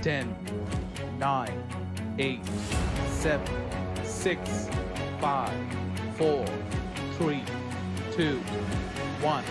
10, 9, 8, 7, 6, 5, 4, 3, 2, 1.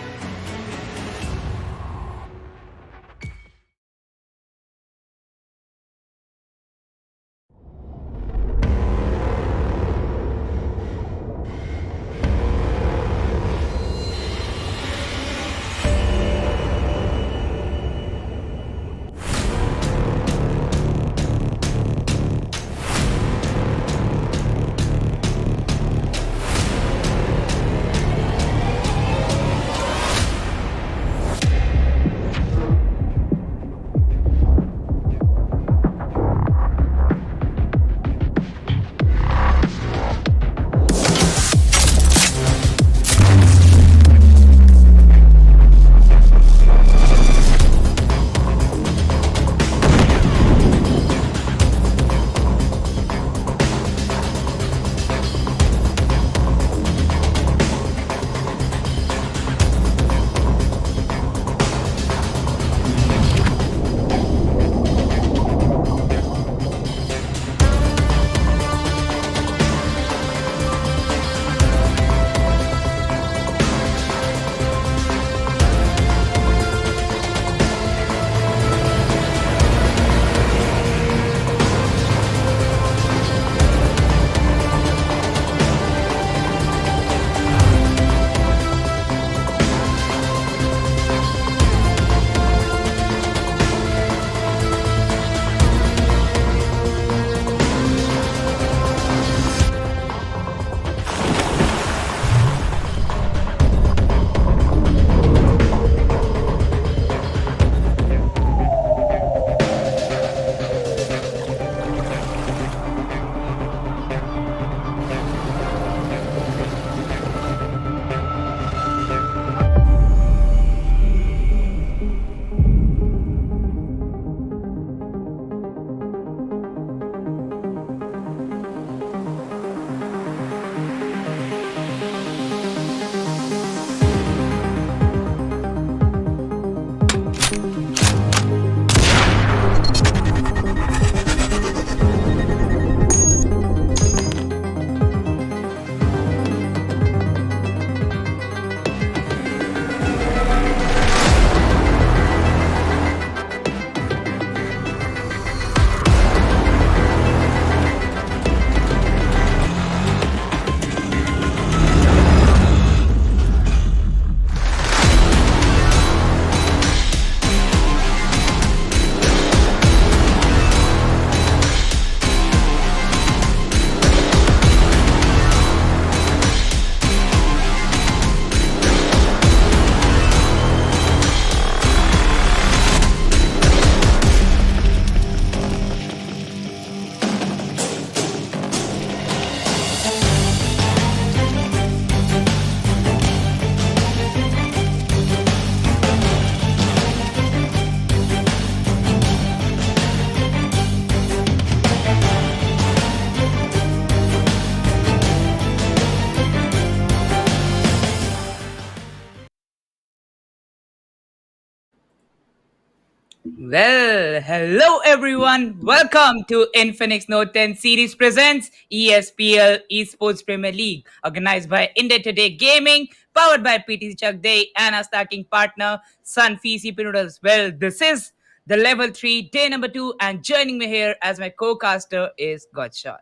Well, hello everyone. Welcome to Infinix Note 10 series presents ESPL Esports Premier League, organized by India Today Gaming, powered by PT Chuck Day and our stacking partner Sunfi CP Noodles. Well, this is the level 3, day number 2, and joining me here as my co-caster is Godshot.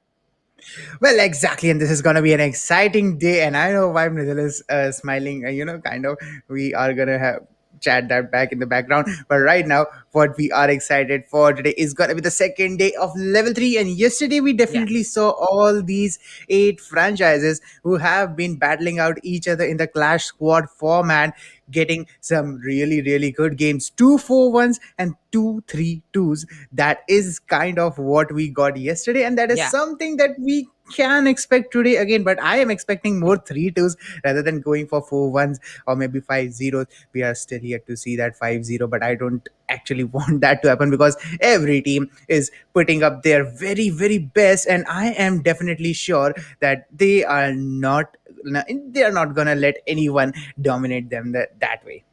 Well, exactly, and this is gonna be an exciting day, and I know why Mridul is smiling. Kind of, we are gonna have chat that back in the background. But right now, what we are excited for today is gonna be the second day of level 3. And yesterday, we Yeah. definitely saw all these 8 franchises who have been battling out each other in the Clash Squad format, getting some really, really good games. 2-4-1s and 2-3-2s. That is kind of what we got yesterday, and that is Yeah. something that we can expect today again. But I am expecting more 3-2s rather than going for 4-1s or maybe 5-0s. We are still yet to see that 5-0, but I don't actually want that to happen because every team is putting up their very, very best, and I am definitely sure that they are not gonna let anyone dominate them that way.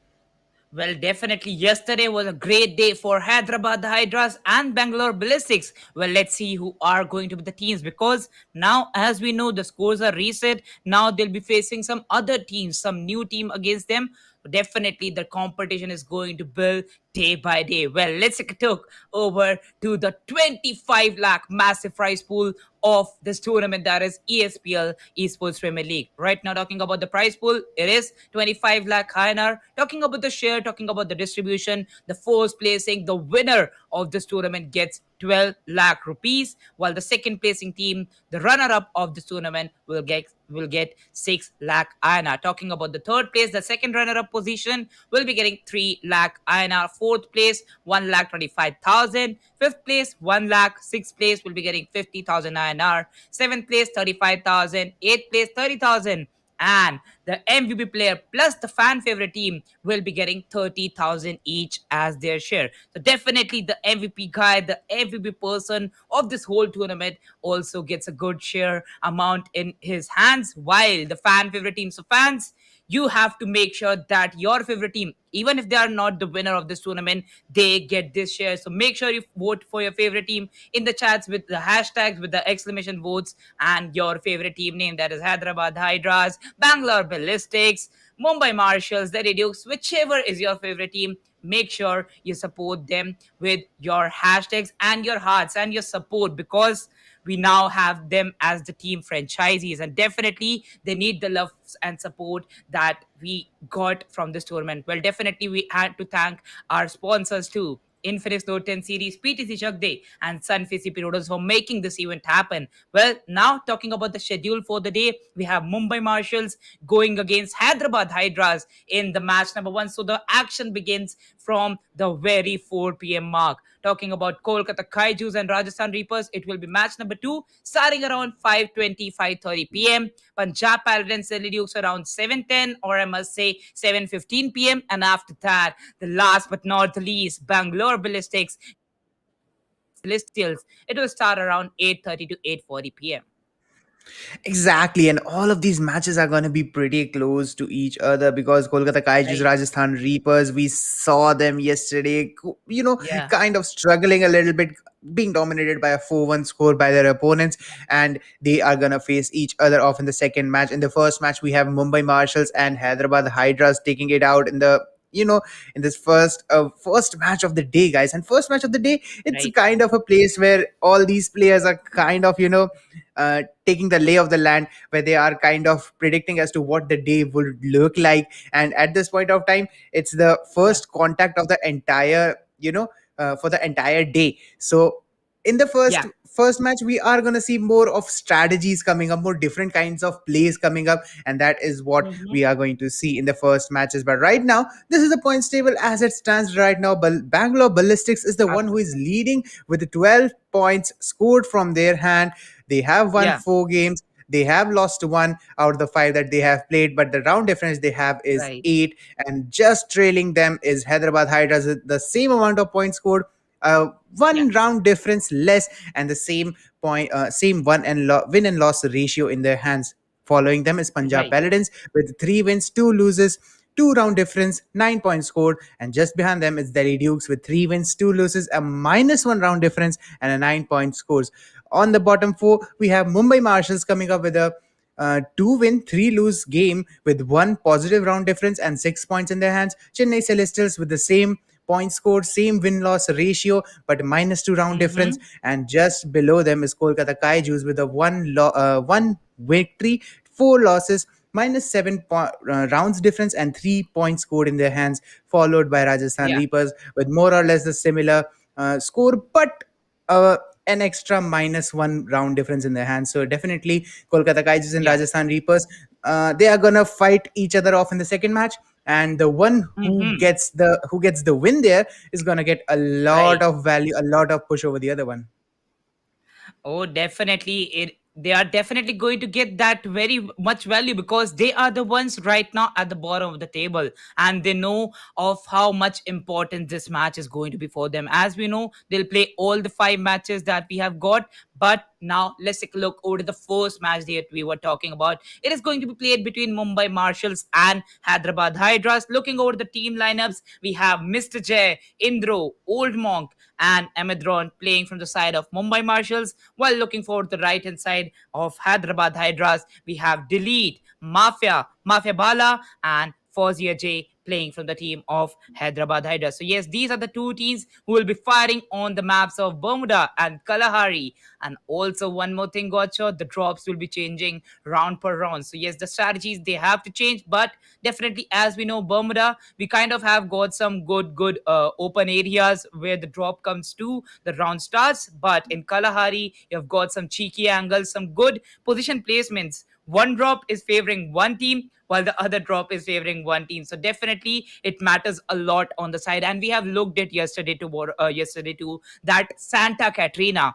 Well, definitely. Yesterday was a great day for Hyderabad Hydras and Bangalore Ballistics. Well, let's see who are going to be the teams because now, as we know, the scores are reset. Now they'll be facing some other teams, some new team against them. Definitely, the competition is going to build day by day. Well, let's take a look over to the 25 lakh massive prize pool of this tournament, that is ESPL Esports Premier League. Right now, talking about the prize pool, it is 25 lakh INR. Talking about the share, talking about the distribution, the first placing, the winner of this tournament gets 12 lakh rupees, while the second placing team, the runner up of this tournament, will get 6 lakh INR. Talking about the third place, the second runner up position will be getting 3 lakh INR. Fourth place, 1 lakh 25,000. Fifth place, 1 lakh. Sixth place will be getting 50,000 INR. Seventh place, 35,000. Eighth place, 30,000. And the MVP player plus the fan favorite team will be getting 30,000 each as their share. So definitely the MVP guy, the MVP person of this whole tournament also gets a good share amount in his hands, while the fan favorite teams of fans, you have to make sure that your favorite team, even if they are not the winner of this tournament, they get this share. So make sure you vote for your favorite team in the chats with the hashtags, with the exclamation votes, and your favorite team name, that is Hyderabad Hydras, Bangalore Ballistics, Mumbai Marshals, the Dukes, whichever is your favorite team. Make sure you support them with your hashtags and your hearts and your support, because we now have them as the team franchisees, and definitely they need the love and support that we got from this tournament. Well, definitely we had to thank our sponsors too, Infinix Note 10 series, PTC Chakde, and Sunfish CP Noodles for making this event happen. Well, now talking about the schedule for the day, we have Mumbai Marshals going against Hyderabad Hydras in the match number one. So the action begins from the very 4 p.m. mark. Talking about Kolkata Kaijus and Rajasthan Reapers, it will be match number two, starting around 5:20, 5:30 p.m. Punjab Paladins and Dukes around 7:10, or I must say 7:15 p.m. And after that, the last but not the least, Bangalore Ballistics Celestials. It will start around 8:30 to 8:40 p.m. Exactly, and all of these matches are going to be pretty close to each other because Kolkata Kaijus, Right. Rajasthan Reapers, we saw them yesterday, Yeah. kind of struggling a little bit, being dominated by a 4-1 score by their opponents, and they are going to face each other off in the second match. In the first match, we have Mumbai Marshals and Hyderabad Hydras taking it out in the in this first match of the day, guys. And first match of the day, it's Right. kind of a place where all these players are kind of taking the lay of the land, where they are kind of predicting as to what the day would look like. And at this point of time, it's the Yeah. first contact of the entire for the entire day. So in the first Yeah. first match, we are going to see more of strategies coming up, more different kinds of plays coming up, and that is what Mm-hmm. we are going to see in the first matches. But right now, this is the points table as it stands right now. Bangalore Ballistics is the one who is leading with the 12 points scored from their hand. They have won Yeah. 4 games. They have lost one out of the five that they have played, but the round difference they have is Right. 8. And just trailing them is Hyderabad Hydras with the same amount of points scored, Yeah. one round difference less, and the same win and loss ratio in their hands. Following them is Punjab Right. Paladins with 3 wins, 2 losses, 2 round difference, 9 points scored, and just behind them is Delhi Dukes with 3 wins, 2 losses, a -1 round difference, and a 9 point scores. On the bottom four, we have Mumbai Marshals coming up with a 2 win, 3 lose game with 1 positive round difference and 6 points in their hands. Chennai Celestials with the same points scored, same win loss ratio, but -2 round difference. Mm-hmm. And just below them is Kolkata Kaijus with a one victory, 4 losses, -7 rounds difference, and 3 points scored in their hands, followed by Rajasthan Yeah. Reapers with more or less the similar score, but uh, an extra -1 round difference in their hands. So definitely, Kolkata Kaijus and Yeah. Rajasthan Reapers, they are gonna fight each other off in the second match, and the one Mm-hmm. who gets the win there is gonna get a lot Right. of value, a lot of push over the other one. Oh, definitely. They are definitely going to get that very much value because they are the ones right now at the bottom of the table, and they know of how much important this match is going to be for them. As we know, they'll play all the five matches that we have got But now let's take a look over the first match that we were talking about. It is going to be played between Mumbai Marshals and Hyderabad Hydras. Looking over the team lineups, we have Mr. J, Indro, Old Monk, and Amidron playing from the side of Mumbai Marshals. While looking forward to the right hand side of Hyderabad Hydras, we have Delete, Mafia Bala, and Fauziya J playing from the team of Hyderabad Hydras. So yes, these are the two teams who will be firing on the maps of Bermuda and Kalahari. And also one more thing, Gotcha, the drops will be changing round per round. So yes, the strategies they have to change, but definitely as we know, Bermuda, we kind of have got some good open areas where the drop comes to, the round starts. But in Kalahari, you've got some cheeky angles, some good position placements. One drop is favoring one team while the other drop is favoring one team. So definitely it matters a lot on the side. And we have looked at yesterday to that Santa Catrina.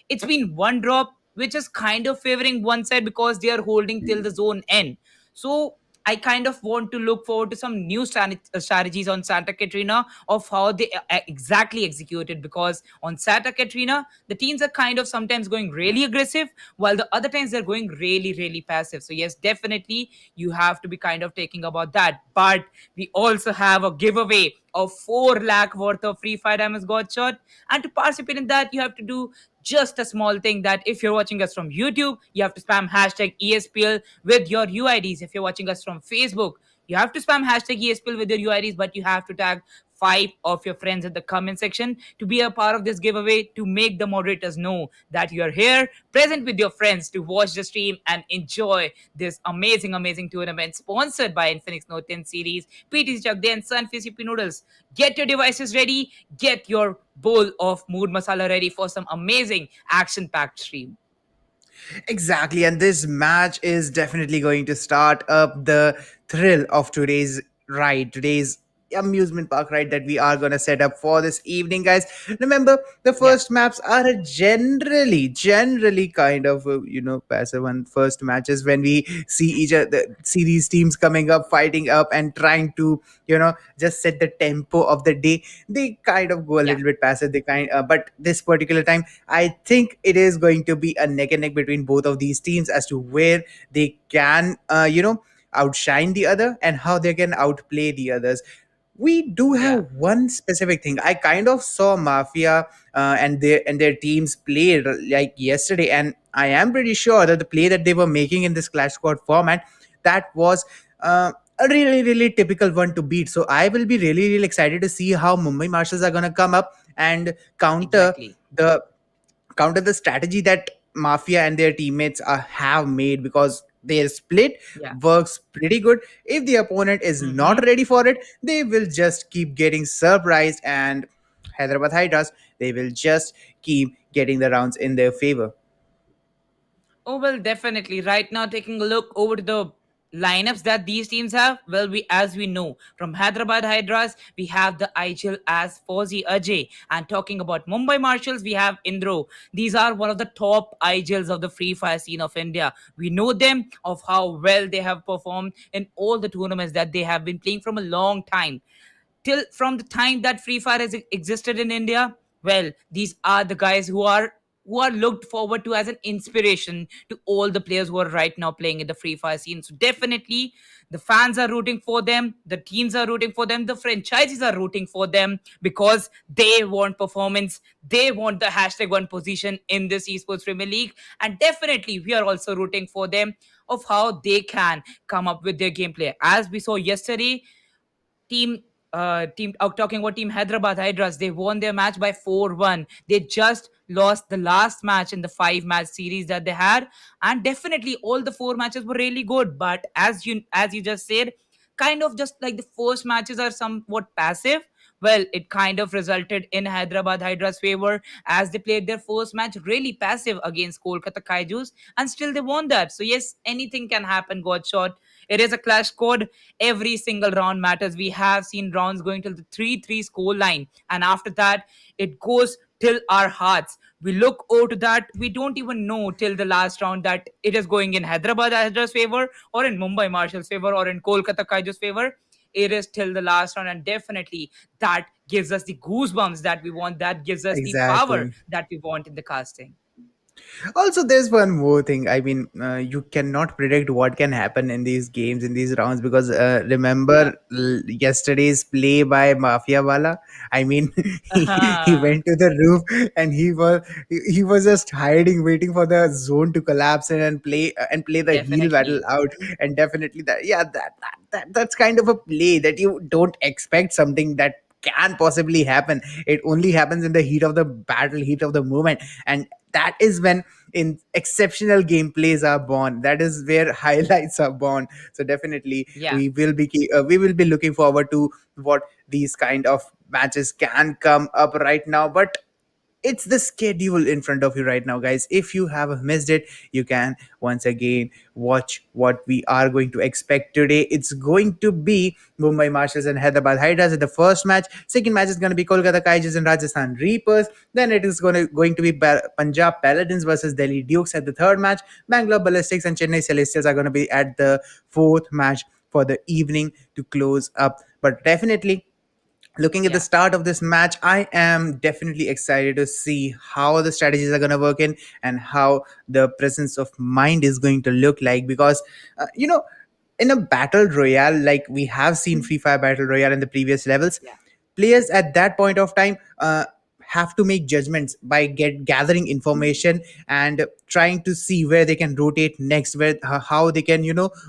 It's been one drop which is kind of favoring one side because they are holding till the zone end. So I kind of want to look forward to some new strategies on Santa Catrina of how they exactly executed, because on Santa Catrina the teams are kind of sometimes going really aggressive while the other times they're going really passive. So yes, definitely you have to be kind of taking about that. But we also have a giveaway of 4 lakh worth of free fire diamonds got shot, and to participate in that you have to do just a small thing, that if you're watching us from YouTube, you have to spam hashtag ESPL with your UIDs. If you're watching us from Facebook, you have to spam hashtag ESPL with your UIDs, but you have to tag 5 of your friends in the comment section to be a part of this giveaway, to make the moderators know that you're here present with your friends to watch the stream and enjoy this amazing tournament sponsored by Infinix Note 10 series, PTC Chakde and Sunfish CP Noodles. Get your devices ready, get your bowl of mood masala ready for some amazing action packed stream. Exactly, and this match is definitely going to start up the thrill of today's amusement park ride that we are going to set up for this evening, guys. Remember, the Yeah. first maps are generally kind of passive one. First matches when we see these teams coming up, fighting up, and trying to just set the tempo of the day. They kind of go a Yeah. little bit passive. But this particular time I think it is going to be a neck and neck between both of these teams as to where they can, outshine the other and how they can outplay the others. We do Yeah. have one specific thing. I kind of saw Mafia and their teams play like yesterday, and I am pretty sure that the play that they were making in this Clash Squad format, that was a really typical one to beat. So I will be really excited to see how Mumbai Marshals are going to come up and counter Exactly. the the strategy that Mafia and their teammates have made, because their split Yeah. works pretty good. If the opponent is Mm-hmm. not ready for it, they will just keep getting surprised, and Hyderabad Hydras, they will just keep getting the rounds in their favor. Oh, well, definitely. Right now, taking a look over the lineups that these teams have, well, as we know from Hyderabad Hydras, we have the IGL as Fauzi Ajay, and talking about Mumbai Marshals, we have Indro. These are one of the top IGLs of the free fire scene of India. We know them of how well they have performed in all the tournaments that they have been playing from a long time, till from the time that free fire has existed in India. Well, these are the guys who are looked forward to as an inspiration to all the players who are right now playing in the free fire scene. So definitely the fans are rooting for them, the teams are rooting for them, the franchises are rooting for them, because they want performance, they want the hashtag one position in this esports premier league. And definitely we are also rooting for them of how they can come up with their gameplay. As we saw yesterday, talking about team Hyderabad Hydras, they won their match by 4-1. They just lost the last match in the 5 match series that they had. And definitely all the 4 matches were really good, but as you just said, kind of just like the first matches are somewhat passive. Well, it kind of resulted in Hyderabad Hydra's favor, as they played their first match really passive against Kolkata Kaijus, and still they won that. So yes, anything can happen, God shot. It is a clash squad. Every single round matters. We have seen rounds going till the 3-3 score line, and after that it goes till our hearts. We look over to that, we don't even know till the last round that it is going in Hyderabad Hydra's favor, or in Mumbai Marshals favor, or in Kolkata Kaiju's favor. It is till the last round, and definitely that gives us the goosebumps that we want, that gives us the power Exactly. that we want in the casting. Also, there's one more thing. I mean, you cannot predict what can happen in these games, in these rounds, because Yeah. remember yesterday's play by Mafia Wala? I mean, he Uh-huh. went to the roof and he was just hiding, waiting for the zone to collapse and play the heal battle Definitely. out. And definitely that, yeah, that's kind of a play that you don't expect something that can possibly happen. It only happens in the heat of the battle, heat of the moment, and that is when in exceptional gameplays are born. That is where highlights are born. So definitely Yeah. we will be looking forward to what these kind of matches can come up right now. But it's the schedule in front of you right now, guys. If you have missed it, you can once again watch what we are going to expect today. It's going to be Mumbai Marshals and Hyderabad Hydras in the first match. Second match is going to be Kolkata Kaijus and Rajasthan Reapers. Then it is going to be Punjab Paladins versus Delhi Dukes at the third match. Bangalore Ballistics and Chennai Celestials are going to be at the fourth match for the evening to close up. But definitely, looking at the Yeah. start of this match, I am definitely excited to see how the strategies are going to work in and how the presence of mind is going to look like. Because in a battle royale, like we have seen Free Fire battle royale in the previous levels, Yeah. players at that point of time have to make judgments by gathering information and trying to see where they can rotate next, where how they can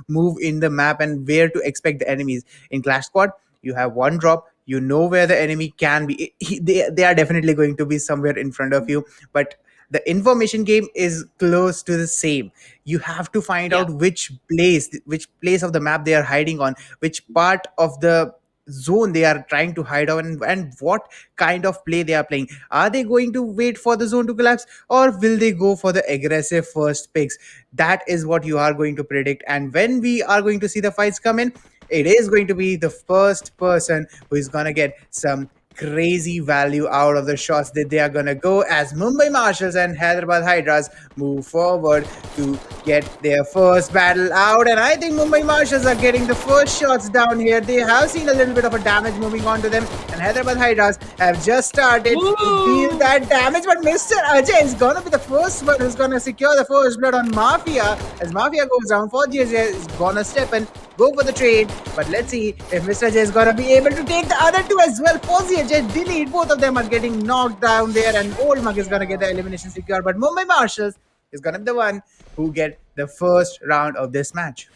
move in the map and where to expect the enemies. In Clash Squad, you have one drop, you know where the enemy can be. They are definitely going to be somewhere in front of you, but the information game is close to the same. You have to find Yeah. out which place of the map they are hiding on, which part of the zone they are trying to hide on, and what kind of play they are playing. Are they going to wait for the zone to collapse, or will they go for the aggressive first picks? That is what you are going to predict. And when we are going to see the fights come in, it is going to be the first person who is going to get some crazy value out of the shots that they are going to go, as Mumbai Marshals and Hyderabad Hydras move forward to get their first battle out. And I think Mumbai Marshals are getting the first shots down here. They have seen a little bit of a damage moving on to them, and Hyderabad Hydras have just started to deal Woo! that damage. But Mr. Ajay is gonna be the first one who's gonna secure the first blood on Mafia. As Mafia goes down, 4G is gonna step in, go for the trade. But let's see if Mr. Ajay is gonna be able to take the other two as well. 4G Ajay, delete, both of them are getting knocked down there, and Old Mug is gonna get the elimination secure. But Mumbai Marshals is gonna be the one who get the first round of this match.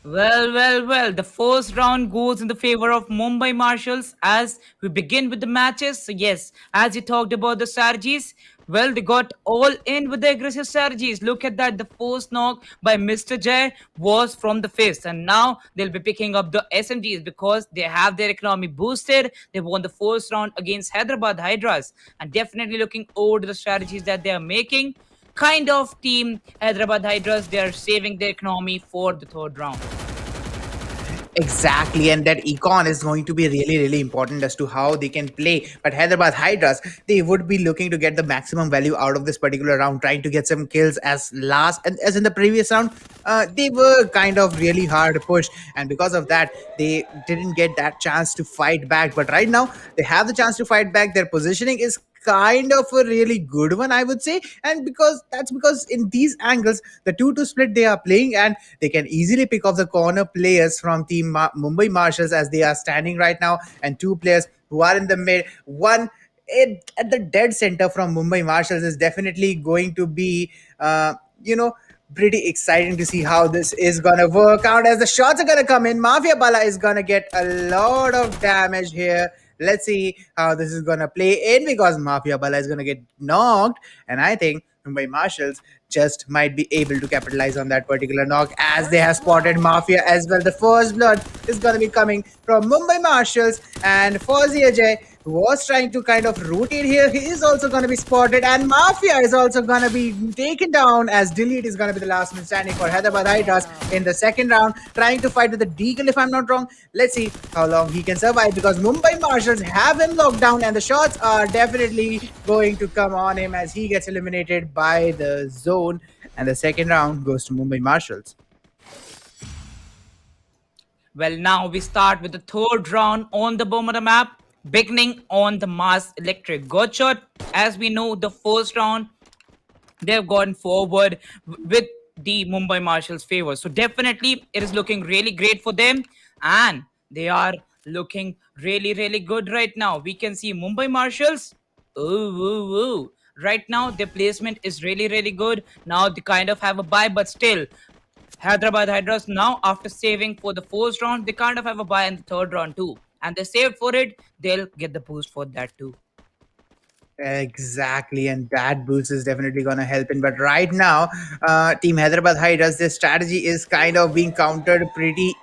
Well, well, well. The first round goes in the favor of Mumbai Marshals as we begin with the matches. So, yes, as you talked about the strategies, well, they got all in with the aggressive strategies. Look at that. The first knock by Mr. Jay was from the fist, and now they'll be picking up the SMGs because they have their economy boosted. They won the first round against Hyderabad Hydras, and definitely looking over to the strategies that they are making. Kind of team Hyderabad Hydras, they are saving their economy for the third round. Exactly, and that econ is going to be really, really important as to how they can play. But Hyderabad Hydras, they would be looking to get the maximum value out of this particular round, trying to get some kills as last and as in the previous round. They were kind of really hard pushed, and because of that, they didn't get that chance to fight back. But right now, they have the chance to fight back. Their positioning is kind of a really good one, I would say. And because in these angles, the 2-2 split they are playing, and they can easily pick off the corner players from team Mumbai Marshals as they are standing right now, and two players who are in the mid. One at the dead center from Mumbai Marshals is definitely going to be, you know, pretty exciting to see how this is gonna work out as the shots are gonna come in. Mafia Bala is gonna get a lot of damage here. Let's see how this is gonna play in, because Mafia Bala is gonna get knocked, and I think Mumbai Marshals just might be able to capitalize on that particular knock as they have spotted Mafia as well. The first blood is gonna be coming from Mumbai Marshals, and Fauzi Ajay, who was trying to kind of rotate here, he is also going to be spotted, and Mafia is also going to be taken down as Delete is going to be the last man standing for Hyderabad Hydras in the second round, trying to fight with the Deagle if I'm not wrong. Let's see how long he can survive, because Mumbai Marshals have him locked down, and the shots are definitely going to come on him as he gets eliminated by the zone, and the second round goes to Mumbai Marshals. Well, now we start with the third round on the Bermuda map, beginning on the Mars Electric. Got shot. As we know, the first round they've gone forward with the Mumbai Marshals' favor. So definitely, it is looking really great for them, and they are looking really, really good right now. We can see Mumbai Marshals. Ooh, ooh, ooh. Right now, their placement is really, really good. Now they kind of have a bye, but still, Hyderabad Hydras now, after saving for the first round, they kind of have a bye in the third round too. And they saved for it, they'll get the boost for that too. Exactly, and that boost is definitely going to help in. But right now, Team Hyderabad Hydras, their strategy is kind of being countered pretty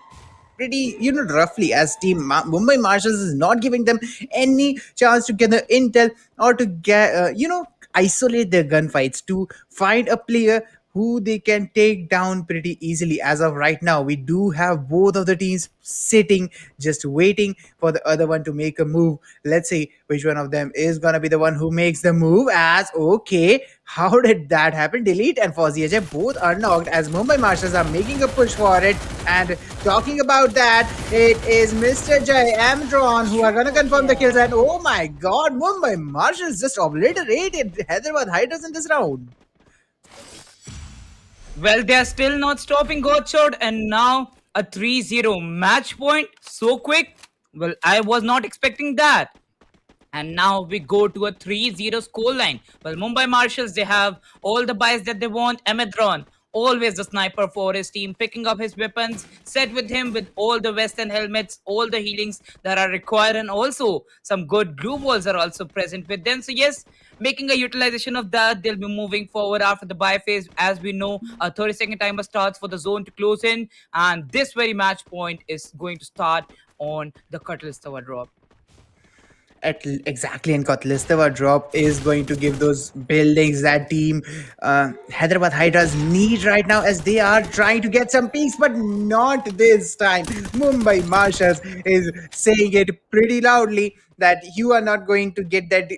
roughly, as Mumbai Marshals is not giving them any chance to get the intel or to get isolate their gunfights to find a player who they can take down pretty easily. As of right now, we do have both of the teams sitting just waiting for the other one to make a move. Let's see which one of them is gonna be the one who makes the move. As okay, how did that happen? Delete and Fozzy Ajay both are knocked as Mumbai Marshals are making a push for it. And talking about that, it is Mr. Jay Amdron who are gonna confirm the kills. And oh my god, Mumbai Marshals just obliterated Hyderabad Hydras in this round. Well, they're still not stopping Godshot, and now a 3-0 match point. So quick? Well, I was not expecting that. And now we go to a 3-0 scoreline. Well, Mumbai Marshals, they have all the buys that they want. Emedron, always the sniper for his team, picking up his weapons, set with him with all the Western helmets, all the healings that are required, and also some good glue balls are also present with them. So, yes, making a utilization of that, they'll be moving forward after the buy phase. As we know, a 30-second timer starts for the zone to close in, and this very match point is going to start on the Catalyst Tower drop. Exactly, and Kotlistava drop is going to give those buildings that team Hyderabad Hydras need right now, as they are trying to get some peaks, but not this time. Mumbai Marshals is saying it pretty loudly that you are not going to get that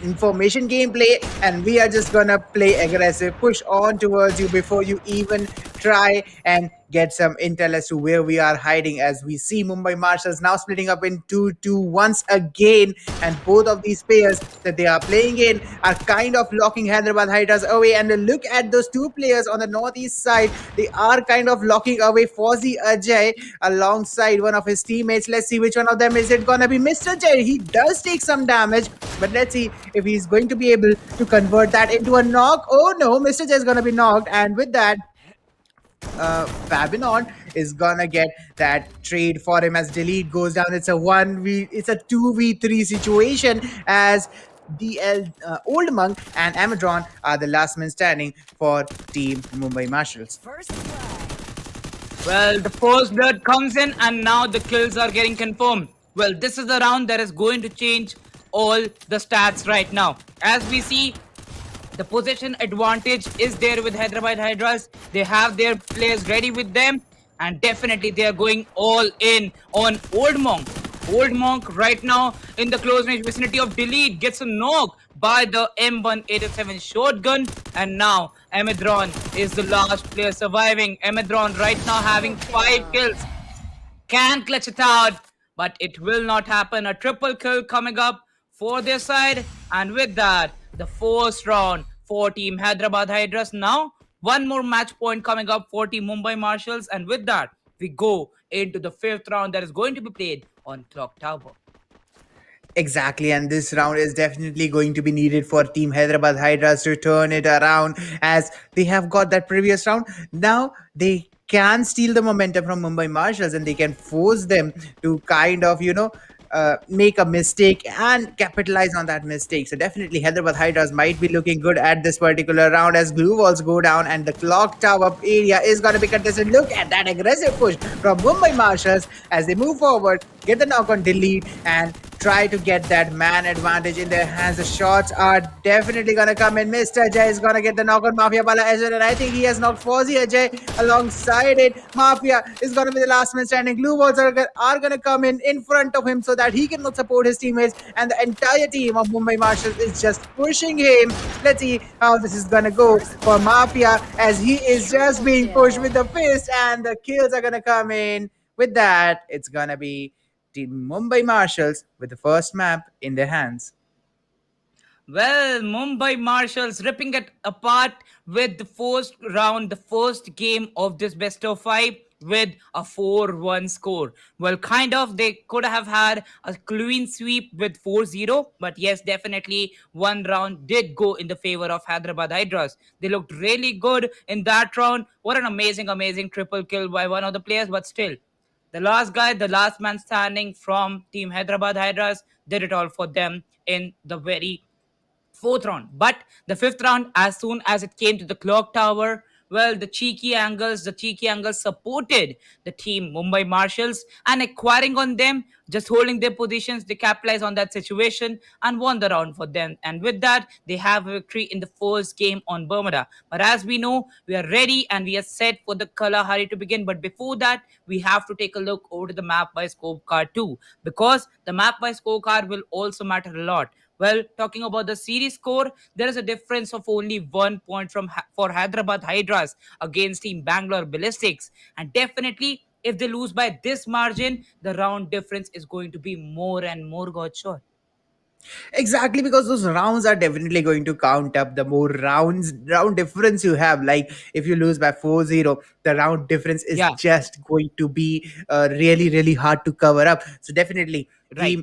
information gameplay, and we are just gonna play aggressive, push on towards you before you even try and get some intel as to where we are hiding. As we see Mumbai Marshals now splitting up in 2-2 once again, and both of these players that they are playing in are kind of locking Hyderabad Hydras away. And look at those two players on the northeast side, they are kind of locking away Fozzy Ajay alongside one of his teammates. Let's see which one of them is it gonna be. Mr. Jay, he does take some damage, but let's see if he's going to be able to convert that into a knock. Oh no, Mr. Jay is gonna be knocked, and with that, Fabinon is gonna get that trade for him as delete goes down. It's a 2v3 situation, as DL Old Monk and Amadron are the last men standing for Team Mumbai Marshals. Well, the first blood comes in, and now the kills are getting confirmed. Well, this is the round that is going to change all the stats right now. As we see, the possession advantage is there with Hyderabad Hydras. They have their players ready with them, and definitely they are going all in on Old Monk. Old Monk right now in the close range vicinity of delete gets a knock by the M187 shotgun, and now Emedron is the last player surviving. Emedron right now having 5 kills, can clutch it out, but it will not happen. A triple kill coming up for their side, and with that, the first round for Team Hyderabad Hydras. Now, one more match point coming up for Team Mumbai Marshals, and with that, we go into the fifth round that is going to be played on Clock Tower. Exactly, and this round is definitely going to be needed for Team Hyderabad Hydras to turn it around, as they have got that previous round. Now they can steal the momentum from Mumbai Marshals, and they can force them to kind of, make a mistake and capitalize on that mistake. So definitely Hyderabad Hydras might be looking good at this particular round, as glue walls go down and the clock tower area is going to be contested. Look at that aggressive push from Mumbai Marshals as they move forward, get the knock on delete, and try to get that man advantage in their hands. The shots are definitely gonna come in. Mr. Ajay is gonna get the knock on Mafia Bala as well, and I think he has knocked Fozzy Ajay alongside it. Mafia is gonna be the last man standing. Glue balls are gonna come in front of him so that he can support his teammates, and the entire team of Mumbai Marshals is just pushing him. Let's see how this is gonna go for Mafia, as he is just being pushed with the fist, and the kills are gonna come in. With that, it's gonna be Team Mumbai Marshals with the first map in their hands. Well, Mumbai Marshals ripping it apart with the first round, the first game of this best of five with a 4-1 score. Well, kind of, they could have had a clean sweep with 4-0, but yes, definitely one round did go in the favor of Hyderabad Hydras. They looked really good in that round. What an amazing, amazing triple kill by one of the players, but still, the last guy, the last man standing from Team Hyderabad Hydras, did it all for them in the very fourth round. But the fifth round, as soon as it came to the clock tower, well, the cheeky angles supported the team Mumbai Marshals and acquiring on them, just holding their positions, they capitalized on that situation and won the round for them. And with that, they have a victory in the first game on Bermuda. But as we know, we are ready and we are set for the Kalahari to begin. But before that, we have to take a look over to the map by scorecard too, because the map by scorecard will also matter a lot. Well, talking about the series score, there is a difference of only 1 point for Hyderabad Hydras against Team Bangalore Ballistics. And definitely, if they lose by this margin, the round difference is going to be more and more, God sure. Exactly, because those rounds are definitely going to count up. The more round difference you have, like if you lose by 4-0, the round difference is Yeah, just going to be really, really hard to cover up. So definitely, right.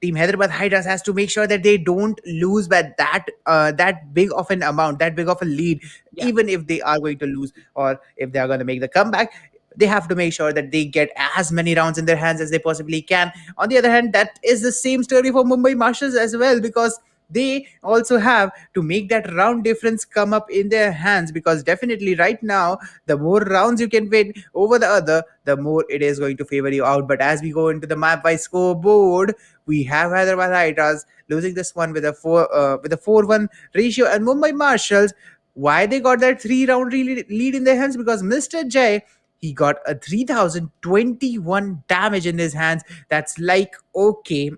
team Hyderabad Hydras has to make sure that they don't lose by that big of an amount, that big of a lead, Yeah. even if they are going to lose or if they are going to make the comeback. They have to make sure that they get as many rounds in their hands as they possibly can. On the other hand, that is the same story for Mumbai Marshals as well, because they also have to make that round difference come up in their hands, because definitely right now the more rounds you can win over the other, the more it is going to favor you out. But as we go into the map by scoreboard, we have Hyderabad Hydras losing this one with a 4-1 ratio, and Mumbai Marshals, why they got that 3 round lead in their hands, because Mr. Jay, he got a 3021 damage in his hands. That's like, okay,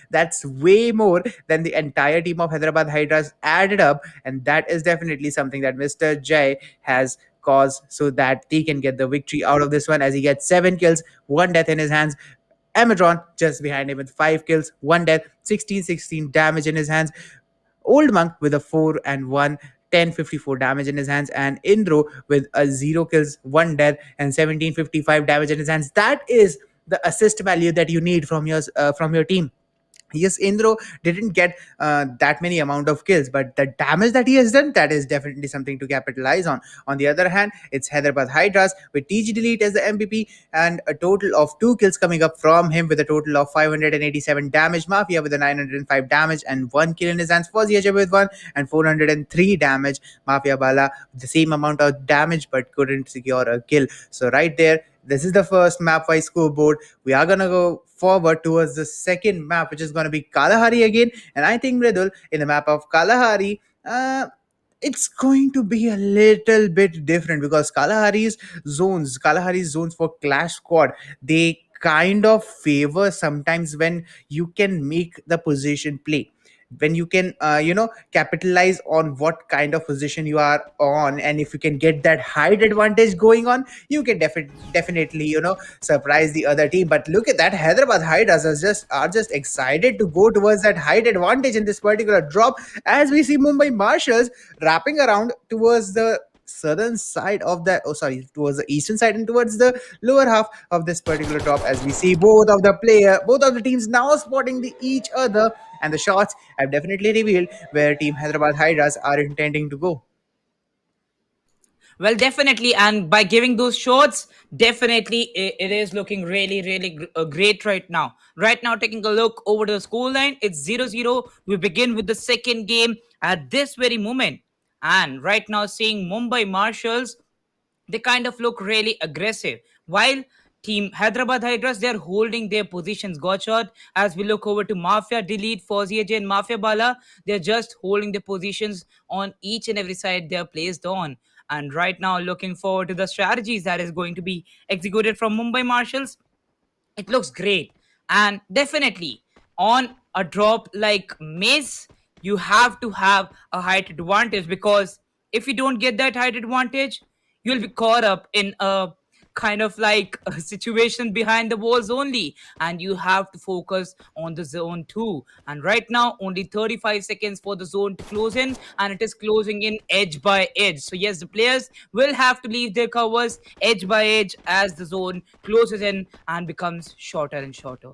that's way more than the entire team of Hyderabad Hydras added up. And that is definitely something that Mr. Jay has caused so that they can get the victory out of this one, as he gets 7 kills, 1 death in his hands. Amadron just behind him with 5 kills, 1 death, 1616 damage in his hands. Old Monk with a 4 and 1, 1054 damage in his hands, and Indro with a 0 kills, 1 death, and 1755 damage in his hands. That is the assist value that you need from your team. Yes, Indro didn't get that many amount of kills, but the damage that he has done, that is definitely something to capitalize on. On the other hand, it's Hyderabad Hydras with TG Delete as the MVP and a total of 2 kills coming up from him with a total of 587 damage. Mafia with a 905 damage and 1 kill in his hands. Fuzzy Ajay with 1 and 403 damage. Mafia Bala with the same amount of damage but couldn't secure a kill. So right there, this is the first map wise scoreboard. We are gonna go forward towards the second map, which is gonna be Kalahari again. And I think, Mridul, in the map of Kalahari, it's going to be a little bit different, because Kalahari's zones for Clash Squad, they kind of favor sometimes when you can make the position play, when you can capitalize on what kind of position you are on, and if you can get that height advantage going on, you can definitely surprise the other team. But look at that, Hyderabad Hydras are just excited to go towards that height advantage in this particular drop, as we see Mumbai Marshals wrapping around towards the southern side of the towards the eastern side and towards the lower half of this particular drop, as we see both of the teams now spotting each other, and the shots have definitely revealed where Team Hyderabad Hydras are intending to go. Well, definitely, and by giving those shots, definitely it is looking really, really great right now. Right now, taking a look over the score line, it's 0-0. We begin with the second game at this very moment. And right now, seeing Mumbai Marshals, they kind of look really aggressive. While Team Hyderabad Hydras, they're holding their positions. Got shot. As we look over to Mafia Delete, Fozia J and Mafia Bala, they're just holding their positions on each and every side they're placed on. And right now, looking forward to the strategies that is going to be executed from Mumbai Marshals. It looks great. And definitely, on a drop like Mace, you have to have a height advantage, because if you don't get that height advantage, you'll be caught up in a kind of like a situation behind the walls only, and you have to focus on the zone too. And right now, only 35 seconds for the zone to close in, and it is closing in edge by edge. So, yes, the players will have to leave their covers edge by edge as the zone closes in and becomes shorter and shorter.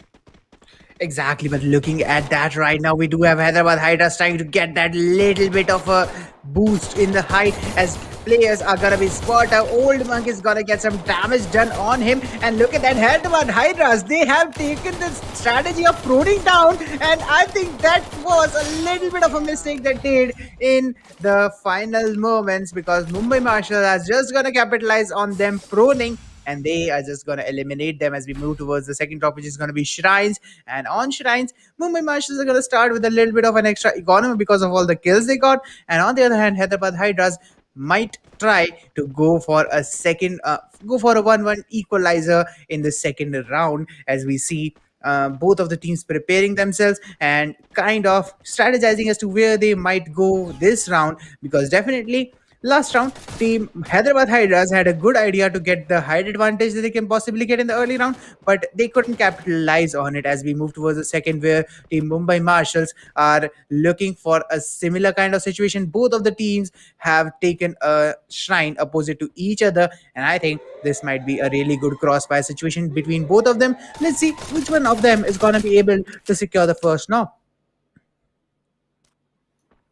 Exactly, but looking at that right now, we do have Hyderabad Hydras trying to get that little bit of a boost in the height as players are gonna be spot. Old Monk is gonna get some damage done on him, and look at that Hyderabad Hydras. They have taken the strategy of proning down, and I think that was a little bit of a mistake that did in the final moments because Mumbai Marshall is just gonna capitalize on them proning, and they are just going to eliminate them as we move towards the second top, which is going to be Shrines. And on Shrines, Mumbai Marshals are going to start with a little bit of an extra economy because of all the kills they got. And on the other hand, Hyderabad Hydras might try to go for a second, go for a 1-1 equalizer in the second round as we see both of the teams preparing themselves and kind of strategizing as to where they might go this round because definitely last round, team Hyderabad Hydras had a good idea to get the height advantage that they can possibly get in the early round, but they couldn't capitalize on it as we move towards the second, where Team Mumbai Marshals are looking for a similar kind of situation. Both of the teams have taken a shrine opposite to each other, and I think this might be a really good crossfire situation between both of them. Let's see which one of them is going to be able to secure the first knock.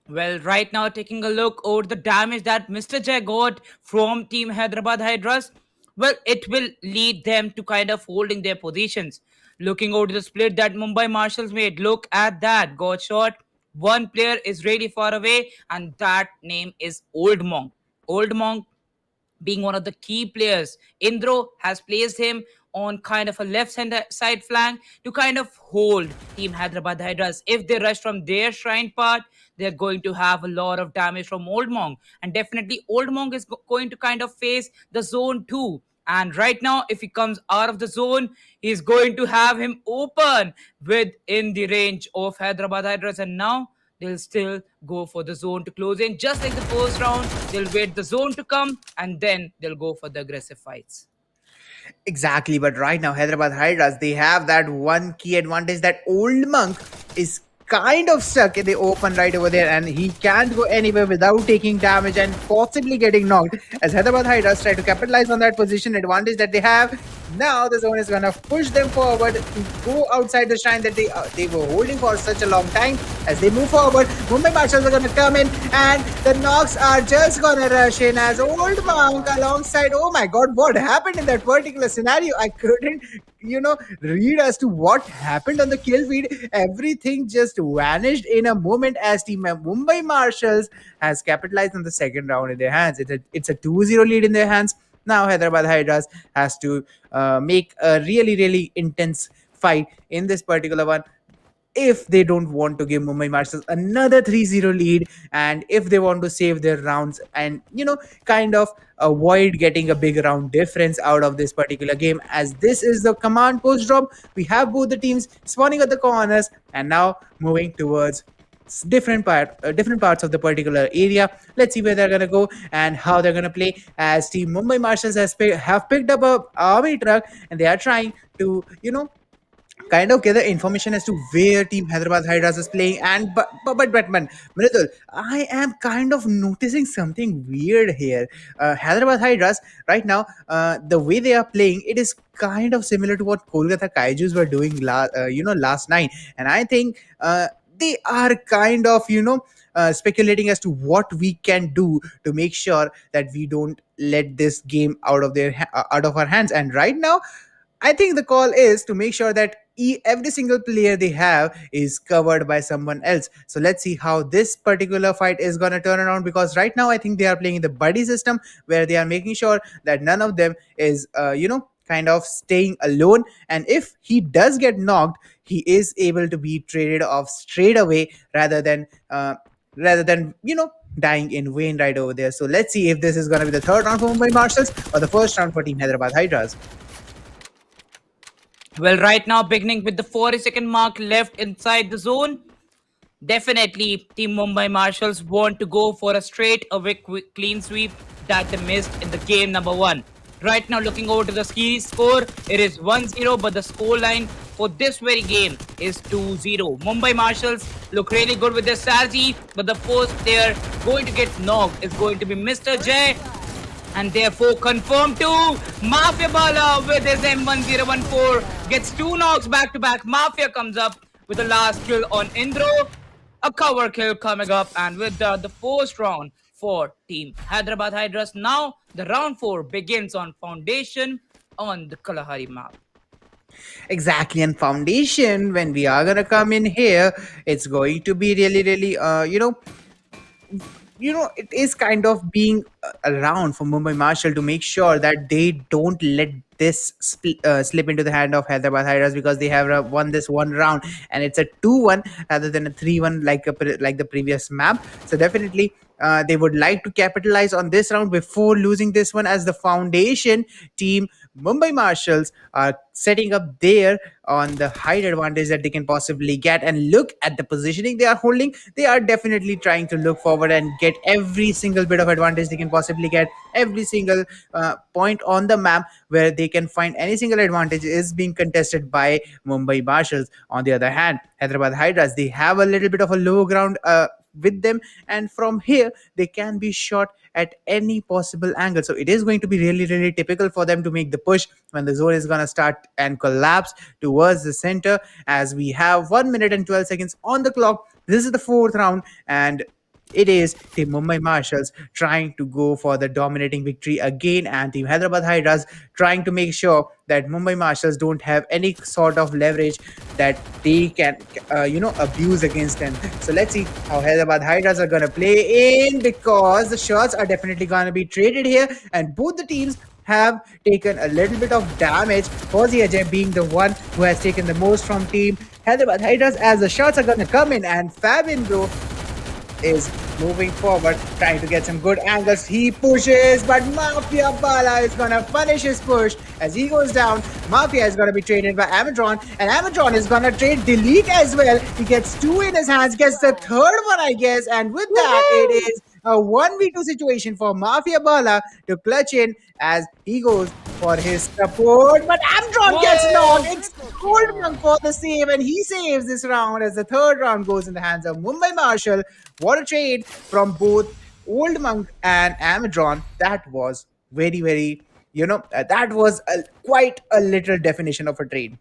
Well, right now, taking a look over the damage that Mr. Jay got from Team Hyderabad Hydras, well, it will lead them to kind of holding their positions. Looking over the split that Mumbai Marshals made, look at that. Got shot. One player is really far away, and that name is Old Monk. Old Monk being one of the key players. Indro has placed him on kind of a side flank to kind of hold Team Hyderabad Hydras. If they rush from their shrine part, they're going to have a lot of damage from Old Monk. And definitely, Old Monk is going to kind of face the zone too. And right now, if he comes out of the zone, he's going to have him open within the range of Hyderabad Hydras. And now they'll still go for the zone to close in. Just like the first round, they'll wait the zone to come and then they'll go for the aggressive fights. Exactly, but right now Hyderabad Hydras, they have that one key advantage that Old Monk is kind of stuck in the open right over there, and he can't go anywhere without taking damage and possibly getting knocked. As Hyderabad Hydras try to capitalize on that position advantage that they have, now the zone is gonna push them forward to go outside the shrine that they were holding for such a long time. As they move forward, Mumbai Marshals are gonna come in, and the knocks are just gonna rush in as Old Monk alongside. Oh my God, what happened in that particular scenario? I couldn't, read as to what happened on the kill feed. Everything just vanished in a moment as Team Mumbai Marshals has capitalized on the second round in their hands. It's a 2-0 lead in their hands. Now Hyderabad Hydras has to make a really, really intense fight in this particular one if they don't want to give Mumbai Marshals another 3-0 lead, and if they want to save their rounds and kind of avoid getting a big round difference out of this particular game. As this is the command post drop, we have both the teams spawning at the corners and now moving towards different parts of the particular area. Let's see where they're gonna go and how they're gonna play. As Team Mumbai Marshals have picked up a army truck, and they are trying to kind of gather information as to where Team Hyderabad Hydras is playing. And but man, Mridul, I am kind of noticing something weird here. Hyderabad Hydras right now, the way they are playing, it is kind of similar to what Kolkata Kaijus were doing last night, and I think they are kind of speculating as to what we can do to make sure that we don't let this game out of our hands. And right now, I think the call is to make sure that every single player they have is covered by someone else. So let's see how this particular fight is going to turn around, because right now I think they are playing in the buddy system where they are making sure that none of them is, kind of staying alone. And if he does get knocked, he is able to be traded off straight away rather than dying in vain right over there. So let's see if this is going to be the third round for Mumbai Marshals or the first round for Team Hyderabad Hydras. Well, right now, beginning with the 40-second mark left inside the zone, definitely Team Mumbai Marshals want to go for a straight away quick clean sweep that they missed in the game number one. Right now, looking over to the series score, it is 1-0, but the score line for this very game is 2-0. Mumbai Marshals look really good with their strategy, but the first player going to get knocked is going to be Mr. J, and therefore confirmed to Mafia Bala with his M1014. Gets two knocks back to back. Mafia comes up with the last kill on Indro. A cover kill coming up, and with the first round for Team Hyderabad Hydras. Now the round 4 begins on Foundation on the Kalahari map. Exactly, and foundation, when we are gonna come in here, it's going to be really, really, it is kind of being around for Mumbai Marshal to make sure that they don't let this slip into the hand of Hyderabad Hydras, because they have won this one round and it's a 2-1 rather than a 3-1 like the previous map. So definitely they would like to capitalize on this round before losing this one, as the foundation team Mumbai Marshals are setting up there on the height advantage that they can possibly get. And look at the positioning they are holding. They are definitely trying to look forward and get every single bit of advantage they can possibly get. Every single point on the map where they can find any single advantage is being contested by Mumbai Marshals. On the other hand, Hyderabad Hydras, they have a little bit of a low ground with them, and from here they can be shot at any possible angle. So it is going to be really, really typical for them to make the push when the zone is going to start and collapse towards the center, as we have 1 minute and 12 seconds on the clock. This is the fourth round, and it is Team Mumbai Marshals trying to go for the dominating victory again, and Team Hyderabad Hydras trying to make sure that Mumbai Marshals don't have any sort of leverage that they can, abuse against them. So let's see how Hyderabad Hydras are going to play in, because the shots are definitely going to be traded here, and both the teams have taken a little bit of damage. Fauzi Ajay being the one who has taken the most from Team Hyderabad Hydras, as the shots are going to come in, and Fabin Bro is moving forward, trying to get some good angles. He pushes, but Mafia Bala is gonna punish his push as he goes down. Mafia is gonna be traded by Amadron, and Amadron is gonna trade Delete as well. He gets two in his hands, gets the third one, I guess, and with that, it is a 1v2 situation for Mafia Bala to clutch in as he goes for his support. But Amdron gets knocked. It's Goldman for the save, and he saves this round as the third round goes in the hands of Mumbai Marshal. What a trade from both Old Monk and Amadron. That was very, very, that was quite a literal definition of a trade.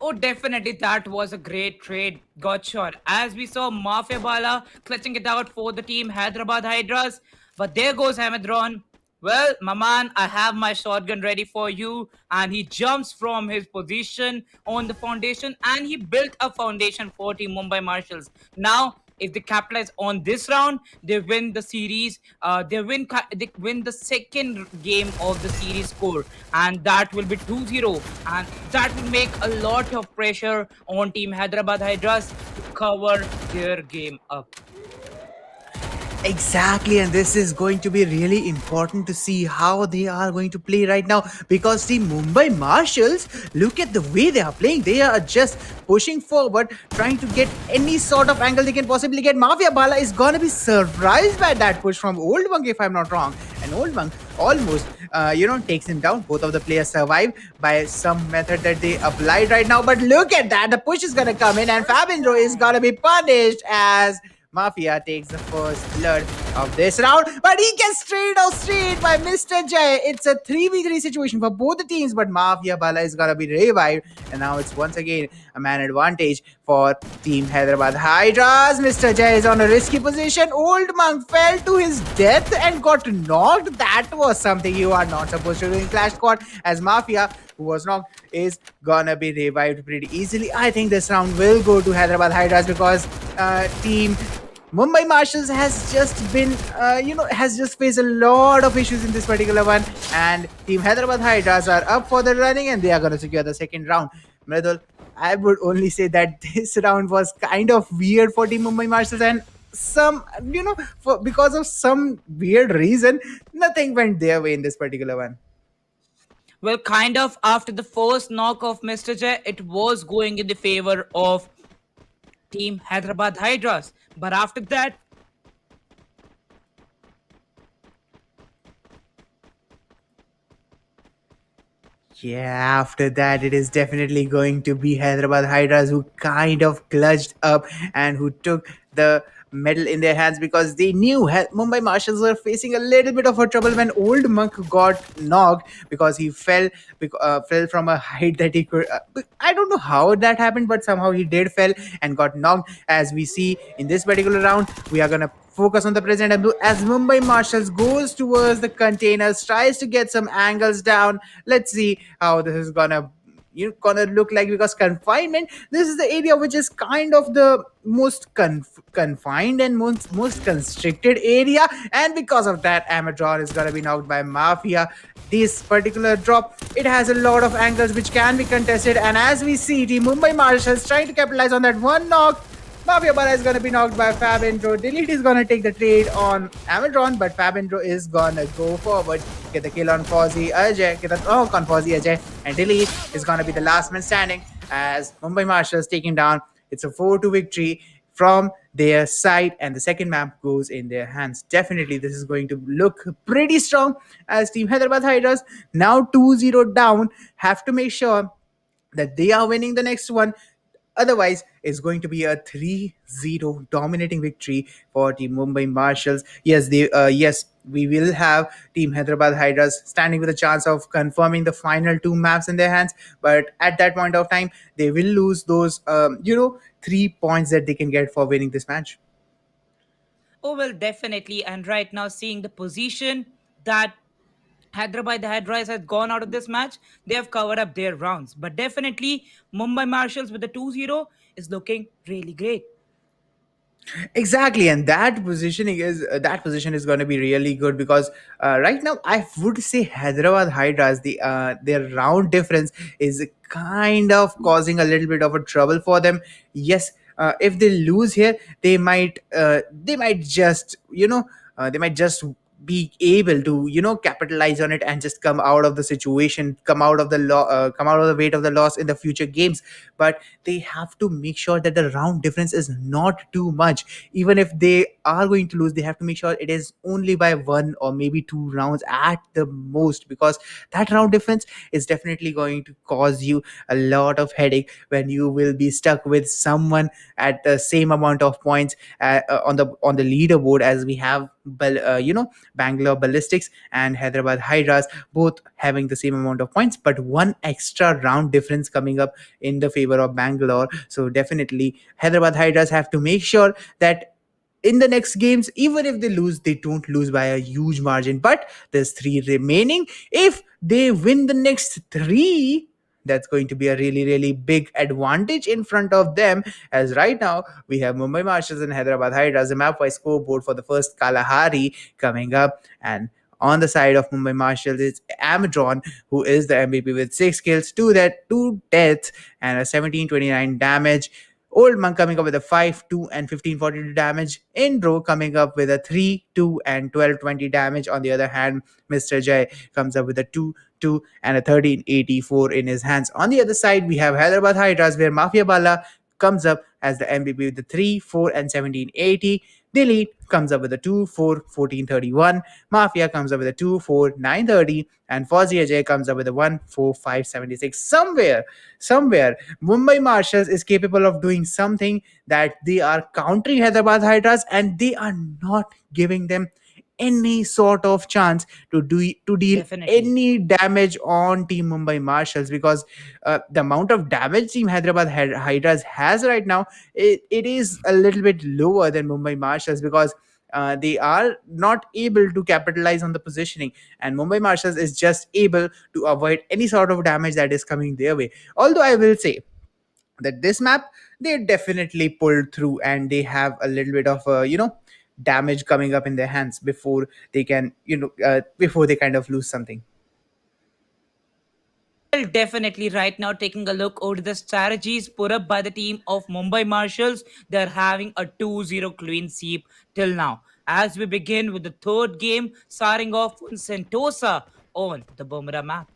Oh, definitely, that was a great trade. Got shot. As we saw Mafia Bala clutching it out for the team Hyderabad Hydras. But there goes Hamadron. Well, my man, I have my shotgun ready for you. And he jumps from his position on the foundation, and he built a foundation for Team Mumbai Marshals. Now, if they capitalize on this round, they win the series. They win the second game of the series score, and that will be 2-0, and that will make a lot of pressure on Team Hyderabad Hydras to cover their game up. Exactly, and this is going to be really important to see how they are going to play right now, because the Mumbai Marshals, look at the way they are playing. They are just pushing forward, trying to get any sort of angle they can possibly get. Mafia Bala is gonna be surprised by that push from Old Monk, if I'm not wrong. And Old Monk almost, takes him down. Both of the players survive by some method that they applied right now. But look at that, the push is gonna come in, and Fabindro is gonna be punished as Mafia takes the first blood of this round, but he gets straight by Mr. J. It's a 3v3 situation for both the teams, but Mafia Bala is gonna be revived, and now it's once again a man advantage for Team Hyderabad Hydras. Mr. J is on a risky position. Old Monk fell to his death and got knocked. That was something you are not supposed to do in Clash Squad, as Mafia, who was knocked, is gonna be revived pretty easily. I think this round will go to Hyderabad Hydras, because Team Mumbai Marshals has just been, has just faced a lot of issues in this particular one, and Team Hyderabad Hydras are up for the running, and they are going to secure the second round. Mridul, I would only say that this round was kind of weird for Team Mumbai Marshals, and because of some weird reason, nothing went their way in this particular one. Well, kind of after the first knock of Mr. J, it was going in the favor of Team Hyderabad Hydras. But after that, Yeah, after that, it is definitely going to be Hyderabad Hydras who kind of clutched up and who took the medal in their hands because they knew Mumbai Marshals were facing a little bit of a trouble when Old Monk got knocked because he fell from a height that he could. I don't know how that happened, but somehow he did fell and got knocked. As we see in this particular round, we are gonna focus on the present as Mumbai Marshals goes towards the containers, tries to get some angles down. Let's see how this is gonna look like because confinement, this is the area which is kind of the most confined and most constricted area, and because of that Amadron is gonna be knocked by Mafia. This particular drop, it has a lot of angles which can be contested, and as we see Team Mumbai Marshals trying to capitalize on that one knock. Mafia Bara is going to be knocked by Fabindro. Delete is going to take the trade on Amadron, but Fabindro is going to go forward, get the kill on Fauzi Ajay, get the knock on Fauzi Ajay, and Delete is going to be the last man standing as Mumbai Marshals taking down. It's a 4-2 victory from their side, and the second map goes in their hands. Definitely, this is going to look pretty strong as Team Hyderabad Hydras now 2-0 down have to make sure that they are winning the next one. Otherwise, it's going to be a 3-0 dominating victory for Team Mumbai Marshals. Yes, we will have Team Hyderabad Hydras standing with a chance of confirming the final two maps in their hands. But at that point of time, they will lose those 3 points that they can get for winning this match. Oh, well, definitely. And right now, seeing the position that Hyderabad the Hydras has gone out of this match, they have covered up their rounds. But definitely, Mumbai Marshals with the 2-0 is looking really great. Exactly, and that position is going to be really good because right now I would say Hyderabad Hydras their round difference is kind of causing a little bit of a trouble for them. Yes, if they lose here, they might just be able to capitalize on it and just come out of the situation, come out of the weight of the loss in the future games. But they have to make sure that the round difference is not too much. Even if they are going to lose, they have to make sure it is only by one or maybe two rounds at the most, because that round difference is definitely going to cause you a lot of headache when you will be stuck with someone at the same amount of points on the leaderboard as we have Bangalore Ballistics and Hyderabad Hydras both having the same amount of points, but one extra round difference coming up in the favor of Bangalore. So definitely Hyderabad Hydras have to make sure that in the next games, even if they lose, they don't lose by a huge margin. But there's three remaining. If they win the next three, that's going to be a really, really big advantage in front of them. As right now, we have Mumbai Marshals and Hyderabad Hydras, a map wise scoreboard for the first Kalahari coming up. And on the side of Mumbai Marshals, it's Amadron, who is the MVP with 6 kills, two deaths, and a 1729 damage. Old Monk coming up with a 5-2 and 1542 damage. Indro coming up with a 3-2 and 1220 damage. On the other hand, Mr. Jay comes up with a 2-2 and a 1384 in his hands. On the other side, we have Hyderabad Hydras, where Mafia Bala comes up as the MVP with the 3-4 and 1780. Delhi comes up with a 2-4, 1431. Mafia comes up with a 2-4, 930. And Fauzi Ajay comes up with a 1-4, 576. Somewhere, Mumbai Marshals is capable of doing something that they are countering Hyderabad Hydras, and they are not giving them any sort of chance to deal Definitely. any damage on Team Mumbai Marshals, because the amount of damage Team Hyderabad Hydras has right now, it is a little bit lower than Mumbai Marshals, because they are not able to capitalize on the positioning, and Mumbai Marshals is just able to avoid any sort of damage that is coming their way. Although I will say that this map, they definitely pulled through, and they have a little bit of damage coming up in their hands before they can before they kind of lose something. Well, definitely right now, taking a look over the strategies put up by the team of Mumbai Marshals, they're having a 2-0 clean sweep till now. As we begin with the third game, starting off on Sentosa on the Bumrah map.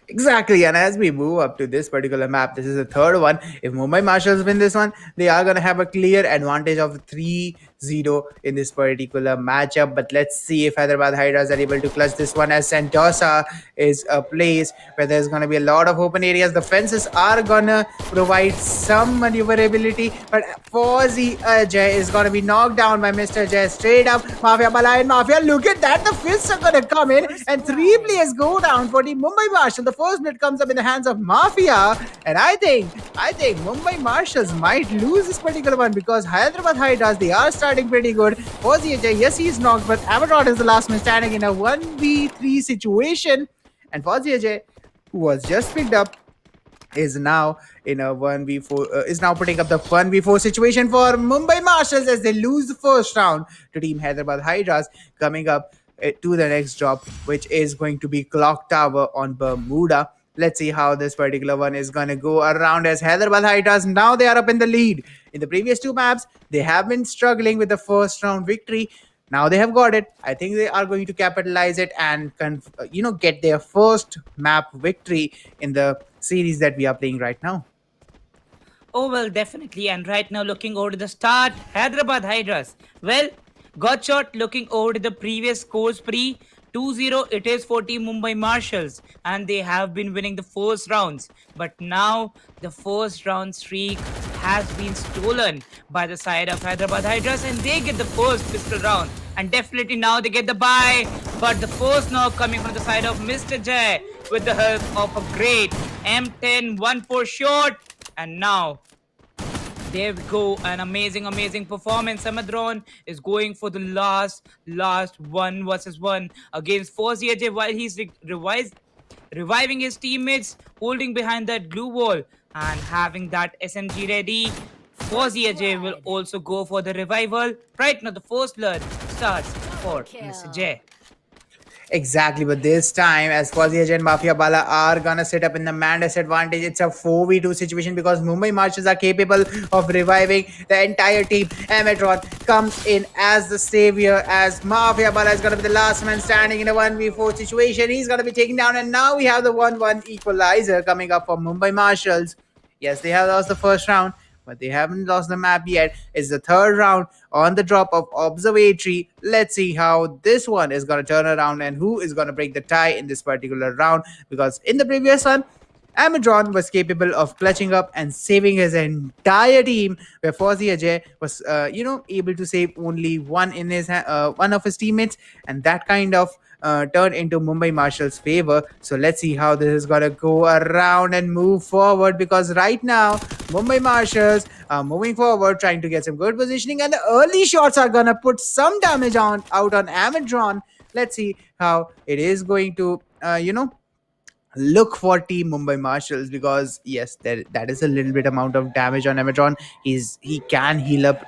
Exactly, and as we move up to this particular map, this is the third one. If Mumbai Marshals win this one, they are going to have a clear advantage of 3 0 in this particular matchup. But let's see if Hyderabad Hydras are able to clutch this one, as Sentosa is a place where there's going to be a lot of open areas. The fences are going to provide some maneuverability, but Fozzy Ajay is going to be knocked down by Mr. Jay straight up. Mafia Bala and Mafia, look at that. The fists are going to come in, and 3 players go down for the Mumbai Marshal. The first blood comes up in the hands of Mafia, and I think Mumbai Marshals might lose this particular one, because Hyderabad Hydras, they are starting pretty good. Fozzy Ajay, yes, he's knocked, but Amador is the last man standing in a 1v3 situation. And Fozzy Ajay, who was just picked up, is now in a 1v4, is now putting up the 1v4 situation for Mumbai Marshals, as they lose the first round to Team Hyderabad Hydras. Coming up to the next drop, which is going to be Clock Tower on Bermuda. Let's see how this particular one is going to go around, as Hyderabad Hydras, now they are up in the lead. In the previous two maps, they have been struggling with the first round victory. Now they have got it. I think they are going to capitalize it and get their first map victory in the series that we are playing right now. Oh, well, definitely. And right now, looking over to the start, Hyderabad Hydras. Well, got shot looking over to the previous score spree. 2-0 it is for Team Mumbai Marshals, and they have been winning the first rounds. But now the first round streak has been stolen by the side of Hyderabad Hydras, and they get the first pistol round. And definitely now they get the bye. But the first knock coming from the side of Mr. Jay with the help of a great M10 1-4 shot. And now there we go, an amazing performance. Samadron is going for the last 1v1 against Fozzy Ajay, while he's reviving his teammates, holding behind that glue wall and having that SMG ready. Fozzy Ajay will also go for the revival. Right now the first blood starts for Mr. Jay. Exactly, but this time, as Fozzy Ajay and Mafia Bala are gonna sit up in the man disadvantage, it's a 4v2 situation, because Mumbai Marshals are capable of reviving the entire team. Amatron comes in as the savior, as Mafia Bala is gonna be the last man standing in a 1v4 situation. He's gonna be taken down, and now we have the 1-1 equalizer coming up for Mumbai Marshals. Yes, they have lost the first round, but they haven't lost the map yet. It's the third round on the drop of Observatory. Let's see how this one is going to turn around and who is going to break the tie in this particular round, because in the previous one, Amadron was capable of clutching up and saving his entire team, where Fozzy Ajay was, able to save only one in his one of his teammates, and that kind of turned into Mumbai Marshals' favor. So let's see how this is gonna go around and move forward, because right now Mumbai Marshals are moving forward, trying to get some good positioning, and the early shots are gonna put some damage out on Amadron. Let's see how it is going to, look for Team Mumbai Marshals, because yes, that is a little bit amount of damage on Amadron. He can heal up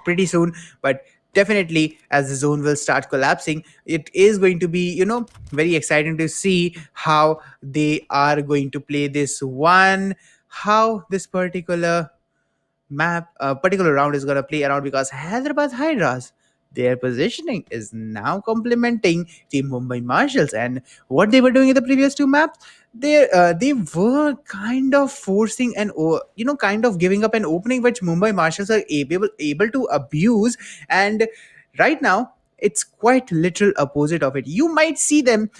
pretty soon, but definitely as the zone will start collapsing, it is going to be very exciting to see how they are going to play this one, how this particular round is going to play around, because Hyderabad Hydras, their positioning is now complementing Team Mumbai Marshals, and what they were doing in the previous two maps, they were kind of forcing and kind of giving up an opening which Mumbai Marshals are able to abuse. And right now it's quite literal opposite of it. You might see them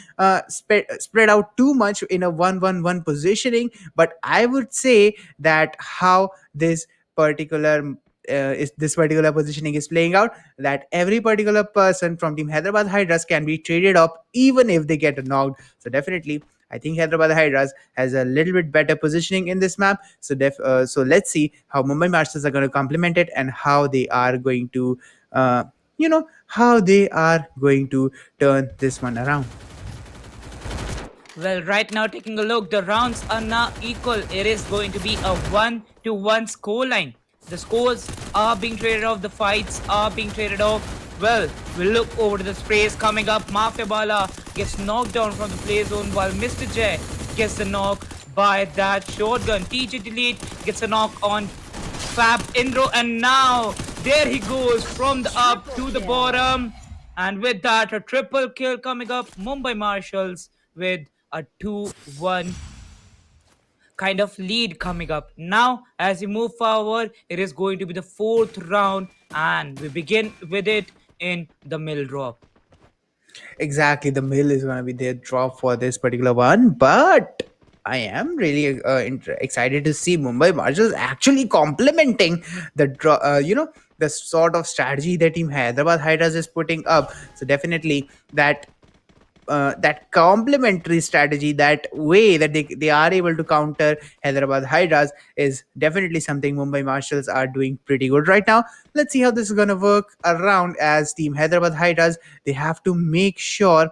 spread out too much in a 1-1-1 positioning, but I would say that how particular this particular positioning is playing out, that every particular person from Team Hyderabad Hydras can be traded up even if they get knocked. So definitely I think Hyderabad Hydras has a little bit better positioning in this map. So let's see how Mumbai Marshals are going to complement it, and how they are going to how they are going to turn this one around. Well, right now, taking a look, the rounds are now equal. It is going to be a 1-1 scoreline. The scores are being traded off, the fights are being traded off. Well, we'll look over to the sprays coming up. Mafia Bala gets knocked down from the play zone, while Mr. J gets the knock by that shotgun. TJ Delete gets a knock on Fab Indro, and now there he goes from the up to the bottom. And with that, a triple kill coming up. Mumbai Marshals with a 2-1 kind of lead coming up. Now, as we move forward, it is going to be the fourth round, and we begin with it in the mill drop. Exactly, the mill is going to be their drop for this particular one, but I am really excited to see Mumbai Marshals actually complementing the sort of strategy that team Hyderabad Hydras is putting up. So definitely that complementary strategy, that way that they are able to counter Hyderabad Hydras, is definitely something Mumbai Marshals are doing pretty good right now. Let's see how this is going to work around. As team Hyderabad Hydras, they have to make sure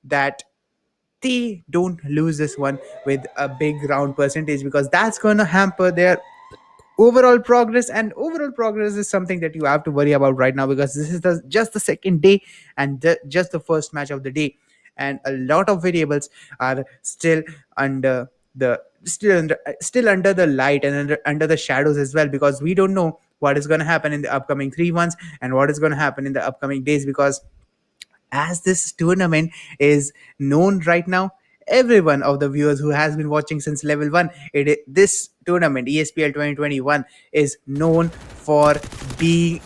that they don't lose this one with a big round percentage, because that's going to hamper their overall progress. And overall progress is something that you have to worry about right now, because this is just the second day, and just the first match of the day, and a lot of variables are still under still under the light, and under the shadows as well, because we don't know what is going to happen in the upcoming 3 months, and what is going to happen in the upcoming days. Because as this tournament is known right now, everyone of the viewers who has been watching since level 1, this tournament ESPL 2021 is known for being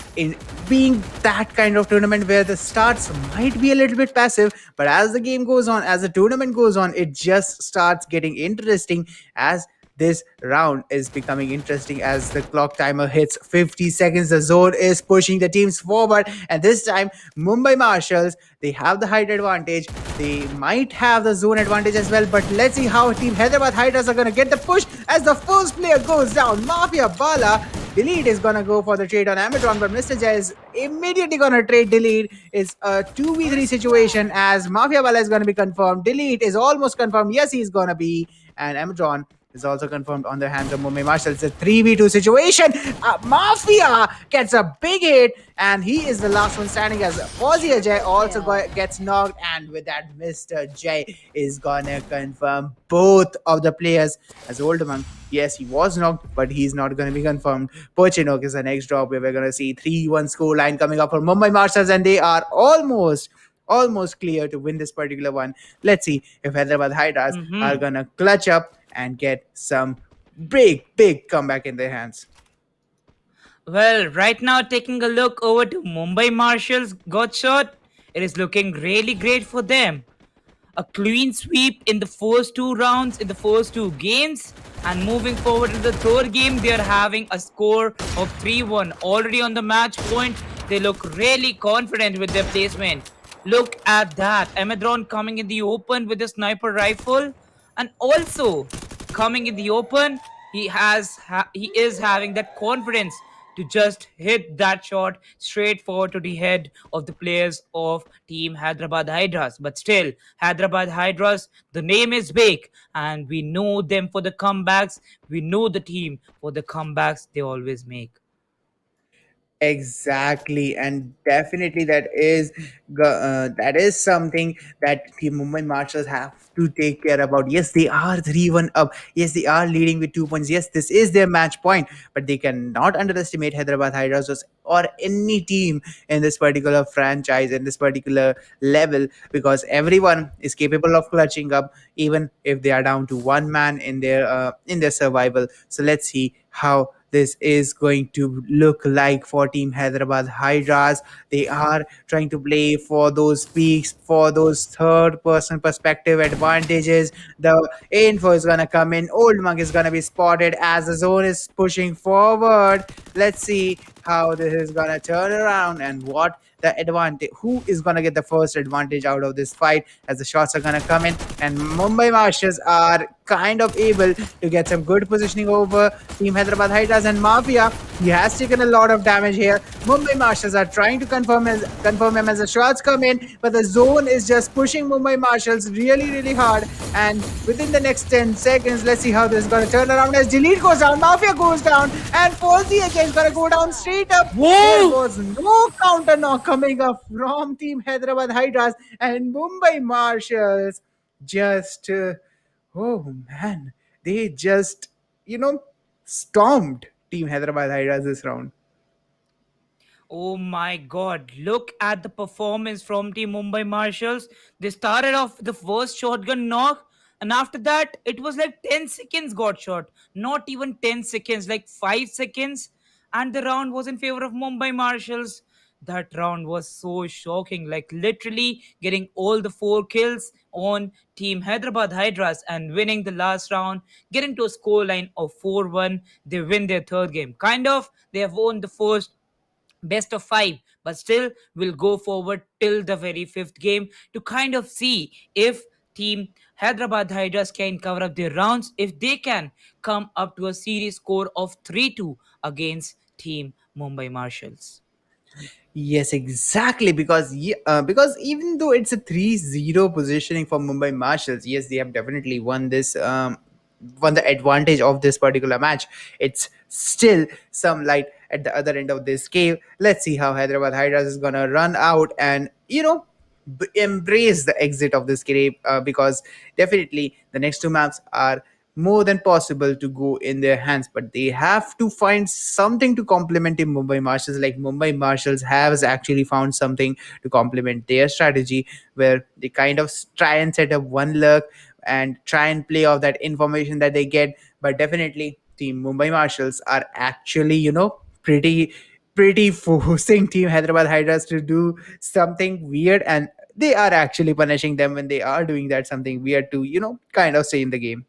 that kind of tournament where the starts might be a little bit passive, but as the game goes on, as the tournament goes on, it just starts getting interesting. As this round is becoming interesting, as the clock timer hits 50 seconds, the zone is pushing the teams forward, and this time Mumbai Marshals, they have the height advantage. They might have the zone advantage as well, but let's see how team Hyderabad Hydras are going to get the push. As the first player goes down, Mafia Bala, Delete is going to go for the trade on Amazon, but Mr. Jai is immediately going to trade Delete. It's a 2v3 situation, as Mafia Bala is going to be confirmed. Delete is almost confirmed. Yes, he's going to be. And Amazon is also confirmed on the hands of Mumbai Marshals. It's a 3v2 situation. Mafia gets a big hit, and he is the last one standing, as Fauzi Ajay also gets knocked. And with that, Mr. J is gonna confirm both of the players. As Old Monk, yes, he was knocked, but he's not gonna be confirmed. Pochinok is the next drop, where we're gonna see 3-1 score line coming up for Mumbai Marshals, and they are almost clear to win this particular one. Let's see if Hyderabad Hydras are Mhm. gonna clutch up and get some big comeback in their hands. Well, right now, taking a look over to Mumbai Marshals got shot. It is looking really great for them. A clean sweep in the first two rounds, in the first two games, and moving forward to the third game, they are having a score of 3-1 already on the match point. They look really confident with their placement. Look at that. Amedron coming in the open with a sniper rifle, and also coming in the open, he is having that confidence to just hit that shot straight forward to the head of the players of team Hyderabad Hydras. But still, Hyderabad Hydras, the name is big, and we know them for the comebacks. We know the team for the comebacks they always make. Exactly, and definitely that is something that the Mumbai Marshals have to take care about. Yes, they are 3-1 up. Yes, they are leading with 2 points. Yes, this is their match point, but they cannot underestimate Hyderabad Hydras or any team in this particular franchise, in this particular level, because everyone is capable of clutching up, even if they are down to one man in their survival. So let's see how this is going to look like for team Hyderabad Hydras. They are trying to play for those peaks, for those third person perspective advantages. The info is gonna come in. Old Monk is gonna be spotted as the zone is pushing forward. Let's see how this is gonna turn around, and what the advantage, who is gonna get the first advantage out of this fight, as the shots are gonna come in. And Mumbai Marshals are kind of able to get some good positioning over team Hyderabad Hydras. And Mafia, he has taken a lot of damage here. Mumbai Marshals are trying to confirm him as the shots come in, but the zone is just pushing Mumbai Marshals really hard. And within the next 10 seconds, let's see how this is going to turn around. As Delete goes down, Mafia goes down, and Fauzi again is going to go down straight up. There Whoa! was no counter knock coming up from team Hyderabad Hydras, and Mumbai Marshals just oh man, they just, you know, stomped Team Hyderabad Hydras this round. Oh my god, look at the performance from Team Mumbai Marshals. They started off with the first shotgun knock, And after that, it was like 10 seconds got shot. Not even 10 seconds, like 5 seconds. And the round was in favor of Mumbai Marshals. That round was so shocking, like literally getting all the 4 kills on Team Hyderabad Hydras and winning the last round, getting to a scoreline of 4-1. They win their third game. Kind of, they have won the first best of five, but still will go forward till the very fifth game to kind of see if Team Hyderabad Hydras can cover up their rounds, if they can come up to a series score of 3-2 against Team Mumbai Marshals. Yes, exactly. Because even though it's a 3-0 positioning for Mumbai Marshals, yes, they have definitely won the advantage of this particular match. It's still some light at the other end of this cave. Let's see how Hyderabad Hydras is gonna run out and embrace the exit of this cave, because definitely the next two maps are more than possible to go in their hands, but they have to find something to complement in Mumbai Marshals. Like Mumbai Marshals has actually found something to complement their strategy, where they kind of try and set up one luck and try and play off that information that they get. But definitely, Team Mumbai Marshals are actually, pretty forcing Team Hyderabad Hydras to do something weird, and they are actually punishing them when they are doing that something weird to, kind of stay in the game.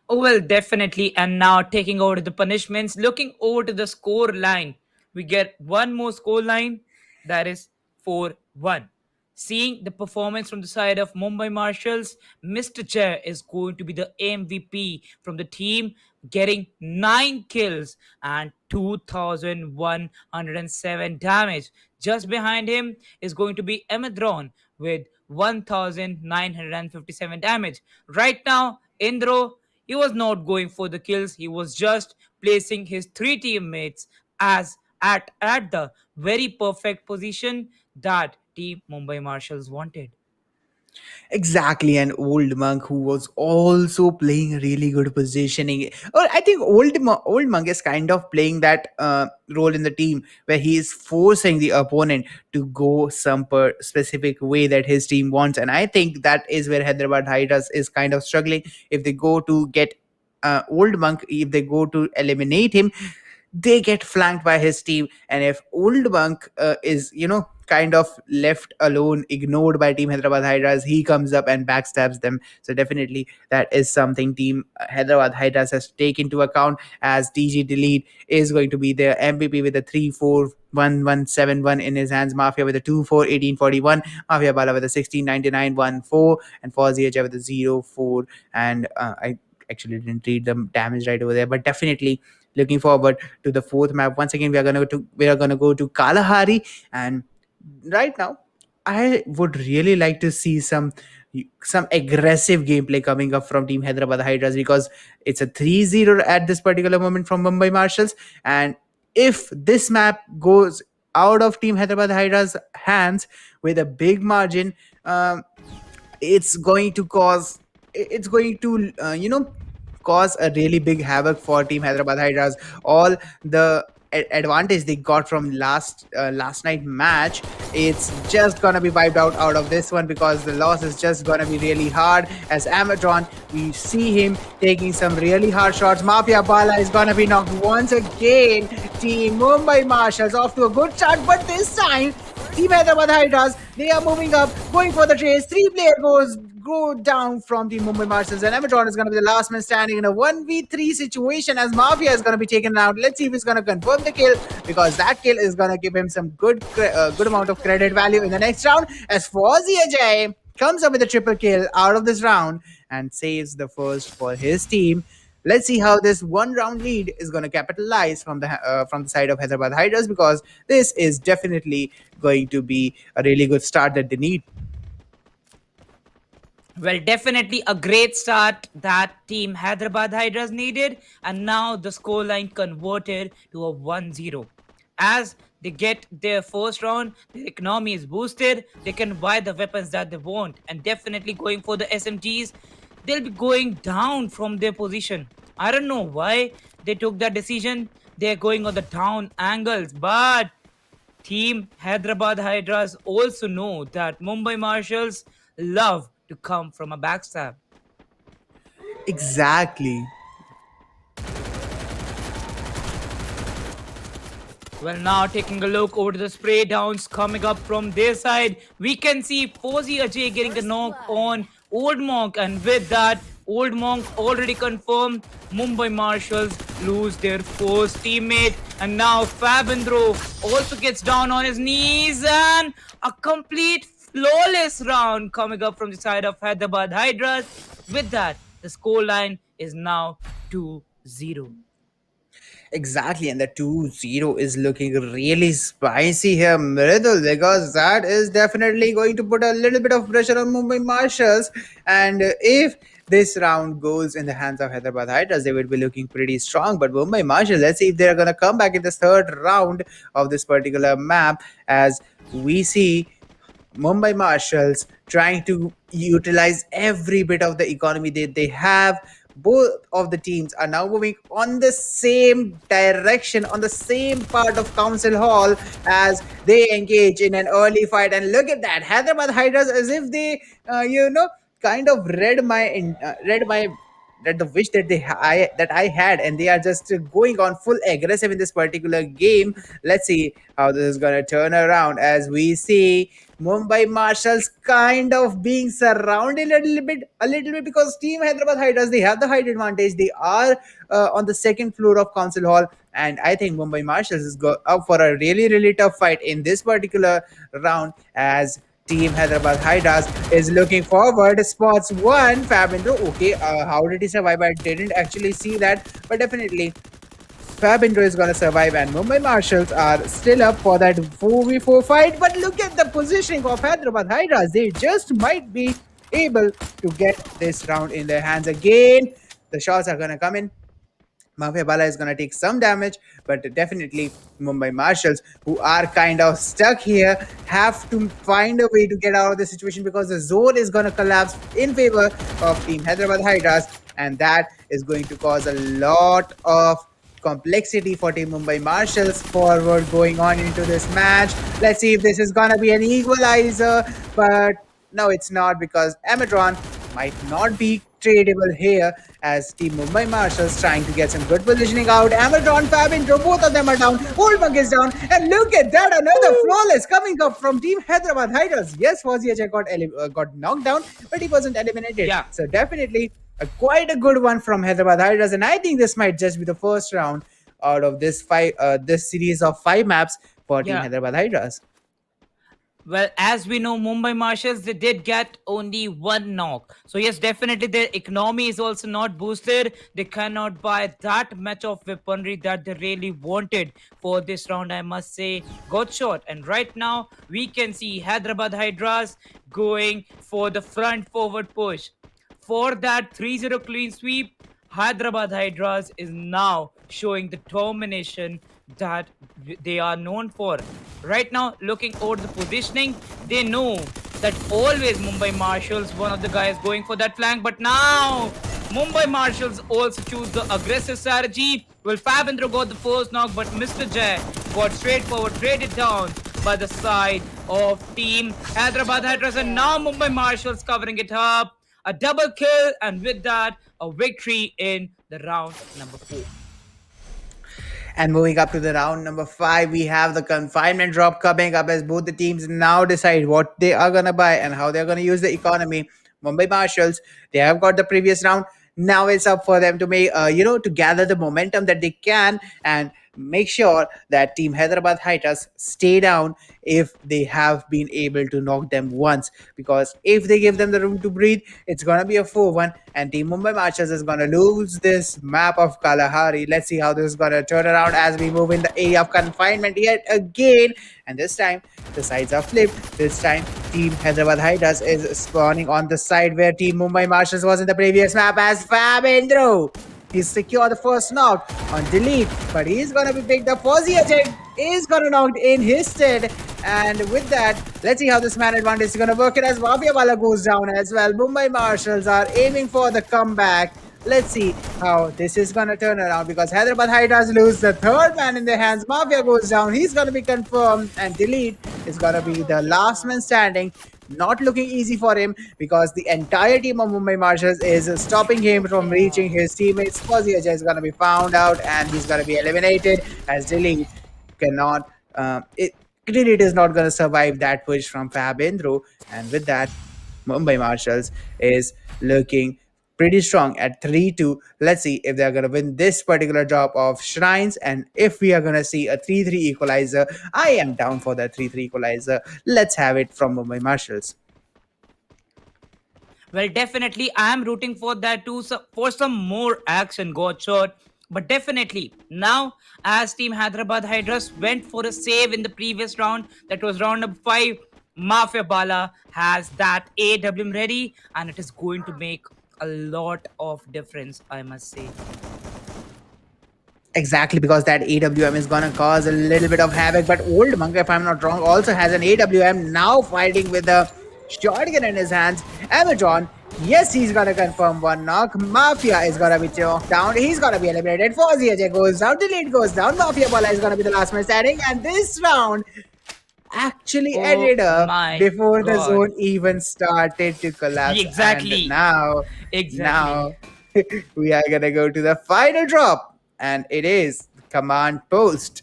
Oh, well, definitely. And now taking over to the punishments, looking over to the score line, we get one more score line, that is 4-1. Seeing the performance from the side of Mumbai Marshals, Mr. Chair is going to be the MVP from the team, getting 9 kills and 2,107 damage. Just behind him is going to be Emedron with 1,957 damage. Right now, Indro, he was not going for the kills. He was just placing his three teammates as at the very perfect position that Team Mumbai Marshals wanted. Exactly, an old monk who was also playing really good positioning. Or I think old monk is kind of playing that role in the team where he is forcing the opponent to go some specific way that his team wants, and I think that is where Hyderabad Hydras is kind of struggling. If they go to get old monk, if they go to eliminate him, they get flanked by his team, and if old monk is kind of left alone, ignored by Team Hyderabad Hydras, he comes up and backstabs them. So definitely that is something Team Hyderabad Hydras has to take into account, as DG Delete is going to be their MVP with a 3-4-1-1-7-1 in his hands, Mafia with a 2-4-18-41, Mafia Bala with a 16-99-1-4, and Fauzi Ajay with a 0-4. And I actually didn't read the damage right over there, but definitely looking forward to the fourth map. Once again, we are gonna go to Kalahari, and right now, I would really like to see some aggressive gameplay coming up from Team Hyderabad Hydras, because it's a 3-0 at this particular moment from Mumbai Marshals, and if this map goes out of Team Hyderabad Hydras hands with a big margin, it's going to cause a really big havoc for Team Hyderabad Hydras. All the advantage they got from last night match, it's just gonna be wiped out of this one, because the loss is just gonna be really hard. As Amatron, we see him taking some really hard shots. Mafia Bala is gonna be knocked once again. Team Mumbai Marshals off to a good start, but this time Team Hyderabad Hydras, they are moving up, going for the chase. Three-player go down from Team Mumbai Marshals, and Amatron is going to be the last man standing in a 1v3 situation, as Mafia is going to be taken out. Let's see if he's going to confirm the kill, because that kill is going to give him some good amount of credit value in the next round, as Fauzi Ajay comes up with a triple kill out of this round and saves the first for his team. Let's see how this one round lead is going to capitalize from the side of Hyderabad Hydras, because this is definitely going to be a really good start that they need. Well, definitely a great start that Team Hyderabad Hydras needed, and now the scoreline converted to a 1-0. As they get their first round, their economy is boosted, they can buy the weapons that they want, and definitely going for the SMGs, they'll be going down from their position. I don't know why they took that decision. They're going on the down angles, but Team Hyderabad Hydras also know that Mumbai Marshals love to come from a backstab. Exactly. Well, now taking a look over the spray downs coming up from their side, we can see Posey Ajay getting a knock on Old Monk, and with that, Old Monk already confirmed Mumbai Marshals lose their first teammate, and now Fabindro also gets down on his knees, and a complete flawless round coming up from the side of Hyderabad Hydras. With that, the scoreline is now 2-0. Exactly, and the 2-0 is looking really spicy here, Mridul, because that is definitely going to put a little bit of pressure on Mumbai Marshals. And if this round goes in the hands of Hyderabad Hydras, they would be looking pretty strong. But Mumbai Marshals, let's see if they're going to come back in this third round of this particular map, as we see Mumbai Marshals trying to utilize every bit of the economy that they have. Both of the teams are now moving on the same direction, on the same part of Council Hall, as they engage in an early fight. And look at that, Hyderabad Hydras, as if they, kind of read the wish that I had, and they are just going on full aggressive in this particular game. Let's see how this is gonna turn around, as we see Mumbai Marshals kind of being surrounded a little bit, because Team Hyderabad Hydras, they have the height advantage. They are on the second floor of Council Hall, and I think Mumbai Marshals is up for a really really tough fight in this particular round, as Team Hyderabad Hydras is looking forward. Spots one, Fabindro. Okay, how did he survive? I didn't actually see that, but definitely Fabindro is going to survive, and Mumbai Marshals are still up for that 4v4 fight. But look at the positioning of Hyderabad Hydras. They just might be able to get this round in their hands again. The shots are going to come in. Mafia Bala is going to take some damage, but definitely Mumbai Marshals, who are kind of stuck here, have to find a way to get out of the situation, because the zone is going to collapse in favor of Team Hyderabad Hydras, and that is going to cause a lot of complexity for Team Mumbai Marshals forward going on into this match. Let's see if this is going to be an equalizer, but no, it's not, because Amadron might not be tradable here, as Team Mumbai Marshals trying to get some good positioning out. Amadron, Fabindro, both of them are down. Oldmunk is down, and look at that, another flawless coming up from Team Hyderabad Hydras. Yes, Fauziaja got knocked down, but he wasn't eliminated. Yeah. So definitely quite a good one from Hyderabad Hydras, and I think this might just be the first round out of this series of 5 maps for Team Yeah. Hyderabad Hydras. Well, as we know, Mumbai Marshals, they did get only one knock. So yes, definitely their economy is also not boosted. They cannot buy that much of weaponry that they really wanted for this round, I must say. Got shot. And right now, we can see Hyderabad Hydras going for the front forward push. For that 3-0 clean sweep, Hyderabad Hydras is now showing the domination that they are known for. Right now, looking over the positioning, they know that always Mumbai Marshals, one of the guys going for that flank, but now Mumbai Marshals also choose the aggressive strategy. Well, Fabindra got the first knock, but Mr. Jay got straightforward traded down by the side of Team Hyderabad Hydras, and now Mumbai Marshals covering it up. A double kill, and with that, a victory in the round number 4. And moving up to the round number 5, we have the confinement drop coming up, as both the teams now decide what they are going to buy and how they're going to use the economy. Mumbai Marshals, they have got the previous round. Now it's up for them to make, to gather the momentum that they can, and make sure that Team Hyderabad Hydras stay down if they have been able to knock them once, because if they give them the room to breathe, it's going to be a 4-1, and Team Mumbai Marshals is going to lose this map of Kalahari. Let's see how this is going to turn around as we move in the area of confinement yet again, and this time the sides are flipped. This time Team Hyderabad Hydras is spawning on the side where Team Mumbai Marshals was in the previous map, as Fabindro, he's secured the first knock on delete, but he's gonna be picked up. Fauziaja is gonna knock in his stead, and with that, let's see how this man advantage is gonna work it, as Mafia Bala goes down as well. Mumbai Marshals are aiming for the comeback. Let's see how this is gonna turn around, because Hyderabad Hydras lose the third man in their hands. Mafia goes down, he's gonna be confirmed, and delete is gonna be the last man standing. Not looking easy for him because the entire team of Mumbai Marshals is stopping him from reaching his teammates. Fuzzy Ajay is gonna be found out and he's gonna be eliminated as Delete cannot. Delete is not gonna survive that push from Fab Indru, and with that, Mumbai Marshals is looking pretty strong at 3-2. Let's see if they're going to win this particular drop of Shrines and if we are going to see a 3-3 equalizer. I am down for that 3-3 equalizer. Let's have it from Mumbai Marshals. Well, definitely, I am rooting for that too, so for some more action, got shot. But definitely, now as Team Hyderabad Hydras went for a save in the previous round, that was round number 5, Mafia Bala has that AWM ready, and it is going to make a lot of difference, I must say. Exactly, because that AWM is gonna cause a little bit of havoc. But Old Monk, if I'm not wrong, also has an AWM now fighting with a shotgun in his hands. Amazon, yes, he's gonna confirm one knock. Mafia is gonna be knocked down. He's gonna be eliminated. Fozzy Ajay goes down. Delete goes down. Mafia Bala is gonna be the last man standing. And this round actually Oh ended up my before the god. zone even started to collapse. And Exactly. Exactly. now we are gonna go to the final drop, and it is command post.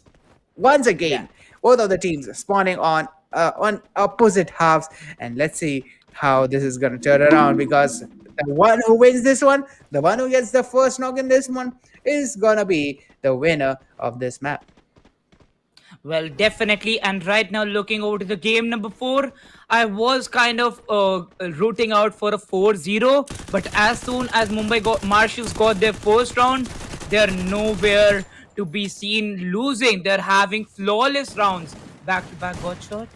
Once Yeah. again, both of the teams spawning on opposite halves, and let's see how this is gonna turn around because the one who wins this one, the one who gets the first knock in this one, is gonna be the winner of this map. Well, definitely. And right now, looking over to the game number 4, I was kind of rooting out for a 4-0. But as soon as Marshals got their first round, they're nowhere to be seen losing. They're having flawless rounds. Back to back got shot.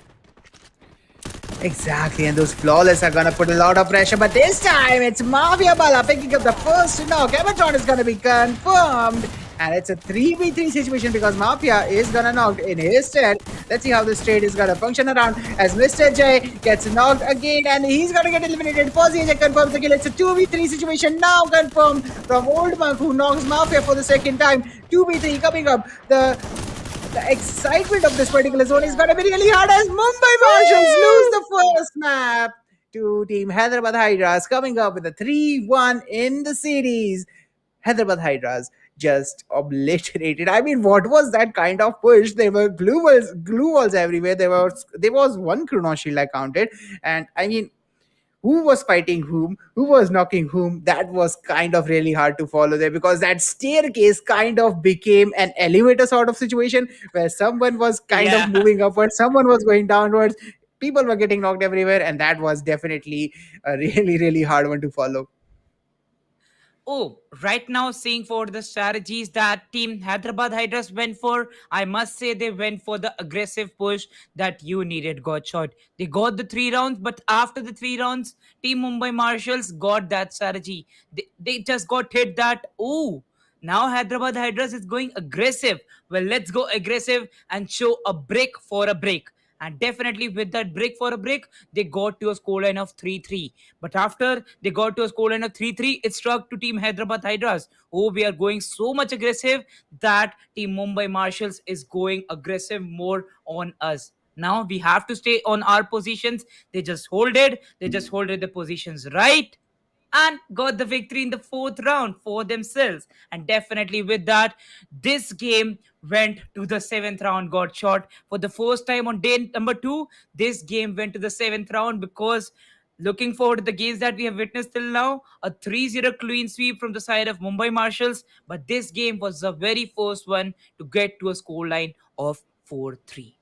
Exactly, and those flawless are gonna put a lot of pressure, but this time it's Mafia Bala picking up the first knock. Everton is gonna be confirmed, and it's a 3v3 situation because Mafia is gonna knock in his stead. Let's see how this trade is gonna function around as Mr. J gets knocked again, and he's gonna get eliminated. Fuzzy J confirms the kill. It's a 2v3 situation now confirmed from Old Monk, who knocks Mafia for the second time. 2v3 coming up. The excitement of this particular zone is going to be really hard as Mumbai Marshals lose the first map to Team Hyderabad Hydras, coming up with a 3-1 in the series. Hyderabad Hydras just obliterated. I mean, what was that kind of push? There were glue walls everywhere. There was one Chrono Shield I counted, and I mean, who was fighting who was knocking whom, that was kind of really hard to follow there because that staircase kind of became an elevator sort of situation where someone was kind of Yeah. moving upwards, someone was going downwards, people were getting knocked everywhere, and that was definitely a really, really hard one to follow. Oh, right now, seeing for the strategies that Team Hyderabad Hydras went for, I must say they went for the aggressive push that you needed, got shot. They got the 3 rounds, but after the 3 rounds, Team Mumbai Marshals got that strategy. They just got hit that, oh, now Hyderabad Hydras is going aggressive. Well, let's go aggressive and show a break for a break. And definitely with that break for a break, they got to a scoreline of 3-3. But after they got to a scoreline of 3-3, it struck to Team Hyderabad Hydras. Oh, we are going so much aggressive that Team Mumbai Marshals is going aggressive more on us. Now we have to stay on our positions. They just holded the positions right and got the victory in the fourth round for themselves. And definitely with that, this game went to the seventh round, got shot. For the first time on day number 2, this game went to the seventh round because looking forward to the games that we have witnessed till now, a 3-0 clean sweep from the side of Mumbai Marshals. But this game was the very first one to get to a scoreline of 4-3.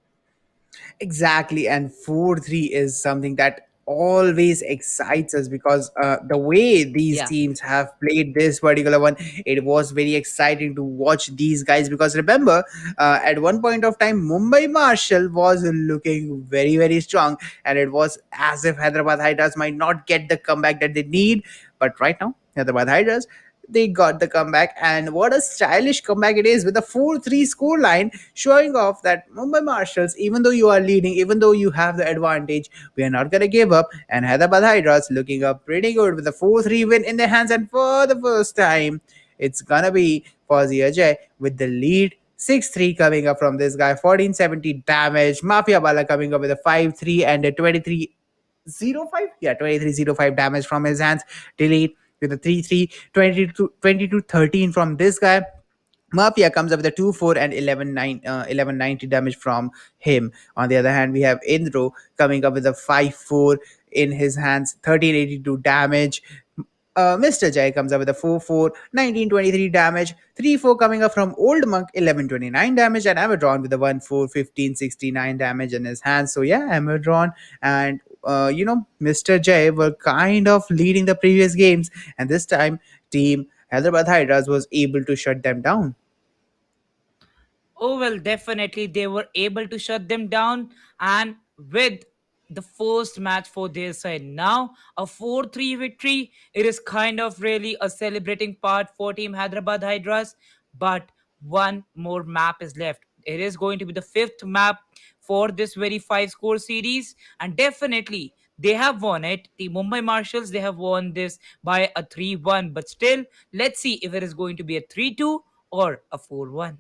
Exactly, and 4-3 is something that always excites us because the way these Yeah. teams have played this particular one, it was very exciting to watch these guys because remember, at one point of time, Mumbai Marshal was looking very, very strong, and it was as if Hyderabad Hydras might not get the comeback that they need. But right now, Hyderabad Hydras, they got the comeback, and what a stylish comeback it is with a 4-3 score line, showing off that Mumbai Marshals, even though you are leading, even though you have the advantage, we are not going to give up. And Hyderabad Hydras looking up pretty good with a 4-3 win in their hands, and for the first time, it's gonna be Fauzi Ajay with the lead 6-3 coming up from this guy, 1470 damage. Mafia Bala coming up with a 5-3 and a 2305. Yeah, 2305 damage from his hands. Delete with a 3-3, 2213 from this guy. Mafia comes up with a 2-4 and 1190 damage from him. On the other hand, we have Indro coming up with a 5-4 in his hands, 1382 damage. Mr. Jai comes up with a 4-4, 1923 damage. 3-4 coming up from Old Monk, 1129 damage. And Amadron with a 1-4, 1569 damage in his hands. So, yeah, Amadron and Mr. Jai were kind of leading the previous games. And this time, Team Hyderabad Hydras was able to shut them down. Oh, well, definitely they were able to shut them down, and with the first match for their side now, a 4-3 victory, it is kind of really a celebrating part for Team Hyderabad Hydras. But one more map is left. It is going to be the fifth map for this very five score series, and definitely they have won it. The Mumbai Marshals, they have won this by a 3-1, but still, let's see if it is going to be a 3-2 or a 4-1.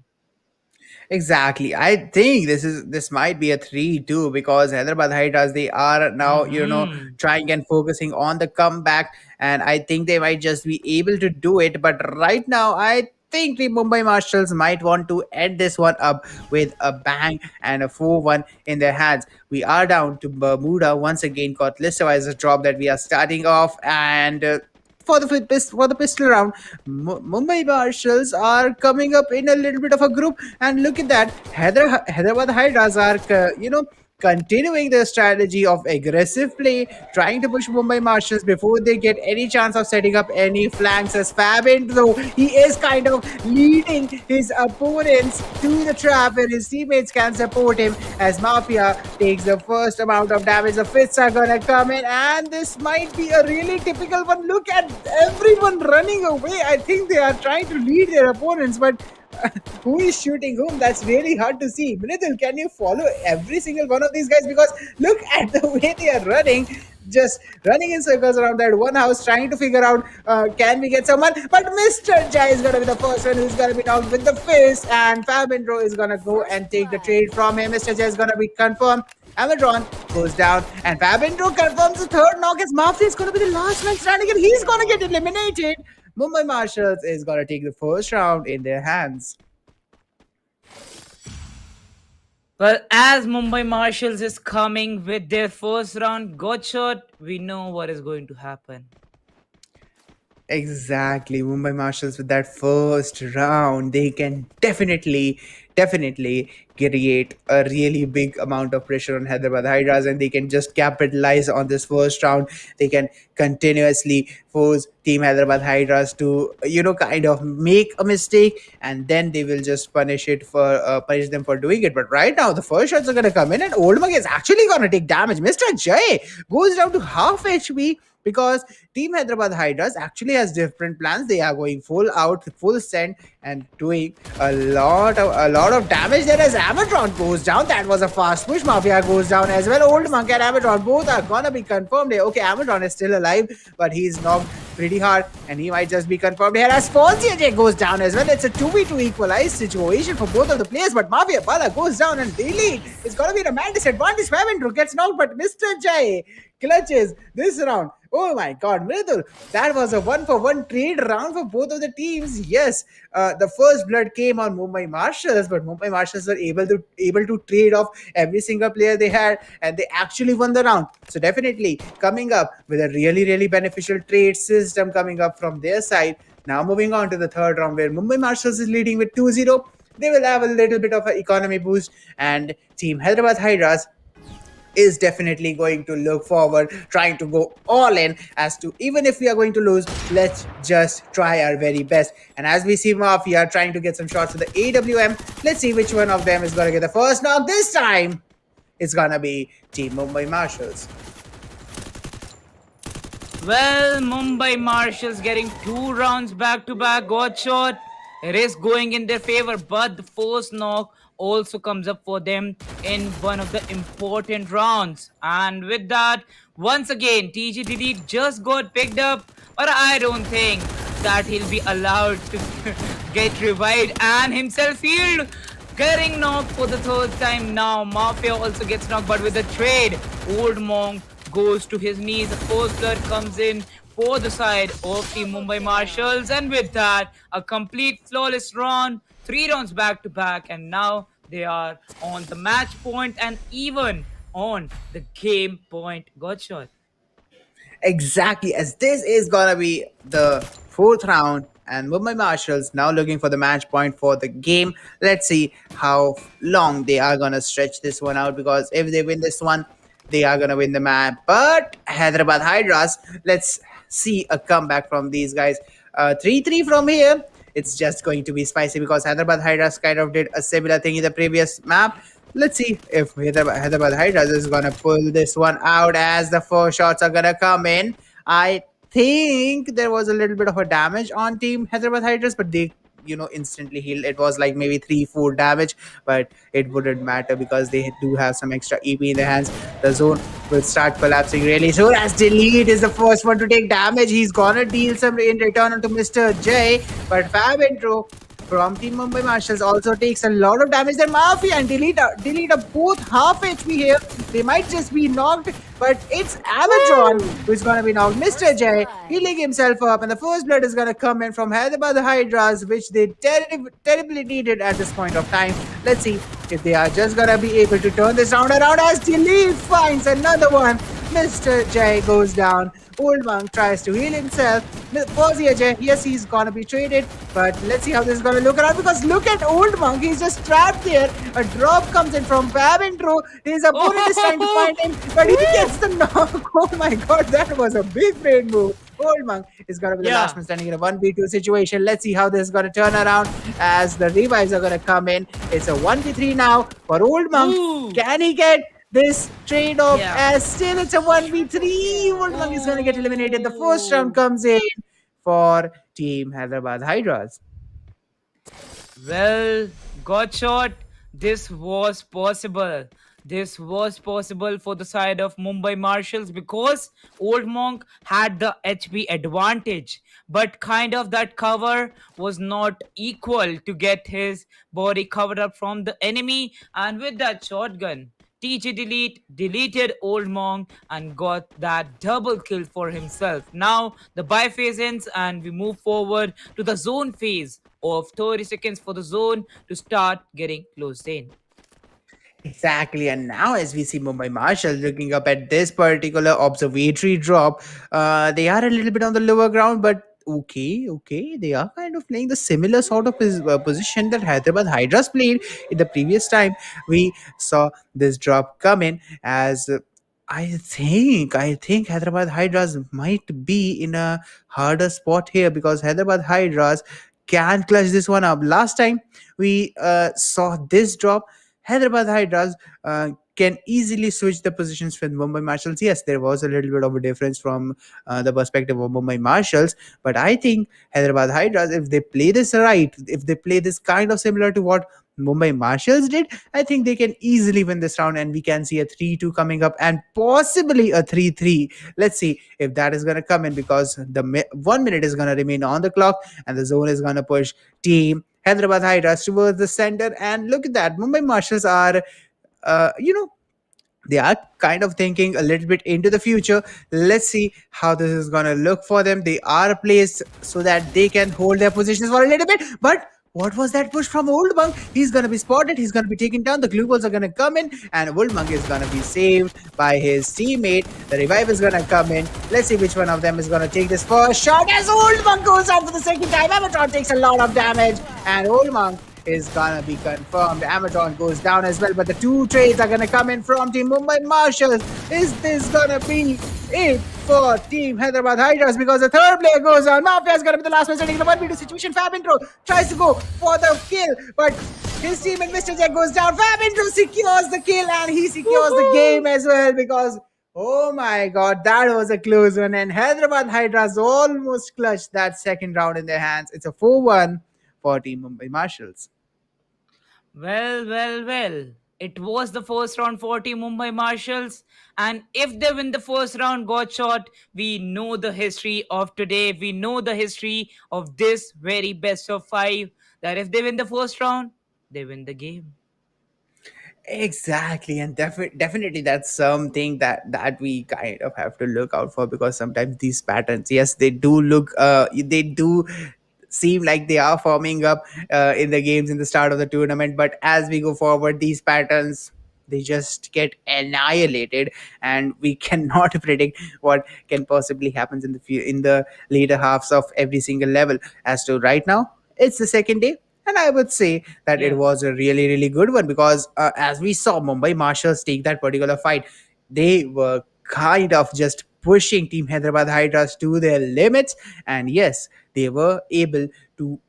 Exactly. I think this might be a 3-2 because Hyderabad Hydras, they are now, Hmm. trying and focusing on the comeback, and I think they might just be able to do it. But right now, I think the Mumbai Marshals might want to end this one up with a bang and a 4-1 in their hands. We are down to Bermuda once again. Got list-wise drop that we are starting off, and for the pistol round, Mumbai Marshals are coming up in a little bit of a group, and look at that. Hyderabad Hydras are continuing their strategy of aggressive play, trying to push Mumbai Marshals before they get any chance of setting up any flanks. As Fabin, though, he is kind of leading his opponents to the trap where his teammates can support him. As Mafia takes the first amount of damage, the fits are gonna come in, and this might be a really typical one. Look at everyone running away. I think they are trying to lead their opponents, but who is shooting whom? That's really hard to see. Mridul, can you follow every single one of these guys? Because look at the way they are running, just running in circles around that one house, trying to figure out can we get someone. But Mr. Jai is gonna be the first one who's gonna be knocked with the fist, and Fabindro is gonna go and take the trade from him. Mr. Jai is gonna be confirmed. Amadron goes down, and Fabindro confirms the third knock. As Mafia is gonna be the last man standing, and he's gonna get eliminated. Mumbai Marshals is gonna take the first round in their hands. Well, as Mumbai Marshals is coming with their first round got shot, we know what is going to happen. Exactly, Mumbai Marshals with that first round, they can definitely create a really big amount of pressure on Hyderabad Hydras, and they can just capitalize on this first round. They can continuously force Team Hyderabad Hydras to, kind of make a mistake, and then they will just punish them for doing it. But right now, the first shots are gonna come in, and Old Mug is actually gonna take damage. Mr. Jay goes down to half HP because Team Hyderabad Hydras actually has different plans. They are going full out, full send, and doing a lot of damage there. As Amadron goes down, that was a fast push. Mafia goes down as well. Old Monk and Amadron both are gonna be confirmed here. Okay, Amadron is still alive, but he's knocked pretty hard, and he might just be confirmed here. As Fonzie goes down as well. It's a 2v2 equalized situation for both of the players, but Mafia Bala goes down, and they lead. It's gonna be a man disadvantage. Fabindro gets knocked, but Mr. Jai clutches this round. Oh my god, Mridul, that was a 1-for-1 trade round for both of the teams. Yes, the first blood came on Mumbai Marshals, but Mumbai Marshals were able to trade off every single player they had, and they actually won the round. So definitely coming up with a really beneficial trade system coming up from their side. Now moving on to the third round, where Mumbai Marshals is leading with 2-0. They will have a little bit of an economy boost, and Team Hyderabad Hydras is definitely going to look forward, trying to go all in as to even if we are going to lose, let's just try our very best. And as we see Mafia trying to get some shots with the AWM, let's see which one of them is going to get the first knock. This time, it's going to be Team Mumbai Marshals. Well, Mumbai Marshals getting 2 rounds back to back got shot. It is going in their favor, but the first knock also comes up for them in one of the important rounds. And with that, once again, TGDD just got picked up, but I don't think that he'll be allowed to get revived and himself healed. getting knocked for the third time now. Mafia also gets knocked, but with the trade, Old Monk goes to his knees. The first blood comes in for the side of the Mumbai Marshals, and with that, a complete flawless run, 3 rounds back to back, and now they are on the match point and even on the game point. Got shot. Exactly, as this is gonna be the fourth round, and Mumbai Marshals now looking for the match point for the game. Let's see how long they are gonna stretch this one out, because if they win this one, they are gonna win the match. But Hyderabad Hydras, let's see a comeback from these guys. 3-3 from here. It's just going to be spicy because Hyderabad Hydras kind of did a similar thing in the previous map. Let's see if Hyderabad Hydras is gonna pull this one out as the four shots are gonna come in. I think there was a little bit of a damage on Team Hyderabad Hydras, but they instantly healed. It was like maybe 3-4 damage, but it wouldn't matter because they do have some extra EP in their hands. The zone will start collapsing really soon as Delete is the first one to take damage. He's gonna deal some in return onto Mr. J, but Fab Intro from Team Mumbai Marshals also takes a lot of damage. Then Mafia and Delete are both half HP here. They might just be knocked, but it's Amatron who's gonna be knocked. Mr. J healing himself up, and the first blood is gonna come in from Hyderabad Hydras, which they terribly needed at this point of time. Let's see if they are just gonna be able to turn this round around as Delete finds another one. Mr. J goes down. Old Monk tries to heal himself. Fauziya J, yes, he's gonna be traded, but let's see how this is gonna look around, because look at Old Monk, he's just trapped there. A drop comes in from Fab Intro. His opponent is trying to find him, but he gets the knock. Oh my god, that was a big brain move. Old Monk is gonna be the last man standing in a 1v2 situation. Let's see how this is gonna turn around as the revives are gonna come in. It's a 1v3 now for Old Monk. Ooh. Can he get this trade off? Yeah. As still it's a 1v3. Old Monk is gonna get eliminated. The first round comes in for Team Hyderabad Hydras. Well, got shot. This was possible. This was possible for the side of Mumbai Marshals because Old Monk had the HP advantage, but kind of that cover was not equal to get his body covered up from the enemy. And with that shotgun, TJ Delete deleted Old Monk and got that double kill for himself. Now the buy phase ends and we move forward to the zone phase of 30 seconds for the zone to start getting closed in. Exactly, and now as we see Mumbai Marshals looking up at this particular observatory drop, they are a little bit on the lower ground, but okay, they are kind of playing the similar sort of position that Hyderabad Hydras played in the previous time. We saw this drop come in as. I think Hyderabad Hydras might be in a harder spot here, because Hyderabad Hydras can clutch this one up. Last time we saw this drop, Hyderabad Hydras can easily switch the positions with Mumbai Marshals. Yes, there was a little bit of a difference from the perspective of Mumbai Marshals, but I think Hyderabad Hydras, if they play this right, if they play this kind of similar to what Mumbai Marshals did, I think they can easily win this round, and we can see a 3-2 coming up and possibly a 3-3. Let's see if that is going to come in, because the 1 minute is going to remain on the clock and the zone is going to push Team Hyderabad Hydras towards the center. And look at that, Mumbai Marshals are, uh, you know, they are kind of thinking a little bit into the future. Let's see how this is going to look for them. They are placed so that they can hold their positions for a little bit. But what was that push from Old Monk? He's going to be spotted. He's going to be taken down. The glue balls are going to come in, and Old Monk is going to be saved by his teammate. The revive is going to come in. Let's see which one of them is going to take this first shot as Old Monk goes out for the second time. Amatron takes a lot of damage, and Old Monk is gonna be confirmed. Amazon goes down as well, but the two trades are gonna come in from Team Mumbai Marshals. Is this gonna be it for Team Hyderabad Hydras? Because the third player goes down. Mafia is gonna be the last one setting in the 1v2 situation. Fab Intro tries to go for the kill, but his teammate Mr. Jack goes down. Fab Intro secures the kill, and he secures the game as well, because oh my god, that was a close one. And Hyderabad Hydras almost clutched that second round in their hands. It's a 4-1 for Team Mumbai Marshals. Well. It was the first round for Team Mumbai Marshals, and if they win the first round, got shot, we know the history of today. We know the history of this very best of five. That if they win the first round, they win the game. Exactly, and definitely that's something that we kind of have to look out for, because sometimes these patterns, yes, they do look, they do seem like they are forming up in the games in the start of the tournament, but as we go forward, these patterns, they just get annihilated, and we cannot predict what can possibly happen in in the later halves of every single level. As to right now, it's the second day, and I would say that it Yeah, was a really, really good one, because as we saw Mumbai Marshals take that particular fight, they were kind of just pushing Team Hyderabad Hydras to their limits. And yes, they were able to,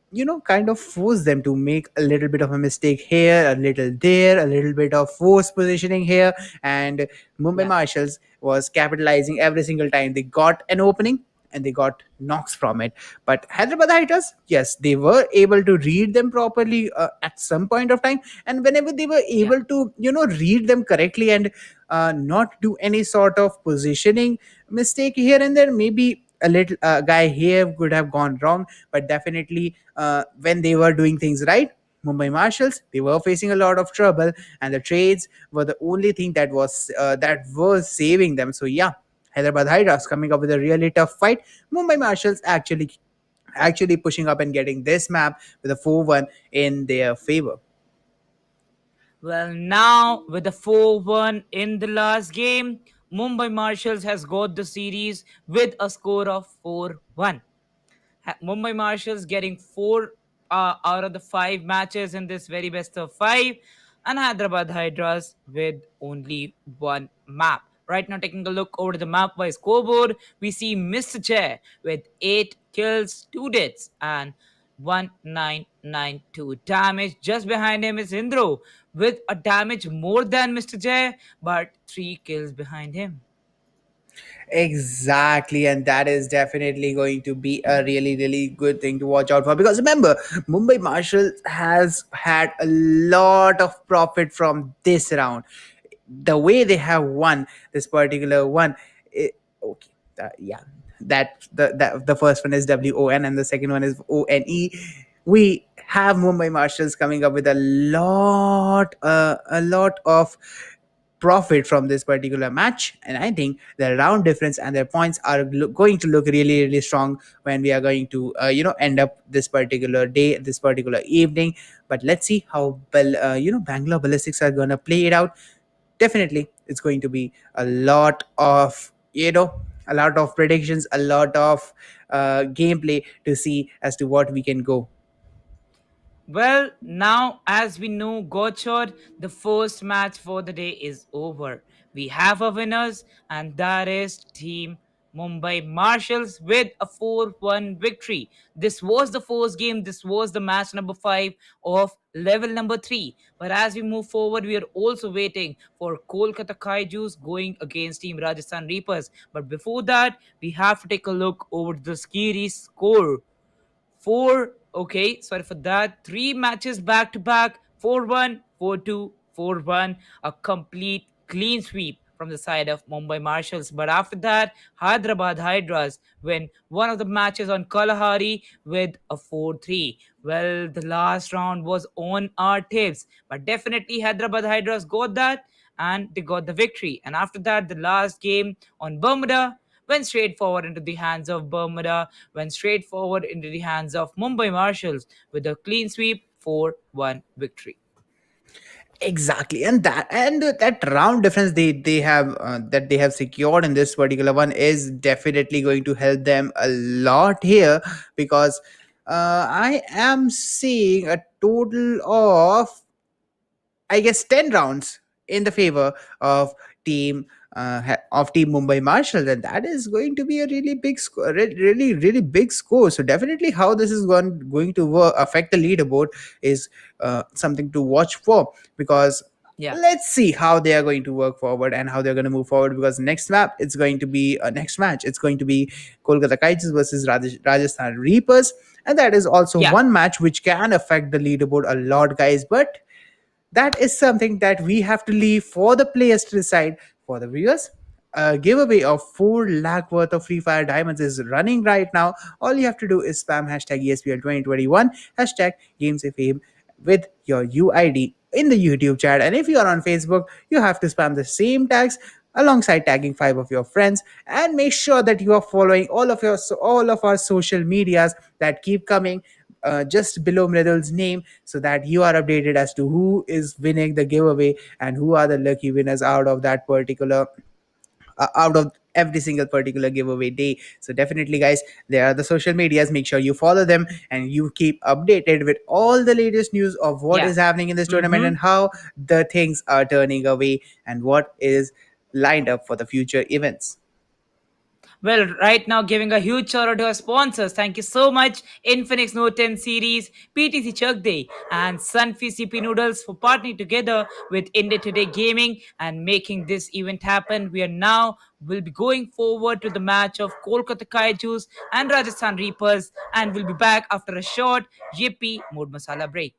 kind of force them to make a little bit of a mistake here, a little there, a little bit of force positioning here. And Mumbai yeah, Marshals was capitalizing every single time they got an opening, and they got knocks from it. But Hyderabad Hydras, yes, they were able to read them properly at some point of time, and whenever they were yeah, able to, read them correctly, and not do any sort of positioning mistake here and there, maybe a little guy here could have gone wrong, but definitely when they were doing things right, Mumbai Marshals, they were facing a lot of trouble, and the trades were the only thing that was saving them. So yeah, Hyderabad Hydras coming up with a really tough fight. Mumbai Marshals actually pushing up and getting this map with a 4-1 in their favor. well, now with the 4-1 in the last game, Mumbai Marshals has got the series with a score of 4-1. Mumbai Marshals getting four out of the five matches in this very best of five, and Hyderabad Hydras with only one map. Right now, taking a look over the map by scoreboard, we see Mr. Chair with 8 kills, 2 deaths, and 1992 damage. Just behind him is Indro with a damage more than Mr. Jay, but 3 kills behind him. Exactly, and that is definitely going to be a really, really good thing to watch out for, because remember, Mumbai Marshals has had a lot of profit from this round. The way they have won this particular one, okay, yeah, the first one is WON and the second one is ONE. We have Mumbai Marshals coming up with a lot of profit from this particular match, and I think the round difference and their points are going to look really, really strong when we are going to end up this particular day, this particular evening. But let's see how Bangalore Ballistics are going to play it out. Definitely it's going to be a lot of predictions, a lot of gameplay to see as to what we can go. Well, now as we know, Gotchard, the first match for the day is over. We have our winners, and that is Team Mumbai Marshals with a 4-1 victory. This was the first game, this was the match number 5 of level number 3. But as we move forward, we are also waiting for Kolkata Kaijus going against Team Rajasthan Reapers. But before that, we have to take a look over the Skiri score. Four, okay, sorry for that. Three matches back to back, 4-1, 4-2, 4-1. A complete clean sweep from the side of Mumbai Marshals. But after that, Hyderabad Hydras win one of the matches on Kalahari with a 4-3. Well, the last round was on our tips, but definitely Hyderabad Hydras got that and they got the victory. And after that, the last game on Bermuda went straight forward into the hands of Bermuda, went straight forward into the hands of Mumbai Marshals with a clean sweep 4-1 victory. Exactly, and that round difference they have secured in this particular one is definitely going to help them a lot here, because I am seeing a total of, I guess, 10 rounds in the favor of Team Mumbai Marshals, and that is going to be a really big score, really, really big score. So definitely, how this is going to affect the leaderboard is something to watch for, because Yeah, let's see how they are going to work forward and how they're going to move forward. Because next map, it's going to be next match. It's going to be Kolkata Knights versus Rajasthan Reapers, and that is also yeah, one match which can affect the leaderboard a lot, guys. But that is something that we have to leave for the players to decide. For the viewers, a giveaway of 4 lakh worth of Free Fire diamonds is running right now. All you have to do is spam hashtag ESPL 2021, hashtag Games of Fame, with your UID in the YouTube chat. And if you are on Facebook, you have to spam the same tags alongside tagging five of your friends, and make sure that you are following all of our social medias that keep coming just below Mridul's name, so that you are updated as to who is winning the giveaway and who are the lucky winners out of every single particular giveaway day. So definitely, guys, there are the social medias. Make sure you follow them and you keep updated with all the latest news of what Yeah. is happening in this tournament Mm-hmm. and how the things are turning away and what is lined up for the future events. Well, right now, giving a huge shout out to our sponsors. Thank you so much, Infinix Note 10 series, PTC Chak Day, and Sunfi CP Noodles for partnering together with India Today Gaming and making this event happen. We are now will be going forward to the match of Kolkata Kaijus and Rajasthan Reapers, and we'll be back after a short Yippee Mood Masala break.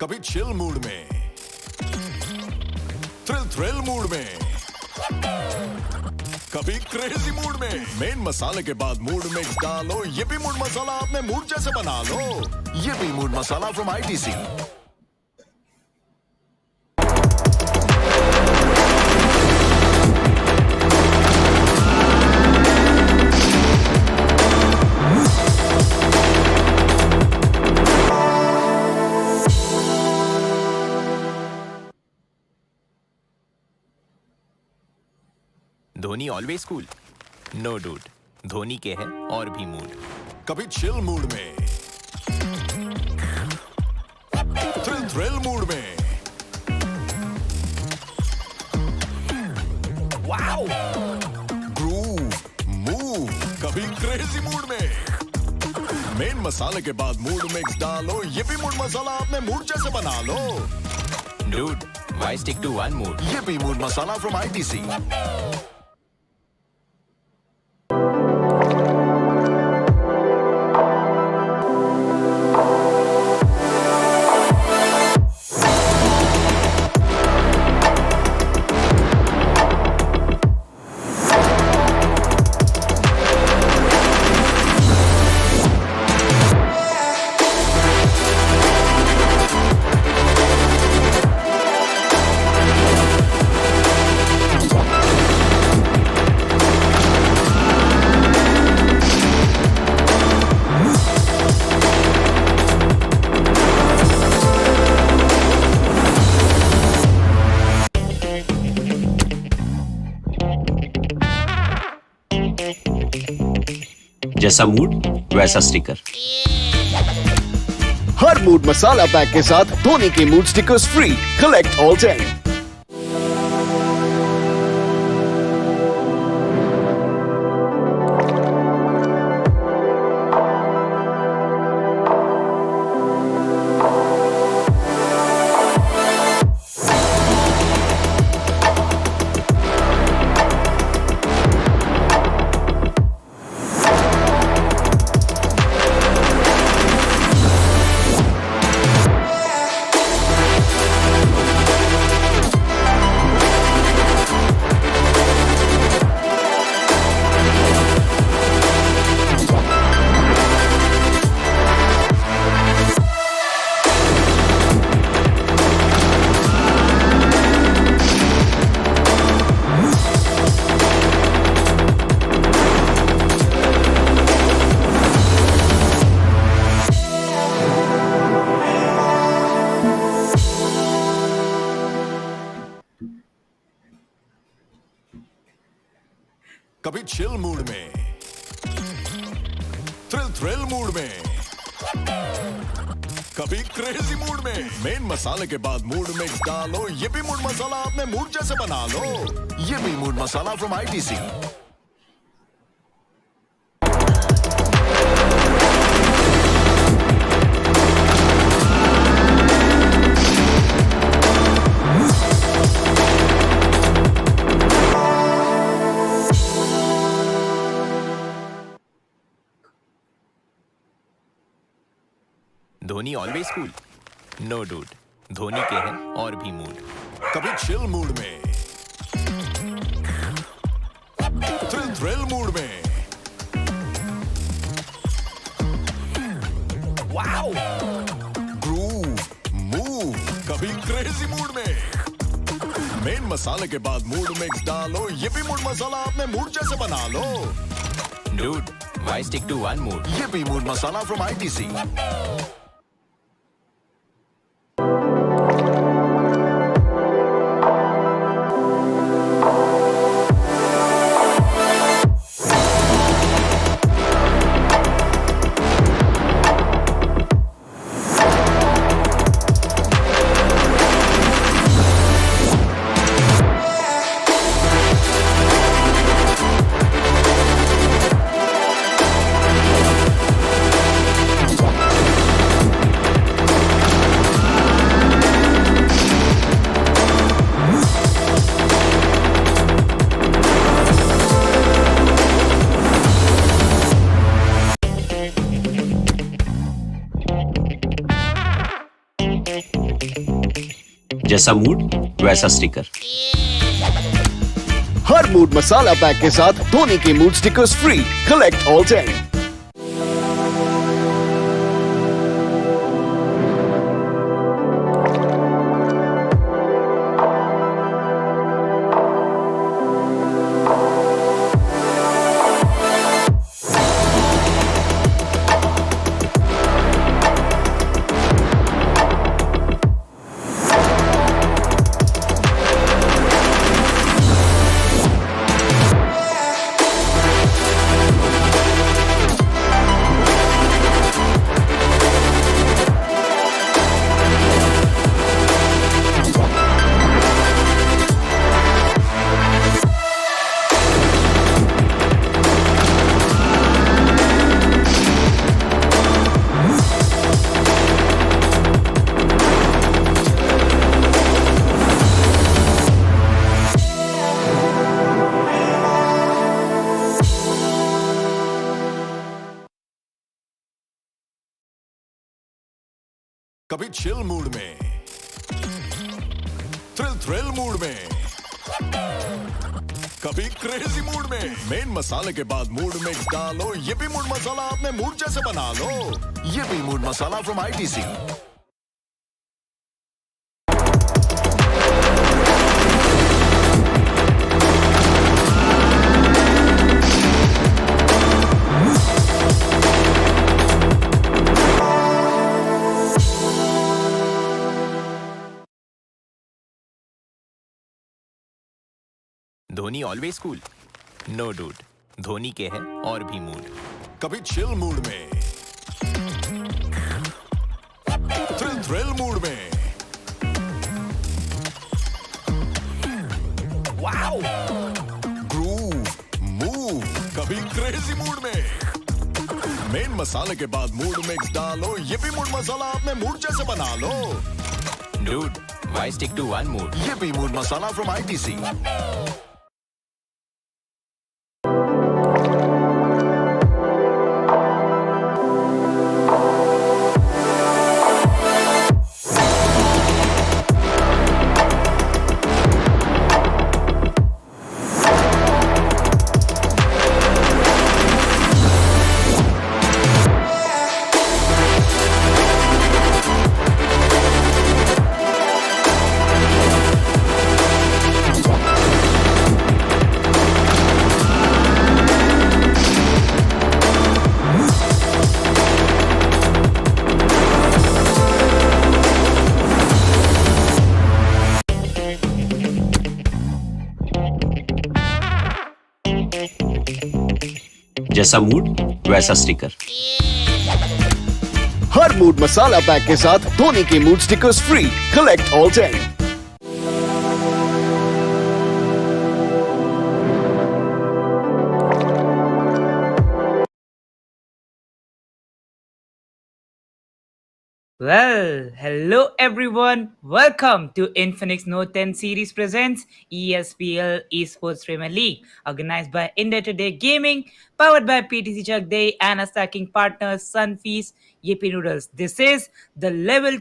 कभी chill mood में, thrill mood में, कभी crazy mood में। Main मसाले के बाद mood mix डालो, ये भी मूड मसाला अपने मूड जैसे बना लो। ये भी mood masala from ITC। Dhoni always cool. No dude, Dhoni के है और भी मूड। कभी चिल मूड में, थ्रिल मूड में, वाओ, ग्रूव, मूव, कभी क्रेजी मूड में। मेन मसाले के बाद मूड मिक्स डालो, ये भी मूड मसाला अपने मूड जैसे बना लो। Dude, why stick to one mood? ये भी मूड मसाला फ्रॉम ITC। जैसा मूड वैसा स्टिकर। हर मूड मसाला पैक के साथ धोनी के mood stickers free. Collect all 10। कभी चिल मूड में, थ्रिल मूड में, कभी क्रेजी मूड में। मेन मसाले के बाद मूड मिक्स डालो, ये भी मूड मसाला अपने मूड जैसे बना लो। ये भी mood masala from ITC। Dhoni always cool, no dude. Dhoni के हैं और भी मूड। कभी चिल मूड में, थ्रिल मूड में, वाओ, ग्रूव, मूव, कभी क्रेजी मूड में। मेन मसाले के बाद मूड मिक्स डालो, ये भी मूड मसाला अपने मूड जैसे बना लो। Dude, why stick to one mood? ये भी मूड मसाला फ्रॉम ITC। जैसा मूड वैसा स्टिकर। हर मूड मसाला पैक के साथ धोनी के mood stickers free. Collect all 10। कभी चिल मूड में, थ्रिल मूड में, कभी क्रेजी मूड में। मेन मसाले के बाद मूड मिक्स डालो, ये भी मूड मसाला अपने मूड जैसे बना लो। ये भी mood masala from ITC। Dhoni always cool, no dude. Dhoni के हैं और भी मूड। कभी चिल मूड में, थ्रिल मूड में, वाओ, ग्रूव, मूव, कभी क्रेजी मूड में। मेन मसाले के बाद मूड मिक्स डालो, ये भी मूड मसाला अपने मूड जैसे बना लो। Dude, why stick to one mood? ये भी मूड मसाला फ्रॉम ITC। जैसा मूड वैसा स्टिकर। हर मूड मसाला पैक के साथ धोनी के mood stickers free. Collect all 10। Well, hello everyone. Welcome to Infinix Note 10 series presents ESPL Esports Premier League, organized by India Today Gaming, powered by PTC Chak Day and a stacking partner Sunfeast Yippee Noodles. This is the level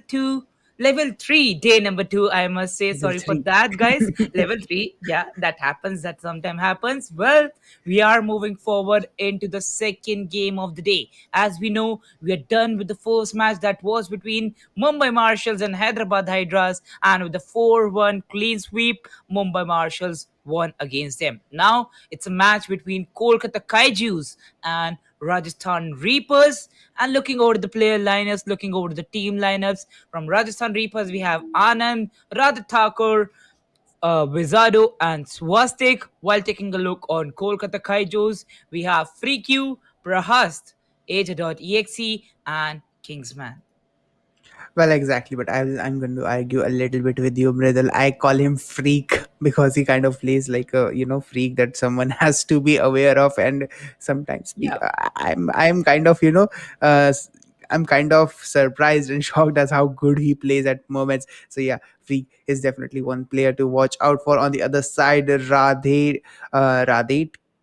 3, day number 2. I must say Level sorry for 3. that, guys. Level 3, yeah, that happens. That sometime happens. Well, we are moving forward into the second game of the day. As we know, we are done with the first match that was between Mumbai Marshals and Hyderabad Hydras, and with the 4-1 clean sweep, Mumbai Marshals won against them. Now it's a match between Kolkata Kaijus and Rajasthan Reapers. And looking over the player lineups, looking over the team lineups from Rajasthan Reapers, we have Anand, Radha Thakur, Vizardo, and Swastik. While taking a look on Kolkata Kaijus, we have FreeQ, Prahast, Age.exe, and Kingsman. Well, exactly, but I'm going to argue a little bit with you, Mridal. I call him freak because he kind of plays like a freak that someone has to be aware of, and sometimes Yeah. I'm kind of uh, s- I'm kind of surprised and shocked as how good he plays at moments. So yeah, freak is definitely one player to watch out for. On the other side, Radhe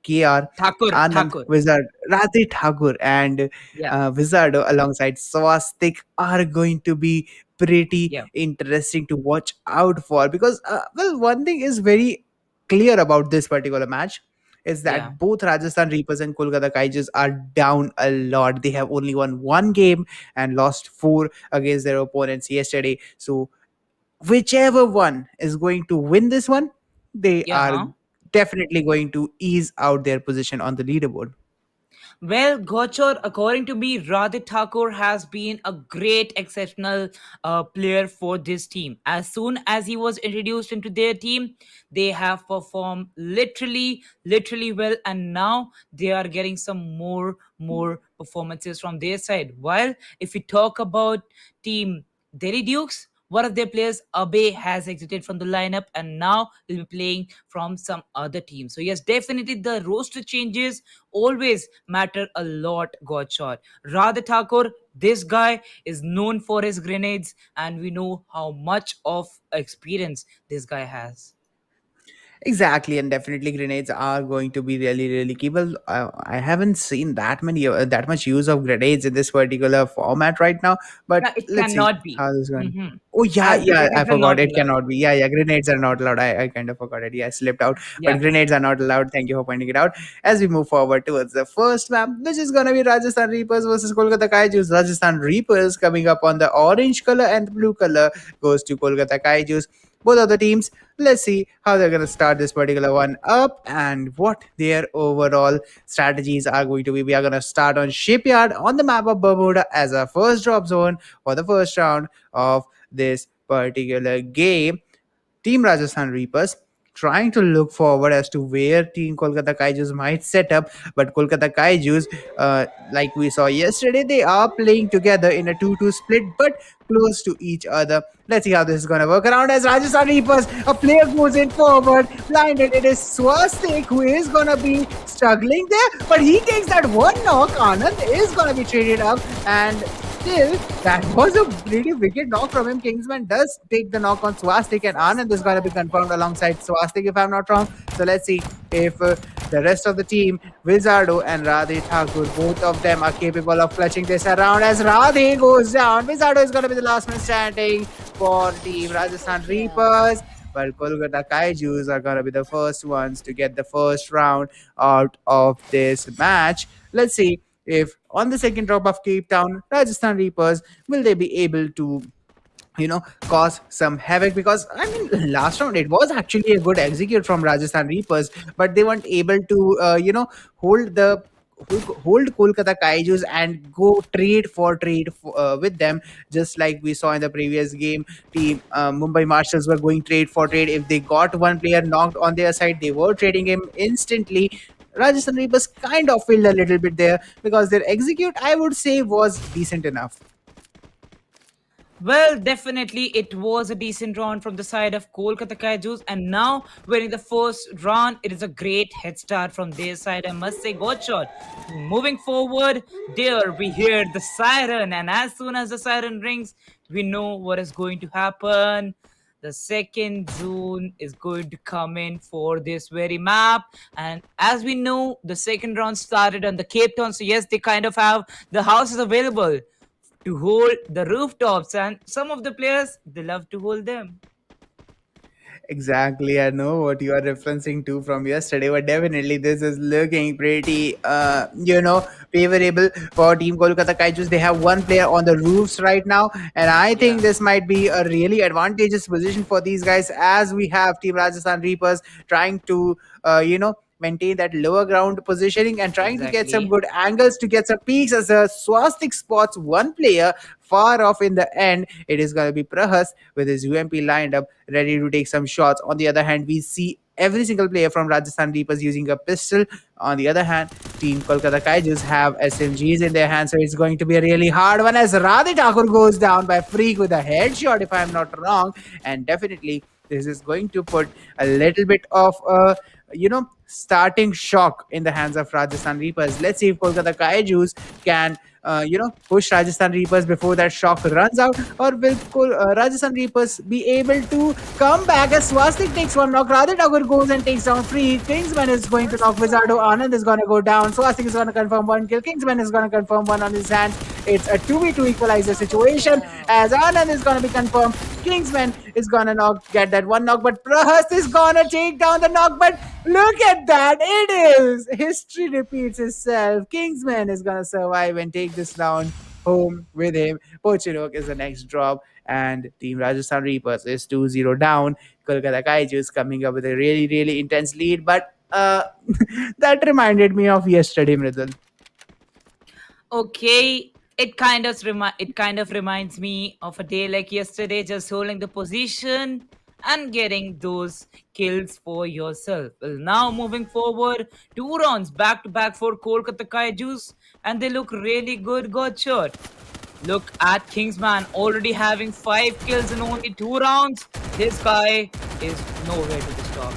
KR, Thakur, Anand Thakur. Wizard, Radhe Thakur, and Yeah, Wizardo alongside Swastik are going to be pretty yeah, interesting to watch out for because, well, one thing is very clear about this particular match is yeah. that both Rajasthan Reapers and Kolkata Kaijus are down a lot. They have only won one game and lost four against their opponents yesterday. So, whichever one is going to win this one, they Yeah, are huh? definitely going to ease out their position on the leaderboard. Well, Gochor, according to me, Radhit Thakur has been a great, exceptional player for this team. As soon as he was introduced into their team, they have performed literally well, and now they are getting some more performances from their side. While if we talk about team Delhi Dukes, one of their players, Abe, has exited from the lineup and now will be playing from some other team. So yes, definitely the roster changes always matter a lot, Godshot. Radha Thakur, this guy is known for his grenades, and we know how much of experience this guy has. Exactly, and definitely grenades are going to be really, really key. Well, I haven't seen that much use of grenades in this particular format right now, but Yeah, it let's see cannot be. how this is going. Mhm. Oh yeah, As the yeah, I grenades are forgot not it allowed. cannot be. Yeah, yeah, grenades are not allowed. I kind of forgot it. Yeah, I slipped out. Yeah. But grenades are not allowed. Thank you for pointing it out. As we move forward towards the first map, which is gonna be Rajasthan Reapers versus Kolkata Kaijus. Rajasthan Reapers coming up on the orange color and the blue color goes to Kolkata Kaijus. Both of the teams, let's see how they're going to start this particular one up and what their overall strategies are going to be. We are going to start on Shipyard on the map of Bermuda as our first drop zone for the first round of this particular game. Team Rajasthan Reapers trying to look forward as to where Team Kolkata Kaijus might set up, but Kolkata Kaijus, like we saw yesterday, they are playing together in a 2-2 split, but close to each other. Let's see how this is going to work around as Rajasthan Reapers, a player goes in forward, blinded. It is Swastik who is going to be struggling there, but he takes that one knock. Anand is going to be traded up, and still, that was a pretty wicked knock from him. Kingsman does take the knock on Swastik, and Anand is going to be confirmed alongside Swastik, if I'm not wrong. So let's see if the rest of the team, Vizardo and Radhe Thakur, both of them are capable of clutching this around as Radhe goes down. Vizardo is going to be the last man standing for Team Rajasthan Reapers. While Kolkata Kaijus are going to be the first ones to get the first round out of this match. Let's see if on the second drop of Cape Town, Rajasthan Reapers, will they be able to cause some havoc? Because I mean, last round it was actually a good execute from Rajasthan Reapers, but they weren't able to hold the hold Kolkata Kaijus and go with them, just like we saw in the previous game. Team Mumbai Marshals were going trade for trade. If they got one player knocked on their side, they were trading him instantly. Rajasthan Reapers kind of failed a little bit there because their execute, I would say, was decent enough. Well, definitely it was a decent round from the side of Kolkata Kaijus, and now winning the first round, it is a great head start from their side. I must say, good shot. Moving forward, there we hear the siren, and as soon as the siren rings, we know what is going to happen. The second zone is going to come in for this very map, and as we know, the second round started on the Cape Town, so yes, they kind of have the houses available to hold the rooftops, and some of the players they love to hold them. Exactly, I know what you are referencing to from yesterday, but definitely this is looking pretty, favorable for Team Kolkata Kaijus. They have one player on the roofs right now, and I Yeah, think this might be a really advantageous position for these guys as we have Team Rajasthan Reapers trying to, maintain that lower ground positioning and trying to get some exactly. good angles to get some peaks as a swastik spots one player far off in the end. It is going to be Prahas with his UMP lined up, ready to take some shots. On the other hand, we see every single player from Rajasthan Reapers using a pistol. On the other hand, Team Kolkata Kaijus have SMGs in their hands, so it's going to be a really hard one as Radhe Thakur goes down by Freak with a headshot, if I'm not wrong. And definitely, this is going to put a little bit of a starting shock in the hands of Rajasthan Reapers. Let's see if Kolkata Kaijus can push Rajasthan Reapers before that shock runs out, or will Rajasthan Reapers be able to come back as Swastik takes one knock? Radhe Thakur goes and takes down three. Kingsman is going to knock Wizardo. Anand is going to go down. Swastik is going to confirm one kill. Kingsman is going to confirm one on his hands. It's a 2v2 equalizer situation as Anand is going to be confirmed. Kingsman is going to get that one knock, but Prahas is going to take down the knock. But look at that. It is. History repeats itself. Kingsman is going to survive and take this round home with him. Pochinok is the next drop, and Team Rajasthan Reapers is 2-0 down. Kolkata Kaiju is coming up with a really, really intense lead, but that reminded me of yesterday, Mridul. Okay, it kind of reminds me of a day like yesterday, just holding the position and getting those kills for yourself. Well, now moving forward, two rounds back to back for Kolkata Kaijus, and they look really good. Got shot. Look at Kingsman already having 5 kills in only 2 rounds. This guy is nowhere to be stopped.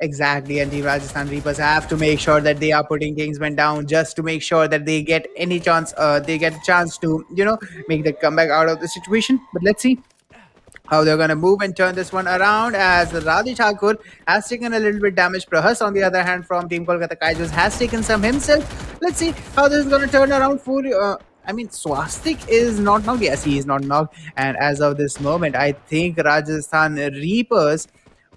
Exactly, and the Rajasthan Reapers have to make sure that they are putting Kingsmen down just to make sure that they get any chance. They get a chance to make the comeback out of the situation. But let's see how they're going to move and turn this one around as Radhi Thakur has taken a little bit damage. Prahas, on the other hand, from Team Kolkata Kaijus has taken some himself. Let's see how this is going to turn around for Swastik is not knocked. Yes, he is not knocked. And as of this moment, I think Rajasthan Reapers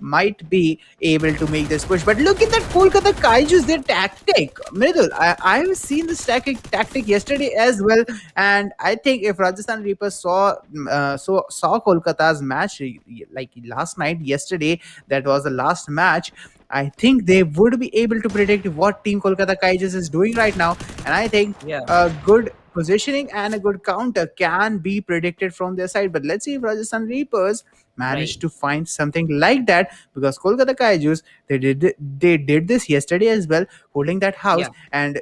might be able to make this push. But look at that Kolkata Kaiju's their tactic. Mridul, I've seen this tactic yesterday as well. And I think if Rajasthan Reapers saw Kolkata's match like last night, yesterday, that was the last match. I think they would be able to predict what Team Kolkata Kaijus is doing right now. And I think Yeah, a good positioning and a good counter can be predicted from their side. But let's see if Rajasthan Reapers right. managed to find something like that, because Kolkata Kaijus they did this yesterday as well, holding that house Yeah. and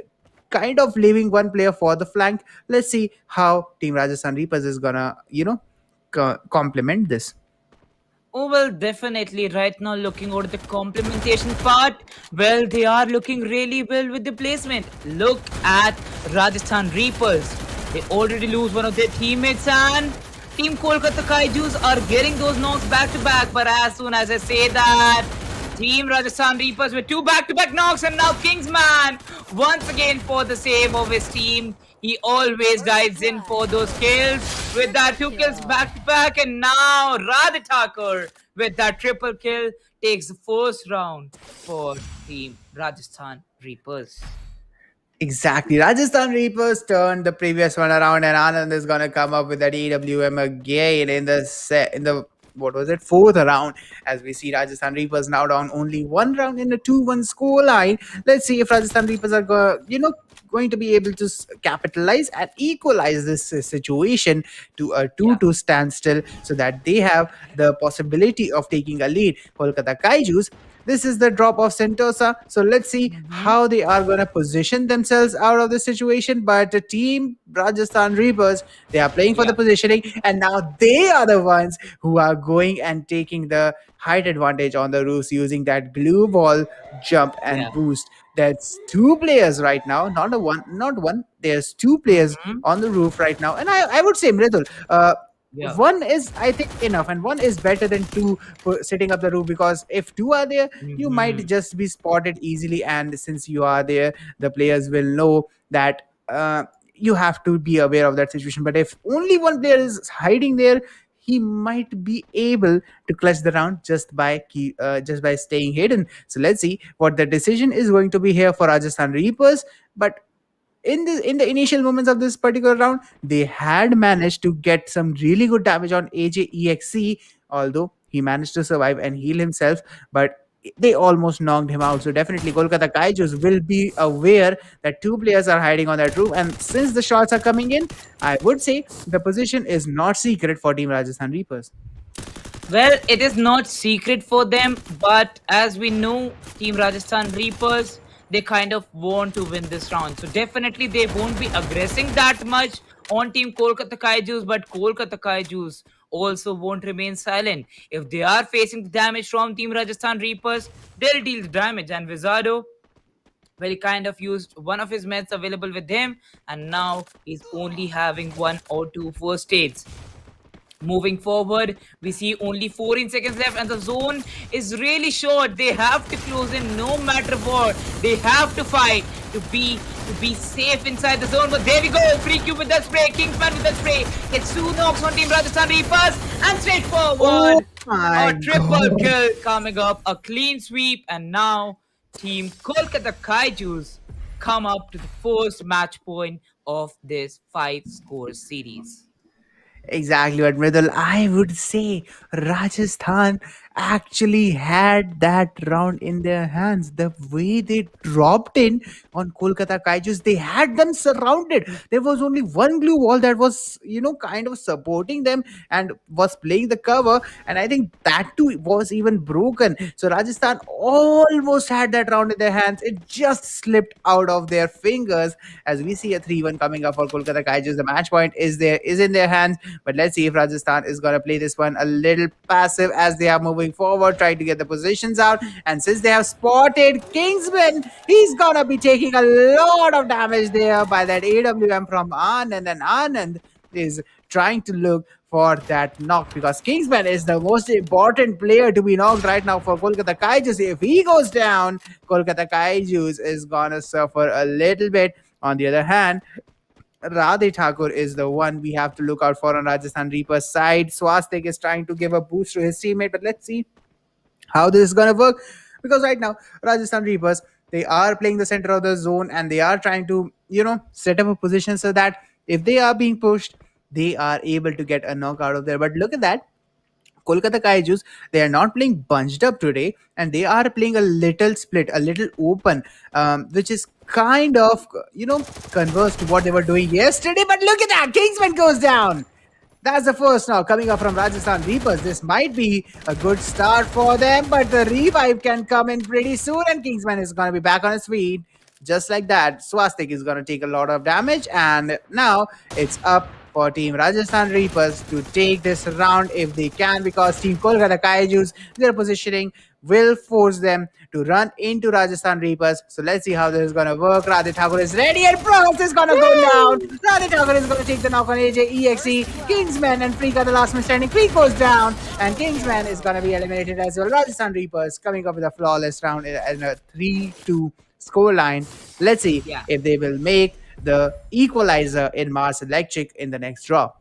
kind of leaving one player for the flank. Let's see how Team Rajasthan Reapers is gonna complement this. Oh, well, definitely. Right now, looking over the complementation part, well, they are looking really well with the placement. Look at Rajasthan Reapers. They already lose one of their teammates, and Team Kolkata Kaijus are getting those knocks back to back. But as soon as I say that, Team Rajasthan Reapers with 2 back-to-back knocks, and now Kingsman once again for the save of his team. He always dives in for those kills with that 2 kills back-to-back, and now Radhe Thakur with that triple kill takes the first round for Team Rajasthan Reapers. Exactly. Rajasthan Reapers turned the previous one around, and Anand is gonna come up with that EWM again in the what was it, fourth round, as we see Rajasthan Reapers now down only one round in the 2-1 score line. Let's see if Rajasthan Reapers are going to be able to capitalize and equalize this situation to a Yeah. 2-2 standstill, so that they have the possibility of taking a lead. Kolkata Kaijus, This is the drop of Sentosa. So let's see how they are going to position themselves out of the situation. But the team Rajasthan Reapers, they are playing for Yeah. the positioning, and now they are the ones who are going and taking the height advantage on the roofs using that glue ball jump and Yeah. boost. That's two players right now, not one. There's two players Mhm. on the roof right now, and I would say Mridul, Yeah. one is I think enough, and one is better than two sitting up the roof, because if two are there, you might Mhm. just be spotted easily, and since you are there, the players will know that you have to be aware of that situation. But if only one player is hiding there, he might be able to clutch the round just by staying hidden. So let's see what the decision is going to be here for Rajasthan Reapers. But in the initial moments of this particular round, they had managed to get some really good damage on AJEXC, although he managed to survive and heal himself, but they almost knocked him out. So definitely Kolkata Kaijus will be aware that two players are hiding on that roof, and since the shots are coming in, I would say the position is not secret for Team Rajasthan Reapers. Well, it is not secret for them, but as we know, Team Rajasthan Reapers, they kind of want to win this round. So definitely they won't be aggressing that much on Team Kolkata Kaijus, but Kolkata Kaijus also won't remain silent. If they are facing the damage from Team Rajasthan Reapers, they'll deal the damage. And Vizardo, well, he kind of used one of his meds available with him, and now he's only having one or two first aids. Moving forward, we see only 14 seconds left, and the zone is really short. They have to close in no matter what. They have to fight to be safe inside the zone. But there we go, free cube with the spray, Kingsman with the spray. Gets two knocks on Team Rajasthan Reapers, and Oh straightforward. my A triple god. kill coming up, a clean sweep, and now Team Kolkata Kaijus come up to the first match point of this 5-score series. Exactly what Mridul. I would say Rajasthan actually had that round in their hands. The way they dropped in on Kolkata Kaijus, they had them surrounded. There was only one glue wall that was, kind of supporting them and was playing the cover. And I think that too was even broken. So Rajasthan almost had that round in their hands. It just slipped out of their fingers. As we see a 3-1 coming up for Kolkata Kaijus, the match point is in their hands. But let's see if Rajasthan is going to play this one a little passive as they are moving forward, trying to get the positions out. And since they have spotted Kingsman, he's going to be taking a lot of damage there by that AWM from Anand. And Anand is trying to look for that knock, because Kingsman is the most important player to be knocked right now for Kolkata Kaijus. If he goes down, Kolkata Kaijus is going to suffer a little bit. On the other hand, Radhe Thakur is the one we have to look out for on Rajasthan Reapers side. Swastik is trying to give a boost to his teammate, but let's see how this is going to work, because right now Rajasthan Reapers, they are playing the center of the zone, and they are trying to set up a position so that if they are being pushed, they are able to get a knock out of there. But look at that, Kolkata Kaijus, they are not playing bunched up today, and they are playing a little split, a little open, which is kind of, converse to what they were doing yesterday. But look at that, Kingsman goes down. That's the first now coming up from Rajasthan Reapers. This might be a good start for them, but the revive can come in pretty soon, and Kingsman is going to be back on his feet. Just like that, Swastik is going to take a lot of damage, and now it's up for Team Rajasthan Reapers to take this round if they can, because Team Kolkata Kaijus, their positioning will force them to run into Rajasthan Reapers. So let's see how this is going to work. Radhe Thakur is ready, and Pronox is going to go down. Radhe Thakur is going to take the knock on AJEXE. Kingsman and Freak are the last man standing. Freak goes down, and Kingsman is going to be eliminated as well. Rajasthan Reapers coming up with a flawless round in a 3-2 scoreline. Let's see Yeah. if they will make the equalizer in Mars Electric in the next draw.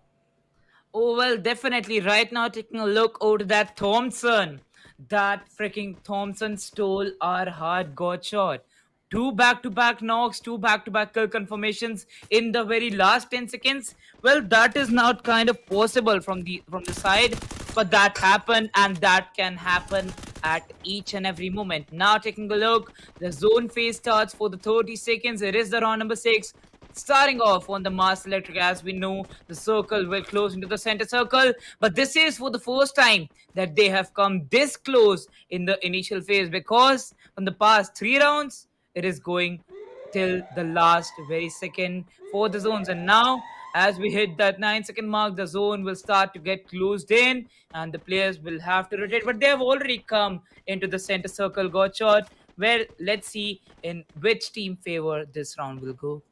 Oh, well, definitely. Right now, taking a look over to that Thompson. That freaking Thompson stole our hard god shot. Two back-to-back knocks, two back-to-back kill confirmations in the very last 10 seconds. Well, that is not kind of possible from the side, but that happened, and that can happen at each and every moment. Now taking a look, the zone phase starts for the 30 seconds. It is the round number 6. Starting off on the Mass Electric, as we know, the circle will close into the center circle. But this is for the first time that they have come this close in the initial phase, because from the past 3 rounds, it is going till the last very second for the zones. And now, as we hit that 9 second mark, the zone will start to get closed in and the players will have to rotate. But they have already come into the center circle, got shot. Well, let's see in which team favor this round will go.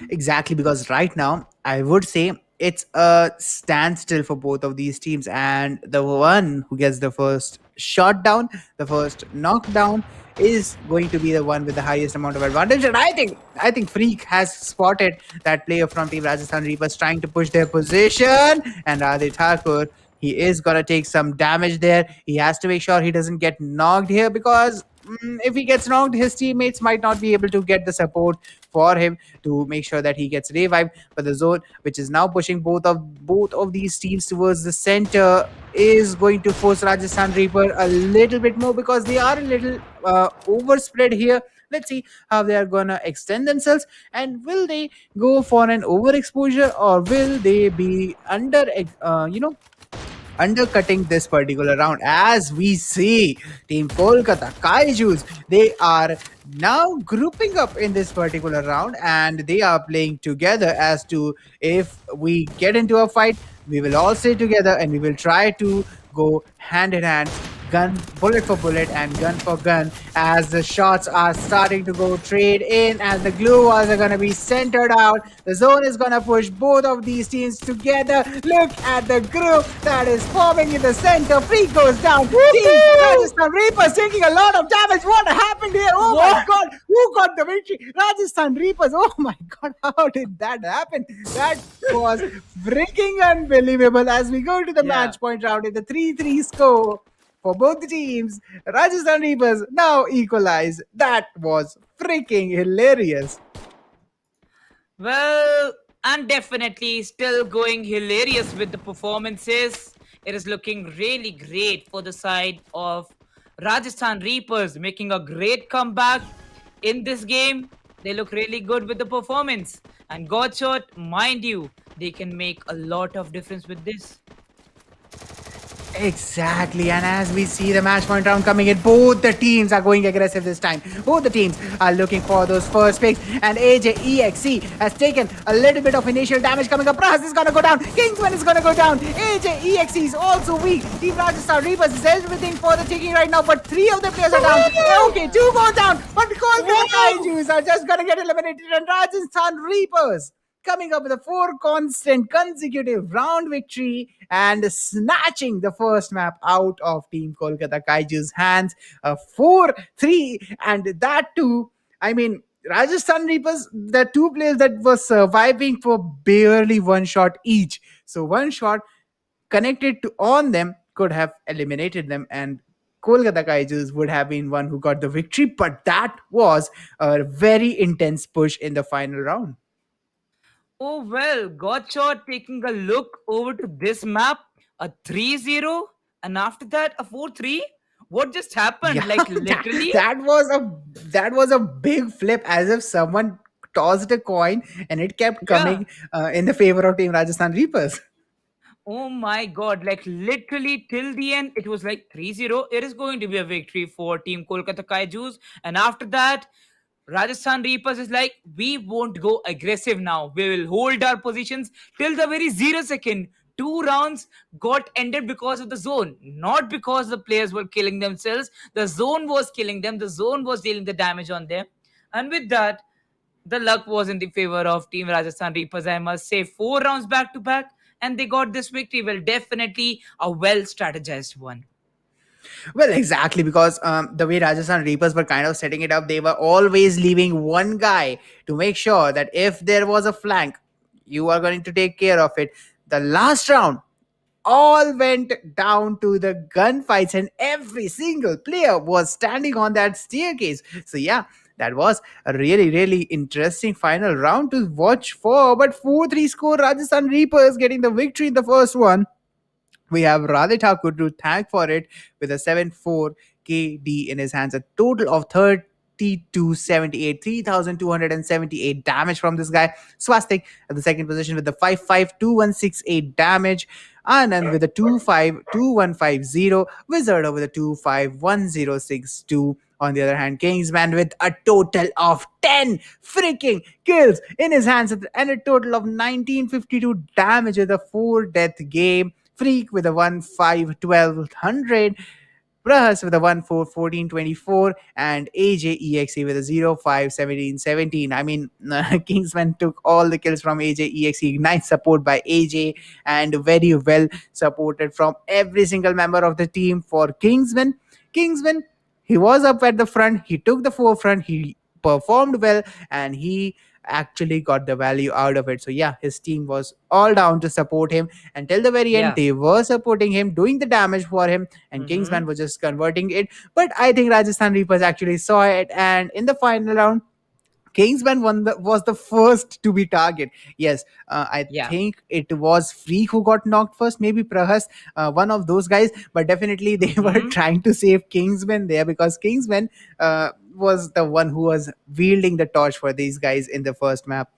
Exactly, because right now I would say it's a standstill for both of these teams, and the one who gets the first shot down, the first knockdown, is going to be the one with the highest amount of advantage. And I think Freak has spotted that player from Team Rajasthan Reapers trying to push their position, and Radhe Thakur, he is gonna take some damage there. He has to make sure he doesn't get knocked here, because if he gets knocked, his teammates might not be able to get the support for him to make sure that he gets revived. But the zone, which is now pushing both of these teams towards the center, is going to force Rajasthan Reaper a little bit more, because they are a little overspread here. Let's see how they are gonna extend themselves, and will they go for an overexposure, or will they be undercutting this particular round. As we see, Team Kolkata Kaijus, they are now grouping up in this particular round, and they are playing together as to, if we get into a fight, we will all stay together and we will try to go hand in hand, gun bullet for bullet and gun for gun, as the shots are starting to go trade in, and the glue walls are going to be centered out. The zone is going to push both of these teams together. Look at the group that is forming in the center. Free goes down. Team Rajasthan Reapers taking a lot of damage. What happened here? Oh my god, who got the victory? Rajasthan Reapers. Oh my god, how did that happen? That was freaking unbelievable. As we go to the match point round in the 3-3 score for both the teams, Rajasthan Reapers now equalize. That was freaking hilarious. Well, and definitely still going hilarious with the performances. It is looking really great for the side of Rajasthan Reapers, making a great comeback in this game. They look really good with the performance. And Godshot, mind you, they can make a lot of difference with this. Exactly, and as we see the match point round coming in, both the teams are going aggressive this time. Both the teams are looking for those first picks, and AJEXE has taken a little bit of initial damage coming up. Pras is gonna go down, Kingsman is gonna go down, AJEXE is also weak. Team Rajasthan Reapers is everything for the taking right now, but 3 of the players are down. Okay, 2 go down, but Kolkata Kaijus are just gonna get eliminated, and Rajasthan Reapers coming up with a 4 constant consecutive round victory and snatching the first map out of Team Kolkata Kaiju's hands. A 4-3, and that too, I mean, Rajasthan Reapers, the 2 players that were surviving for barely 1 shot each. So 1 shot connected to on them could have eliminated them, and Kolkata Kaijus would have been one who got the victory, but that was a very intense push in the final round. Oh well, Godshot taking a look over to this map, a 3-0, and after that a 4-3. What just happened? Yeah, Like that, literally? that was a big flip, as if someone tossed a coin and it kept Yeah. coming in the favor of Team Rajasthan Reapers. Oh my god, like literally till the end, it was like 3-0. It is going to be a victory for Team Kolkata Kaijus. And after that, Rajasthan Reapers is like, we won't go aggressive now. We will hold our positions till the very 0 second. 2 rounds got ended because of the zone, not because the players were killing themselves. The zone was killing them, the zone was dealing the damage on them. And with that, the luck was in the favor of Team Rajasthan Reapers. I must say, 4 rounds back to back, and they got this victory. Well, definitely a well strategized one. Well, exactly, because the way Rajasthan Reapers were kind of setting it up, they were always leaving one guy to make sure that if there was a flank, you are going to take care of it. The last round, all went down to the gunfights, and every single player was standing on that staircase. So yeah, that was a really, really interesting final round to watch for. But 4-3 score, Rajasthan Reapers getting the victory in the first one. We have Radhe Thakur to thank for it with a 7-4 KD in his hands, a total of 2278, 3278 damage from this guy. Swastik at the second position with the 552168 damage. Anand with a 252150, Wizard with a 251062. On the other hand, Kingsman with a total of 10 freaking kills in his hands and a total of 1952 damage with a 4 death game. Freak with a 151200. Prahas with a 141424, and AJEXE with a 051717. I mean, Kingsman took all the kills from AJEXE. Nice support by AJ and very well supported from every single member of the team for Kingsman. Kingsman, he was up at the front, he took the forefront, he performed well, and he actually got the value out of it. So yeah, his team was all down to support him until the very end. Yeah. They were supporting him, doing the damage for him, and Kingsman was just converting it. But I think Rajasthan Reapers actually saw it, and in the final round, Kingsman was the first to be target. Yes, I Yeah. think it was Freak who got knocked first, maybe Prahas, one of those guys. But definitely they were trying to save Kingsman there, because Kingsman was the one who was wielding the torch for these guys in the first map.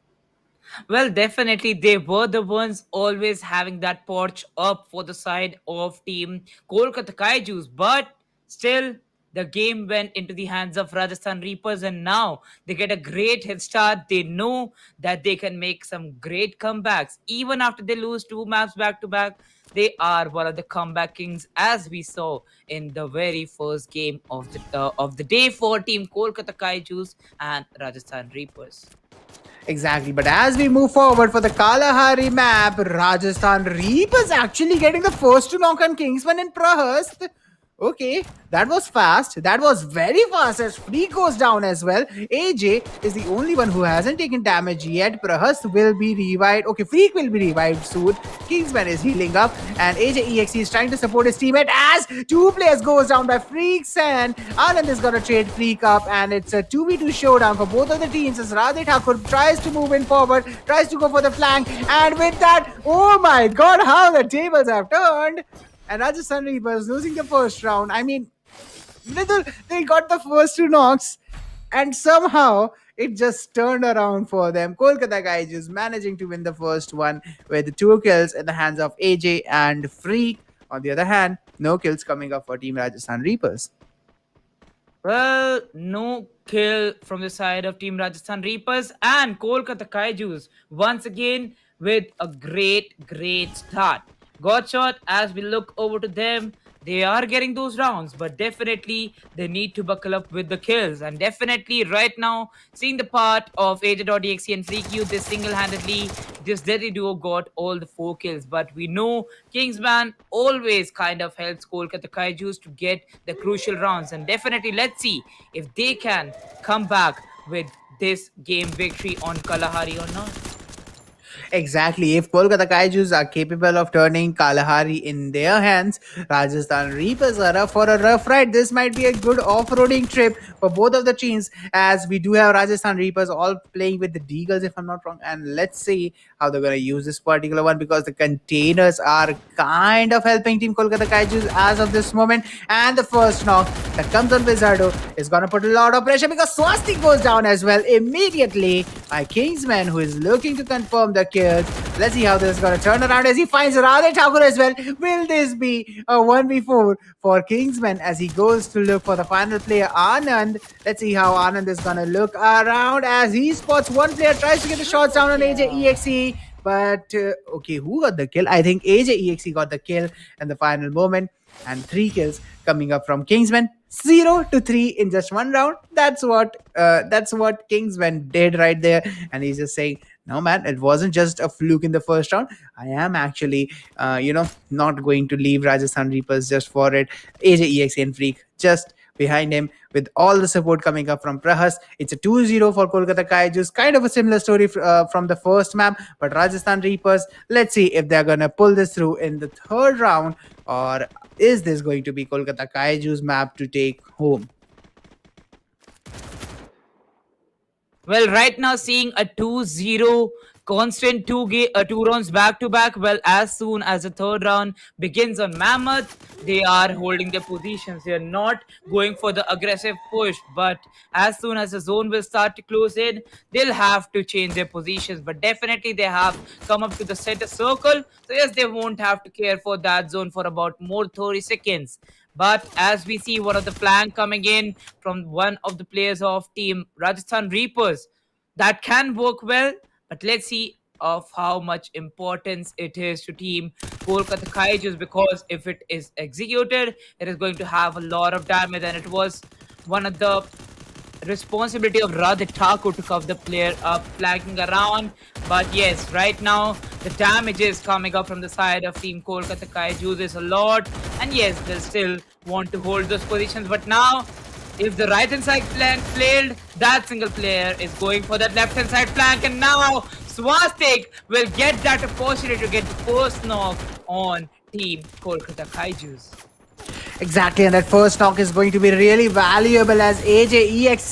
Well, definitely, they were the ones always having that porch up for the side of team Kolkata Kaijus. But still, the game went into the hands of Rajasthan Reapers, and now they get a great head start. They know that they can make some great comebacks. Even after they lose two maps back to back, they are one of the comeback kings, as we saw in the very first game of the day for team Kolkata Kaijus and Rajasthan Reapers. Exactly, but as we move forward for the Kalahari map, Rajasthan Reapers actually getting the first to knock on Kingsman and Prahast. Okay, that was fast. That was very fast as Freak goes down as well. AJ is the only one who hasn't taken damage yet. Prahast will be revived. Okay, Freak will be revived soon. Kingsman is healing up, and AJ EXE is trying to support his teammate as two players goes down by Freaks, and Anand is gonna trade Freak up, and it's a 2v2 showdown for both of the teams as Radhe Thakur tries to move in forward, tries to go for the flank, and with that, oh my god, how the tables have turned! And Rajasthan Reapers losing the first round. I mean, they got the first two knocks, and somehow it just turned around for them. Kolkata guys just managing to win the first one with two kills in the hands of AJ and Freak. On the other hand, no kills coming up for Team Rajasthan Reapers. Well, no kill from the side of Team Rajasthan Reapers, and Kolkata Kaijus once again with a great start. Got shot. As we look over to them, they are getting those rounds, but definitely they need to buckle up with the kills. And definitely right now, seeing the part of AJ.exe and FreakU, this single-handedly, this deadly duo got all the 4 kills. But we know Kingsman always kind of helps Kolkata Kaijus to get the crucial rounds. And definitely, let's see if they can come back with this game victory on Kalahari or not. Exactly. If Kolkata Kaijus are capable of turning Kalahari in their hands, Rajasthan Reapers are up for a rough ride. This might be a good off-roading trip for both of the teams, as we do have Rajasthan Reapers all playing with the Deagles, if I'm not wrong. And let's see how they're going to use this particular one, because the containers are kind of helping Team Kolkata Kaijus as of this moment. And the first knock that comes on Wizardo is going to put a lot of pressure, because Swastik goes down as well immediately by Kingsman, who is looking to confirm the kill. Let's see how this is going to turn around as he finds Radhe Thakur as well. Will this be a 1v4 for Kingsman as he goes to look for the final player, Anand? Let's see how Anand is going to look around as he spots one player, tries to get the shots down on AJ EXE. But, okay, who got the kill? I think AJ EXE got the kill in the final moment. And 3 kills coming up from Kingsman. 0 to 3 in just one round. That's what Kingsman did right there. And he's just saying, no man, it wasn't just a fluke in the first round. I am actually not going to leave Rajasthan Reapers just for it. AJ EXE and Freak just behind him with all the support coming up from Prahas. It's a 2-0 for Kolkata Kaijus. Kind of a similar story from the first map, but Rajasthan Reapers, let's see if they're gonna pull this through in the third round, or is this going to be Kolkata Kaijus map to take home? Well, right now seeing a 2-0 constant two rounds back to back. Well, as soon as the third round begins on Mammoth, they are holding their positions. They are not going for the aggressive push, but as soon as the zone will start to close in, they'll have to change their positions. But definitely they have come up to the center circle, so yes, they won't have to care for that zone for about more 30 seconds. But as we see one of the flank coming in from one of the players of team Rajasthan Reapers, that can work well, but let's see of how much importance it is to team Kolkata Kaijus, because if it is executed, it is going to have a lot of damage, and it was one of the responsibility of Radha Thakur to cover the player up flanking around. But yes, right now the damage is coming up from the side of team Kolkata Kaijus is a lot, and yes, they'll still want to hold those positions. But now, if the right hand side flank failed, that single player is going for that left hand side flank, and now Swastik will get that opportunity to get the first knock on team Kolkata Kaijus. Exactly, and that first knock is going to be really valuable as AJ yes,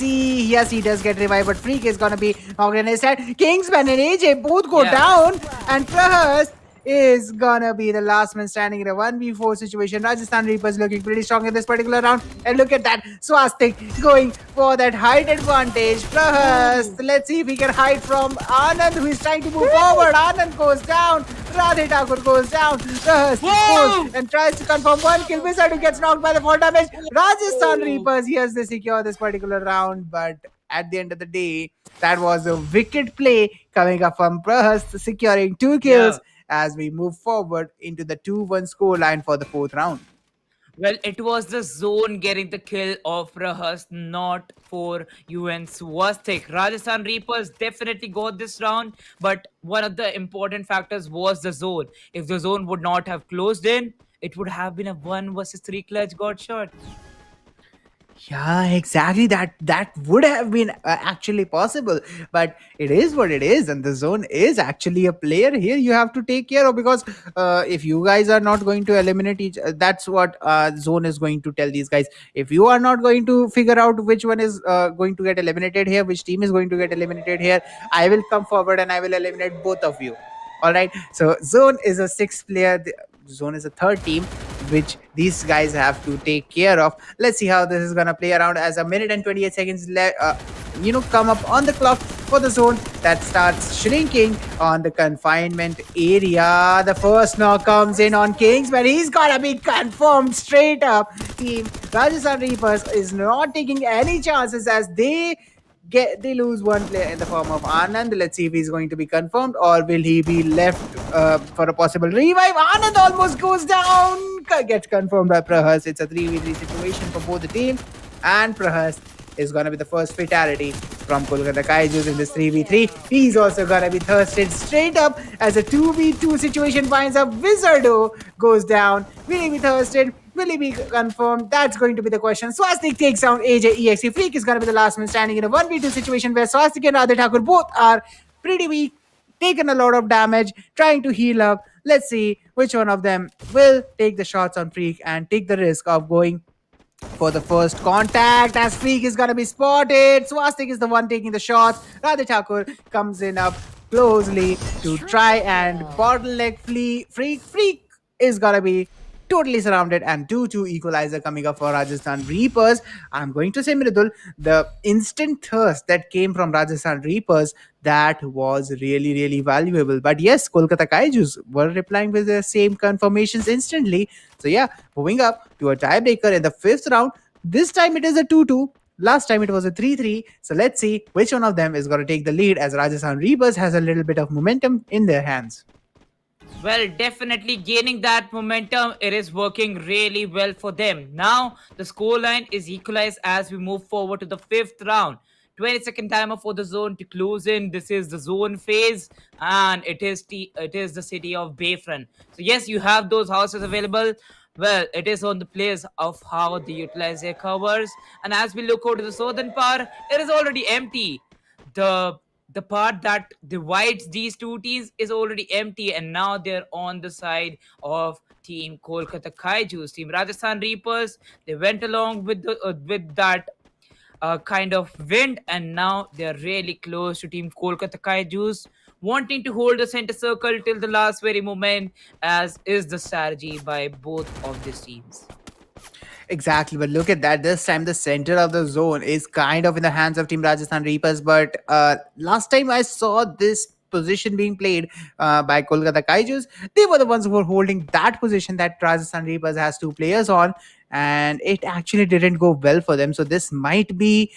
he does get revived, but Freak is gonna be knocked in his head. Kingsman and AJ both go Yeah. down, and Prahas is gonna be the last man standing in a 1v4 situation. Rajasthan Reapers looking pretty strong in this particular round, and look at that, Swastik going for that height advantage. Prahas, let's see if he can hide from Anand, who is trying to move forward. Anand goes down, Radhe Thakur goes down, Prahas goes and tries to confirm one kill. Wizard, who gets knocked by the fall damage. Rajasthan Reapers, yes, they secure this particular round, but at the end of the day, that was a wicked play coming up from Prahas, securing 2 kills as we move forward into the 2-1 scoreline for the fourth round. Well, it was the zone getting the kill of Rahas, not for UN Swastik. Rajasthan Reapers definitely got this round, but one of the important factors was the zone. If the zone would not have closed in, it would have been a 1 versus 3 clutch got shot. Yeah, exactly. That would have been actually possible, but it is what it is, and the zone is actually a player here. You have to take care of, because if you guys are not going to eliminate each, that's what zone is going to tell these guys. If you are not going to figure out which one is going to get eliminated here, which team is going to get eliminated here, I will come forward and I will eliminate both of you. All right. So zone is a sixth player. Zone is a third team, which these guys have to take care of. Let's see how this is gonna play around as a minute and 28 seconds come up on the clock for the zone that starts shrinking on the confinement area. The first knock comes in on Kings, but he's gotta be confirmed straight up. Team Rajasthan Reapers is not taking any chances as they lose one player in the form of Anand. Let's see if he's going to be confirmed, or will he be left for a possible revive. Anand almost goes down, gets confirmed by Prahas. It's a 3v3 situation for both the teams, and Prahas is going to be the first fatality from Kolkata Kaijus in this 3v3. He's also going to be thirsted straight up as a 2v2 situation finds up. Wizardo goes down. Will he be thirsted? Will he be confirmed? That's going to be the question. Swastik takes down AJ. Freak is going to be the last man standing in a 1v2 situation where Swastik and Radha Thakur both are pretty weak, taken a lot of damage, trying to heal up. Let's see which one of them will take the shots on Freak and take the risk of going for the first contact, as Freak is gonna be spotted. Swastik is the one taking the shots. Radha Thakur comes in up closely to try and bottleneck Freak is gonna be totally surrounded, and 2-2 equalizer coming up for Rajasthan Reapers. I'm going to say, Mridul, the instant thirst that came from Rajasthan Reapers, that was really, really valuable. But yes, Kolkata Kaijus were replying with the same confirmations instantly. So yeah, moving up to a tiebreaker in the fifth round. This time it is a 2-2. Last time it was a 3-3. So let's see which one of them is going to take the lead, as Rajasthan Reapers has a little bit of momentum in their hands. Well, definitely gaining that momentum. It is working really well for them. Now, the scoreline is equalized as we move forward to the fifth round. 20-second timer for the zone to close in. This is the zone phase, and it is the city of Bayfront. So yes, you have those houses available. Well, it is on the players of how they utilize their covers. And as we look over to the southern part, it is already empty. The part that divides these two teams is already empty, and now they're on the side of team Kolkata Kaijus. Team Rajasthan Reapers, they went along with that kind of wind, and now they're really close to team Kolkata Kaijus, wanting to hold the center circle till the last very moment, as is the strategy by both of these teams. Exactly, but look at that. This time, the center of the zone is kind of in the hands of Team Rajasthan Reapers. But last time I saw this position being played by Kolkata Kaijus, they were the ones who were holding that position that Rajasthan Reapers has two players on. And it actually didn't go well for them. So, this might be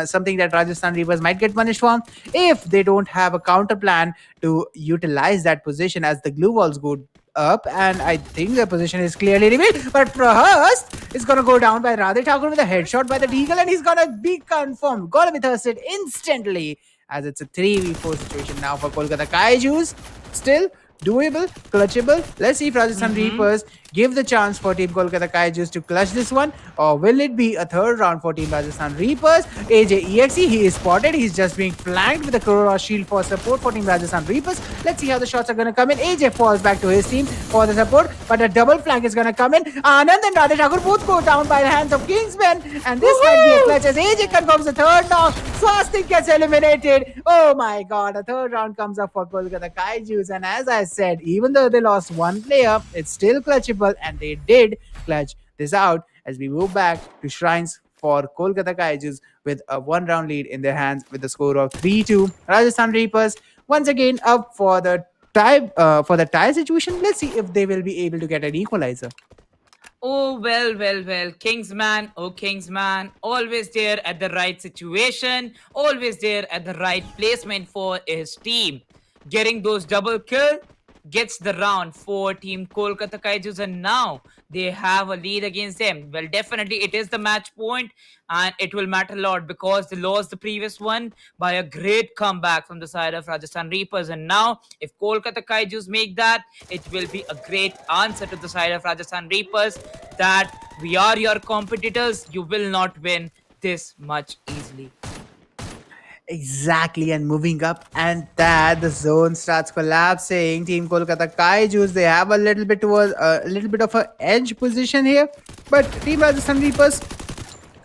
something that Rajasthan Reapers might get punished for if they don't have a counter plan to utilize that position as the glue walls go up, and I think the position is clearly revealed. But Prahast is gonna go down by Radhe Thakur with a headshot by the Deagle, and he's gonna be confirmed. Gonna be thirsted instantly as it's a 3v4 situation now for Kolkata Kaijus. Still doable, clutchable. Let's see if Rajasthan Reapers give the chance for Team Kolkata Kaijus to clutch this one, or will it be a third round for Team Rajasthan Reapers? AJ he is spotted. He's just being flanked with a Kurora shield for support for Team Rajasthan Reapers. Let's see how the shots are going to come in. AJ falls back to his team for the support, but a double flank is going to come in. Anand and Radhe Thakur both go down by the hands of Kingsmen, and this might be a clutch as AJ confirms the third knock. Swastik gets eliminated. Oh my god, a third round comes up for Kolkata Kaijus, and as I said, even though they lost one player, it's still clutchable, and they did clutch this out as we move back to Shrines for Kolkata Kaijus with a one-round lead in their hands with the score of 3-2. Rajasthan Reapers once again up for the tie situation. Let's see if they will be able to get an equalizer. Oh, well. Kingsman, oh, Kingsman. Always there at the right situation. Always there at the right placement for his team. Getting those double kill gets the round for Team Kolkata Kaijus, and now they have a lead against them. Well, definitely it is the match point, and it will matter a lot because they lost the previous one by a great comeback from the side of Rajasthan Reapers. And now, if Kolkata Kaijus make that, it will be a great answer to the side of Rajasthan Reapers that we are your competitors. You will not win this much easily. Exactly, and moving up, and that the zone starts collapsing. Team Kolkata Kaijus, they have a little bit towards a little bit of a edge position here, but Team Rajasthan Reapers,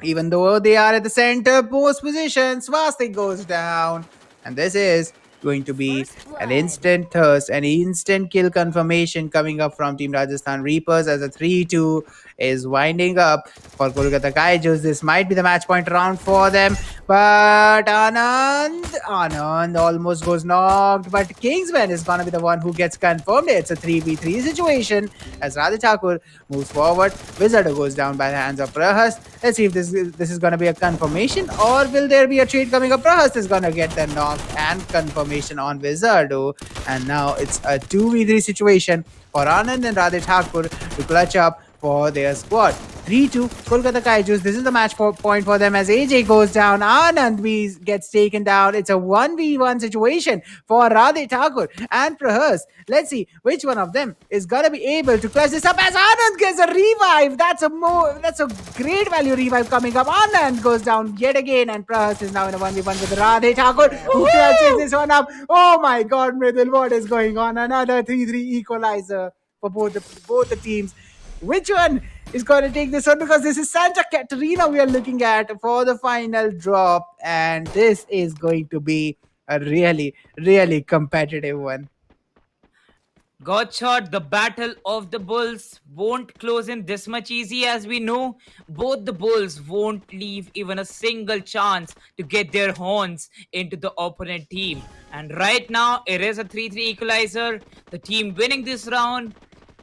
even though they are at the center post position, Swastik goes down, and this is going to be an instant thirst, an instant kill confirmation coming up from Team Rajasthan Reapers as a 3-2 is winding up for Kolkata Kaijus. This might be the match point round for them, but Anand almost goes knocked, but Kingsman is gonna be the one who gets confirmed. It's a 3v3 situation as Radhe Thakur moves forward. Wizardo goes down by the hands of Prahast. Let's see if this is gonna be a confirmation, or will there be a trade coming up? Prahast is gonna get the knock and confirmation on Wizardo, and now it's a 2v3 situation for Anand and Radhe Thakur to clutch up for their squad. 3-2 Kolkata Kaijus. This is the match point for them as AJ goes down. Anand gets taken down. It's a 1v1 situation for Radhe Thakur and Prahas. Let's see which one of them is gonna be able to clutch this up as Anand gets a revive. That's a great value revive coming up. Anand goes down yet again, and Prahas is now in a 1v1 with Radhe Thakur, who clutches this one up. Oh my god, Mridul, what is going on? Another 3-3 equalizer for both the teams. Which one is going to take this one? Because this is Santa Catarina we are looking at for the final drop, and this is going to be a really competitive one. Godshot, the battle of the bulls won't close in this much easy. As we know, both the bulls won't leave even a single chance to get their horns into the opponent team. And right now, it is a 3-3 equalizer. The team winning this round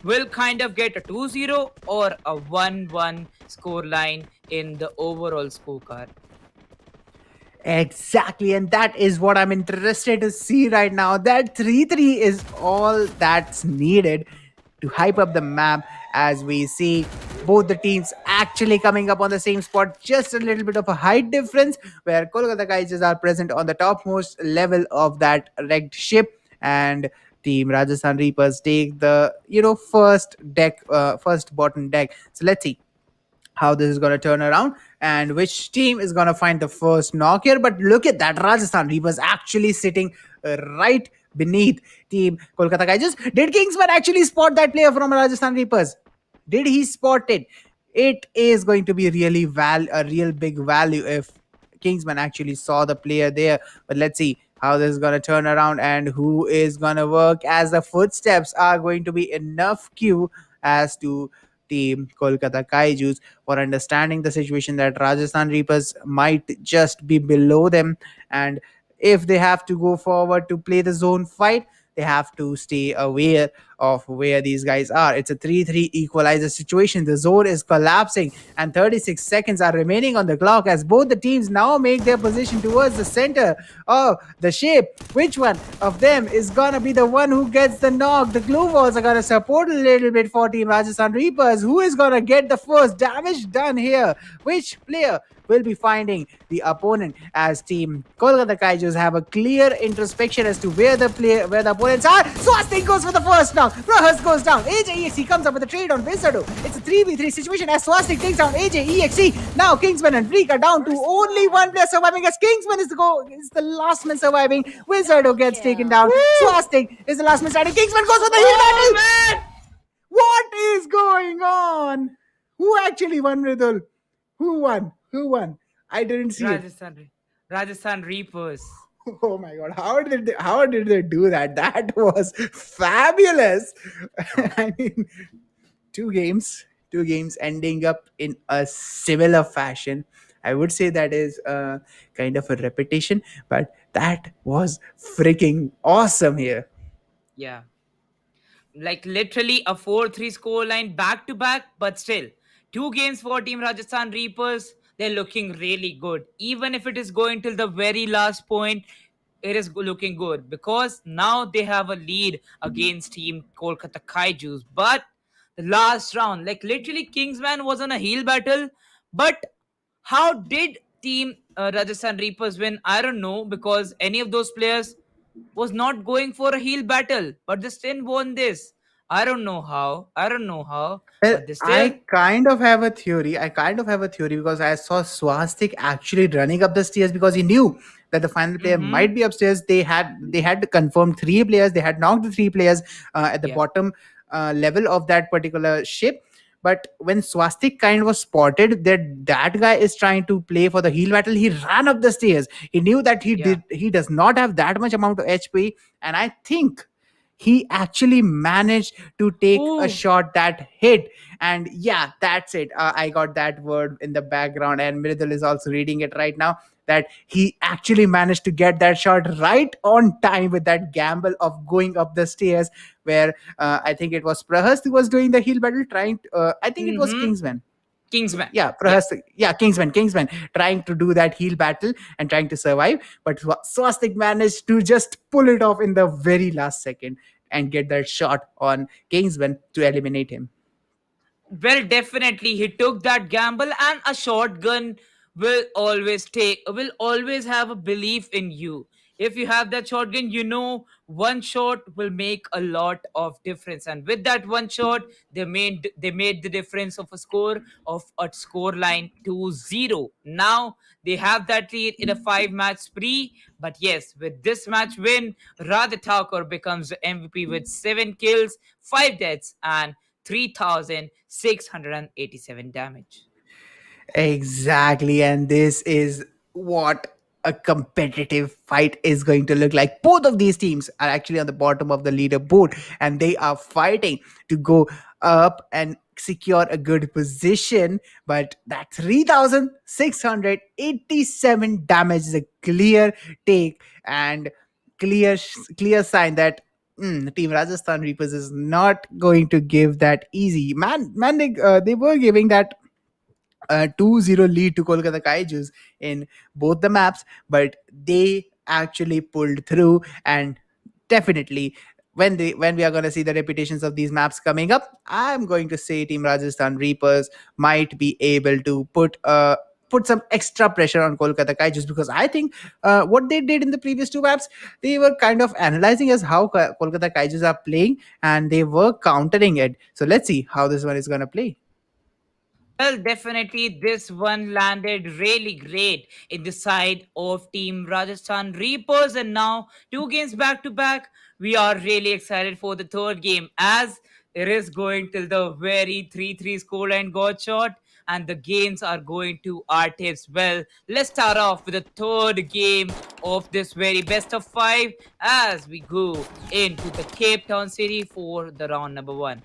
will kind of get a 2-0 or a 1-1 scoreline in the overall scorecard. Exactly, and that is what I'm interested to see right now. That 3-3 is all that's needed to hype up the map as we see both the teams actually coming up on the same spot. Just a little bit of a height difference where Kolkata Kaijus are present on the topmost level of that wrecked ship, and Team Rajasthan Reapers take the first bottom deck. So let's see how this is going to turn around and which team is going to find the first knock here. But look at that, Rajasthan Reapers actually sitting right beneath Team Kolkata Kaijus. Did Kingsman actually spot that player from Rajasthan Reapers? Did he spot it? It is going to be a real big value if Kingsman actually saw the player there. But let's see. how this is gonna turn around and who is gonna work, as the footsteps are going to be enough cue as to team Kolkata Kaijus for understanding the situation that Rajasthan Reapers might just be below them, and if they have to go forward to play the zone fight, they have to stay aware of where these guys are. It's a 3-3 equalizer situation. The zone is collapsing, and 36 seconds are remaining on the clock as both the teams now make their position towards the center of the shape. Which one of them is gonna be the one who gets the knock? The glue walls are gonna support a little bit for Team Rajasthan Reapers. Who is gonna get the first damage done here? Which player will be finding the opponent, as Team Kolkata Kaijus have a clear introspection as to where the opponents are. Swastik goes for the first knock. Prahas goes down. AJEXE comes up with a trade on Wizardo. It's a 3v3 situation as Swastik takes down AJEXE. Now Kingsman and Freak are down to only one player surviving, as Kingsman is the last man surviving. Wizardo gets taken down. Swastik is the last man standing. Kingsman goes for the heal battle. What is going on? Who actually won, Ridul? Who won? Who won? I didn't see it. Rajasthan Reapers. Oh my god! How did they do that? That was fabulous. I mean, two games ending up in a similar fashion. I would say that is kind of a repetition, but that was freaking awesome here. Yeah. Like literally a 4-3 scoreline back to back, but still, two games for Team Rajasthan Reapers. They're looking really good. Even if it is going till the very last point, it is looking good because now they have a lead against Team Kolkata Kaijus. But the last round, like literally, Kingsman was on a heel battle. But how did Team Rajasthan Reapers win? I don't know, because any of those players was not going for a heel battle, but they still won this. I don't know how. I don't know how, Well, but they still. I kind of have a theory. I kind of have a theory because I saw Swastik actually running up the stairs because he knew that the final player Mm-hmm. might be upstairs. They had confirmed three players. They had knocked the three players at the Yeah. bottom level of that particular ship. But when Swastik kind of was spotted that guy is trying to play for the heel battle, he ran up the stairs. He knew that Yeah. he does not have that much amount of HP, and I think he actually managed to take a Ooh. shot that hit. And yeah, that's it. I got that word in the background, and Mridul is also reading it right now, that he actually managed to get that shot right on time with that gamble of going up the stairs, where I think it was Prahas who was doing the heel battle, I think it was Mm-hmm. Kingsman. Kingsman. Yeah, Yeah. Prahas, yeah, Kingsman trying to do that heel battle and trying to survive, but Swastik managed to just pull it off in the very last second and get that shot on Kingsman to eliminate him. Well, definitely he took that gamble, and a shotgun will always have a belief in you. If you have that shotgun, you know one shot will make a lot of difference. And with that one shot, they made the difference of a score of a score line 2-0. Now they have that lead in a 5 match spree. But yes, with this match win, Radha Thakur becomes the MVP with 7 kills, 5 deaths, and 3,687 damage. Exactly, and this is what a competitive fight is going to look like. Both of these teams are actually on the bottom of the leaderboard, and they are fighting to go up and secure a good position. But that 3,687 damage is a clear take and clear sign that Team Rajasthan Reapers is not going to give that easy. They were giving that 2-0 lead to Kolkata Kaijus in both the maps, but they actually pulled through. And definitely, when we are going to see the repetitions of these maps coming up, I'm going to say Team Rajasthan Reapers might be able to put some extra pressure on Kolkata Kaijus, because I think what they did in the previous two maps, they were kind of analyzing as how Kolkata Kaijus are playing, and they were countering it. So let's see how this one is going to play. Well, definitely this one landed really great in the side of Team Rajasthan Reapers. And now, 2 games back to back, we are really excited for the third game, as it is going till the very 3-3 scoreline got shot. and the games are going to our tips. Well, let's start off with the third game of this very best of 5 as we go into the Cape Town City for the round number 1.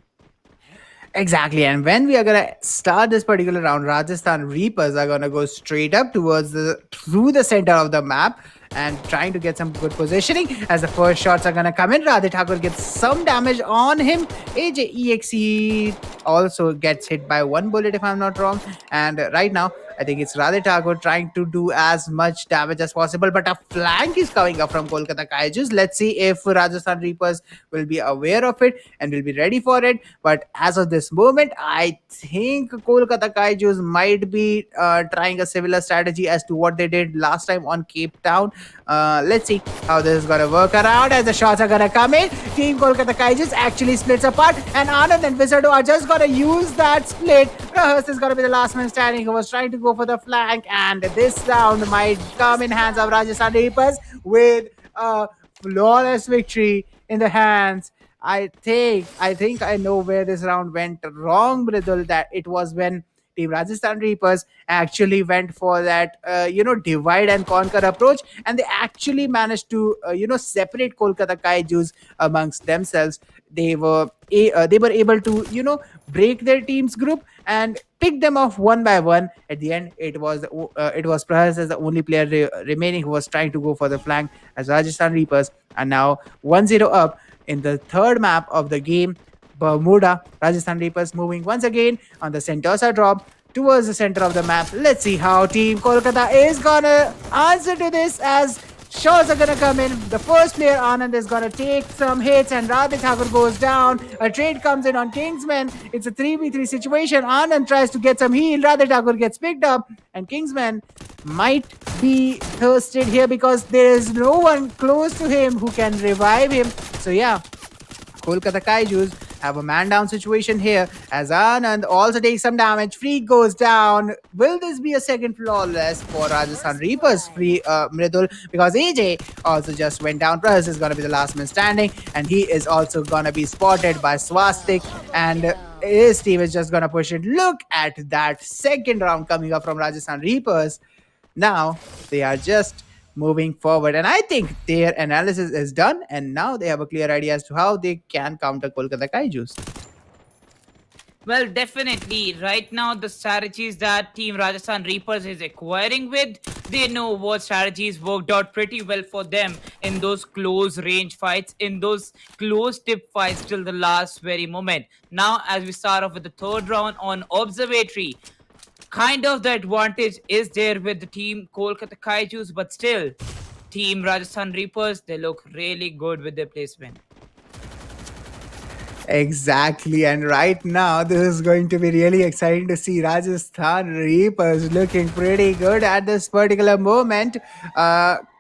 Exactly, and when we are gonna start this particular round, Rajasthan Reapers are gonna go straight up towards the through the center of the map and trying to get some good positioning as the first shots are gonna come in. Radhe Thakur gets some damage on him. AJEXE also gets hit by one bullet if I'm not wrong. And right now, I think it's Radhe Thakur trying to do as much damage as possible, but a flank is coming up from Kolkata Kaijus. Let's see if Rajasthan Reapers will be aware of it and will be ready for it. But as of this moment, I think Kolkata Kaijus might be trying a similar strategy as to what they did last time on Cape Town. Let's see how this is gonna work around as the shots are gonna come in. Team Kolkata Kaijus actually splits apart, and Anand and Wizardo are just gonna use that split. Rahas is gonna be the last man standing who was trying to go for the flank, and this round might come in hands of Rajasthan Reapers with a flawless victory in the hands. I think I know where this round went wrong, Mridul. That it was when Team Rajasthan Reapers actually went for that divide and conquer approach, and they actually managed to separate Kolkata Kaijus amongst themselves. They were able to break their team's group and pick them off one by one. At the end, it was Prahas as the only player remaining who was trying to go for the flank, as Rajasthan Reapers are now 1-0 up in the third map of the game, Bermuda. Rajasthan Reapers moving once again on the Sentosa drop towards the center of the map. Let's see how Team Kolkata is gonna answer to this as shots are gonna come in. The first player, Anand, is gonna take some hits and Radhe Thakur goes down. A trade comes in on Kingsman. It's a 3v3 situation. Anand tries to get some heal. Radhe Thakur gets picked up, and Kingsman might be thirsted here because there is no one close to him who can revive him. So yeah, Kolkata Kaijus have a man down situation here as Anand also takes some damage. Freak goes down. Will this be a second flawless for Rajasthan Reapers? Mridul, because AJ also just went down. Prahas is gonna be the last man standing, and he is also gonna be spotted by Swastik, and his team is just gonna push it. Look at that second round coming up from Rajasthan Reapers. Now they are just moving forward, and I think their analysis is done, and now they have a clear idea as to how they can counter Kolkata Kaijus. Well, definitely. Right now, the strategies that Team Rajasthan Reapers is acquiring with, they know what strategies worked out pretty well for them in those close range fights, in those close tip fights till the last very moment. Now, as we start off with the third round on Observatory, kind of the advantage is there with the Team Kolkata Kaijus, but still, Team Rajasthan Reapers, they look really good with their placement. Exactly, and right now this is going to be really exciting to see Rajasthan Reapers looking pretty good at this particular moment.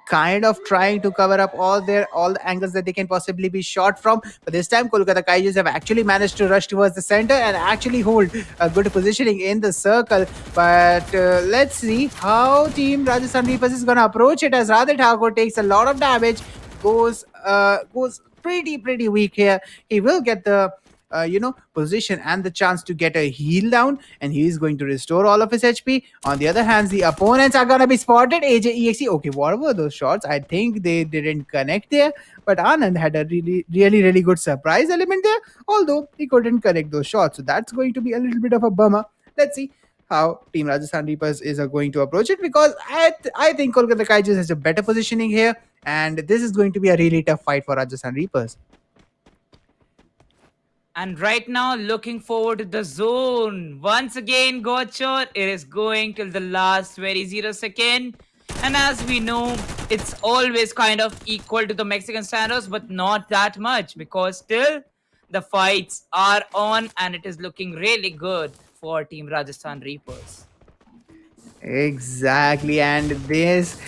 Kind of trying to cover up all the angles that they can possibly be shot from. But this time, Kolkata Kaijus have actually managed to rush towards the center and actually hold a good positioning in the circle. But let's see how Team Rajasthan Reapers is going to approach it, as Radhe Thakur takes a lot of damage, goes pretty weak here. He will get the position and the chance to get a heal down, and he is going to restore all of his HP. On the other hand, the opponents are gonna be spotted. AJEXE, okay, what were those shots? I think they didn't connect there, but Anand had a really good surprise element there, although he couldn't connect those shots, so that's going to be a little bit of a bummer. Let's see how Team Rajasthan Reapers is going to approach it, because I think Kolkata Kaijus has a better positioning here, and this is going to be a really tough fight for Rajasthan Reapers. And right now, looking forward to the zone. Once again, Gotchor, it is going till the last very 0 second. And as we know, it's always kind of equal to the Mexican standards, but not that much, because still the fights are on and it is looking really good for Team Rajasthan Reapers. Exactly, and this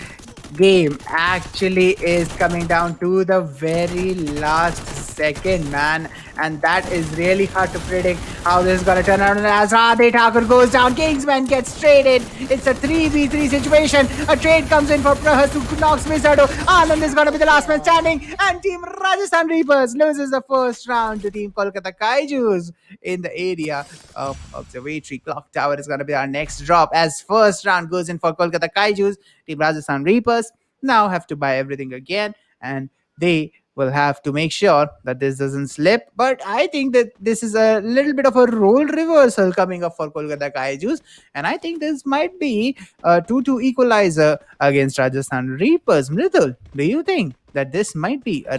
game actually is coming down to the very last second, man. and that is really hard to predict how this is going to turn out. And as Radhe Thakur goes down, Kingsman gets traded. It's a 3v3 situation. A trade comes in for Prahas who knocks Wizardo. Anand is going to be the last man standing, and Team Rajasthan Reapers loses the first round to Team Kolkata Kaijus in the area of Observatory. Clock Tower is going to be our next drop as first round goes in for Kolkata Kaijus. Team Rajasthan Reapers now have to buy everything again, and they will have to make sure that this doesn't slip. But I think that this is a little bit of a role reversal coming up for Kolkata Kaijus, and I think this might be a 2-2 equalizer against Rajasthan Reapers. Mridul, do you think that this might be a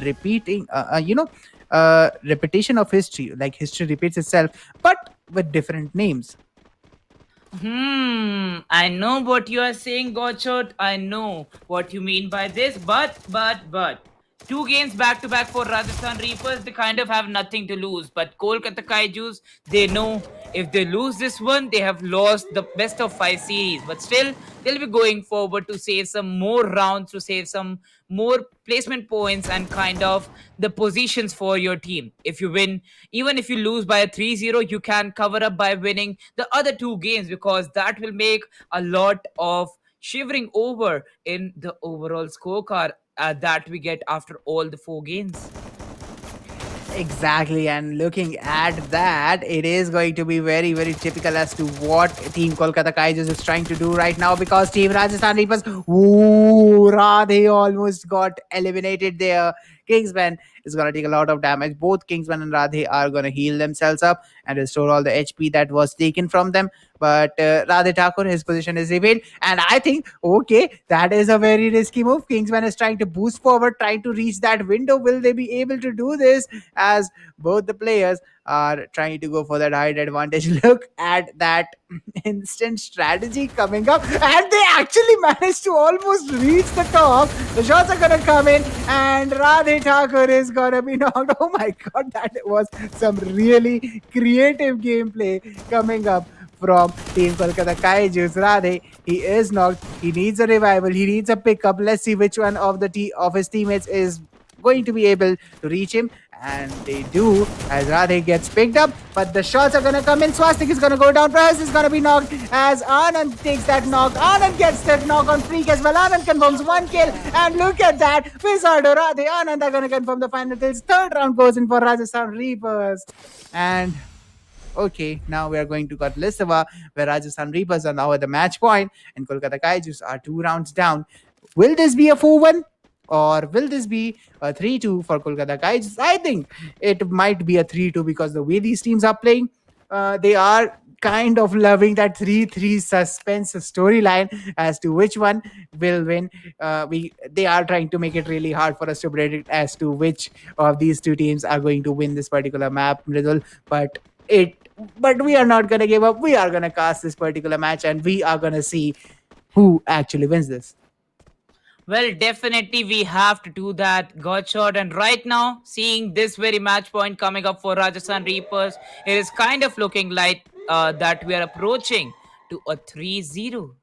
repetition of history, like history repeats itself, but with different names? I know what you are saying, Gotchot. I know what you mean by this, but. 2 games back to back for Rajasthan Reapers, they kind of have nothing to lose. But Kolkata Kaijus, they know if they lose this one, they have lost the best of 5 series. But still, they'll be going forward to save some more rounds, to save some more placement points and kind of the positions for your team. If you win, even if you lose by a 3-0, you can cover up by winning the other 2 games, because that will make a lot of shivering over in the overall scorecard that we get after all the 4 games. Exactly, and looking at that, it is going to be very, very typical as to what Team Kolkata Kaijus is trying to do right now, because Team Rajasthan Reapers, Radhe almost got eliminated there. Kingsman is going to take a lot of damage. Both Kingsman and Radhe are going to heal themselves up and restore all the HP that was taken from them. But Radhe Thakur, his position is revealed. And I think, okay, that is a very risky move. Kingsman is trying to boost forward, trying to reach that window. Will they be able to do this? As both the players are trying to go for that height advantage. Look at that instant strategy coming up, and they actually managed to almost reach the top. The shots are gonna come in, and Radhe Thakur is gonna be knocked. Oh my god, that was some really creative gameplay coming up from Team Kolkata Kaijus. Radhe, he is knocked. He needs a revival. He needs a pickup. Let's see which one of his teammates is going to be able to reach him, and they do, as Radhe gets picked up, but the shots are gonna come in. Swastik is gonna go down. Prahas is gonna be knocked as Anand takes that knock. Anand gets that knock on Freak as well. Anand confirms 1 kill, and look at that. Wizardo, Radhe, Anand are gonna confirm the final kills. Third round goes in for Rajasthan Reapers, and okay, now we are going to Kotlesava, where Rajasthan Reapers are now at the match point, and Kolkata Kaijus are 2 rounds down. Will this be a 4-1? Or will this be a 3-2 for Kolkata Kaijus? I think it might be a 3-2, because the way these teams are playing, they are kind of loving that 3-3 suspense storyline as to which one will win. They are trying to make it really hard for us to predict as to which of these 2 teams are going to win this particular map, Mridul. But we are not going to give up. We are going to cast this particular match, and we are going to see who actually wins this. Well, definitely we have to do that, Godshot. And right now, seeing this very match point coming up for Rajasthan Reapers, it is kind of looking like that we are approaching to a 3-0.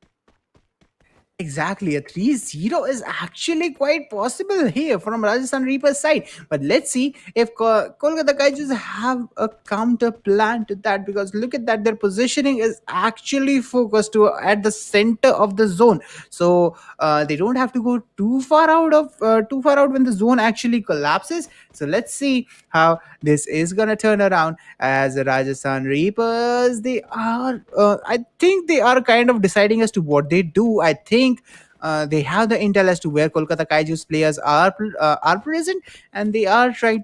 Exactly, a 3-0 is actually quite possible here from Rajasthan Reapers side. But let's see if Kolkata Kaijus have a counter plan to that, because look at that, their positioning is actually focused at the center of the zone. So they don't have to go too far out when the zone actually collapses. So let's see how this is gonna turn around, as the Rajasthan Reapers, I think they are kind of deciding as to what they do. I think they have the intel as to where Kolkata Kaijus players are present, and they are trying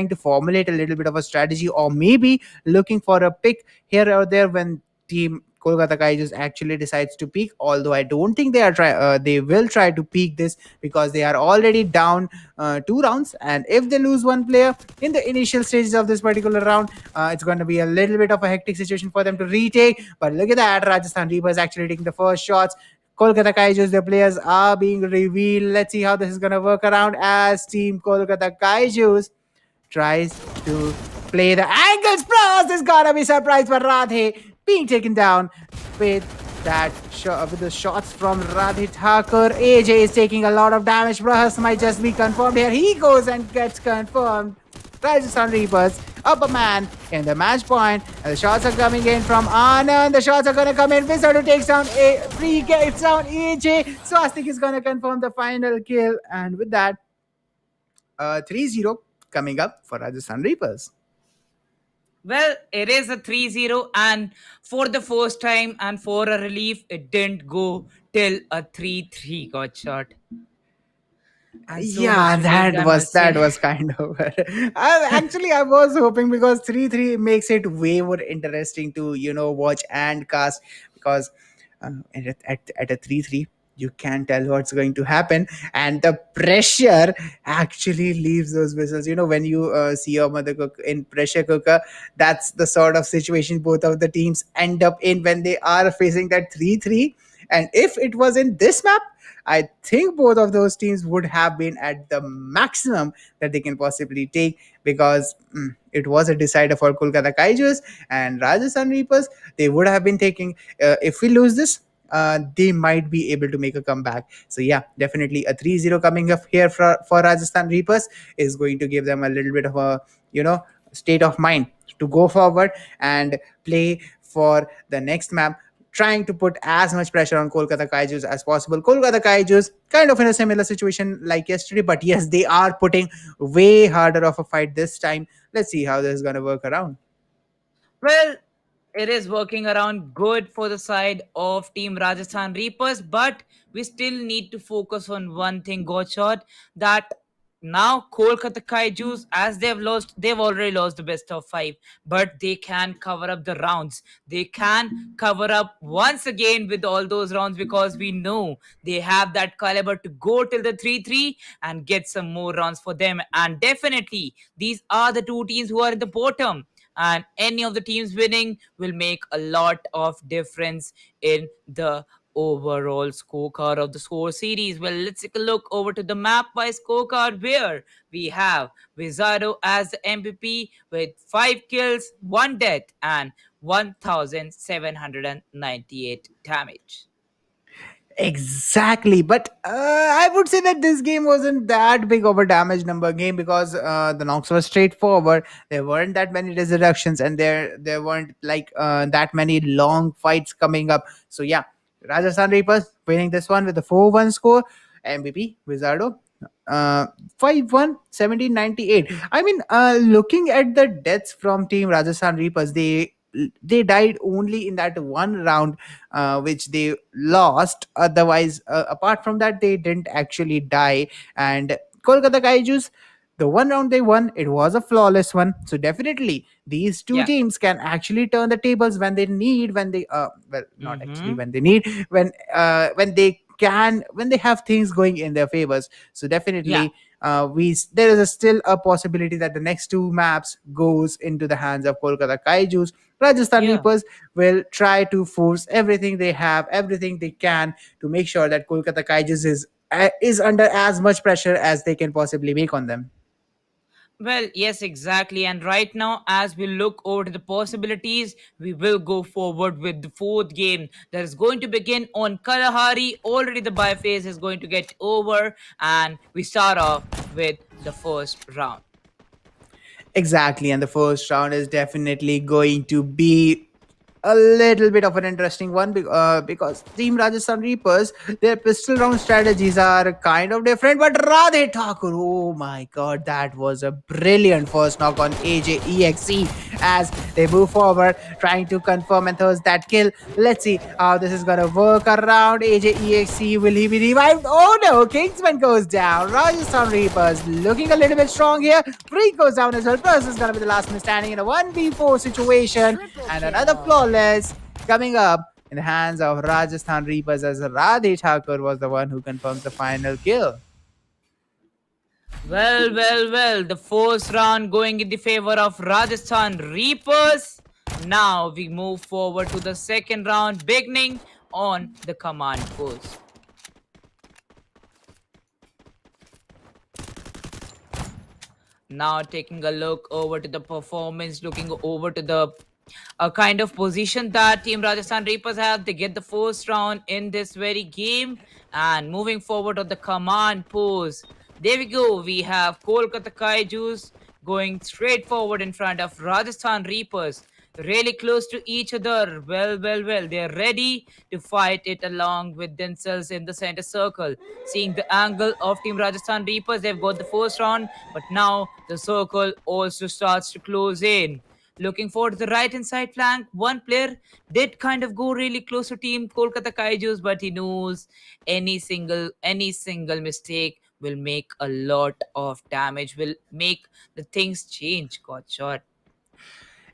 to formulate a little bit of a strategy, or maybe looking for a pick here or there when Team Kolkata Kaijus actually decides to peak. Although I don't think they will try to peak this, because they are already down 2 rounds, and if they lose 1 player in the initial stages of this particular round, it's going to be a little bit of a hectic situation for them to retake. But look at that, Rajasthan Reapers actually taking the first shots. Kolkata Kaijus, the players are being revealed. Let's see how this is going to work around, as Team Kolkata Kaijus tries to play the angles. Plus, there's gotta be surprise for Radhe being taken down with the shots from Radhe Thakur. AJ is taking a lot of damage. Prahas might just be confirmed here. He goes and gets confirmed. Rajasthan Reapers, upper man in the match point, and the shots are coming in from Anand. The shots are gonna come in. Wizard takes down a free, gets down AJ. Swastik is gonna confirm the final kill, and with that, 3-0 coming up for Rajasthan Reapers. Well, it is a 3-0, and for the first time and for a relief, it didn't go till a 3-3 got shot. And so much Yeah, relieved, that I was must that say. was kind of. I was hoping because 3-3 makes it way more interesting to watch and cast because at a 3-3 you can tell what's going to happen, and the pressure actually leaves those whistles. When you see your mother cook in pressure cooker, that's the sort of situation both of the teams end up in when they are facing that 3-3. And if it was in this map, I think both of those teams would have been at the maximum that they can possibly take because it was a decider for Kolkata Kaijus and Rajasthan Reapers. They would have been taking, if we lose this, they might be able to make a comeback. So, yeah, definitely a 3-0 coming up here for Rajasthan Reapers is going to give them a little bit of a, state of mind to go forward and play for the next map, trying to put as much pressure on Kolkata Kaijus as possible. Kolkata Kaijus kind of in a similar situation like yesterday, but yes, they are putting way harder of a fight this time. Let's see how this is going to work around. Well, it is working around good for the side of Team Rajasthan Reapers, but we still need to focus on one thing, Gotshot, that now Kolkata Kaijus, as they've already lost the best of five, but they can cover up the rounds. They can cover up once again with all those rounds because we know they have that caliber to go till the 3-3 and get some more rounds for them. And definitely, these are the two teams who are in the bottom, and any of the teams winning will make a lot of difference in the overall scorecard of the score series. Well, let's take a look over to the map by scorecard where we have Vizardo as the MVP with 5 kills, 1 death, and 1798 damage. Exactly, but I would say that this game wasn't that big of a damage number game because the knocks were straightforward. There weren't that many resurrections, and there weren't like that many long fights coming up. So yeah, Rajasthan Reapers winning this one with a 4-1 score. MVP Wizardo 5-1 1798. I mean, looking at the deaths from Team Rajasthan Reapers, they died only in that one round which they lost. Otherwise, apart from that, they didn't actually die. And Kolkata Kaijus, the one round they won, it was a flawless one. So definitely, these two Yeah. teams can actually turn the tables when they need. When they well, not actually Mm-hmm. when they need. When they can, when they have things going in their favors. So Yeah. definitely, there is still a possibility that the next two maps goes into the hands of Kolkata Kaijus. Rajasthan Yeah. Reapers will try to force everything they have, everything they can to make sure that Kolkata Kaijus is under as much pressure as they can possibly make on them. Well, yes, exactly. And right now, as we look over to the possibilities, we will go forward with the fourth game that is going to begin on Kalahari. Already the bye phase is going to get over, and we start off with the first round. Exactly, and the first round is definitely going to be a little bit of an interesting one because Team Rajasthan Reapers, their pistol round strategies are kind of different. But Radhe Thakur, oh my god, that was a brilliant first knock on AJEXE as they move forward, trying to confirm and thus that kill. Let's see how this is gonna work around AJEXE. Will he be revived? Oh no, Kingsman goes down. Rajasthan Reapers looking a little bit strong here. Freak goes down as well. Plus is gonna be the last man standing in a 1v4 situation. And another flawless coming up in the hands of Rajasthan Reapers as Radhe Thakur was the one who confirms the final kill. Well. The first round going in the favor of Rajasthan Reapers. Now we move forward to the second round, beginning on the command post. Now taking a look over to the performance, looking over to the kind of position that Team Rajasthan Reapers have. They get the first round in this very game. And moving forward on the command post, there we go. We have Kolkata Kaijus going straight forward in front of Rajasthan Reapers. Really close to each other. Well. They're ready to fight it along with themselves in the center circle. Seeing the angle of Team Rajasthan Reapers, they've got the first round, but now the circle also starts to close in. Looking forward to the right hand side flank, one player did kind of go really close to Team Kolkata Kaijus, but he knows any single mistake will make a lot of damage, will make the things change. Got shot.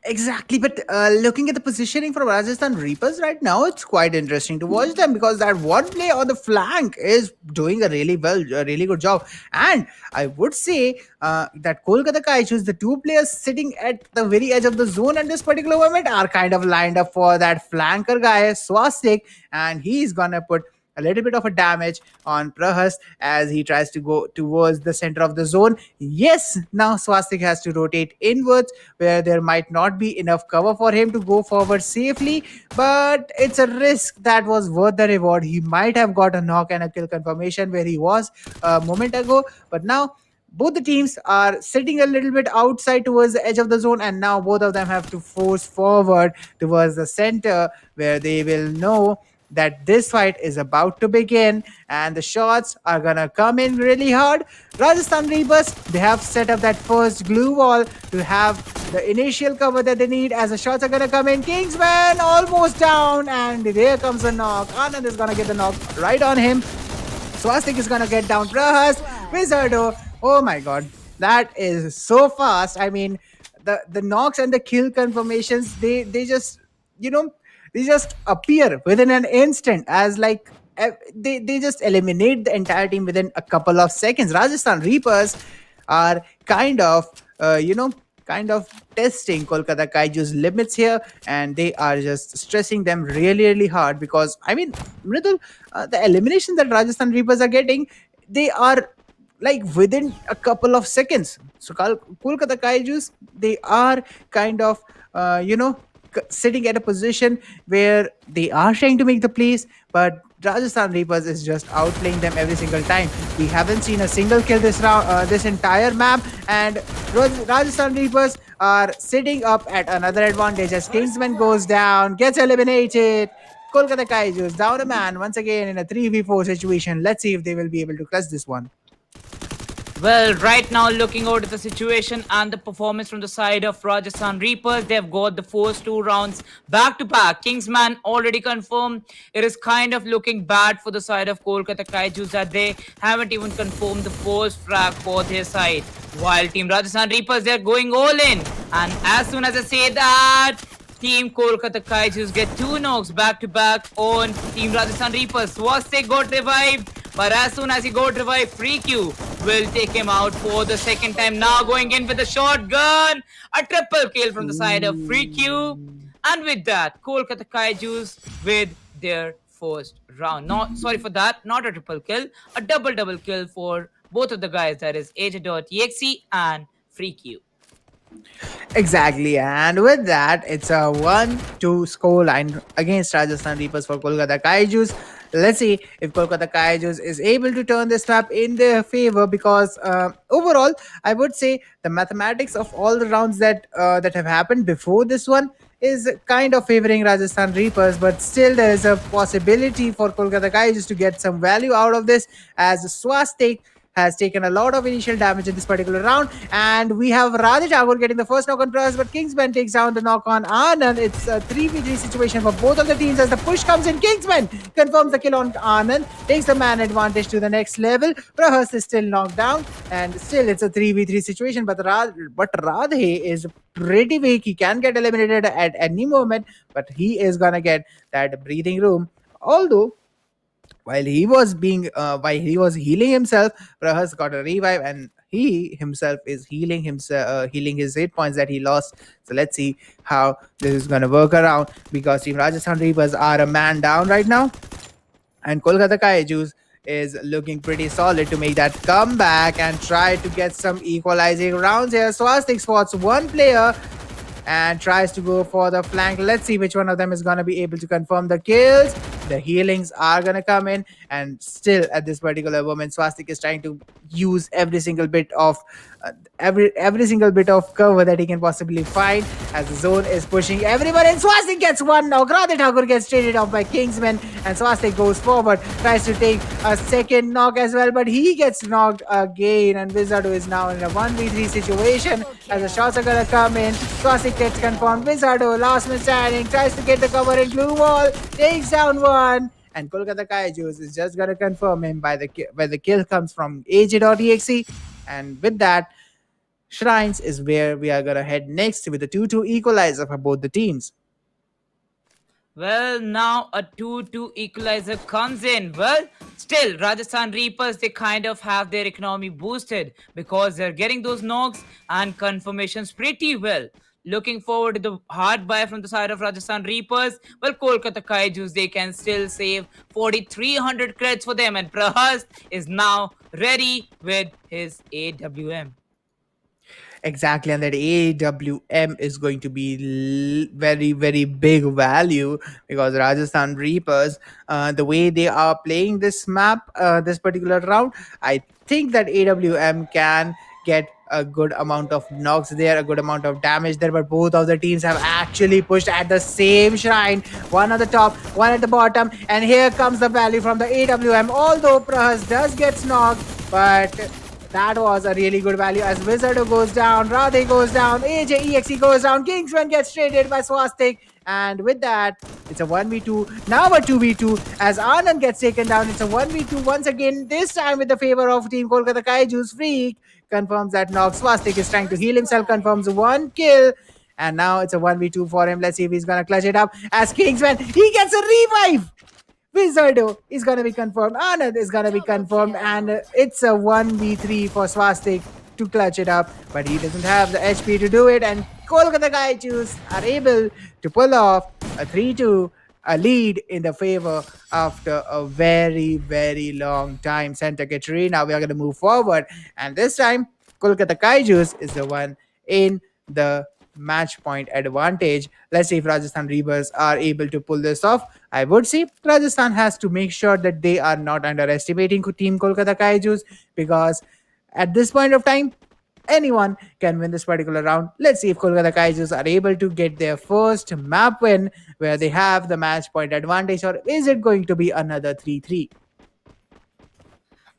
Exactly, but looking at the positioning from Rajasthan Reapers right now, it's quite interesting to watch them because that one play on the flank is doing a really good job. And I would say that Kolkata Kaijus, the two players sitting at the very edge of the zone at this particular moment, are kind of lined up for that flanker guy, Swastik, and he's gonna put a little bit of a damage on Prahas as he tries to go towards the center of the zone. Yes, now Swastik has to rotate inwards where there might not be enough cover for him to go forward safely, but it's a risk that was worth the reward. He might have got a knock and a kill confirmation where he was a moment ago, but now both the teams are sitting a little bit outside towards the edge of the zone, and now both of them have to force forward towards the center where they will know that this fight is about to begin and the shots are gonna come in really hard. Rajasthan Reapers, they have set up that first glue wall to have the initial cover that they need as the shots are gonna come in. Kingsman almost down, and there comes a knock. Anand is gonna get the knock right on him. Swastik is gonna get down Prahas. Wizardo, oh my god, that is so fast. I mean, the knocks and the kill confirmations, they just, you know, they just appear within an instant as like they just eliminate the entire team within a couple of seconds. Rajasthan Reapers are kind of kind of testing Kolkata Kaiju's limits here, and they are just stressing them really hard because I mean, Mridul, the elimination that Rajasthan Reapers are getting, they are like within a couple of seconds. So Kolkata Kaijus, they are kind of sitting at a position where they are trying to make the plays, but Rajasthan Reapers is just outplaying them every single time. We haven't seen a single kill this round, this entire map, and Rajasthan Reapers are sitting up at another advantage as Kingsman goes down, gets eliminated. Kolkata Kaijus down a man once again in a 3v4 situation. Let's see if they will be able to clutch this one. Well, right now, looking over to the situation and the performance from the side of Rajasthan Reapers, they've got the first two rounds back to back. Kingsman already confirmed. It is kind of looking bad for the side of Kolkata Kaijus that they haven't even confirmed the first frag for their side. While Team Rajasthan Reapers, they're going all in. And as soon as I say that, Team Kolkata Kaijus get two knocks back to back on Team Rajasthan Reapers. Swastik got revived, but as soon as he got revived, Free Q will take him out for the second time. Now going in with a shotgun, a triple kill from the side of Free Q, and with that, Kolkata Kaijus with their first round. Not sorry for that, not a triple kill, a double kill for both of the guys. That is AJ.exe and Free Q. Exactly, and with that, it's a 1-2 scoreline against Rajasthan Reapers for Kolkata Kaijus. Let's see if Kolkata Kaijus is able to turn this map in their favor because overall, I would say the mathematics of all the rounds that have happened before this one is kind of favoring Rajasthan Reapers, but still there is a possibility for Kolkata Kaijus to get some value out of this as Swastik has taken a lot of initial damage in this particular round. And we have Radha Tagore getting the first knock on Prahas, but Kingsman takes down the knock on Anand. It's a 3v3 situation for both of the teams as the push comes in. Kingsman confirms the kill on Anand, takes the man advantage to the next level. Prahas is still knocked down, and still it's a 3v3 situation, but Radhe is pretty weak. He can get eliminated at any moment, but he is gonna get that breathing room. Although while he was healing himself, Prahas got a revive, and he himself is healing his hit points that he lost. So let's see how this is gonna work around because Team Rajasthan Reapers are a man down right now, and Kolkata Kaijus is looking pretty solid to make that comeback and try to get some equalizing rounds here. Swastik spots one player and tries to go for the flank. Let's see which one of them is going to be able to confirm the kills. The healings are going to come in, and still at this particular moment, Swastik is trying to use every single bit of every single bit of cover that he can possibly find as the zone is pushing everyone and Swastik gets one knock. Radhe Thakur gets traded off by Kingsman and Swastik goes forward, tries to take a second knock as well, but he gets knocked again and Wizardo is now in a 1v3 situation as the shots are gonna come in. Swastik gets confirmed. Wizardo, last man standing, tries to get the cover in blue wall, takes down one. And Kolkata Kaijus is just gonna confirm him by where the kill comes from AJ.exe. And with that, Shrines is where we are gonna head next with the 2-2 equalizer for both the teams. Well, now a 2-2 equalizer comes in. Well, still, Rajasthan Reapers, they kind of have their economy boosted because they're getting those knocks and confirmations pretty well. Looking forward to the hard buy from the side of Rajasthan Reapers. Well, Kolkata Kaijus, they can still save 4,300 credits for them. And Prahast is now ready with his AWM. Exactly, and that AWM is going to be very, very big value because Rajasthan Reapers, the way they are playing this map, this particular round, I think that AWM can get a good amount of knocks there, a good amount of damage there, but both of the teams have actually pushed at the same shrine, one at the top, one at the bottom, and here comes the value from the AWM, although Prahas does get knocked, but that was a really good value as Wizardo goes down, Radhe goes down, AJEXE goes down, Kingsman gets traded by Swastik, and with that, it's a 1v2, now a 2v2 as Anand gets taken down. It's a 1v2 once again, this time with the favor of Team Kolkata Kaiju's Freak. Confirms that knock. Swastik is trying to heal himself, confirms one kill. And now it's a 1v2 for him. Let's see if he's gonna clutch it up as Kingsman. He gets a revive! Wizardo is gonna be confirmed. Anand is gonna be confirmed, and it's a 1v3 for Swastik to clutch it up, but he doesn't have the HP to do it. And Kolkata Kaijus are able to pull off a 3-2, a lead in the favor after a very, very long time. Santa Caterina, we are going to move forward, and this time Kolkata Kaijus is the one in the match point advantage. Let's see if Rajasthan Reavers are able to pull this off. I would say Rajasthan has to make sure that they are not underestimating Team Kolkata Kaijus because at this point of time, anyone can win this particular round. Let's see if Kolkata Kaijus are able to get their first map win where they have the match point advantage, or is it going to be another 3-3?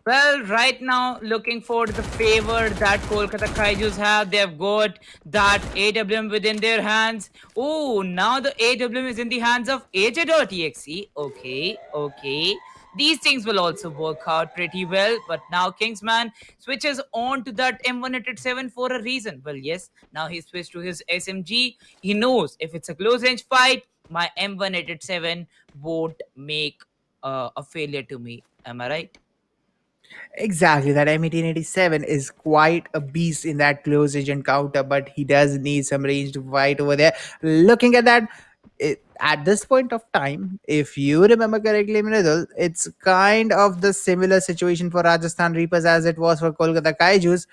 Well, right now, looking for the favor that Kolkata Kaijus have. They've got that AWM within their hands. Oh, now the AWM is in the hands of AJ.exe. Okay. These things will also work out pretty well. But now Kingsman switches on to that M187 for a reason. Well, yes, now he switched to his SMG. He knows if it's a close range fight, my M187 won't make a failure to me. Am I right? Exactly, that M1887 is quite a beast in that close range encounter, but he does need some range to fight over there. Looking at that, at this point of time, if you remember correctly, Mridul, it's kind of the similar situation for Rajasthan Reapers as it was for Kolkata Kaijus.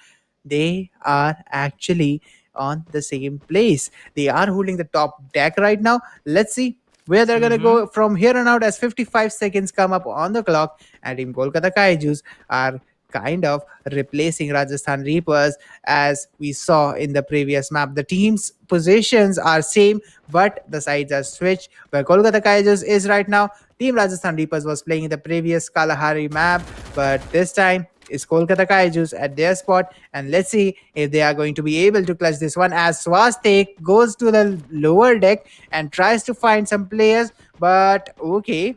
They are actually on the same place. They are holding the top deck right now. Let's see where they're gonna go from here on out as 55 seconds come up on the clock, and Team Kolkata Kaijus are kind of replacing Rajasthan Reapers as we saw in the previous map. The team's positions are same, but the sides are switched. Where Kolkata Kaijus is right now, Team Rajasthan Reapers was playing in the previous Kalahari map, but this time is Kolkata Kaijus at their spot, and let's see if they are going to be able to clutch this one as Swastik goes to the lower deck and tries to find some players, but okay,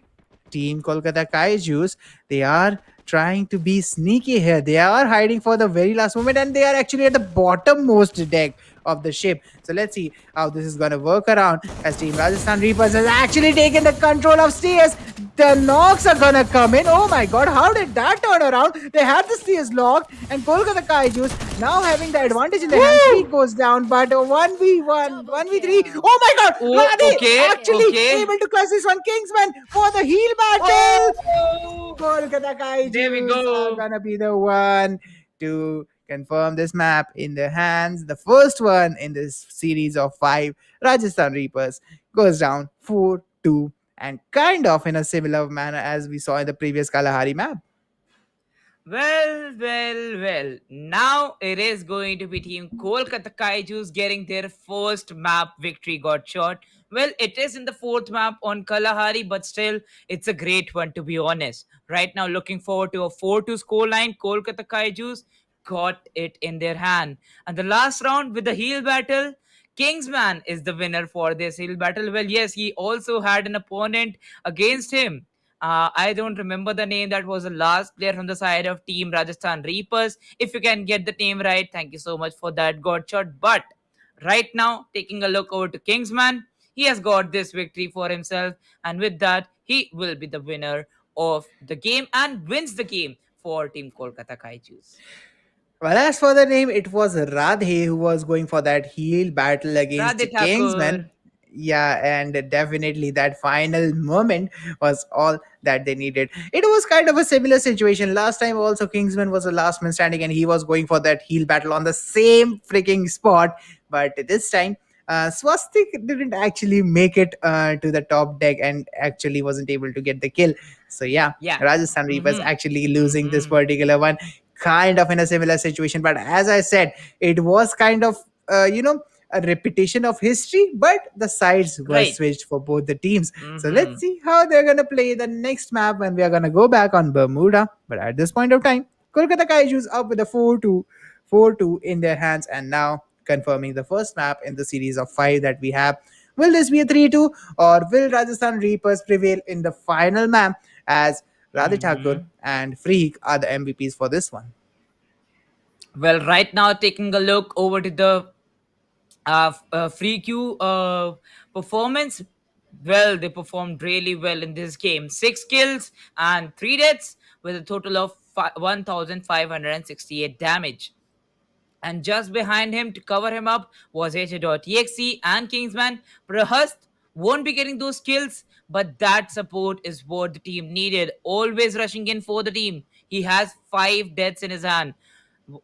Team Kolkata Kaijus, they are trying to be sneaky here. They are hiding for the very last moment, and they are actually at the bottommost deck of the ship. So let's see how this is going to work around as Team Rajasthan Reapers has actually taken the control of stairs. The knocks are gonna come in. Oh my god, how did that turn around? They had the stairs locked, and Kolkata Kaijus now having the advantage in the hand. Speed goes down, but 1v1, 1v3. Oh my god, Radhe actually able to clutch this one. Kingsman for the heal battle. Kolkata Kaijus There we go. are gonna be the one to confirm this map in their hands. The first one in this series of 5. Rajasthan Reapers goes down 4-2, and kind of in a similar manner as we saw in the previous Kalahari map. Well. Now it is going to be Team Kolkata Kaijus getting their first map victory got shot. Well, it is in the fourth map on Kalahari, but still, it's a great one to be honest. Right now, looking forward to a 4-2 scoreline. Kolkata Kaijus got it in their hand. And the last round with the heel battle, Kingsman is the winner for this heel battle. Well, yes, he also had an opponent against him. I don't remember the name. That was the last player from the side of Team Rajasthan Reapers. If you can get the name right, thank you so much for that god shot. But right now, taking a look over to Kingsman, he has got this victory for himself, and with that, he will be the winner of the game and wins the game for Team Kolkata Kaijus. Well, as for the name, it was Radhe who was going for that heel battle against Radhe Kingsman. Thakur. Yeah, and definitely that final moment was all that they needed. It was kind of a similar situation. Last time, also, Kingsman was the last man standing and he was going for that heel battle on the same freaking spot. But this time, Swastik didn't actually make it to the top deck and actually wasn't able to get the kill. So, yeah, Yeah. Rajasthan Reapers Mm-hmm. actually losing this Mm-hmm. particular one, kind of in a similar situation. But as I said, it was kind of, a repetition of history, but the sides were Right. switched for both the teams. So let's Mm-hmm. see how they're going to play the next map when we are going to go back on Bermuda. But at this point of time, Kolkata Kaijus up with a 4-2 in their hands, and now confirming the first map in the series of 5 that we have. Will this be a 3-2, or will Rajasthan Reapers prevail in the final map, as Radha Thakur Mm-hmm. and Freak are the MVPs for this one? Well, right now, taking a look over to the free Q performance. Well, they performed really well in this game. 6 kills and 3 deaths with a total of 1,568 damage. And just behind him to cover him up was H.exe and Kingsman. Prahast won't be getting those kills, but that support is what the team needed. Always rushing in for the team. He has 5 deaths in his hand.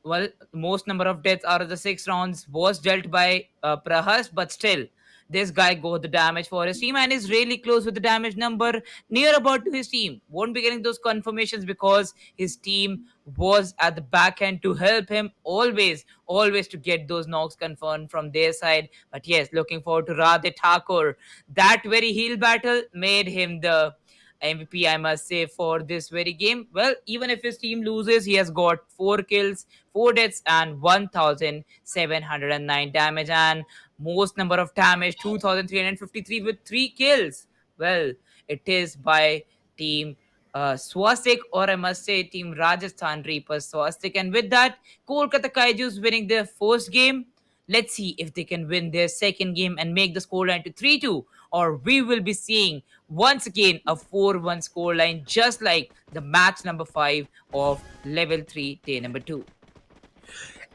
Well, most number of deaths out of the 6 rounds was dealt by Prahas, but still, this guy got the damage for his team and is really close with the damage number near about to his team. Won't be getting those confirmations because his team was at the back end to help him always to get those knocks confirmed from their side. But yes, looking forward to Radhe Thakur. That very heel battle made him the MVP, I must say, for this very game. Well, even if his team loses, he has got 4 kills, 4 deaths, and 1,709 damage, and most number of damage 2,353 with 3 kills. Well, it is by team Swastik, or I must say team Rajasthan Reapers Swastik. And with that, Kolkata Kaijus winning their first game. Let's see if they can win their second game and make the scoreline to 3-2, or we will be seeing once again a 4-1 scoreline, just like the match number 5 of level 3, day number 2.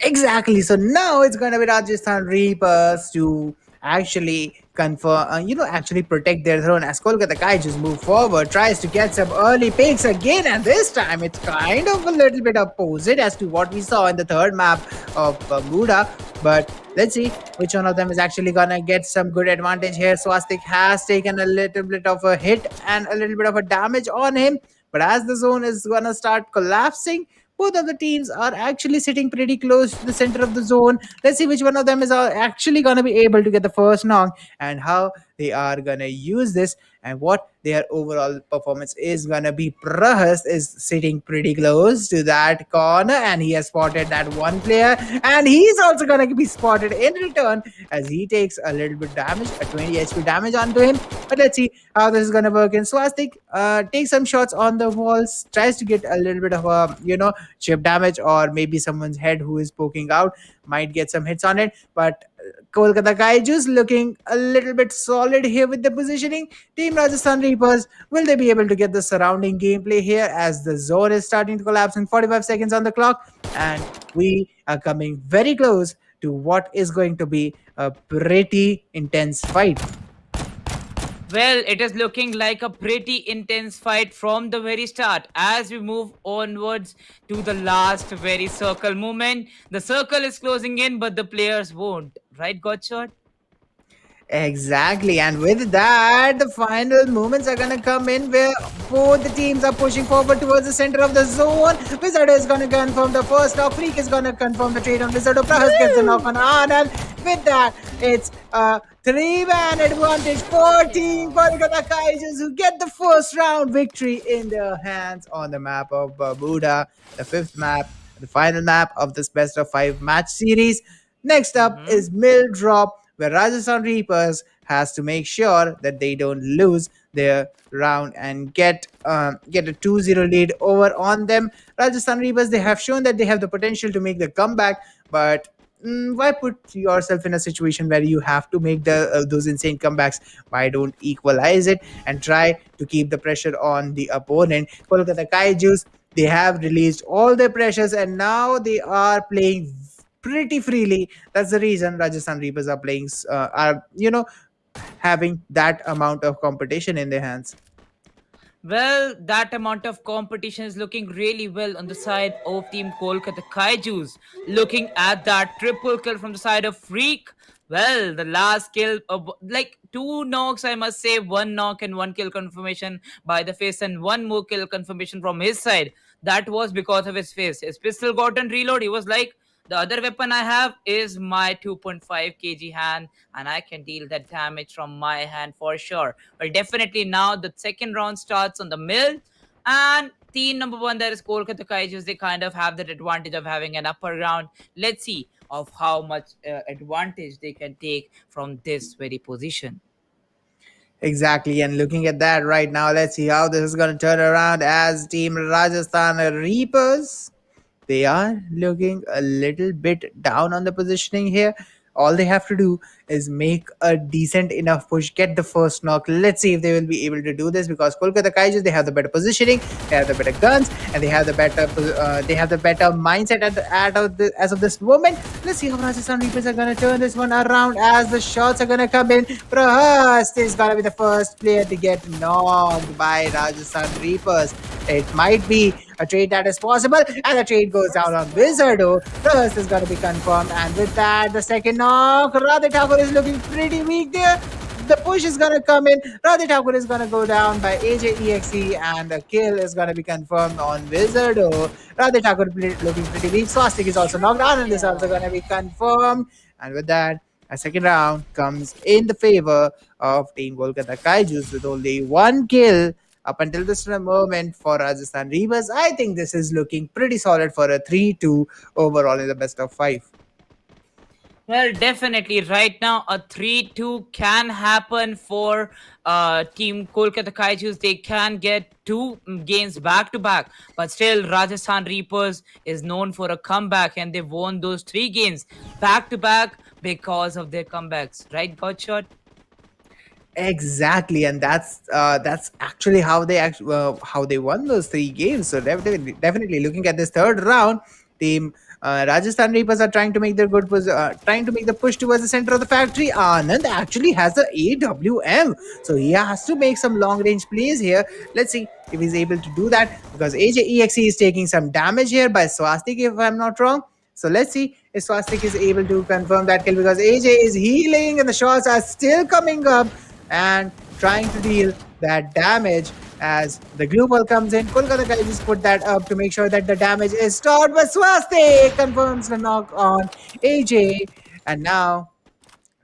Exactly. So now it's going to be Rajasthan Reapers to actually confirm, actually protect their throne as Kolkata Kai just move forward, tries to get some early picks again, and this time it's kind of a little bit opposite as to what we saw in the third map of Bermuda. But let's see which one of them is actually gonna get some good advantage here. Swastik has taken a little bit of a hit and a little bit of a damage on him, but as the zone is gonna start collapsing, both of the teams are actually sitting pretty close to the center of the zone. Let's see which one of them is actually going to be able to get the first knock and how they are going to use this and what their overall performance is going to be. Prahas is sitting pretty close to that corner and he has spotted that one player, and he's also going to be spotted in return as he takes a little bit damage, a 20 HP damage onto him. But let's see how this is going to work. In Swastik takes some shots on the walls, tries to get a little bit of a chip damage, or maybe someone's head who is poking out might get some hits on it. But Kolkata Kaijus looking a little bit solid here with the positioning. Team Rajasthan Reapers, will they be able to get the surrounding gameplay here as the zone is starting to collapse in 45 seconds on the clock, and we are coming very close to what is going to be a pretty intense fight. Well, it is looking like a pretty intense fight from the very start. As we move onwards to the last very circle movement, the circle is closing in, but the players won't. Right, Godshot? Exactly, and with that, the final moments are gonna come in where both the teams are pushing forward towards the center of the zone. Wizard is gonna confirm the first knock. Freak is gonna confirm the trade on Wizard. Prahas gets the knock on Anand. With that, it's a three-man advantage for Team Kolkata Kaijus, who get the first round victory in their hands on the map of Bermuda, the fifth map, the final map of this best of five match series. Next up Mm-hmm. is Mill Drop, where Rajasthan Reapers has to make sure that they don't lose their round and get a 2-0 lead over on them. Rajasthan Reapers, they have shown that they have the potential to make the comeback, but why put yourself in a situation where you have to make the those insane comebacks? Why don't equalize it and try to keep the pressure on the opponent? Kolkata Kaijus, they have released all their pressures and now they are playing pretty freely. That's the reason Rajasthan Reapers are playing, are having that amount of competition in their hands. Well, that amount of competition is looking really well on the side of Team Kolkata Kaijus. Looking at that triple kill from the side of Freak. Well, the last kill of like two knocks, I must say, one knock and one kill confirmation by the face, and one more kill confirmation from his side. That was because of his face. His pistol got on reload. He was like, the other weapon I have is my 2.5 kg hand, and I can deal that damage from my hand for sure. Well, definitely now the second round starts on the mill, and team number one, that is Kolkata Kaijus, they kind of have that advantage of having an upper ground. Let's see of how much advantage they can take from this very position. Exactly, and looking at that right now, let's see how this is going to turn around as Team Rajasthan Reapers. They are looking a little bit down on the positioning here. All they have to do is make a decent enough push, get the first knock. Let's see if they will be able to do this, because Kolkata Kaijus, they have the better positioning, they have the better guns, and they have the better mindset as of this moment. Let's see how Rajasthan Reapers are gonna turn this one around as the shots are gonna come in. Prahast is gonna be the first player to get knocked by Rajasthan Reapers. It might be a trade that is possible, and the trade goes down on Wizardo. First is going to be confirmed, and with that, the second knock, Radhe Thakur is looking pretty weak there. The push is going to come in. Radhe Thakur is going to go down by AJEXE, and the kill is going to be confirmed on Wizardo. Radhe Thakur looking pretty weak. Swastik is also knocked down, and this is also going to be confirmed. And with that, a second round comes in the favor of Team Kolkata Kaijus with only one kill up until this moment for Rajasthan Reavers. I think this is looking pretty solid for a 3-2 overall in the best of five. Well, definitely. Right now, a 3-2 can happen for Team Kolkata Kaijus. They can get two games back to back. But still, Rajasthan Reapers is known for a comeback, and they won those three games back to back because of their comebacks. Right, Godshot? Exactly, and that's actually how they won those three games. So definitely looking at this third round, team Rajasthan Reapers are trying to make trying to make the push towards the center of the factory. Anand actually has the AWM, so he has to make some long range plays here. Let's see if he's able to do that, because AJEXE is taking some damage here by Swastik, if I'm not wrong. So let's see if Swastik is able to confirm that kill, because AJ is healing and the shots are still coming up and trying to deal that damage as the glue ball comes in. Kolkata guys just put that up to make sure that the damage is stopped, but Swastik confirms the knock on AJ. And now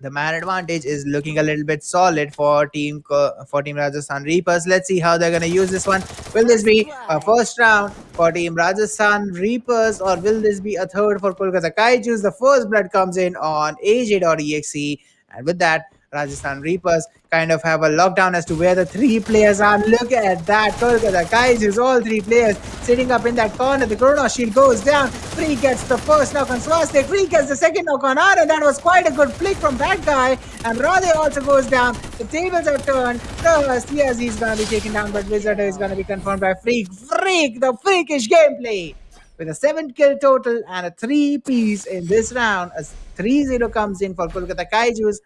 the man advantage is looking a little bit solid for Team Rajasthan Reapers. Let's see how they're going to use this one. Will this be a first round for Team Rajasthan Reapers, or will this be a third for Kolkata Kaijus? The first blood comes in on AJ.exe, and with that, Rajasthan Reapers kind of have a lockdown as to where the three players are. Look at that. Kolkata Kaijus, all three players sitting up in that corner. The Chrono Shield goes down. Free gets the first knock on Swastik. Free gets the second knock on Anand. That was quite a good flick from that guy. And Radhe also goes down. The tables are turned. First, yes, he's going to be taken down, but Wizard is going to be confirmed by Freak. Freak, the freakish gameplay. With a 7 kill total and a 3-piece in this round, a 3-0 comes in for Kolkata Kaijus.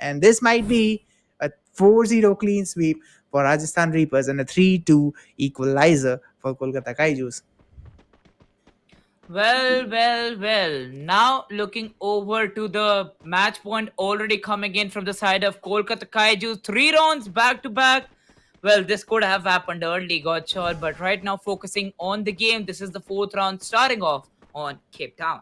And this might be a 4-0 clean sweep for Rajasthan Reapers and a 3-2 equalizer for Kolkata Kaijus. Well. Now looking over to the match point already coming in from the side of Kolkata Kaiju. 3 rounds back to back. Well, this could have happened early, got shot, but right now focusing on the game. This is the fourth round starting off on Cape Town.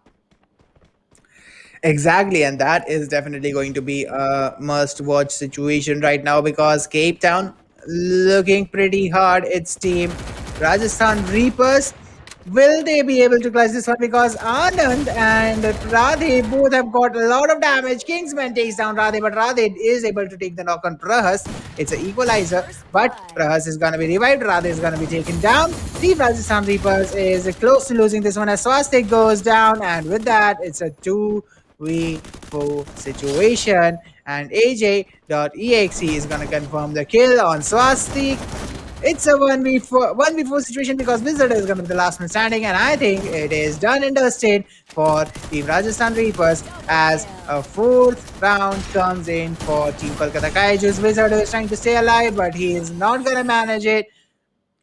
Exactly, and that is definitely going to be a must-watch situation right now because Cape Town looking pretty hard. Its team, Rajasthan Reapers. Will they be able to clutch this one? Because Anand and Radhe both have got a lot of damage. Kingsman takes down Radhe, but Radhe is able to take the knock on Prahas. It's an equalizer, but Prahas is going to be revived. Radhe is going to be taken down. Team Rajasthan Reapers is close to losing this one as Swastik goes down, and with that, it's a 2v4 situation. And AJ.exe is going to confirm the kill on Swastik. It's a 1v4 situation because Wizard is going to be the last man standing, and I think it is done and dusted for Team Rajasthan Reapers as a fourth round comes in for Team Kolkata Kaijus. Wizard is trying to stay alive, but he is not going to manage it.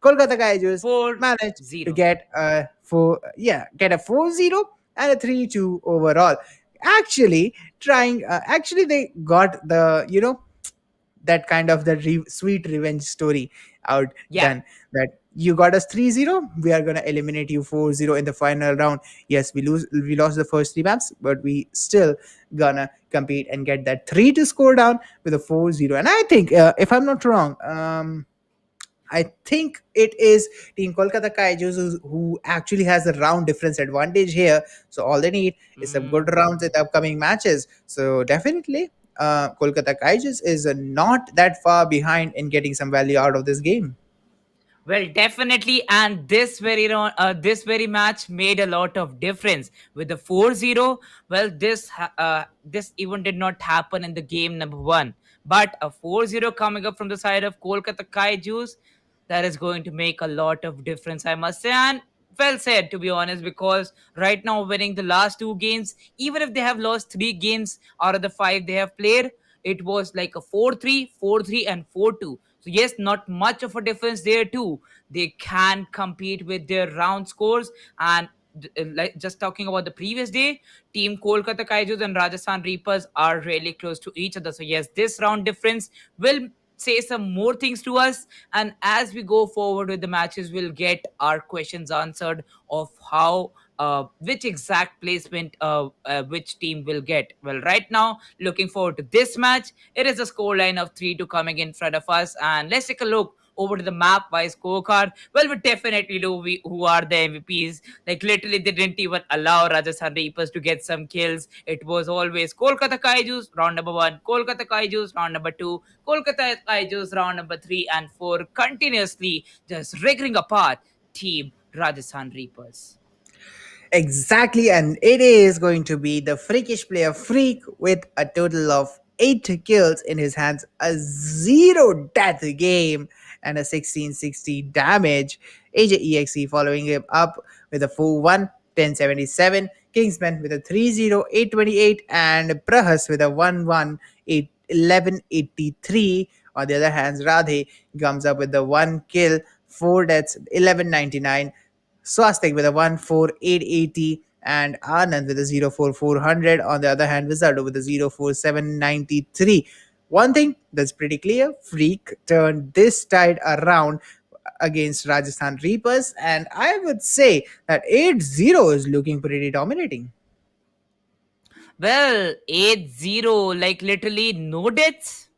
Kolkata Kaijus 4-0. managed to get a 4-0 and a 3-2 overall. Actually they got the that kind of the sweet revenge story out Yeah. done, that you got us 3-0, we are going to eliminate you 4-0 in the final round. Yes, we lost the first three maps, but we still gonna compete and get that 3 to score down with a 4-0. And I think if I'm not wrong, I think it is Team Kolkata Kaijus who actually has the round difference advantage here. So all they need is some good rounds in the upcoming matches. So definitely, Kolkata Kaijus is not that far behind in getting some value out of this game. Well, definitely, and this very match made a lot of difference with the 4-0. Well, this even did not happen in the game number one, but a 4-0 coming up from the side of Kolkata Kaijus, that is going to make a lot of difference, I must say. And well said, to be honest, because right now winning the last two games, even if they have lost 3 games out of the 5 they have played, it was like a 4-3, 4-3, and 4-2. So yes, not much of a difference there too. They can compete with their round scores. And like just talking about the previous day, Team Kolkata Kaijus and Rajasthan Reapers are really close to each other. So yes, this round difference will say some more things to us, and as we go forward with the matches, we'll get our questions answered of how which exact placement which team will get. Well, right now, looking forward to this match. It is a scoreline of 3-2 coming in front of us, and let's take a look over to the map wise scorecard. Well, we definitely know who are the MVPs. Like literally, they didn't even allow Rajasthan Reapers to get some kills. It was always Kolkata Kaijus round number one, Kolkata Kaijus round number two, Kolkata Kaijus round number three and four, continuously just rigging apart Team Rajasthan Reapers. Exactly, and it is going to be the freakish player Freak with a total of 8 kills in his hands, a 0 death game, and a 1660 damage. AJEXE following him up with a 4-1, 1077. Kingsman with a 3-0, 828, and Prahas with a 1-1, 1183. On the other hand, Radhe comes up with the 1 kill, 4 deaths, 1199. Swastik with a 14880 and Anand with a 04400. On the other hand, Wizardo with a 04793. One thing that's pretty clear, Freak turned this tide around against Rajasthan Reapers, and I would say that 8-0 is looking pretty dominating. Well, 8-0, like literally no deaths.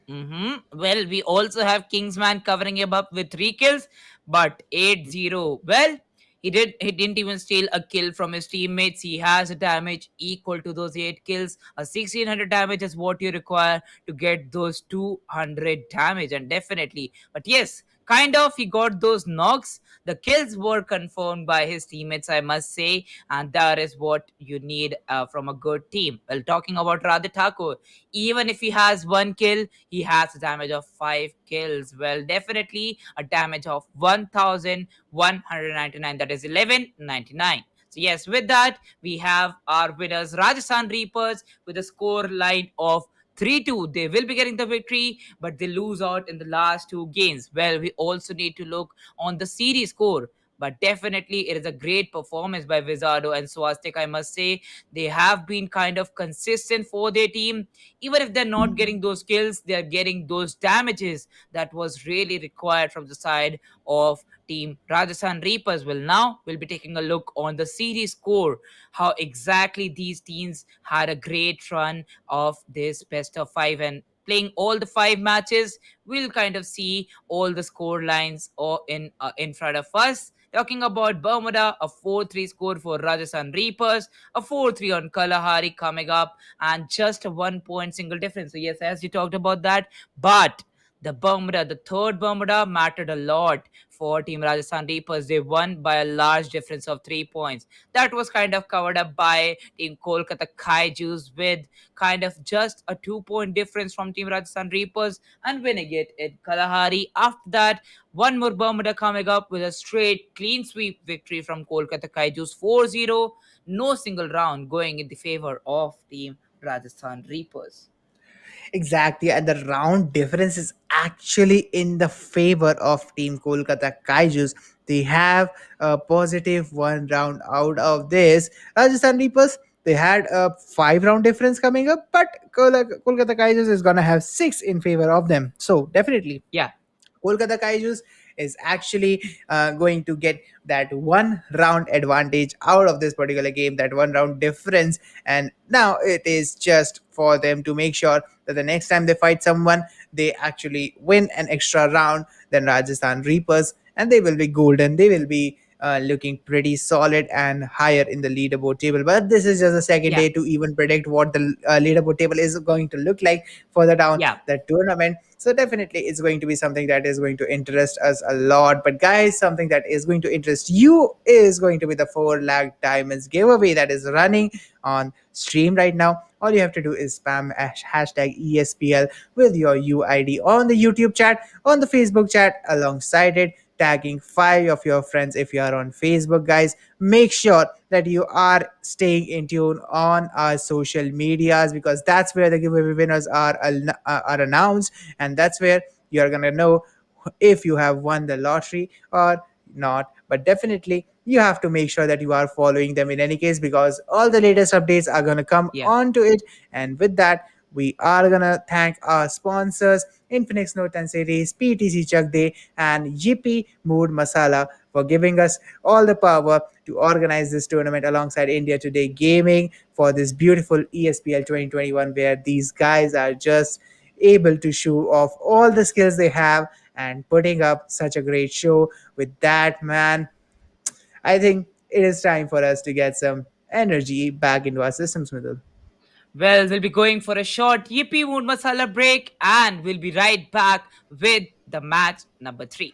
Well, we also have Kingsman covering him up with 3 kills, but 8-0. Well, he didn't even steal a kill from his teammates. He has a damage equal to those 8 kills. A 1600 damage is what you require to get those 200 damage, and definitely. But yes, kind of he got those knocks. The kills were confirmed by his teammates, I must say, and that is what you need from a good team. Well, talking about Radhe Thakur, even if he has 1 kill, he has a damage of 5 kills. Well, definitely a damage of 1199, that is 1199. So yes, with that, we have our winners, Rajasthan Reapers, with a score line of 3-2. They will be getting the victory, but they lose out in the last 2 games. Well, we also need to look on the series score. but definitely it is a great performance by Vizardo and Swastik. I must say they have been kind of consistent for their team. Even if they're not getting those kills, they're getting those damages that was really required from the side of team Rajasthan Reapers. Well, now we'll be taking a look on the series score, how exactly these teams had a great run of this best of five, and playing all the five matches, we'll kind of see all the score lines or in front of us. Talking about Bermuda, a 4-3 score for Rajasthan Reapers, a 4-3 on Kalahari coming up, and just a 1 point single difference. So, yes, as you talked about that, but the Bermuda, the third Bermuda, mattered a lot for Team Rajasthan Reapers. They won by a large difference of 3 points. That was kind of covered up by Team Kolkata Kaijus with kind of just a 2 point difference from Team Rajasthan Reapers and winning it in Kalahari. After that, one more Bermuda coming up with a straight clean sweep victory from Kolkata Kaijus 4-0. No single round going in the favor of Team Rajasthan Reapers. Exactly, and the round difference is actually in the favor of Team Kolkata Kaijus. They have a positive one round out of this. Rajasthan Reapers, they had a 5 round difference coming up, but Kolkata Kaijus is gonna have 6 in favor of them. So definitely Yeah, Kolkata Kaijus is actually going to get that 1 round advantage out of this particular game, that 1 round difference. And now it is just for them to make sure that the next time they fight someone, they actually win an extra round than Rajasthan Reapers, and they will be golden. They will be looking pretty solid and higher in the leaderboard table. But this is just a second yeah, day to even predict what the leaderboard table is going to look like further down yeah. the tournament. So definitely it's going to be something that is going to interest us a lot. But guys, something that is going to interest you is going to be the 4 lakh diamonds giveaway that is running on stream right now. All you have to do is spam hashtag ESPL with your UID on the YouTube chat, on the Facebook chat, alongside it tagging 5 of your friends. If you are on Facebook, guys, make sure that you are staying in tune on our social medias, because that's where the giveaway winners are announced, and that's where you're gonna know if you have won the lottery or not. But definitely you have to make sure that you are following them in any case, because all the latest updates are going to come Yeah. onto it. And with that, we are going to thank our sponsors, Infinix Note 10 series, PTC Chak Day, and Yippee Mood Masala, for giving us all the power to organize this tournament alongside India Today Gaming for this beautiful ESPL 2021, where these guys are just able to show off all the skills they have and putting up such a great show. With that, man, I think it is time for us to get some energy back into our systems, Mithil. Well, we'll be going for a short Yippee Mood Masala break and we'll be right back with the match number 3.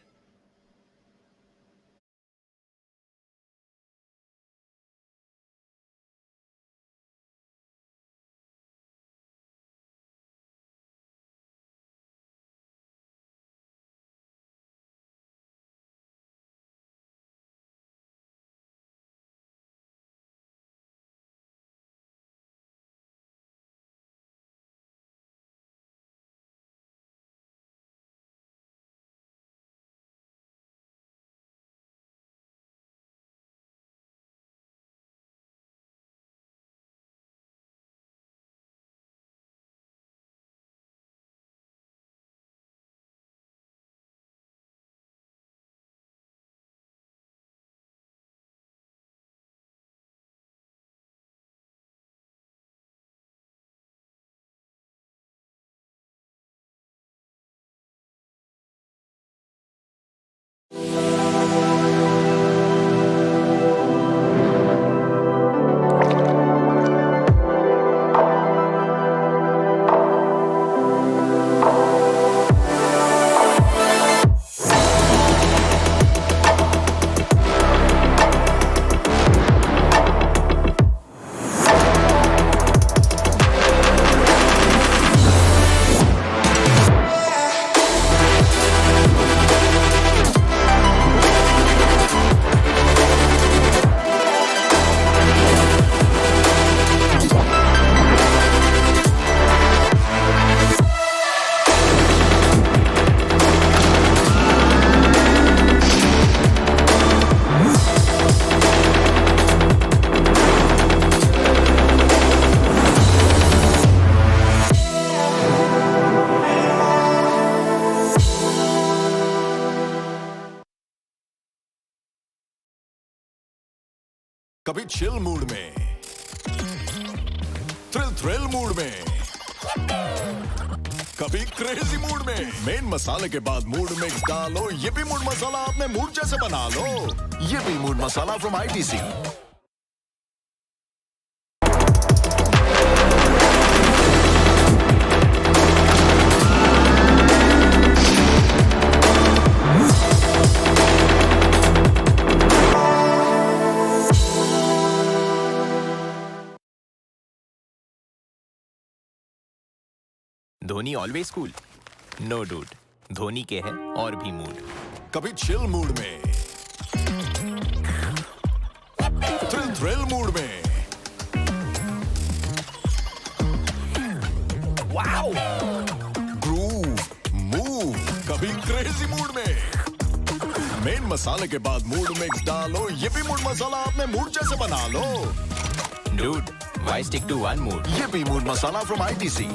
कभी chill mood में, thrill mood में, कभी crazy mood में। Main मसाले के बाद mood mix डालो, ये भी मूड मसाला अपने मूड जैसे बना लो। ये भी mood masala from ITC. Dhoni always cool, no dude. Dhoni के है और भी मूड। कभी चिल मूड में, थ्रिल मूड में, वाओ, ग्रूव, मूव, कभी क्रेजी मूड में। मेन मसाले के बाद मूड मिक्स डालो, ये भी मूड मसाला अपने मूड जैसे बना लो। Dude, why stick to one mood? ये भी मूड मसाला फ्रॉम आईटीसी।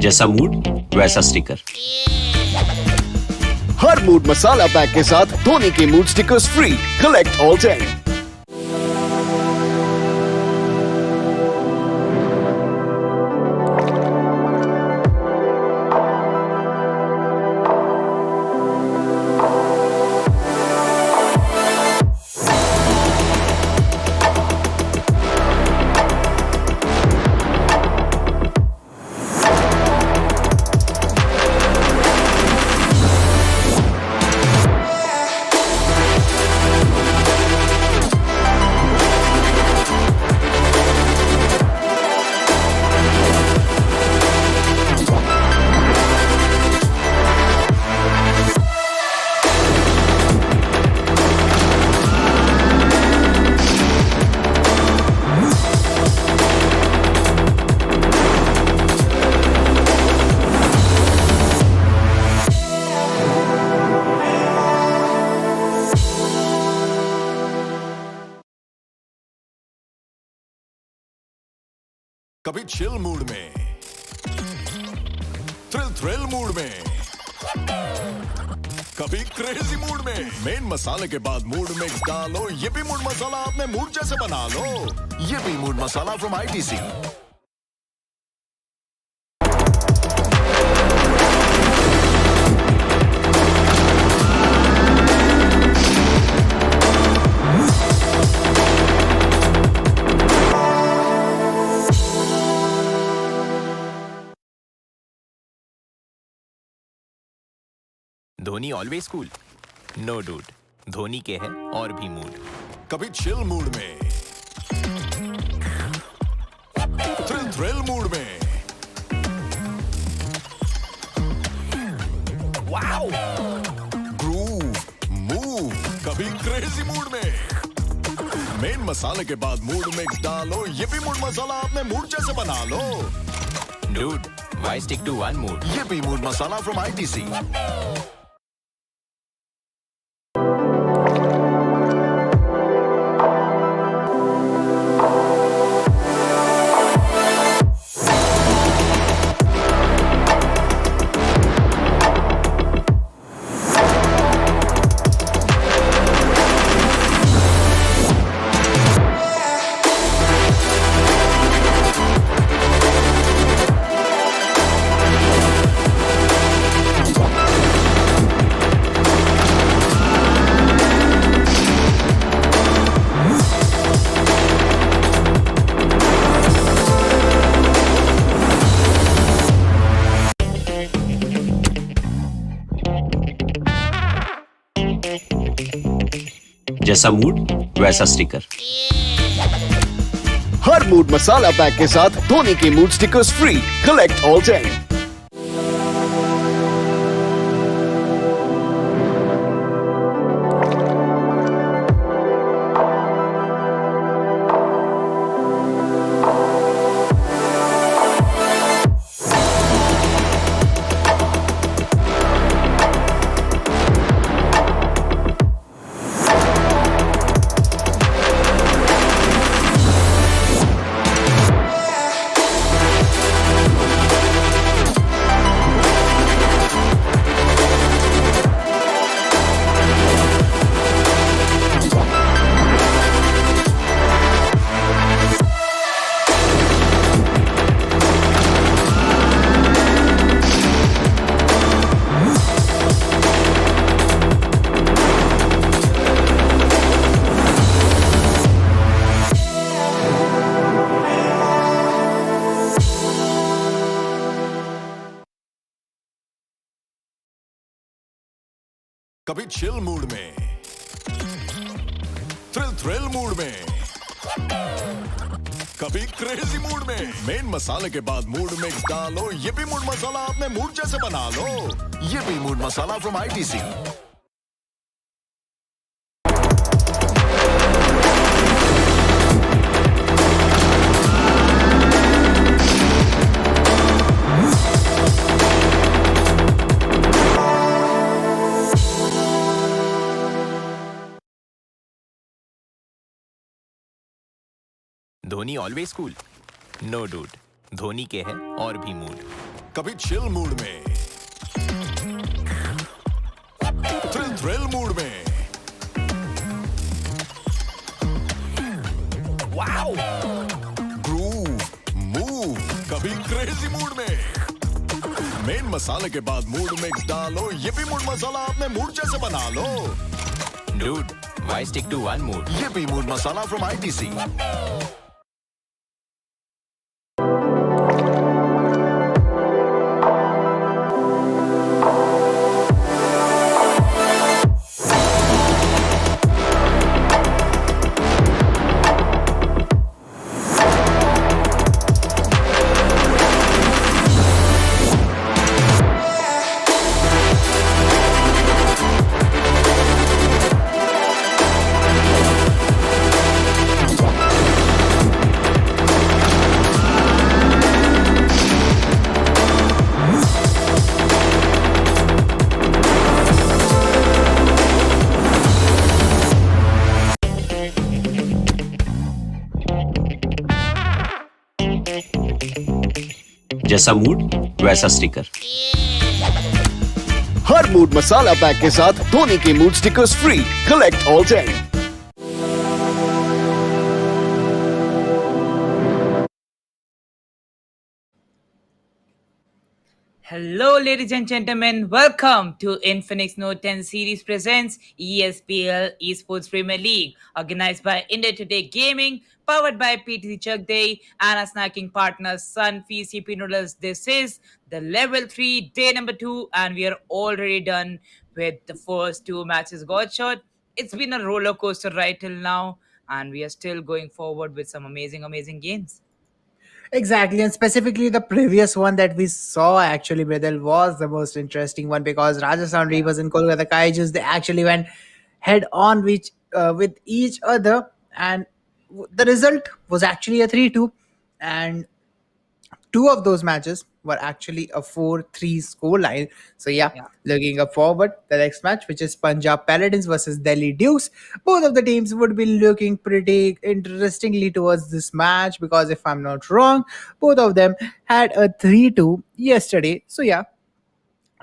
जैसा मूड वैसा स्टिकर। हर मूड मसाला पैक के साथ धोनी के mood stickers free. Collect all 10। कभी चिल मूड में, थ्रिल मूड में, कभी क्रेजी मूड में। मेन मसाले के बाद मूड मिक्स डालो, ये भी मूड मसाला अपने मूड जैसे बना लो। ये भी mood masala from ITC. Dhoni always cool, no dude. Dhoni के है और भी मूड। कभी चिल मूड में, थ्रिल मूड में, वाओ, ग्रूव, मूव, कभी क्रेजी मूड में। मेन मसाले के बाद मूड मिक्स डालो, ये भी मूड मसाला अपने मूड जैसे बना लो। Dude, why stick to one mood? ये भी मूड मसाला फ्रॉम आईटीसी। जैसा मूड वैसा स्टिकर। हर मूड मसाला पैक के साथ धोनी के mood stickers free. Collect all 10। कभी चिल मूड में, थ्रिल मूड में, कभी क्रेजी मूड में। मेन मसाले के बाद मूड मिक्स डालो, ये भी मूड मसाला अपने मूड जैसे बना लो। ये भी mood masala from ITC. Dhoni always cool, no dude. Dhoni के है और भी मूड। कभी चिल मूड में, थ्रिल मूड में, वाओ, ग्रूव, मूव, कभी क्रेजी मूड में। मेन मसाले के बाद मूड मिक्स डालो, ये भी मूड मसाला अपने मूड जैसे बना लो। Dude, why stick to one mood? ये भी मूड मसाला फ्रॉम आईटीसी। जैसा मूड वैसा स्टिकर। हर मूड मसाला पैक के साथ धोनी के mood stickers free. Collect all 10। Hello, ladies and gentlemen. Welcome to Infinix Note 10 series presents ESPL Esports Premier League, organized by India Today Gaming, powered by PTC Chak Day and our snacking partner Sun Feast CP Noodles. This is the level 3, day number 2, and we are already done with the first two matches got shot. It's been a roller coaster ride till now, and we are still going forward with some amazing games. Exactly, and specifically the previous one that we saw actually, Bredel, was the most interesting one because Rajasthan Reavers and Kolkata Kaijus, they actually went head on with each other, and the result was actually a 3-2, and two of those matches were actually a 4-3 score line. So yeah, Yeah. looking up forward, the next match, which is Punjab Paladins versus Delhi Dukes. Both of the teams would be looking pretty interestingly towards this match because if I'm not wrong, both of them had a 3-2 yesterday. So yeah,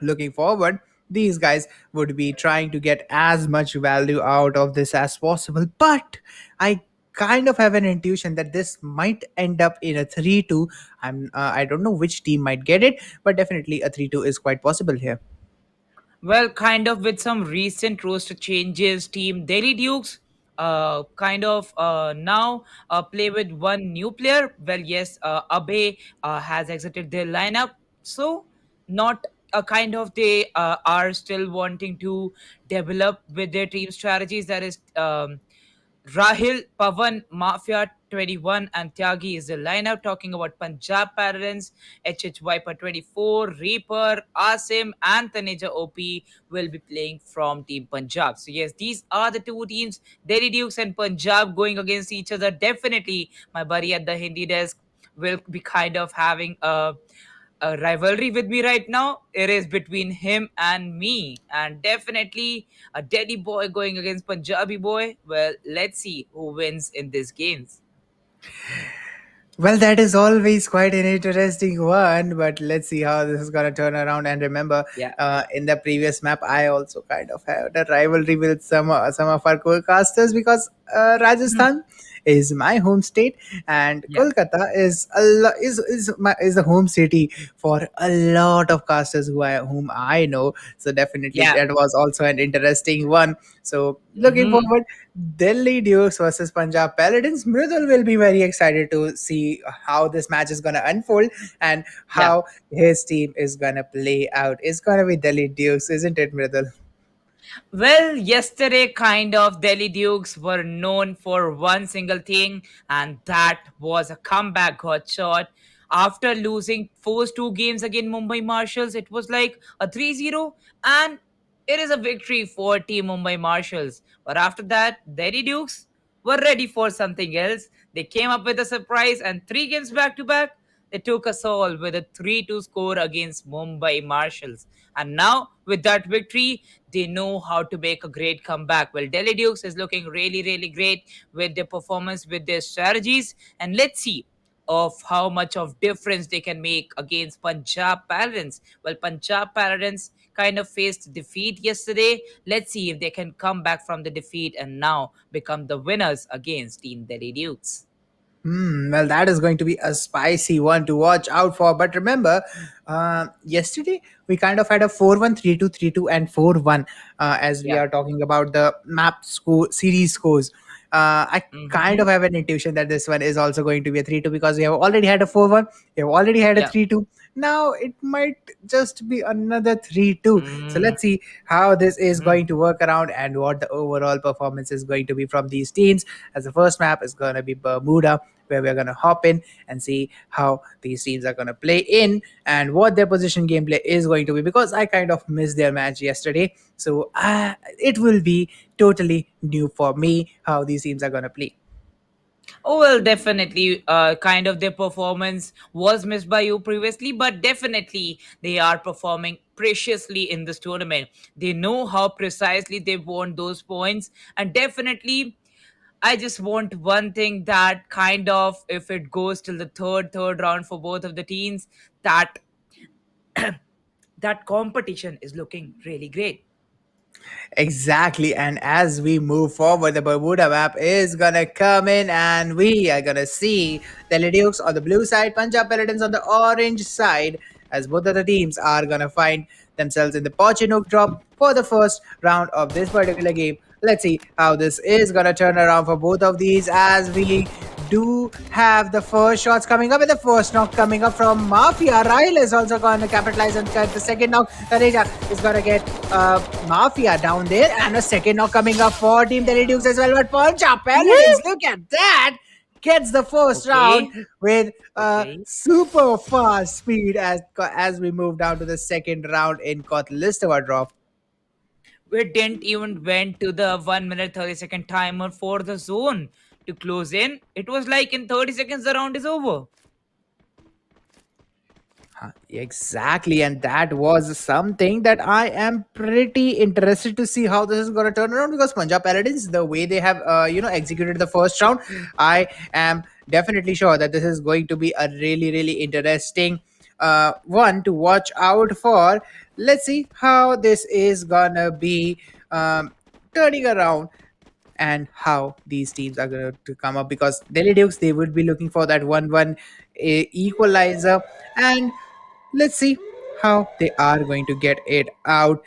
looking forward, these guys would be trying to get as much value out of this as possible. But I kind of have an intuition that this might end up in a 3-2. I don't know which team might get it, but definitely a 3-2 is quite possible here. Well, kind of with some recent roster changes, Team Delhi Dukes now play with one new player. Well, yes, Abe has exited their lineup, so not kind of they are still wanting to develop with their team strategies. That is Rahil, Pavan, Mafia 21, and Tyagi is the lineup. Talking about Punjab Parents, HH Viper 24, Reaper, Asim, and Taneja OP will be playing from Team Punjab. So, yes, these are the two teams, Delhi Dukes and Punjab, going against each other. Definitely, my buddy at the Hindi desk will be kind of having a rivalry with me right now. It is between him and me, and definitely a Delhi boy going against Punjabi boy. Well, let's see who wins in these games. Well, that is always quite an interesting one, but let's see how this is gonna turn around. And remember, Yeah. in the previous map, I also kind of had a rivalry with some of our co-casters because Mhm. Rajasthan is my home state, and Yeah. Kolkata is the home city for a lot of casters whom I know. So definitely, Yeah. that was also an interesting one. So looking Hmm. forward. Delhi Dukes versus Punjab Paladins. Mridul will be very excited to see how this match is going to unfold and Yeah. how his team is going to play out. It's going to be Delhi Dukes, isn't it, Mridul? Well, yesterday, kind of, Delhi Dukes were known for one single thing, and that was a comeback got shot. After losing first two games against Mumbai Marshals, it was like a 3-0, and it is a victory for Team Mumbai Marshals. But after that, Delhi Dukes were ready for something else. They came up with a surprise, and three games back to back, they took us all with a 3-2 score against Mumbai Marshals. And now, with that victory, they know how to make a great comeback. Well, Delhi Dukes is looking really, really great with their performance, with their strategies, and let's see of how much of difference they can make against Punjab Paladins. Well, Punjab Paladins kind of faced defeat yesterday. Let's see if they can come back from the defeat and now become the winners against Team Delhi Dukes. Well, that is going to be a spicy one to watch out for. But remember, yesterday we kind of had a 4-1, 3-2, 3-2, and 4-1 as we Yeah. are talking about the map score series scores. I kind Mm-hmm. of have an intuition that this one is also going to be a 3-2 because we have already had a 4-1, we have already had a Yeah. 3-2. Now it might just be another 3-2. So Mm-hmm. let's see how this is going to work around and what the overall performance is going to be from these teams. As the first map is going to be Bermuda, where we're going to hop in and see how these teams are going to play in and what their position gameplay is going to be because I kind of missed their match yesterday. So it will be totally new for me how these teams are going to play. Oh, well, definitely. Kind of their performance was missed by you previously, but definitely they are performing preciously in this tournament. They know how precisely they want those points, and definitely, I just want one thing that kind of, if it goes till the third round for both of the teams, that that competition is looking really great. Exactly. And as we move forward, the Bermuda map is gonna come in, and we are gonna see the Dukes on the blue side, Punjab Paladins on the orange side, as both of the teams are gonna find themselves in the Pochinook drop for the first round of this particular game. Let's see how this is gonna turn around for both of these as we do have the first shots coming up, and the first knock coming up from Mafia. Ryle is also going to capitalize on the second knock. Tareja is going to get Mafia down there, and a second knock coming up for Team Delhi Dukes as well. But Punjab Paladins, look at that! Gets the first round Okay, with okay. super fast speed as we move down to the second round in Kotlistova drop. We didn't even went to the 1 minute 30-second timer for the zone to close in. It was like in 30 seconds the round is over. Exactly, and that was something that I am pretty interested to see how this is going to turn around because Punjab Paladins, the way they have executed the first round, I am definitely sure that this is going to be a really really interesting one to watch out for. Let's see how this is gonna be turning around and how these teams are going to come up because Delhi Dukes they would be looking for that 1-1 equalizer, and let's see how they are going to get it out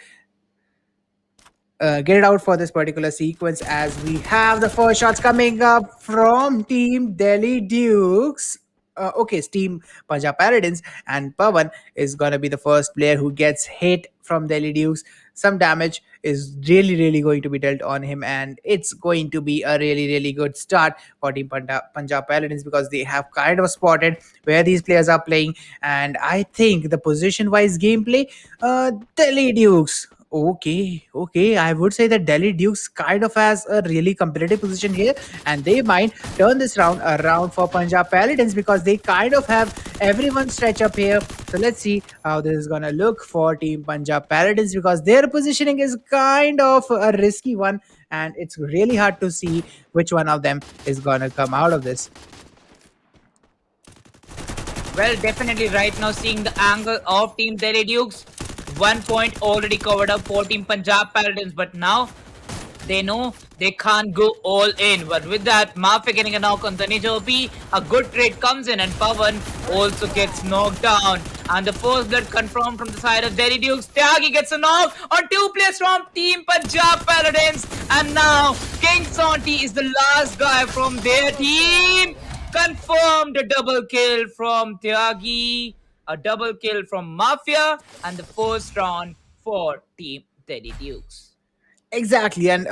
for this particular sequence as we have the first shots coming up from Team Delhi Dukes. okay, Team Punjab Paladins, and Pawan is gonna be the first player who gets hit from Delhi Dukes. Some damage is really going to be dealt on him, and it's going to be a really good start for Team Punjab Paladins, because they have kind of spotted where these players are playing. And I think the position wise gameplay, Delhi Dukes. Okay. I would say that Delhi Dukes kind of has a really competitive position here, and they might turn this round around for Punjab Paladins, because they kind of have everyone stretch up here. So let's see how this is gonna look for Team Punjab Paladins, because their positioning is kind of a risky one, and it's really hard to see which one of them is gonna come out of this. Well, definitely right now seeing the angle of Team Delhi Dukes. 1 point already covered up for Team Punjab Paladins, but now they know they can't go all in. But with that, Mafia getting a knock on the OP, a good trade comes in, and Pawan also gets knocked down. And the first blood confirmed from the side of Delhi Dukes. Tyagi gets a knock on 2 players from Team Punjab Paladins. And now King Santi is the last guy from their team. Confirmed a double kill from Tyagi, a double kill from Mafia, and the first round for Team Delhi Dukes. Exactly, and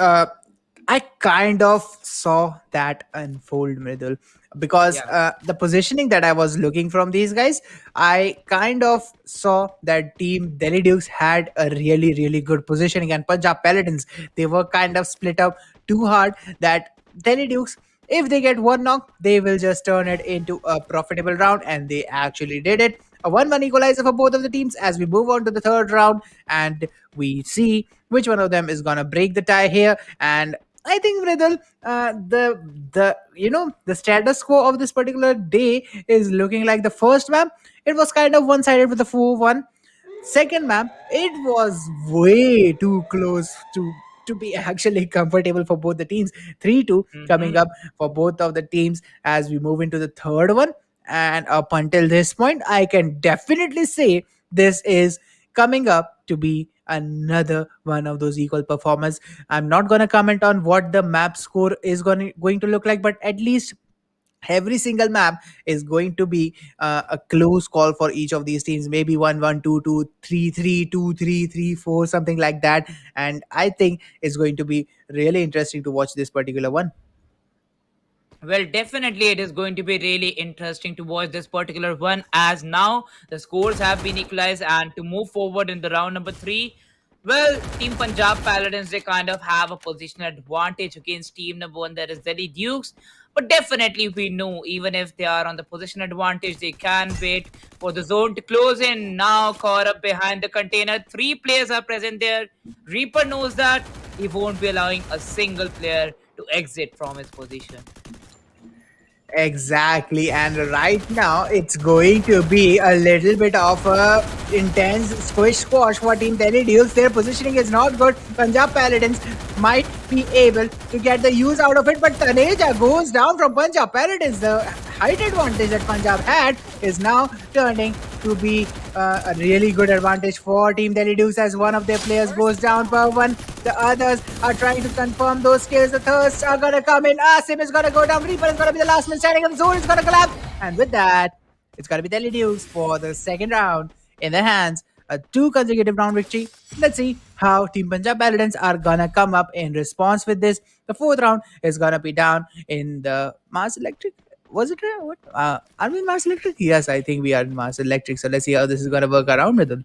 I kind of saw that unfold, Mridul, because Yeah. the positioning that I was looking from these guys, I kind of saw that Team Delhi Dukes had a really good positioning, and Punjab Paladins, they were kind of split up too hard, that Delhi Dukes, if they get one knock, they will just turn it into a profitable round, and they actually did it. A 1-1 equalizer for both of the teams as we move on to the third round, and we see which one of them is gonna break the tie here. And I think, Mridul, the status quo of this particular day is looking like the first map. It was kind of one-sided with the 4-1. Second map, it was way too close to be actually comfortable for both the teams. 3-2 coming Mhm. up for both of the teams as we move into the third one. And up until this point, I can definitely say this is coming up to be another one of those equal performers. I'm not going to comment on what the map score is going to look like, but at least every single map is going to be a close call for each of these teams, maybe 1-1, 2-2, 3-3, 2-3, 3-4, something like that. And I think it's going to be really interesting to watch this particular one. Well, definitely it is going to be really interesting to watch this particular one, as now the scores have been equalized, and to move forward in the round number 3, well, Team Punjab Paladins, they kind of have a positional advantage against team number 1, that is Delhi Dukes. But definitely we know, even if they are on the position advantage, they can wait for the zone to close in. Now caught up behind the container, 3 players are present there. Reaper knows that he won't be allowing a single player to exit from his position. Exactly, and right now it's going to be a little bit of a intense squish squash for Team Delhi Dukes. Their positioning is not good. Punjab Paladins might be able to get the use out of it, but Taneja goes down from Punjab Paladins. The height advantage that Punjab had is now turning to be a really good advantage for Team Delhi Dukes, as one of their players goes down per one. The others are trying to confirm those kills. The thirsts are gonna come in. Asim is gonna go down. Reaper is gonna be the last man standing, and the zone is gonna collapse. And with that, it's gonna be Delhi Dukes for the second round in their hands. A 2 consecutive round victory. Let's see how Team Punjab Paladins are gonna come up in response with this. The fourth round is gonna be down in the Mars Electric. Was it what? Are we in Mars Electric? Yes, I think we are in Mars Electric. So let's see how this is gonna work around with them.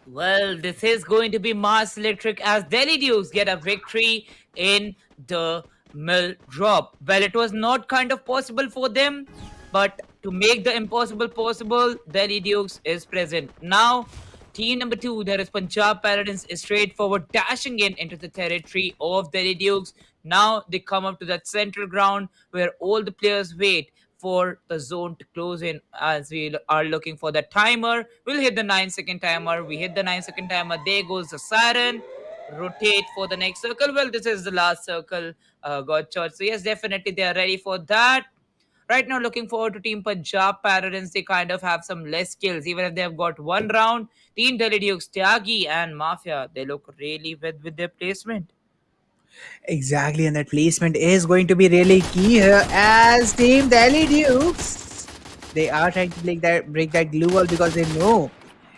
Well, this is going to be Mars Electric, as Delhi Dukes get a victory in the mill drop. Well, it was not kind of possible for them, but to make the impossible possible, Delhi Dukes is present. Now, team number 2, that is Punjab Paladins, is straightforward dashing in into the territory of Delhi Dukes. Now they come up to that central ground where all the players wait for the zone to close in, as we are looking for the timer. We'll hit the 9-second timer. We hit the 9-second timer. There goes the siren. Rotate for the next circle. Well, this is the last circle. Got shot. So yes, definitely they are ready for that. Right now, looking forward to Team Punjab Paladins. They kind of have some less skills, even if they have got one round. Team Delhi Dukes, Tyagi and Mafia, they look really with their placement. Exactly, and that placement is going to be really key here as Team Delhi Dukes. They are trying to break that glue wall because they know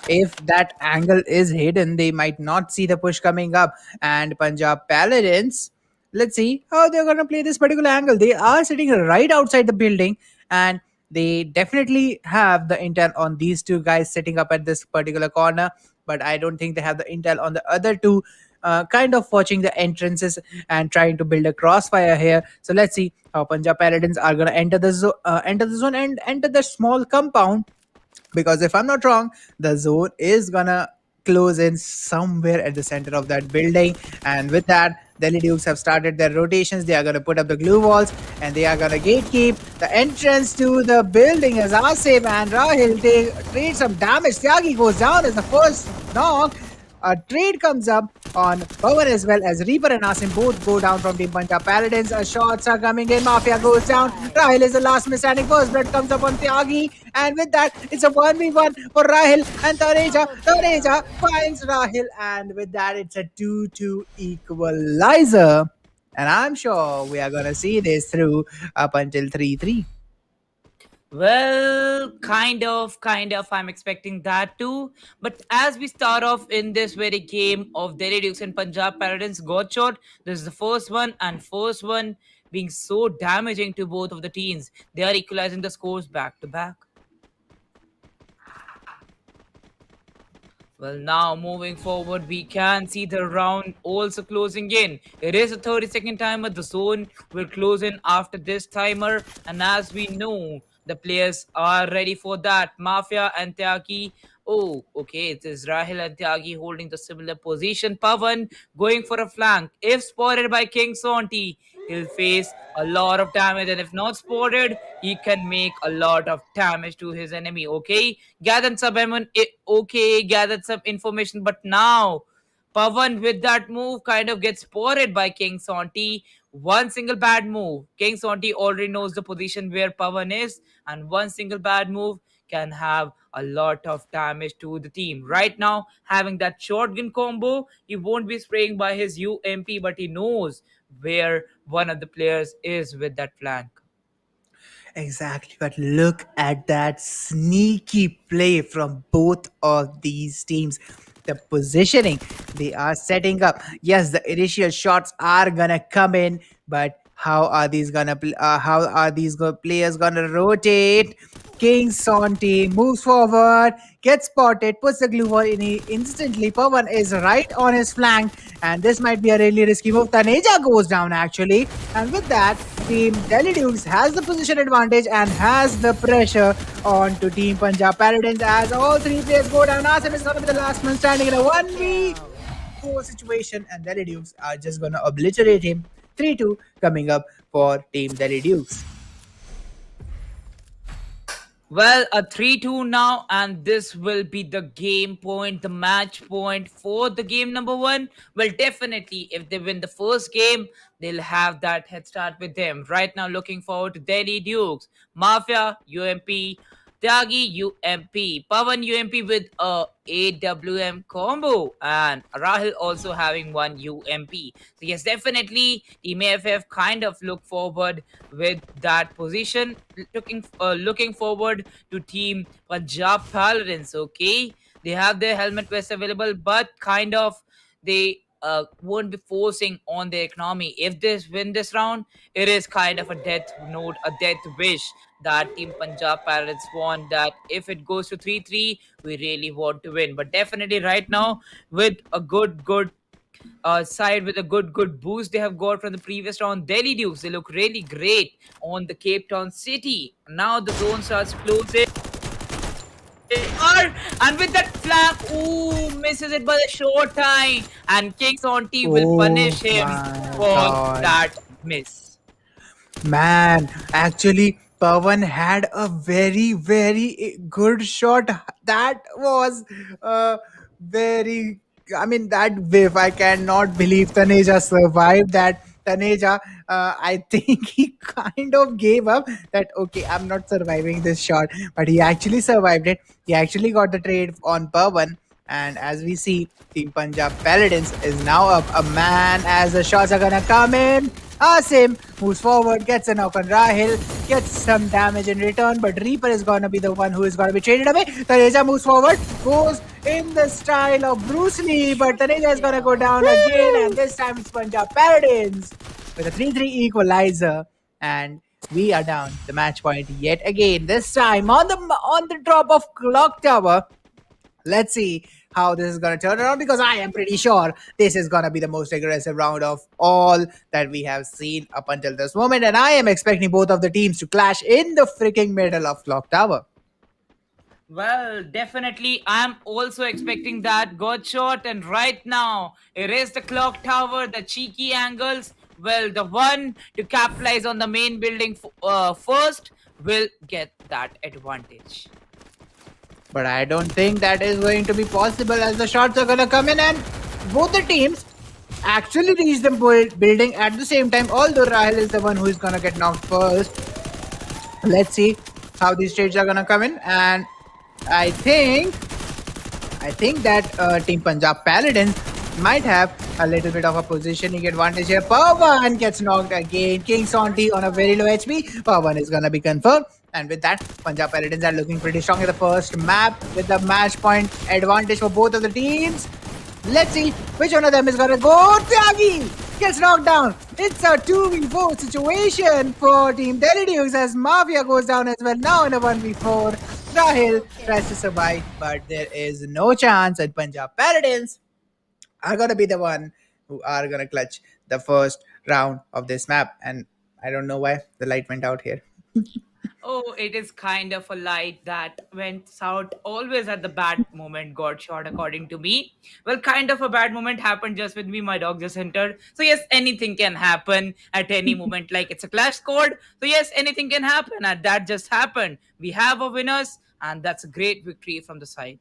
if that angle is hidden, they might not see the push coming up. And Punjab Paladins, let's see how they're gonna play this particular angle. They are sitting right outside the building, and they definitely have the intel on these two guys sitting up at this particular corner. But I don't think they have the intel on the other two. Kind of watching the entrances and trying to build a crossfire here. So let's see how Punjab Paladins are gonna enter the zone and enter the small compound, because if I'm not wrong, the zone is gonna close in somewhere at the center of that building. And with that, Delhi Dukes have started their rotations. They are gonna put up the glue walls and they are gonna gatekeep the entrance to the building as Asif and Rahil trade some damage. Tyagi goes down as the first knock. A trade comes up on Pawan as well as Reaper and Asim both go down from Team Punjab Paladins. Shots are coming in. Mafia goes down. Rahil is the last man standing. First blood comes up on Tyagi. And with that, it's a 1v1 for Rahil and Tareja. Tareja finds Rahil. And with that, it's a 2-2 equalizer. And I'm sure we are going to see this through up until 3-3. Well, kind of. I'm expecting that too. But as we start off in this very game of Delhi Dukes and Punjab Paladins got shot, this is the first one, and first one being so damaging to both of the teams. They are equalizing the scores back to back. Well, now moving forward, we can see the round also closing in. It is a 30-second timer. The zone will close in after this timer. And as we know, the players are ready for that. Mafia and Tyagi. Oh, okay. It is Rahil and Tyagi holding the similar position. Pavan going for a flank. If spotted by King Sonti, he'll face a lot of damage, and if not spotted, he can make a lot of damage to his enemy. Okay, gathered some okay, gathered some information, but now Pavan with that move kind of gets spotted by King Sonti. One single bad move, King Sonti already knows the position where Pavan is, and one single bad move can have a lot of damage to the team. Right now, having that shotgun combo, he won't be spraying by his UMP, but he knows where one of the players is with that flank. Exactly, but look at that sneaky play from both of these teams. The positioning they are setting up. Yes, the initial shots are gonna come in, but how are these players gonna rotate? King Sonti moves forward, gets spotted, puts the glue wall in instantly. Pawan is right on his flank, and this might be a really risky move. Taneja goes down actually, and with that, Team Delhi Dukes has the position advantage and has the pressure on to Team Punjab Paladins as all three players go down. Asim is gonna be the last man standing in a 1v4 situation, and Delhi Dukes are just gonna obliterate him. 3-2 coming up for Team Delhi Dukes. Well, a 3-2 now, and this will be the game point, the match point for the game number one. Well, definitely, if they win the first game, they'll have that head start with them. Right now, looking forward to Delhi Dukes, Mafia, UMP, Tyagi, UMP, Pavan UMP with a AWM combo, and Rahil also having one UMP. So yes, definitely Team AFF kind of look forward with that position. Looking forward to Team Punjab Paladins. Okay, they have their helmet vests available, but kind of they won't be forcing on the economy. If they win this round, it is kind of a death note, a death wish that Team Punjab Pirates want. That if it goes to 3-3, we really want to win. But definitely right now, with a good side with a good boost they have got from the previous round, Delhi Dukes, they look really great on the Cape Town city. Now the zone starts closing. And with that flank, ooh, misses it by a short time. And King Sonti will punish Oh him my for god. that miss. Man, actually, Pawan had a very good shot. That was very. I mean, that whiff. I cannot believe Taneja survived that. Taneja, I think he kind of gave up that, okay, I'm not surviving this shot. But he actually survived it. He actually got the trade on Pawan. And as we see, Team Punjab Paladins is now up a man as the shots are gonna come in. Asim moves forward, gets a knock on Rahil, gets some damage in return, but Reaper is gonna be the one who is gonna be traded away. Taneja moves forward, goes in the style of Bruce Lee, but Taneja is gonna go down again, and this time it's Punjab Paladins with a 3-3 equalizer. And we are down the match point yet again. This time on the drop of Clock Tower. Let's see how this is going to turn around, because I am pretty sure this is going to be the most aggressive round of all that we have seen up until this moment. And I am expecting both of the teams to clash in the freaking middle of Clock Tower. Well, definitely. I'm also expecting that. God shot, and right now, erase the clock tower, the cheeky angles. Well, the one to capitalize on the main building first will get that advantage. But I don't think that is going to be possible, as the shots are going to come in and both the teams actually reach the building at the same time, although Rahil is the one who is going to get knocked first. Let's see how these trades are going to come in. And I think that Team Punjab Paladins might have a little bit of a positioning advantage here. Pawan gets knocked again. King Sonti on a very low HP. Pawan is going to be confirmed. And with that, Punjab Paladins are looking pretty strong in the first map with the match point advantage for both of the teams. Let's see which one of them is going to go. Tyagi gets knocked down. It's a 2v4 situation for Team Delhi Dukes, as Mafia goes down as well. Now in a 1v4. Rahil tries to survive, but there is no chance, and Punjab Paladins are going to be the one who are going to clutch the first round of this map. And I don't know why the light went out here. Oh, it is kind of a light that went out always at the bad moment, got shot, according to me. Well, kind of a bad moment happened just with me. My dog just entered. So, yes, anything can happen at any moment. Like, it's a clash squad. So, yes, anything can happen. And that just happened. We have a winners, and that's a great victory from the side.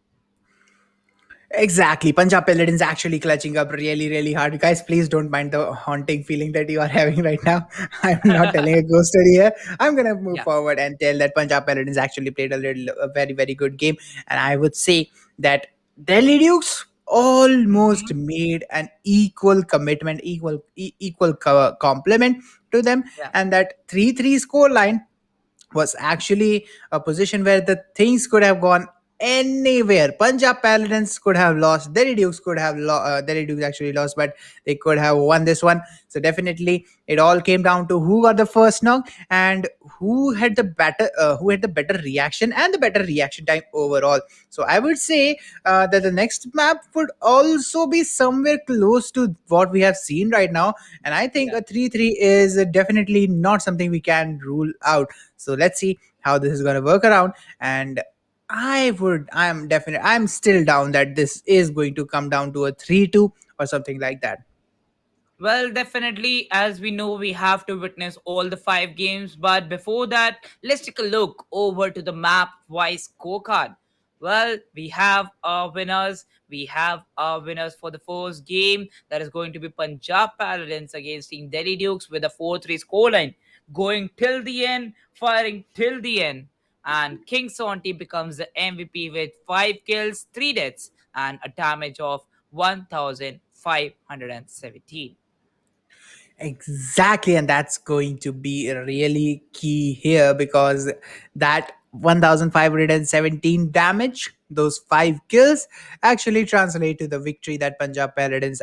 Exactly. Punjab Paladins actually clutching up really, really hard. Guys, please don't mind the haunting feeling that you are having right now. I'm not telling a ghost story here. I'm going to move Yeah. forward and tell that Punjab Paladins actually played a very, very good game. And I would say that Delhi Dukes almost made an equal commitment, equal complement to them. Yeah. And that 3-3 score line was actually a position where the things could have gone anywhere. Punjab Paladins could have lost. Delhi Dukes could have lost. Delhi Dukes actually lost, but they could have won this one. So definitely, it all came down to who got the first knock and who had the better reaction and the better reaction time overall. So I would say that the next map would also be somewhere close to what we have seen right now. And I think Yeah. a 3-3 is definitely not something we can rule out. So let's see how this is going to work around. And I'm still down that this is going to come down to a 3-2 or something like that. Well, definitely, as we know, we have to witness all the 5 games. But before that, let's take a look over to the map wise scorecard. Well, we have our winners. We have our winners for the first game. That is going to be Punjab Paladins against Team Delhi Dukes with a 4-3 scoreline. Going till the end, firing till the end. And King Sonti becomes the MVP with 5 kills, 3 deaths, and a damage of 1,517. Exactly, and that's going to be really key here, because that 1517 damage, those 5 kills, actually translate to the victory that Punjab Paladins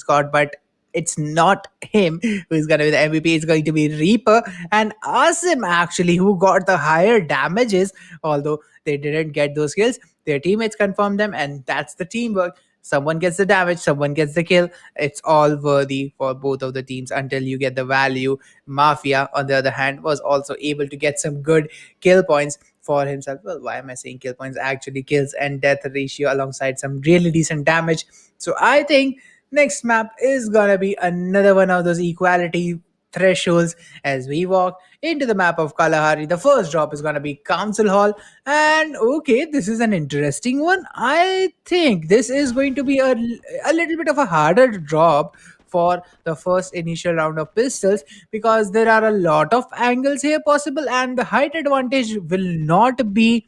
got. But it's not him who is going to be the MVP. It's going to be Reaper and Asim, actually, who got the higher damages, although they didn't get those kills. Their teammates confirmed them, and that's the teamwork. Someone gets the damage, someone gets the kill. It's all worthy for both of the teams until you get the value. Mafia, on the other hand, was also able to get some good kill points for himself. Well, why am I saying kill points? Actually, kills and death ratio alongside some really decent damage. So I think next map is gonna be another one of those equality thresholds as we walk into the map of Kalahari. The first drop is going to be Council Hall. And okay, this is an interesting one. I think this is going to be a little bit of a harder drop for the first initial round of pistols, because there are a lot of angles here possible, and the height advantage will not be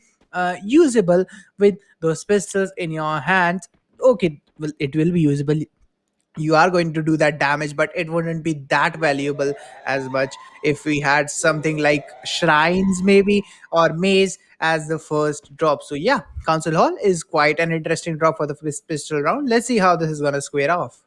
usable with those pistols in your hands. Okay, well, it will be usable. You are going to do that damage, but it wouldn't be that valuable as much if we had something like shrines maybe, or maze as the first drop. So yeah, council hall is quite an interesting drop for the pistol round. Let's see how this is going to square off.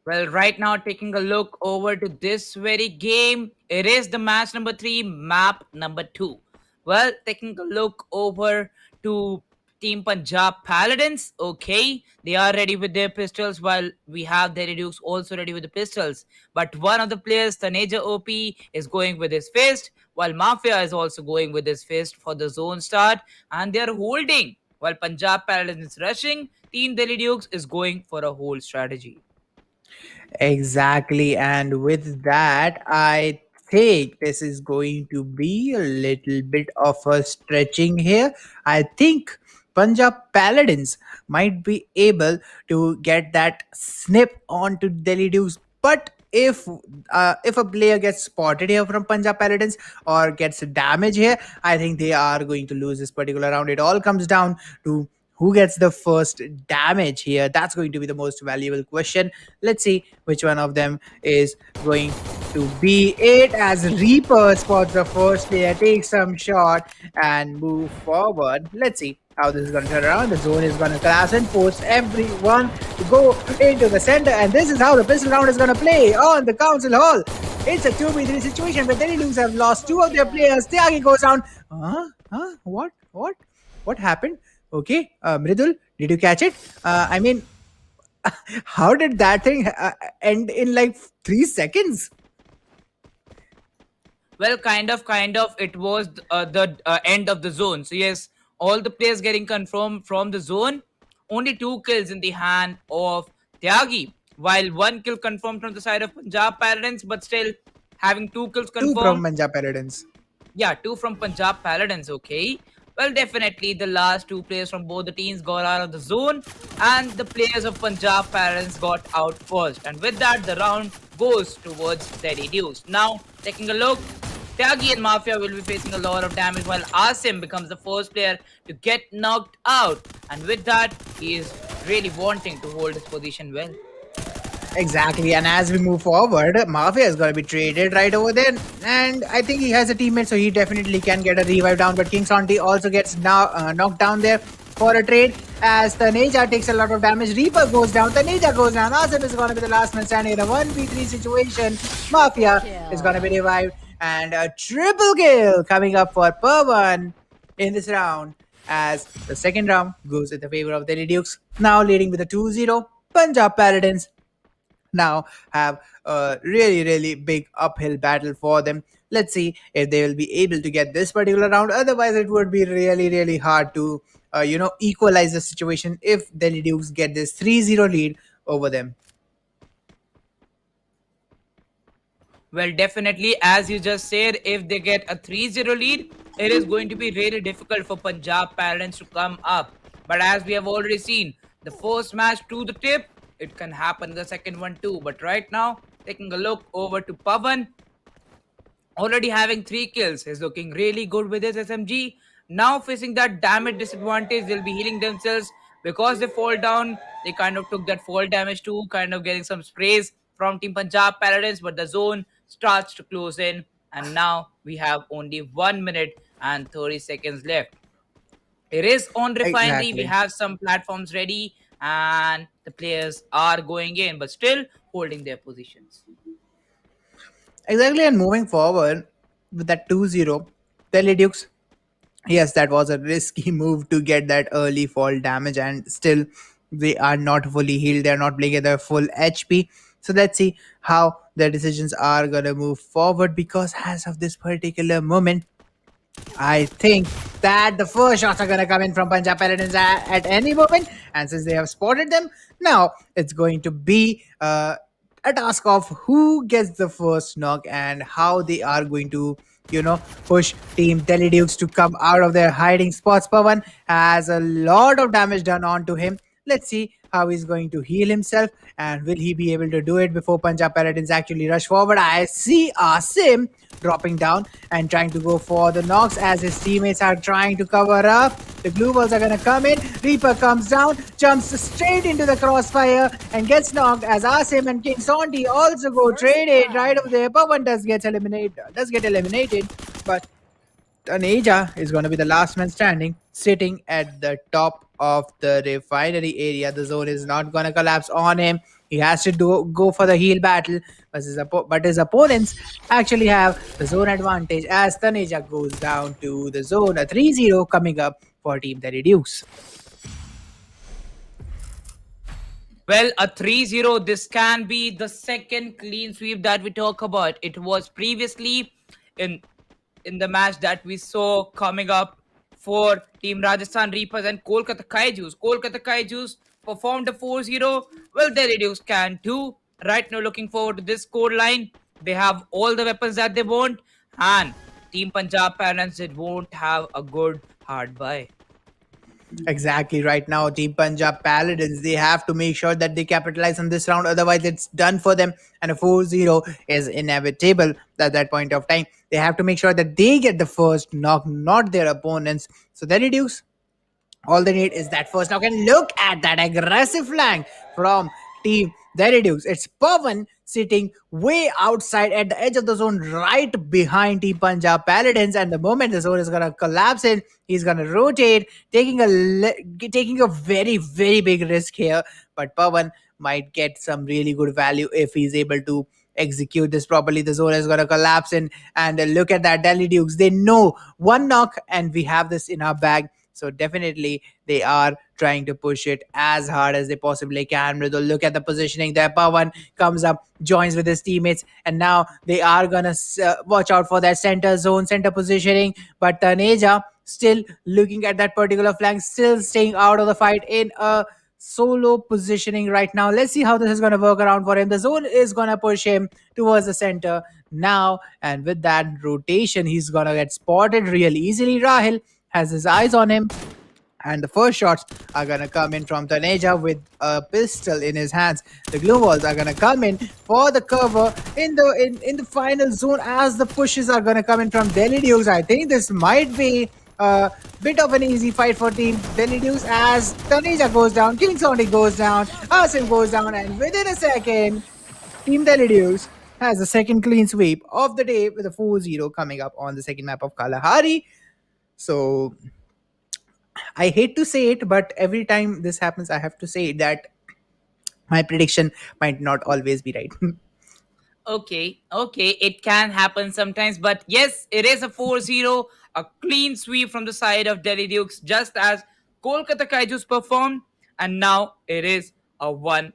Well, right now, taking a look over to this very game, it is the match number 3, map number 2. Well, taking a look over to Team Punjab Paladins. Okay, they are ready with their pistols, while we have their Dukes also ready with the pistols. But one of the players, Taneja OP, is going with his fist, while Mafia is also going with his fist for the zone start, and they are holding. While Punjab Paladins is rushing, Team Delhi Dukes is going for a hold strategy. Exactly. And with that, I think this is going to be a little bit of a stretching here. I think Punjab Paladins might be able to get that snip onto Delhi Dukes. But if a player gets spotted here from Punjab Paladins or gets damage here, I think they are going to lose this particular round. It all comes down to who gets the first damage here. That's going to be the most valuable question. Let's see which one of them is going to be it, as Reaper spots the first player, takes some shot and move forward. Let's see how this is going to turn around. The zone is going to collapse and force everyone to go into the center, and this is how the pistol round is going to play on the council hall. It's a 2v3 situation where Delhi Dukes have lost two of their players. Tyagi goes down. What happened? Okay, Mridul, did you catch it? I mean, how did that thing end in like 3 seconds? Well, kind of. It was the end of the zone. So yes, all the players getting confirmed from the zone. Only 2 kills in the hand of Tyagi, while 1 kill confirmed from the side of Punjab Paladins, but still having 2 kills Two from confirmed. Punjab Paladins. Yeah, 2 from Punjab Paladins. Okay. Well, definitely the last 2 players from both the teams got out of the zone, and the players of Punjab Paladins got out first. And with that, the round goes towards Delhi Dukes. Now, taking a look, Tyagi and Mafia will be facing a lot of damage, while Asim becomes the first player to get knocked out. And with that, he is really wanting to hold his position well. Exactly, and as we move forward, Mafia is going to be traded right over there, and I think he has a teammate, so he definitely can get a revive down. But King Santi also gets now knocked down there for a trade, as Taneja takes a lot of damage. Reaper goes down, Taneja goes down. Asim is going to be the last man standing in a 1v3 situation. Mafia is going to be revived, and a triple kill coming up for Pavan in this round, as the second round goes in the favor of Delhi Dukes, now leading with a 2-0. Punjab Paladins now have a really big uphill battle for them. Let's see if they will be able to get this particular round. Otherwise, it would be really hard to equalize the situation if Delhi Dukes get this 3-0 lead over them. Well, definitely, as you just said, if they get a 3-0 lead, it is going to be really difficult for Punjab Paladins to come up. But as we have already seen, the first match to the tip, it can happen in the second one too. But right now, taking a look over to Pavan, already having 3 kills, he's looking really good with his SMG. Now facing that damage disadvantage, they'll be healing themselves because they fall down. They kind of took that fall damage too, kind of getting some sprays from Team Punjab Paladins, but the zone starts to close in, and now we have only 1 minute and 30 seconds left. It is on refinery. We Exactly. have some platforms ready, and the players are going in, but still holding their positions. Exactly, and moving forward with that 2-0, Delhi Dukes, yes, that was a risky move to get that early fall damage, and still they are not fully healed. They are not playing at their full HP. So let's see how their decisions are gonna move forward, because as of this particular moment, I think that the first shots are going to come in from Punjab Paladins at any moment. And since they have spotted them, now it's going to be a task of who gets the first knock and how they are going to, push Team Delhi Dukes to come out of their hiding spots. Pavan has a lot of damage done onto him. Let's see how he's going to heal himself, and will he be able to do it before Punjab Paladins actually rush forward? I see Asim dropping down and trying to go for the knocks as his teammates are trying to cover up. The glue balls are going to come in. Reaper comes down, jumps straight into the crossfire and gets knocked as Asim and King Sondi also go traded right over there. Pawan does get eliminated, but Taneja is going to be the last man standing, sitting at the top of the refinery area. The zone is not going to collapse on him. He has to go for the heal battle, but his opponents actually have the zone advantage as Taneja goes down to the zone. A 3-0 coming up for Team Terry Dukes. Well, a 3-0. This can be the second clean sweep that we talk about. It was previously in the match that we saw coming up for Team Rajasthan Reapers and Kolkata Kaijus. Kolkata Kaijus performed a 4-0. Well, the Reduce can too. Right now, looking forward to this score line. They have all the weapons that they want, and Team Punjab Parents it won't have a good hard buy. Exactly. Right now, Team Punjab Paladins, they have to make sure that they capitalize on this round. Otherwise, it's done for them. And a 4-0 is inevitable at that point of time. They have to make sure that they get the first knock, not their opponents. So they reduce. All they need is that first knock. And look at that aggressive flank from Team Derideus. It's Pavan sitting way outside at the edge of the zone, right behind Team Punjab Paladins. And the moment the zone is gonna collapse in, he's gonna rotate, taking a very very big risk here. But Pavan might get some really good value if he's able to execute this properly. The zone is gonna collapse in, and look at that, Delhi Dukes. They know one knock, and we have this in our bag. So definitely they are trying to push it as hard as they possibly can. Mridul, look at the positioning there. Pawan comes up, joins with his teammates, and now they are gonna watch out for that center zone, center positioning. But Taneja still looking at that particular flank, still staying out of the fight in a solo positioning right now. Let's see how this is going to work around for him. The zone is going to push him towards the center now, and with that rotation, he's going to get spotted real easily. Rahil has his eyes on him, and the first shots are gonna come in from Taneja with a pistol in his hands. The glue balls are gonna come in for the cover in the final zone as the pushes are gonna come in from Delhi Dukes. I think this might be a bit of an easy fight for Team Delhi Dukes as Taneja goes down, King Sondi goes down, Asim goes down, and within a second, Team Delhi Dukes has the second clean sweep of the day with a 4-0 coming up on the second map of Kalahari. So I hate to say it, but every time this happens, I have to say that my prediction might not always be right. Okay, it can happen sometimes, but yes, it is a 4-0, a clean sweep from the side of Delhi Dukes, just as Kolkata Kaijus performed, and now it is a 1-1.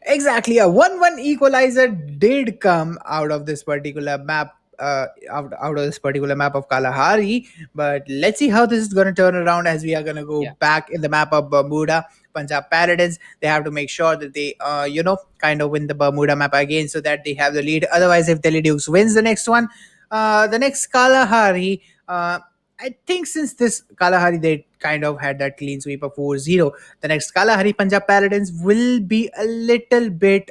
Exactly, a 1-1 equalizer did come out of this particular map. Out of this particular map of Kalahari, but let's see how this is going to turn around as we are going to go back in the map of Bermuda. Punjab Paladins, they have to make sure that they kind of win the Bermuda map again so that they have the lead. Otherwise, if Delhi Dukes wins the next one, the next Kalahari, I think since this Kalahari they kind of had that clean sweep of 4-0, the next Kalahari Punjab Paladins will be a little bit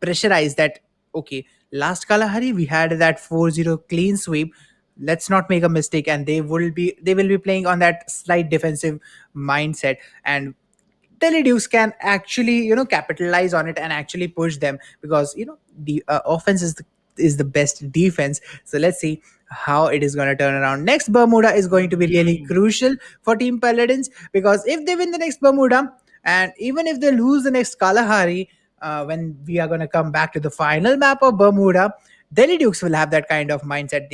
pressurized that okay, last Kalahari we had that 4-0 clean sweep. Let's not make a mistake, and they will be playing on that slight defensive mindset, and Delhi Dukes can actually capitalize on it and actually push them because the offense is the best defense. So let's see how it is going to turn around. Next Bermuda is going to be really crucial for Team Paladins because if they win the next Bermuda and even if they lose the next Kalahari, when we are going to come back to the final map of Bermuda, Delhi Dukes will have that kind of mindset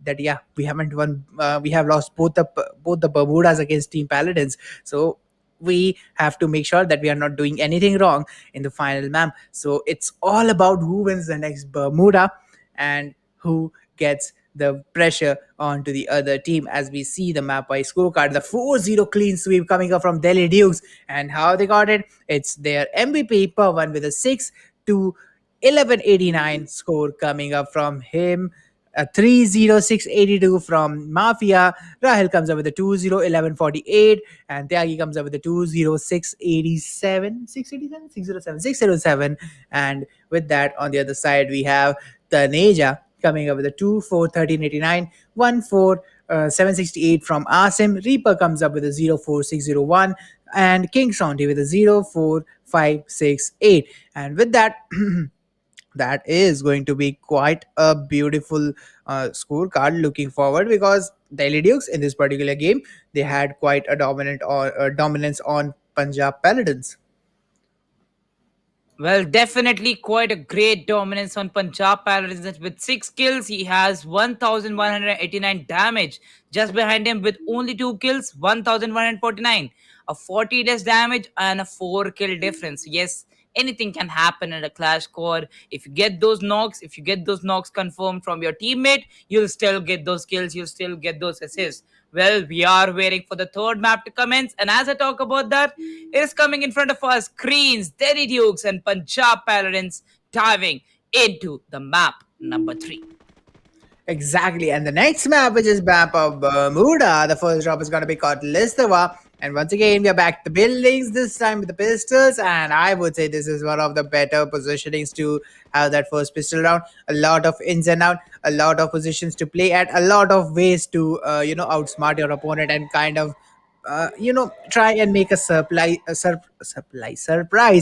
that we haven't won, we have lost both the Bermudas against Team Paladins. So we have to make sure that we are not doing anything wrong in the final map. So it's all about who wins the next Bermuda and who gets the pressure onto the other team as we see the map by scorecard. The 4-0 clean sweep coming up from Delhi Dukes, and how they got it, it's their MVP Pawan with a 6 to 1189 score coming up from him. a 30682 from Mafia. Rahil comes up with a 201148, and Tyagi comes up with a 20687, 687, 607, 607. And with that, on the other side, we have Taneja coming up with a 241389, 768 from Asim. Reaper comes up with a 04601, and King Saunty with a 04568. And with that, that is going to be quite a beautiful scorecard looking forward, because Delhi Dukes in this particular game, they had quite a dominance on Punjab Paladins. Well, definitely quite a great dominance on Punjab Paladins. With 6 kills, he has 1189 damage. Just behind him, with only 2 kills, 1149. A 40 less damage and a 4 kill difference. Yes, anything can happen in a clash squad. If you get those knocks, if you get those knocks confirmed from your teammate, you'll still get those kills, you'll still get those assists. Well, we are waiting for the third map to commence, and as I talk about that, it is coming in front of us. Screens, Delhi Dukes, and Punjab Paladins diving into the map number 3. Exactly. And the next map, which is map of Bermuda, the first drop is going to be called Listava. And once again, we are back to the buildings, this time with the pistols. And I would say this is one of the better positionings to have that first pistol round. A lot of ins and out, a lot of positions to play at, a lot of ways to, outsmart your opponent and kind of try and make a surprise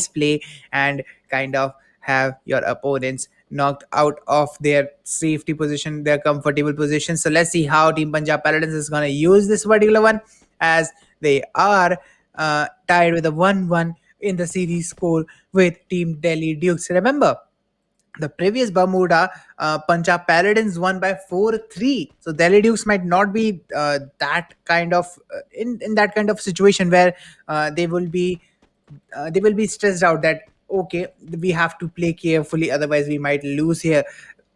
play, and kind of have your opponents knocked out of their safety position, their comfortable position. So let's see how Team Punjab Paladins is going to use this particular one, as they are tied with a 1-1 in the series score with Team Delhi Dukes. Remember, the previous Bermuda, Punjab Paladins won by 4-3. So Delhi Dukes might not be that kind of in that kind of situation where they will be stressed out that okay, we have to play carefully, otherwise we might lose here.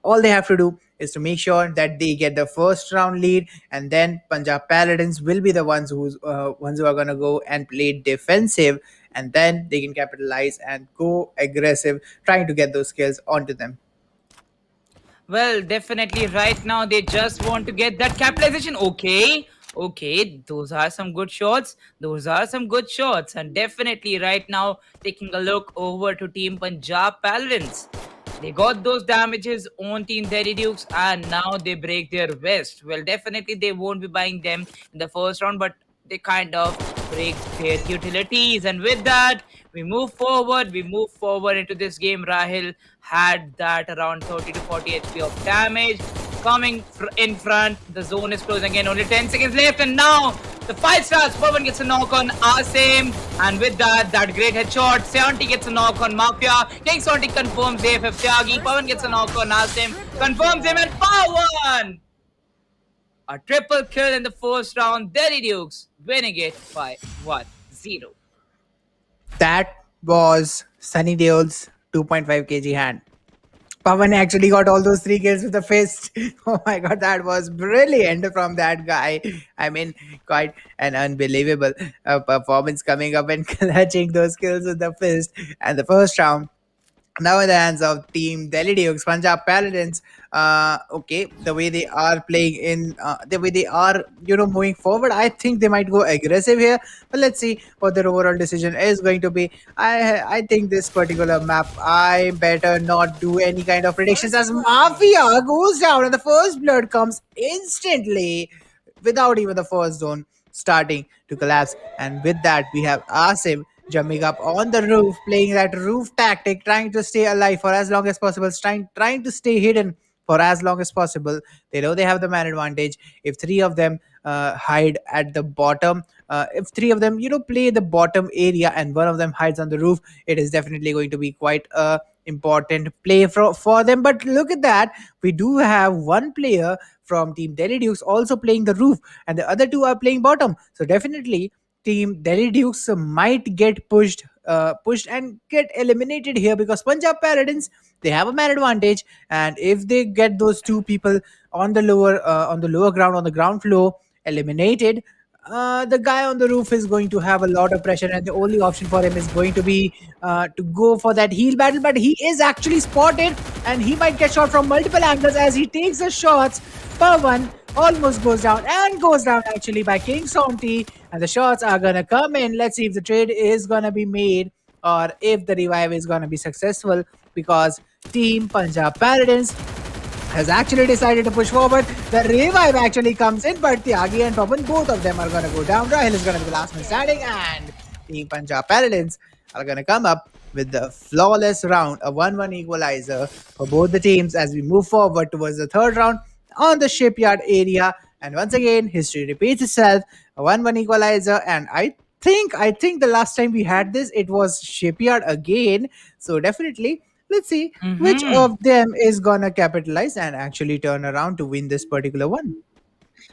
All they have to do is to make sure that they get the first round lead, and then Punjab Paladins will be the ones who are going to go and play defensive, and then they can capitalize and go aggressive, trying to get those skills onto them. Well, definitely right now they just want to get that capitalization. Okay, those are some good shots. Those are some good shots. And definitely right now, taking a look over to Team Punjab Paladins. They got those damages on Team Delhi Dukes, and now they break their vest. Well, definitely they won't be buying them in the first round, but they kind of break their utilities. And with that, we move forward. We move forward into this game. Rahil had that around 30 to 40 HP of damage. Coming in front, the zone is closing again. Only 10 seconds left, and now the 5 stars. Pawan gets a knock on Asim, and with that great headshot. 70 gets a knock on Mafia. King 70 confirms AFF Tyagi. Pawan gets a knock on Asim, confirms him, and Pawan! A triple kill in the first round. Delhi Dukes winning it by 1-0. That was Sunny Deol's 2.5 kg hand. Pawan actually got all those 3 kills with the fist. Oh my god, that was brilliant from that guy. I mean, quite an unbelievable performance, coming up and clutching those kills with the fist. And the first round, now in the hands of Team Delhi Dukes, Punjab Paladins. Okay, the way they are playing the way they are, moving forward, I think they might go aggressive here. But let's see what their overall decision is going to be. I think this particular map, I better not do any kind of predictions, as Mafia goes down and the first blood comes instantly without even the first zone starting to collapse. And with that, we have Asim jumping up on the roof, playing that roof tactic, trying to stay alive for as long as possible, trying to stay hidden for as long as possible. They know they have the man advantage. If 3 of them hide at the bottom, if 3 of them, play the bottom area and 1 of them hides on the roof, it is definitely going to be quite a important play for them. But look at that, we do have 1 player from Team Delhi Dukes also playing the roof, and the other 2 are playing bottom. So definitely Team Delhi Dukes might get pushed and get eliminated here, because Punjab Paladins, they have a man advantage, and if they get those 2 people on the lower ground, on the ground floor, eliminated, the guy on the roof is going to have a lot of pressure, and the only option for him is going to be to go for that heel battle. But he is actually spotted, and he might get shot from multiple angles as he takes the shots. Pawan almost goes down and goes down actually by King Sonti, and the shots are gonna come in. Let's see if the trade is gonna be made or if the revive is gonna be successful, because Team Punjab Paladins has actually decided to push forward. The revive actually comes in, but Tyagi and Pawan, both of them are going to go down. Rahil is going to be the last man standing, and Team Punjab Paladins are going to come up with the flawless round, a 1-1 equalizer for both the teams as we move forward towards the third round on the shipyard area. And once again, history repeats itself, a 1-1 equalizer, and I think the last time we had this, it was shipyard again. So definitely, let's see which Mhm. of them is gonna capitalize and actually turn around to win this particular one.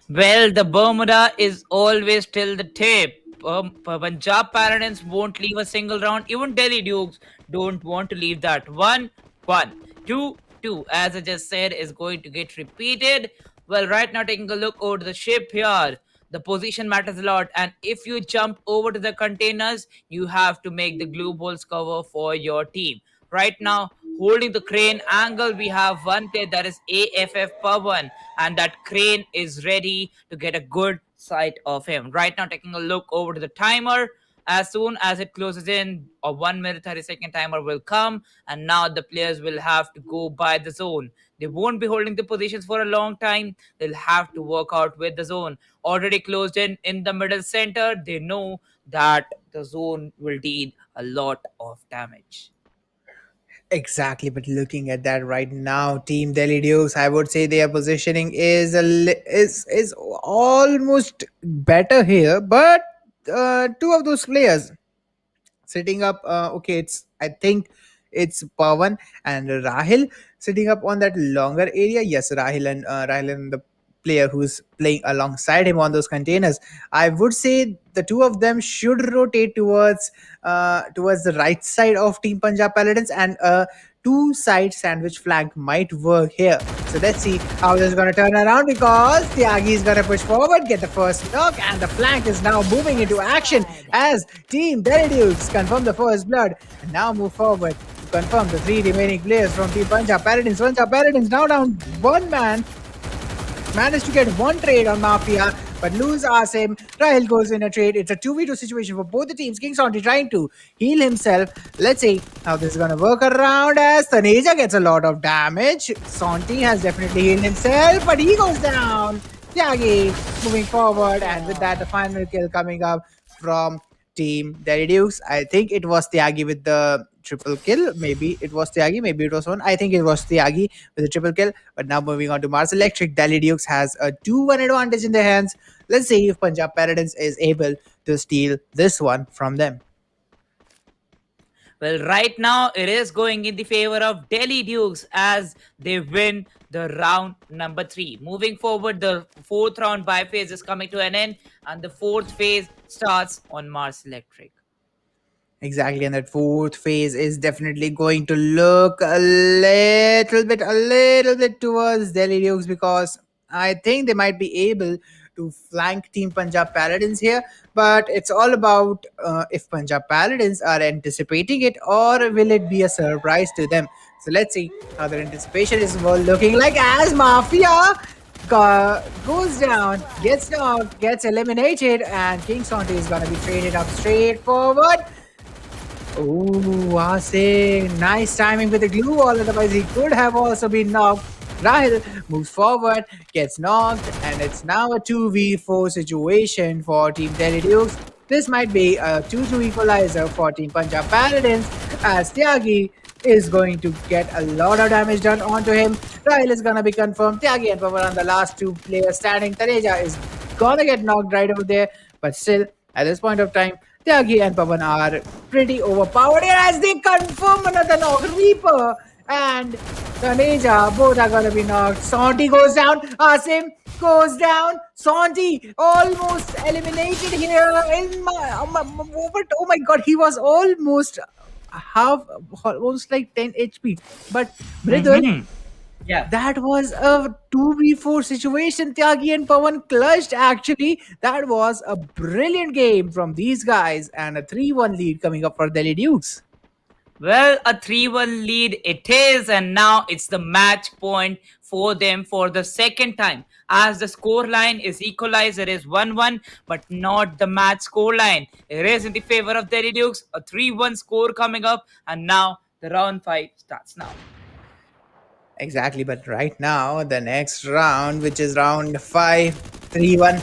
Well, the Bermuda is always till the tip. Punjab Paladins won't leave a single round. Even Delhi Dukes don't want to leave that. 1-1, 2-2, as I just said, is going to get repeated. Well, right now, taking a look over to the ship here. The position matters a lot, and if you jump over to the containers, you have to make the glue balls cover for your team. Right now, holding the crane angle, we have one player, that is AFF Pawan, and that crane is ready to get a good sight of him. Right now, taking a look over to the timer. As soon as it closes in, a 1 minute 30-second timer will come, and now the players will have to go by the zone. They won't be holding the positions for a long time. They'll have to work out with the zone. Already closed in the middle center, they know that the zone will deal a lot of damage. Exactly, but looking at that right now, Team Delhi Dukes, I would say their positioning is is almost better here, but two of those players sitting up. Okay, it's I think it's Pawan and Rahil sitting up on that longer area. Yes, Rahil and the player who's playing alongside him on those containers. I would say the two of them should rotate towards the right side of Team Punjab Paladins, and two side sandwich flank might work here. So let's see how this is going to turn around, because Tyagi is going to push forward, get the first knock, and the flank is now moving into action as Team Delhi Dukes confirm the first blood and now move forward to confirm the three remaining players from Team Punjab Paladins. Punjab Paladins now down one man, managed to get one trade on Mafia, but lose Asim. Rahil goes in a trade. It's a 2v2 situation for both the teams. King Santi trying to heal himself. Let's see how this is going to work around as Taneja gets a lot of damage. Santi has definitely healed himself, but he goes down. Tyagi moving forward, and with that, the final kill coming up from Team Delhi Dukes. I think it was Tyagi with the triple kill. Maybe it was Tyagi, maybe it was one. I think it was Tyagi with the triple kill. But now moving on to Mars Electric, Delhi Dukes has a 2-1 advantage in their hands. Let's see if Punjab Paradise is able to steal this one from them. Well, right now it is going in the favor of Delhi Dukes as they win the round number 3. Moving forward, the fourth round by phase is coming to an end, and the fourth phase starts on Mars Electric. Exactly, and that fourth phase is definitely going to look a little bit towards Delhi Dukes, because I think they might be able to flank Team Punjab Paladins here. But it's all about if Punjab Paladins are anticipating it, or will it be a surprise to them. So let's see how their anticipation is looking like as Mafia goes down, gets knocked, gets eliminated, and King Santi is going to be traded up straight forward. Oh, Ase, nice timing with the glue wall. Otherwise, he could have also been knocked. Rahil moves forward, gets knocked, and it's now a 2v4 situation for Team Delhi Dukes. This might be a 2-2 equalizer for Team Punjab Paladins, as Tyagi is going to get a lot of damage done onto him. Rahil is going to be confirmed. Tyagi and Pawan are the last two players standing. Taneja is going to get knocked right over there, but still, at this point of time, Tyagi and Pawan are pretty overpowered here as they confirm another knock. Reaper and Taneja both are going to be knocked. Santi goes down. Asim goes down. Santi almost eliminated here. Oh my god, he was almost like 10 HP. But Mridul, Yeah. That was a 2v4 situation. Tyagi and Pawan clutched actually. That was a brilliant game from these guys and a 3-1 lead coming up for Delhi Dukes. Well, a 3-1 lead it is, and now it's the match point for them for the second time. As the score line is equalized, it is 1-1, but not the match score line. It is in the favor of Delhi Dukes, a 3-1 score coming up, and now the round 5 starts now. Exactly, but right now, the next round, which is round 5, 3-1.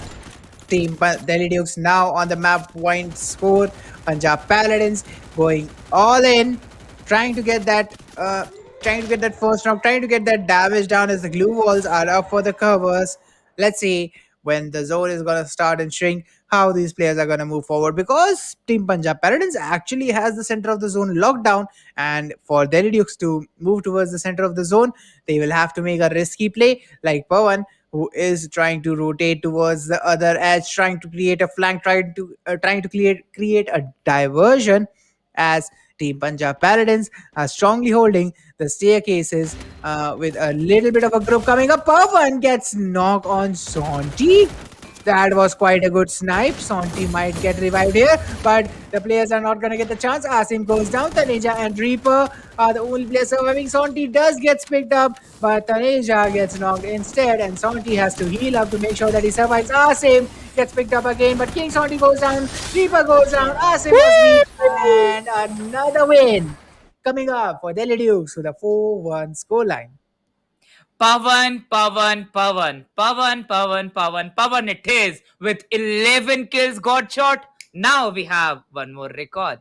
Delhi Dukes now on the map point score. Punjab Paladins going all in, trying to get that first round, trying to get that damage down as the glue walls are up for the covers. Let's see when the zone is gonna start and shrink, how these players are gonna move forward, because Team Punjab Paladins actually has the center of the zone locked down, and for Delhi Dukes to move towards the center of the zone, they will have to make a risky play like Pawan, who is trying to rotate towards the other edge, trying to create a flank, trying to create a diversion, as Team Punjab Paladins are strongly holding the staircases with a little bit of a group coming up. Pavan gets knocked on Sonti. That was quite a good snipe. Sonti might get revived here, but the players are not going to get the chance. Asim goes down. Taneja and Reaper are the only players surviving. Sonti does get picked up, but Taneja gets knocked instead, and Sonti has to heal up to make sure that he survives. Asim gets picked up again, but King Sonti goes down. Reaper goes down. Asim was weak, and another win coming up for Delhi Dukes with a 4-1 scoreline. Pavan it is with 11 kills got shot. Now we have one more record.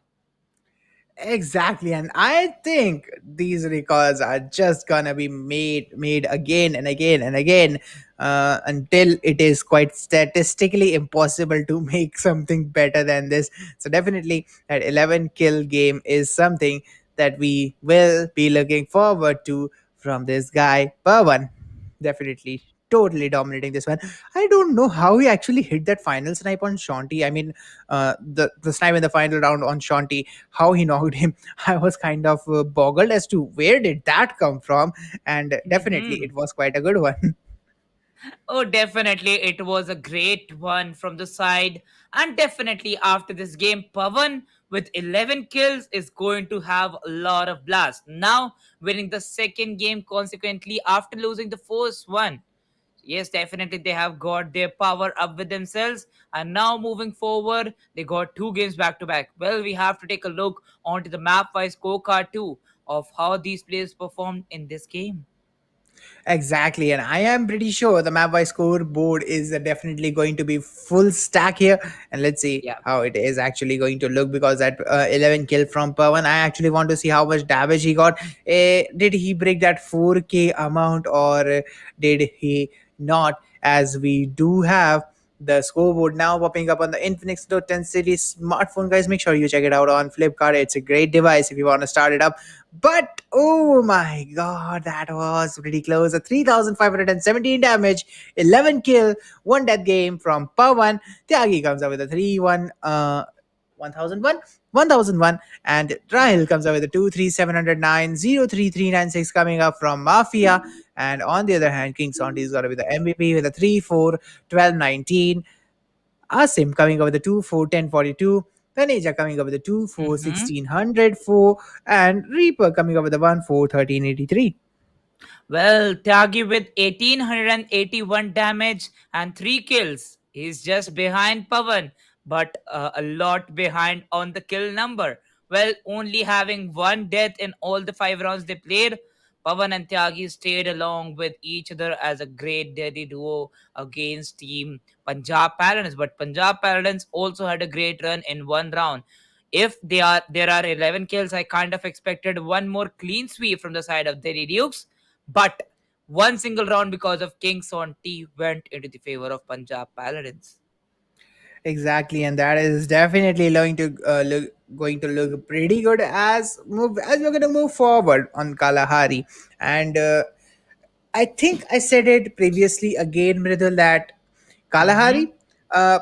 Exactly, and I think these records are just gonna be made again and again and again until it is quite statistically impossible to make something better than this. So definitely, that 11 kill game is something that we will be looking forward to from this guy Pavan. Definitely, totally dominating this one. I don't know how he actually hit that final snipe on Shanti. I mean, the snipe in the final round on Shanti, how he knocked him. I was kind of boggled as to where did that come from, and definitely Mhm. it was quite a good one. Oh, definitely. It was a great one from the side. And definitely after this game, Pavan with 11 kills is going to have a lot of blast. Now winning the second game consequently after losing the first one. Yes, definitely they have got their power up with themselves. And now moving forward, they got two games back to back. Well, we have to take a look onto the map wise scorecard too of how these players performed in this game. Exactly, and I am pretty sure the map by scoreboard is definitely going to be full stack here. And let's see Yeah. how it is actually going to look, because that 11 kill from Pawan, I actually want to see how much damage he got. Did he break that 4k amount, or did he not? As we do have the scoreboard now popping up on the Infinix Note 10 series smartphone, guys. Make sure you check it out on Flipkart. It's a great device if you want to start it up. But oh my god, that was pretty close. A 3,517 damage, 11 kill, 1 death game from Pawan. Tyagi comes up with a 3-1, 1001, 1001, and Rahil comes up with a 23709, 03396 coming up from Mafia. And on the other hand, King Santi's got to be the MVP with a 3-4, 1219. Asim coming up with a 2-4, 1042. Taneja coming up with a 2-4, Mhm. 1604. And Reaper coming up with a 1-4, 1383. Well, Tyagi with 1881 damage and 3 kills. He's just behind Pavan, but a lot behind on the kill number. Well, only having one death in all the 5 rounds they played, Pavan and Tyagi stayed along with each other as a great deadly duo against team Punjab Paladins. But Punjab Paladins also had a great run in 1 round. If there are 11 kills, I kind of expected one more clean sweep from the side of Delhi Dukes, but one single round because of Kings on T went into the favor of Punjab Paladins. Exactly, and that is definitely going to look pretty good as we're going to move forward on Kalahari. And I think I said it previously again, Mridul, that Mm-hmm. Kalahari,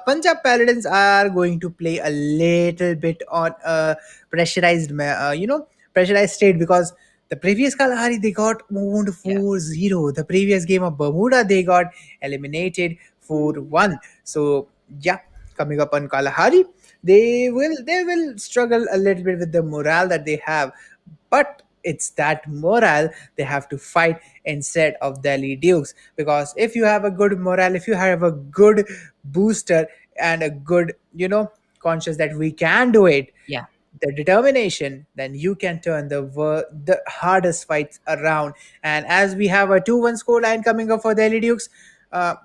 Punjab Paladins are going to play a little bit on a pressurized, pressurized state, because The previous Kalahari, they got owned Yeah. 4-0. The previous game of Bermuda, they got eliminated 4-1. So yeah, coming up on Kalahari, they will struggle a little bit with the morale that they have, but it's that morale they have to fight instead of Delhi Dukes. Because if you have a good morale, if you have a good booster and a good, conscious that we can do it, Yeah. the determination, then you can turn the hardest fights around. And as we have a 2-1 scoreline coming up for Delhi Dukes,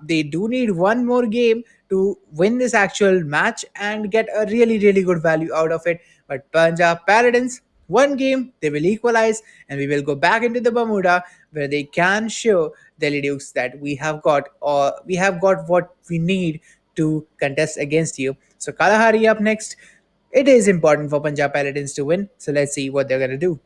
they do need one more game to win this actual match and get a really, really good value out of it. But Punjab Paladins, one game, they will equalize, and we will go back into the Bermuda where they can show Delhi Dukes that we have got what we need to contest against you. So Kalahari up next. It is important for Punjab Paladins to win, so let's see what they're gonna do.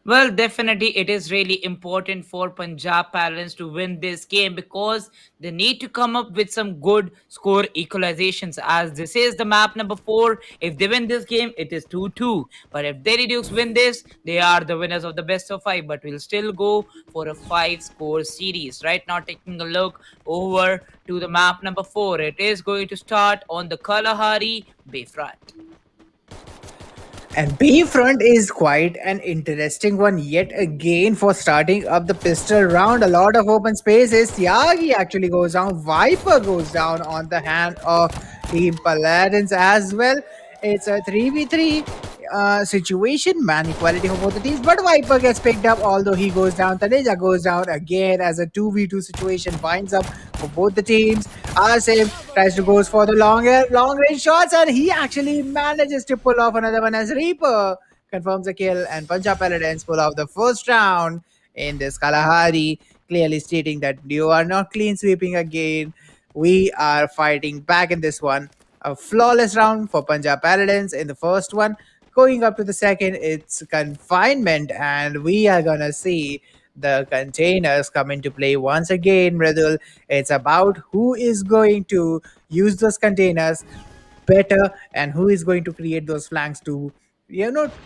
Well, definitely, it is really important for Punjab Parents to win this game because they need to come up with some good score equalizations. As this is the map number 4, if they win this game, it is 2-2. But if they Dukes win this, they are the winners of the best of 5. But we'll still go for a 5-score series. Right now, taking a look over to the map number 4, it is going to start on the Kalahari Bayfront. And Bayfront is quite an interesting one yet again for starting up the pistol round. A lot of open spaces. Tyagi actually goes down. Viper goes down on the hand of Team Paladins as well. It's a 3v3 situation, man equality for both the teams. But Viper gets picked up, although he goes down. Taneja goes down again as a 2v2 situation winds up for both the teams. Asim tries to go for the long range shots, and he actually manages to pull off another one as Reaper confirms a kill, and Punjab Paladins pull off the first round in this Kalahari, clearly stating that you are not clean sweeping again. We are fighting back in this one. A flawless round for Punjab Paladins in the first one. Going up to the second, it's confinement, and we are gonna see the containers come into play once again, Mridul. It's about who is going to use those containers better and who is going to create those flanks to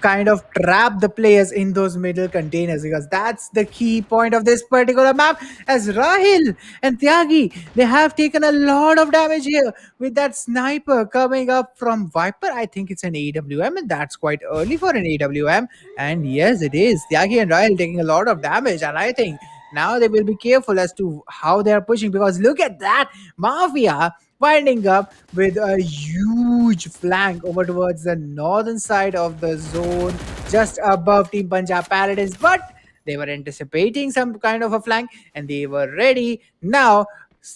kind of trap the players in those middle containers, because that's the key point of this particular map. As Rahil and Tyagi, they have taken a lot of damage here with that sniper coming up from Viper. I think it's an AWM, and that's quite early for an AWM. And yes, it is. Tyagi and Rahil taking a lot of damage, and I think now they will be careful as to how they are pushing, because look at that Mafia winding up with a huge flank over towards the northern side of the zone, just above Team Punjab Paradise. But they were anticipating some kind of a flank, and they were ready. Now,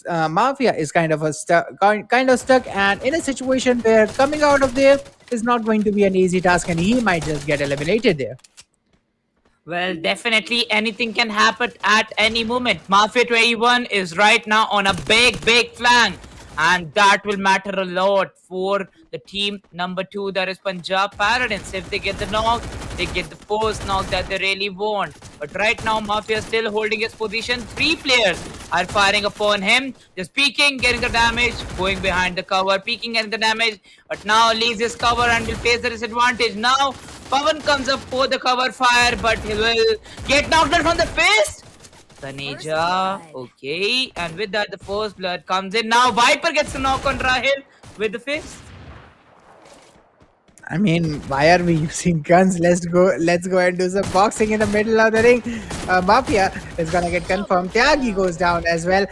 Mafia is kind of stuck, and in a situation where coming out of there is not going to be an easy task, and he might just get eliminated there. Well, definitely anything can happen at any moment. Mafia 21 is right now on a big, big flank. And that will matter a lot for the team number 2, that is Punjab Paradise. If they get the knock, they get the first knock that they really want. But right now, Mafia is still holding his position. 3 players are firing upon him. Just peeking, getting the damage, going behind the cover, peeking, getting the damage. But now leaves his cover and will face the disadvantage. Now, Pavan comes up for the cover fire, but he will get knocked out from the face. Taneja, okay, and with that the first blood comes in. Now Viper gets a knock on Rahil with the fist. I mean, why are we using guns? Let's go and do some boxing in the middle of the ring. Mafia is gonna get confirmed. Tyagi goes down as well,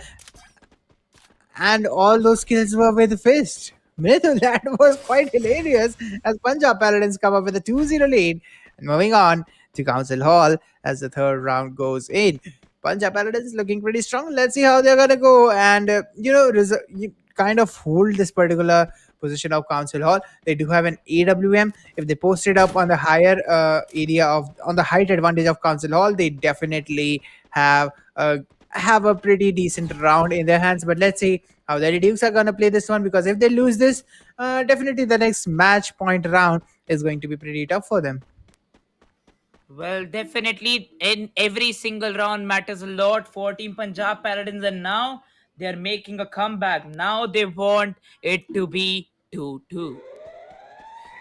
and all those kills were with fist. Mridul, that was quite hilarious as Punjab Paladins come up with a 2-0 lead. And moving on to Council Hall as the third round goes in. Punjab Paladins is looking pretty strong. Let's see how they're gonna go, and you kind of hold this particular position of Council Hall. They do have an AWM. If they post it up on the higher area of on the height advantage of Council Hall, they definitely have a pretty decent round in their hands. But let's see how the Dukes are gonna play this one, because if they lose this, definitely the next match point round is going to be pretty tough for them. Well, definitely in every single round matters a lot for Team Punjab Paladins, and now they are making a comeback. Now they want it to be 2-2.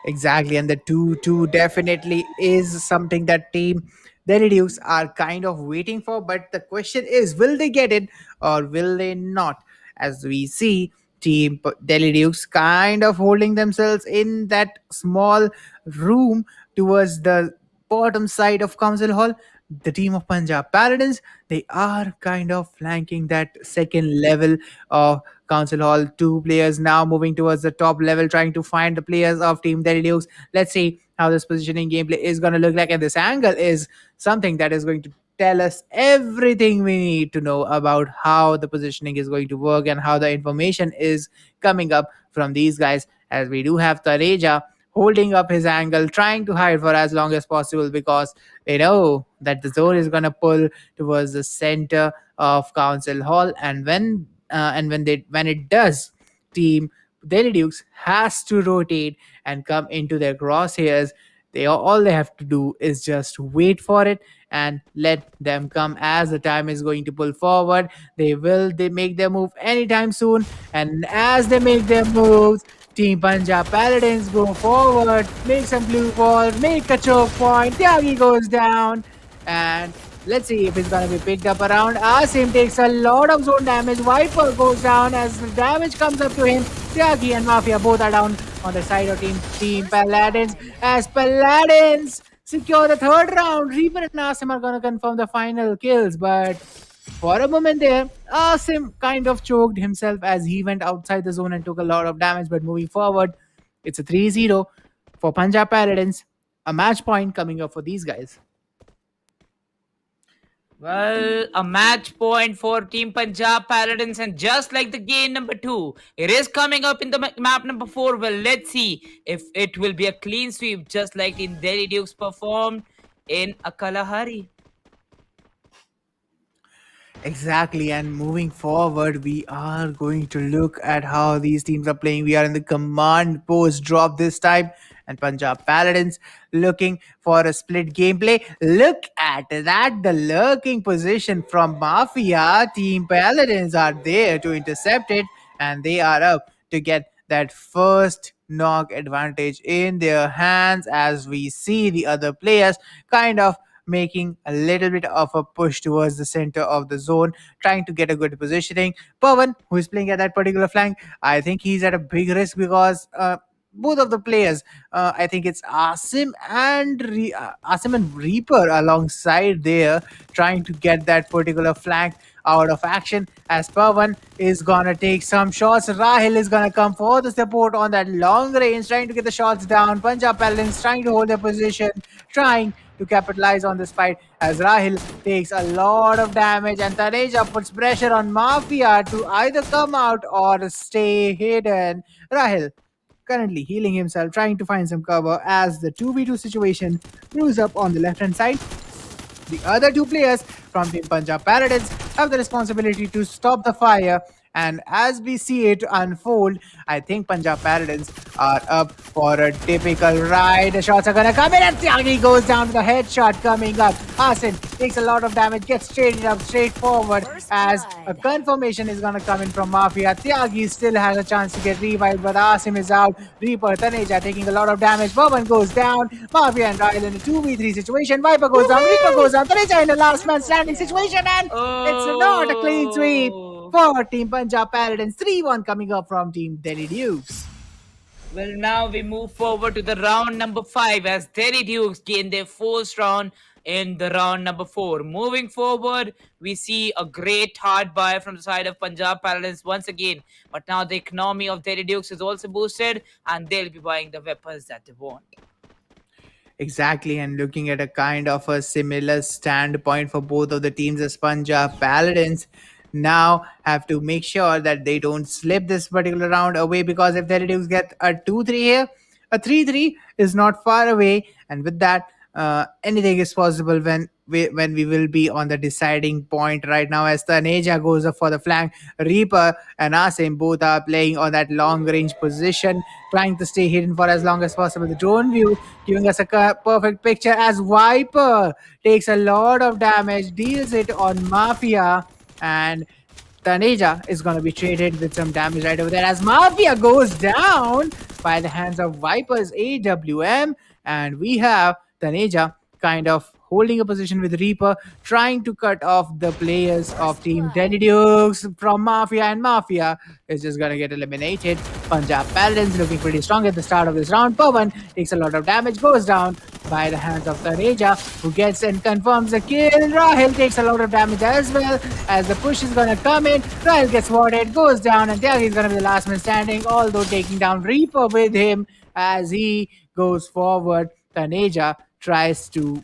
Exactly, and the 2-2 definitely is something that Team Delhi Dukes are kind of waiting for. But the question is, will they get it or will they not? As we see, Delhi Dukes kind of holding themselves in that small room towards the bottom side of Council Hall. The team of Punjab Paladins, they are kind of flanking that second level of Council Hall. Two players now moving towards the top level, trying to find the players of Team Delhi Dukes. Let's see how this positioning gameplay is going to look like. And this angle is something that is going to tell us everything we need to know about how the positioning is going to work and how the information is coming up from these guys. As we do have Tareja holding up his angle, trying to hide for as long as possible because they know that the zone is going to pull towards the center of Council Hall. And when it does, team Delhi Dukes has to rotate and come into their crosshairs. All they have to do is just wait for it and let them come. As the time is going to pull forward, they make their move anytime soon. And as they make their moves, Team Punjab Paladins go forward, make some blue ball, make a choke point. Tyagi goes down, and let's see if it's gonna be picked up around. Asim takes a lot of zone damage. Viper goes down as the damage comes up to him. Tyagi and Mafia both are down on the side of Team Paladins. As Paladins secure the third round, Reaper and Asim are gonna confirm the final kills, but for a moment there, Asim kind of choked himself as he went outside the zone and took a lot of damage. But moving forward, it's a 3-0 for Punjab Paladins. A match point coming up for these guys. Well, a match point for Team Punjab Paladins, and just like the game number 2, it is coming up in the map number 4. Well, let's see if it will be a clean sweep, just like in Delhi Dukes performed in Kalahari. Exactly, and moving forward, we are going to look at how these teams are playing. We are in the command post drop this time, and Punjab Paladins looking for a split gameplay. Look at that, the lurking position from Mafia. Team Paladins are there to intercept it, and they are up to get that first knock advantage in their hands. As we see the other players kind of making a little bit of a push towards the center of the zone, trying to get a good positioning. Pawan, who is playing at that particular flank, I think he's at a big risk because both of the players, I think it's Asim and Reaper alongside there, trying to get that particular flank out of action. As Pawan is gonna take some shots, Rahil is gonna come for the support on that long range, trying to get the shots down. Punjab Paladins trying to hold their position, trying to capitalize on this fight as Rahil takes a lot of damage and Tareja puts pressure on Mafia to either come out or stay hidden. Rahil currently healing himself, trying to find some cover as the 2v2 situation moves up on the left hand side. The other two players from Team Punjab Paladins have the responsibility to stop the fire. And as we see it unfold, I think Punjab Paladins are up for a typical ride. The shots are gonna come in and Tyagi goes down to the headshot coming up. Asim takes a lot of damage, gets straight up, straight forward as a confirmation is gonna come in from Mafia. Tyagi still has a chance to get revived, but Asim is out. Reaper, Taneja taking a lot of damage. Boban goes down. Mafia and Ryle in a 2v3 situation. Viper goes down, Reaper goes down. Taneja in a last man standing situation, and it's not a clean sweep for Team Punjab Paladins. 3-1 coming up from Team Delhi Dukes. Well, now we move forward to the round number 5 as Delhi Dukes gain their first round in the round number 4. Moving forward, we see a great hard buy from the side of Punjab Paladins once again. But now the economy of Delhi Dukes is also boosted and they'll be buying the weapons that they want. Exactly, and looking at a kind of a similar standpoint for both of the teams, as Punjab Paladins now have to make sure that they don't slip this particular round away, because if Delhi Dukes get a 2-3 here, a 3-3 is not far away, and with that, anything is possible when we will be on the deciding point right now. As Taneja goes up for the flank, Reaper and Asim both are playing on that long range position, trying to stay hidden for as long as possible. The drone view giving us a perfect picture as Viper takes a lot of damage, deals it on Mafia, and Taneja is going to be traded with some damage right over there as Mafia goes down by the hands of Viper's AWM, and we have Taneja kind of holding a position with Reaper, trying to cut off the players of Team Delhi Dukes from Mafia, and Mafia is just gonna get eliminated. Punjab Paladins looking pretty strong at the start of this round. Pawan takes a lot of damage, goes down by the hands of Taneja, who gets and confirms the kill. Rahil takes a lot of damage as well as the push is gonna come in. Rahil gets warded, goes down, and Tyagi is gonna be the last man standing, although taking down Reaper with him as he goes forward. Taneja tries to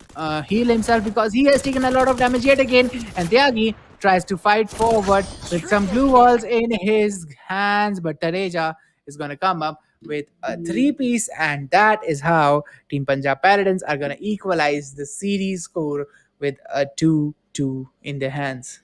heal himself because he has taken a lot of damage yet again, and Tyagi tries to fight forward with some glue walls in his hands, but Taneja is going to come up with a three-piece, and that is how Team Punjab Paladins are going to equalize the series score with a 2-2 in their hands.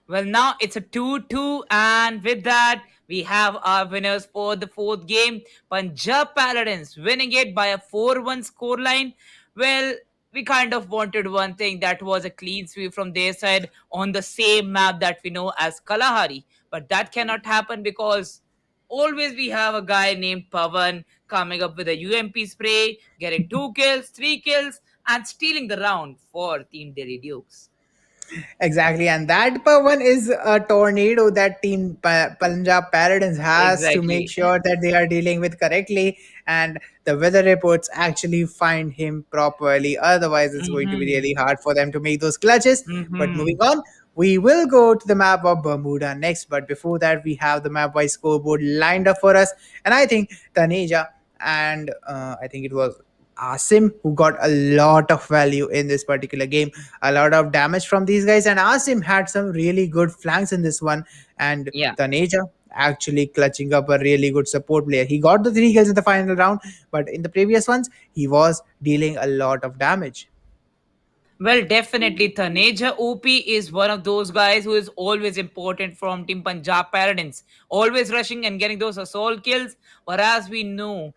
Well, now it's a 2-2, and with that, we have our winners for the fourth game. Punjab Paladins winning it by a 4-1 scoreline. Well, we kind of wanted one thing, that was a clean sweep from their side on the same map that we know as Kalahari. But that cannot happen because always we have a guy named Pavan coming up with a UMP spray, getting 2 kills, 3 kills, and stealing the round for Team Delhi Dukes. Exactly, and that one is a tornado that Team Punjab Paladins has to make Exactly. sure that they are dealing with correctly, and the weather reports actually find him properly. Otherwise, it's going to be really Mm-hmm. hard for them to make those clutches. But moving Mm-hmm. on, we will go to the map of Bermuda next. But before that, we have the map wise scoreboard lined up for us, and I think Taneja and I think it was Asim who got a lot of value in this particular game, a lot of damage from these guys, and Asim had some really good flanks in this one, and Yeah. Taneja actually clutching up a really good support player. He got the 3 kills in the final round, but in the previous ones he was dealing a lot of damage. Well, definitely, Taneja OP is one of those guys who is always important from Team Punjab Paladins, always rushing and getting those assault kills. Whereas we know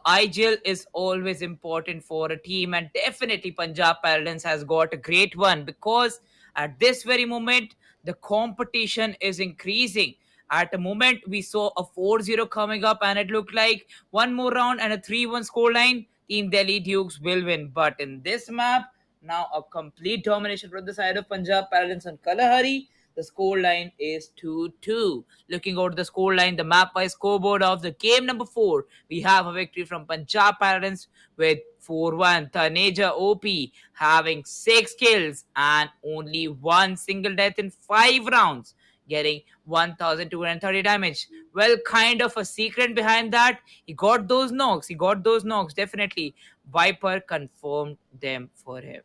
IGL is always important for a team, and definitely Punjab Paladins has got a great one because at this very moment the competition is increasing. At the moment, we saw a 4-0 coming up, and it looked like one more round and a 3-1 scoreline. Team Delhi Dukes will win. But in this map, now a complete domination from the side of Punjab Paladins and Kalahari. The score line is 2-2. Looking over the score line, the map-wise scoreboard of the game number 4, we have a victory from Punjab Paladins with 4-1. Taneja OP having 6 kills and only one single death in 5 rounds, getting 1230 damage. Well, kind of a secret behind that. He got those knocks. He got those knocks, definitely. Viper confirmed them for him.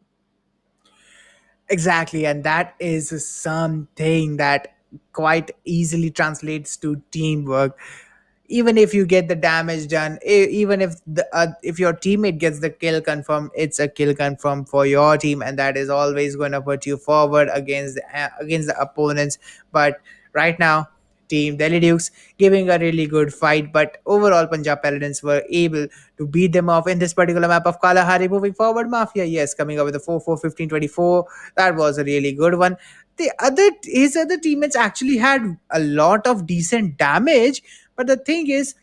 Exactly, and that is something that quite easily translates to teamwork. Even if you get the damage done, even if your teammate gets the kill confirmed, it's a kill confirmed for your team, and that is always going to put you forward against the opponents. But right now, Team Delhi Dukes giving a really good fight, but overall Punjab Paladins were able to beat them off in this particular map of Kalahari. Moving forward, Mafia, yes, coming up with a 4-4, 15-24. That was a really good one. His other teammates actually had a lot of decent damage, but the thing is,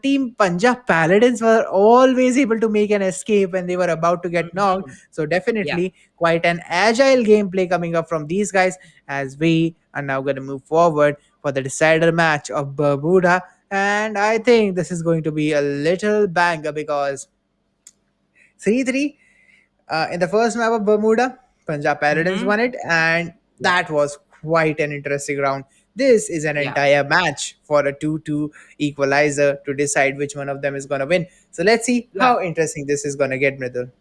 Team Punjab Paladins were always able to make an escape when they were about to get knocked. Mhm. So Yeah. definitely quite an agile gameplay coming up from these guys, as we are now going to move forward for the decider match of Bermuda. And I think this is going to be a little banger because 3-3 in the first map of Bermuda, Punjab Paladins Mm-hmm. won it, and Yeah. that was quite an interesting round. This is an Yeah. entire match for a 2-2 equalizer to decide which one of them is going to win. So let's see Yeah. how interesting this is going to get, Mridul.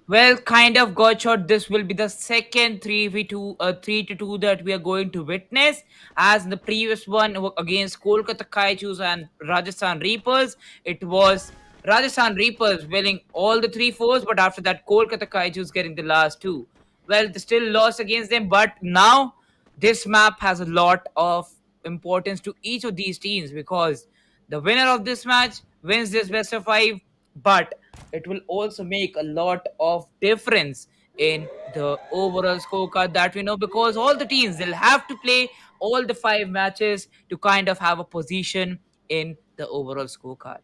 Well, kind of got shot. This will be the second 3v2, 3-2 that we are going to witness. As the previous one against Kolkata Kaichus and Rajasthan Reapers, it was Rajasthan Reapers winning all the 3-4s, but after that, Kolkata Kaichus getting the last two. Well, they still lost against them, but now this map has a lot of importance to each of these teams because the winner of this match wins this best of 5, but it will also make a lot of difference in the overall scorecard that we know because all the teams will have to play all the 5 matches to kind of have a position in the overall scorecard.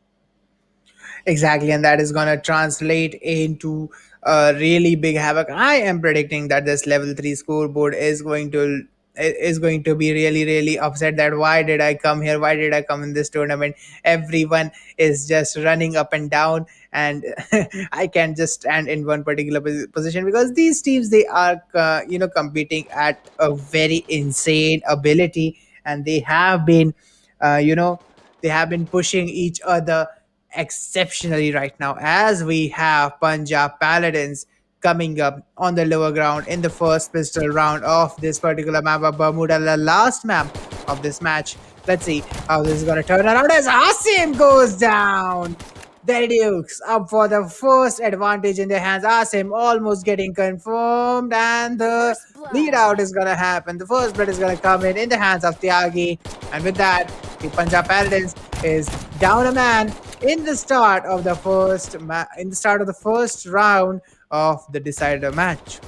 Exactly, and that is gonna translate into a really big havoc. I am predicting that this level 3 scoreboard is going to be really really upset that why did I come here, why did I come in this tournament. Everyone is just running up and down, and I can just stand in one particular position because these teams, they are competing at a very insane ability, and they have been uh, you know they have been pushing each other exceptionally right now, as we have Punjab Paladins coming up on the lower ground in the first pistol round of this particular map of Bermuda, the last map of this match. Let's see how this is going to turn around as Asim goes down. The Dukes up for the first advantage in their hands. Asim almost getting confirmed, and the lead out is going to happen. The first blood is going to come in the hands of Tyagi, and with that, the Punjab Paladins is down a man in the start of the first round of the decider match.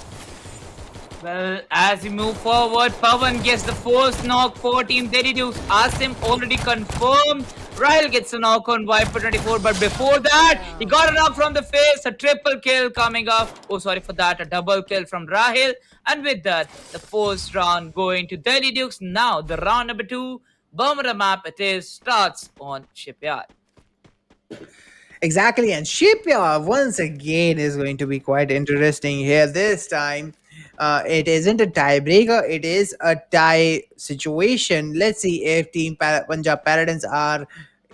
Well, as we move forward, Pavan gets the first knock for Team Deridu. Asim already confirmed. Rahil gets a knock on Viper 24, but before that, he got a knock from the face. A triple kill coming up. Oh, sorry for that. A double kill from Rahil. And with that, the first round going to Delhi Dukes. Now, the round number 2, Bermuda map, starts on Shipyard. Exactly, and Shipyard once again is going to be quite interesting here. This time, it isn't a tiebreaker; it is a tie situation. Let's see if Punjab Paladins are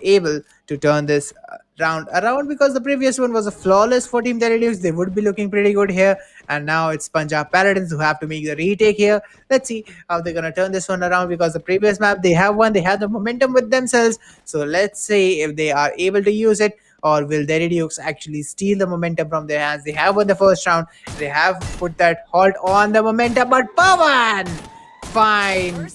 able to turn this round around, because the previous one was a flawless for Team Derelius. They would be looking pretty good here, and now it's Punjab Paladins who have to make the retake here. Let's see how they're gonna turn this one around, because the previous map they have won, they have the momentum with themselves. So let's see if they are able to use it, or will the Dukes actually steal the momentum from their hands? They have won the first round. They have put that halt on the momentum, but Pawan fine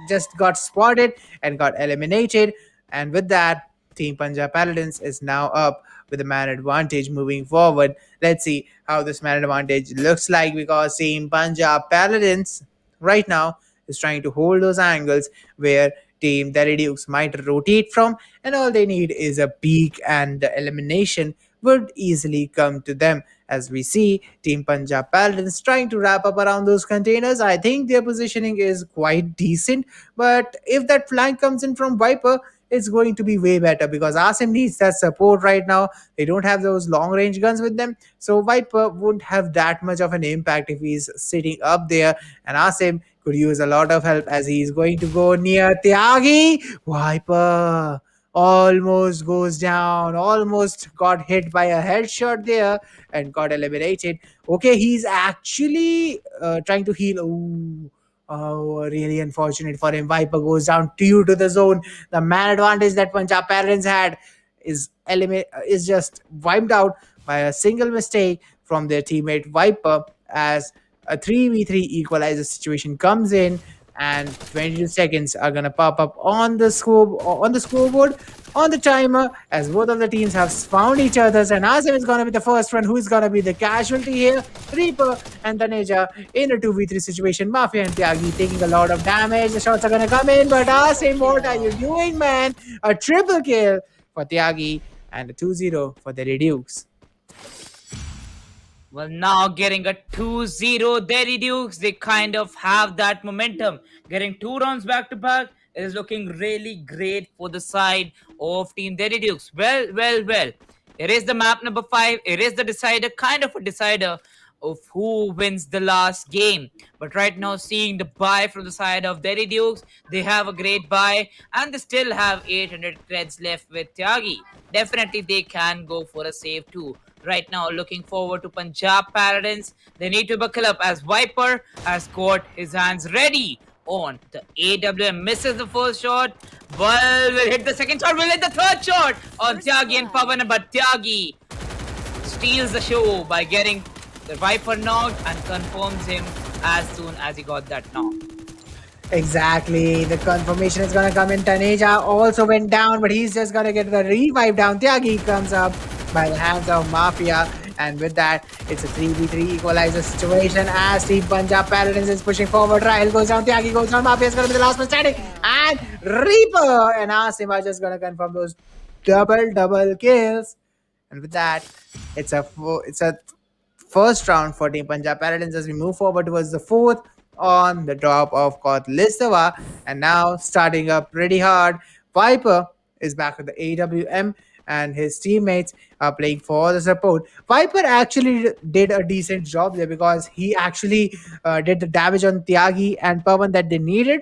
just got spotted and got eliminated. And with that, Team Punjab Paladins is now up with a man advantage moving forward. Let's see how this man advantage looks like, because Team Punjab Paladins right now is trying to hold those angles where Team the Dukes might rotate from, and all they need is a peek, and the elimination would easily come to them. As we see Team Punjab Paladins trying to wrap up around those containers, I think their positioning is quite decent, but if that flank comes in from Viper, it's going to be way better, because Asim needs that support right now. They don't have those long range guns with them, so Viper won't have that much of an impact if he's sitting up there, and Asim could use a lot of help as he's going to go near Tyagi. Viper almost goes down, almost got hit by a headshot there and got eliminated. Okay, he's actually trying to heal. Ooh. Oh, really unfortunate for him. Viper goes down due to the zone. The man advantage that Punjab Parents had is just wiped out by a single mistake from their teammate Viper, as a 3v3 equalizer situation comes in, and 22 seconds are gonna pop up on the scoreboard, on the timer, as both of the teams have found each other's, and Azim is gonna be the first one who is gonna be the casualty here. Reaper and Taneja in a 2v3 situation. Mafia and Tyagi taking a lot of damage. The shots are gonna come in, but Azim, what are you doing, man? A triple kill for Tyagi and a 2-0 for the Dukes. Well, now getting a 2-0 Delhi Dukes, they kind of have that momentum. Getting 2 rounds back to back is looking really great for the side of Team Delhi Dukes. Well. It is the map number 5. It is the decider, kind of a decider of who wins the last game. But right now, seeing the buy from the side of Delhi Dukes, they have a great buy, and they still have 800 creds left with Tyagi. Definitely, they can go for a save too. Right now, looking forward to Punjab Paladins. They need to buckle up, as Viper has got his hands ready on the AWM. Misses the first shot. Well, will hit the second shot. Will hit the third shot on Tyagi and Pavan. But Tyagi steals the show by getting the Viper knocked and confirms him as soon as he got that knock. Exactly. The confirmation is gonna come in. Taneja also went down, but he's just gonna get the revive down. Tyagi comes up by the hands of Mafia, and with that, it's a 3v3 equalizer situation as Team Punjab Paladins is pushing forward. Rahil goes down, Tyagi goes down, Mafia is gonna be the last one standing, and Reaper and Asim are just gonna confirm those double kills. And with that, it's a first round for Team Punjab Paladins as we move forward towards the fourth on the drop of Kotlistava. And now starting up pretty hard, Viper is back with the AWM and his teammates are playing for the support. Viper actually did a decent job there because he actually did the damage on Tyagi and Pavan that they needed,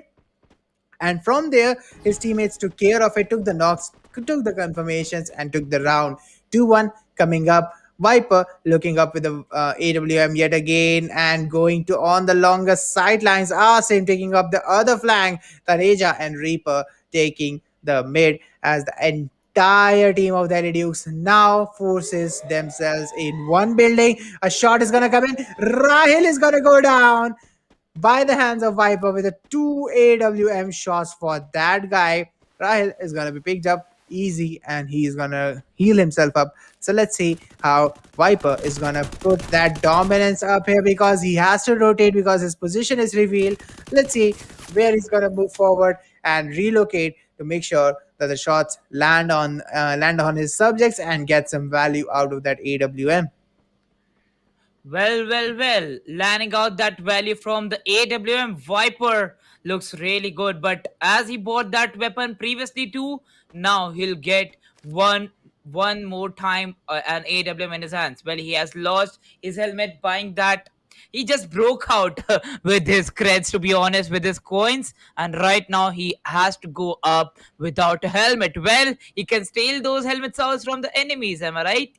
and from there, his teammates took care of it, took the knocks, took the confirmations, and took the round. 2-1 coming up. Viper looking up with the AWM yet again and going to on the longest sidelines. Asim taking up the other flank. Tareja and Reaper taking the mid as the entire team of the Dukes now forces themselves in one building. A shot is gonna come in. Rahil is gonna go down by the hands of Viper with a 2 AWM shots for that guy. Rahil is going to be picked up easy and he is going to heal himself up. So let's see how Viper is going to put that dominance up here because he has to rotate because his position is revealed. Let's see where he's going to move forward and relocate to make sure that the shots land on his subjects and get some value out of that AWM. Well. Landing out that value from the AWM Viper looks really good. But as he bought that weapon previously too, now he'll get one more time an AWM in his hands. Well, he has lost his helmet buying that. He just broke out with his creds, to be honest, with his coins, and right now he has to go up without a helmet. Well, he can steal those helmets out from the enemies, am I right?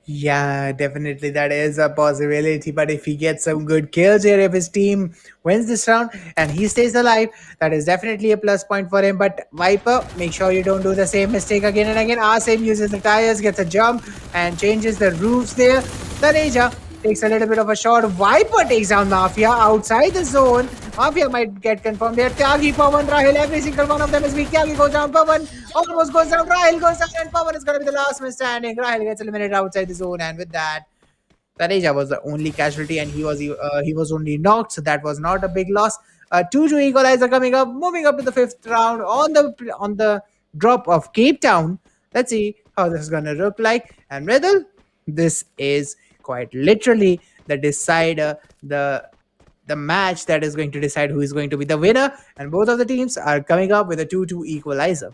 Yeah, definitely that is a possibility. But if he gets some good kills here, if his team wins this round and he stays alive, that is definitely a plus point for him. But Viper, make sure you don't do the same mistake again and again. Asim uses the tires, gets a jump, and changes the roofs there. Taneja takes a little bit of a shot. Viper takes down Mafia outside the zone. Mafia might get confirmed there. Tyagi, Pawan, Rahil, every single one of them is weak. Tyagi goes down, Pawan almost goes down, Rahil goes down, and Pawan is going to be the last man standing. Rahil gets eliminated outside the zone, and with that, Tareja was the only casualty, and he was only knocked, so that was not a big loss. 2-2 equalizer coming up, moving up to the fifth round on the drop of Cape Town. Let's see how this is gonna look like. And Riddle, this is quite literally the decider, the match that is going to decide who is going to be the winner. And both of the teams are coming up with a 2-2 equalizer.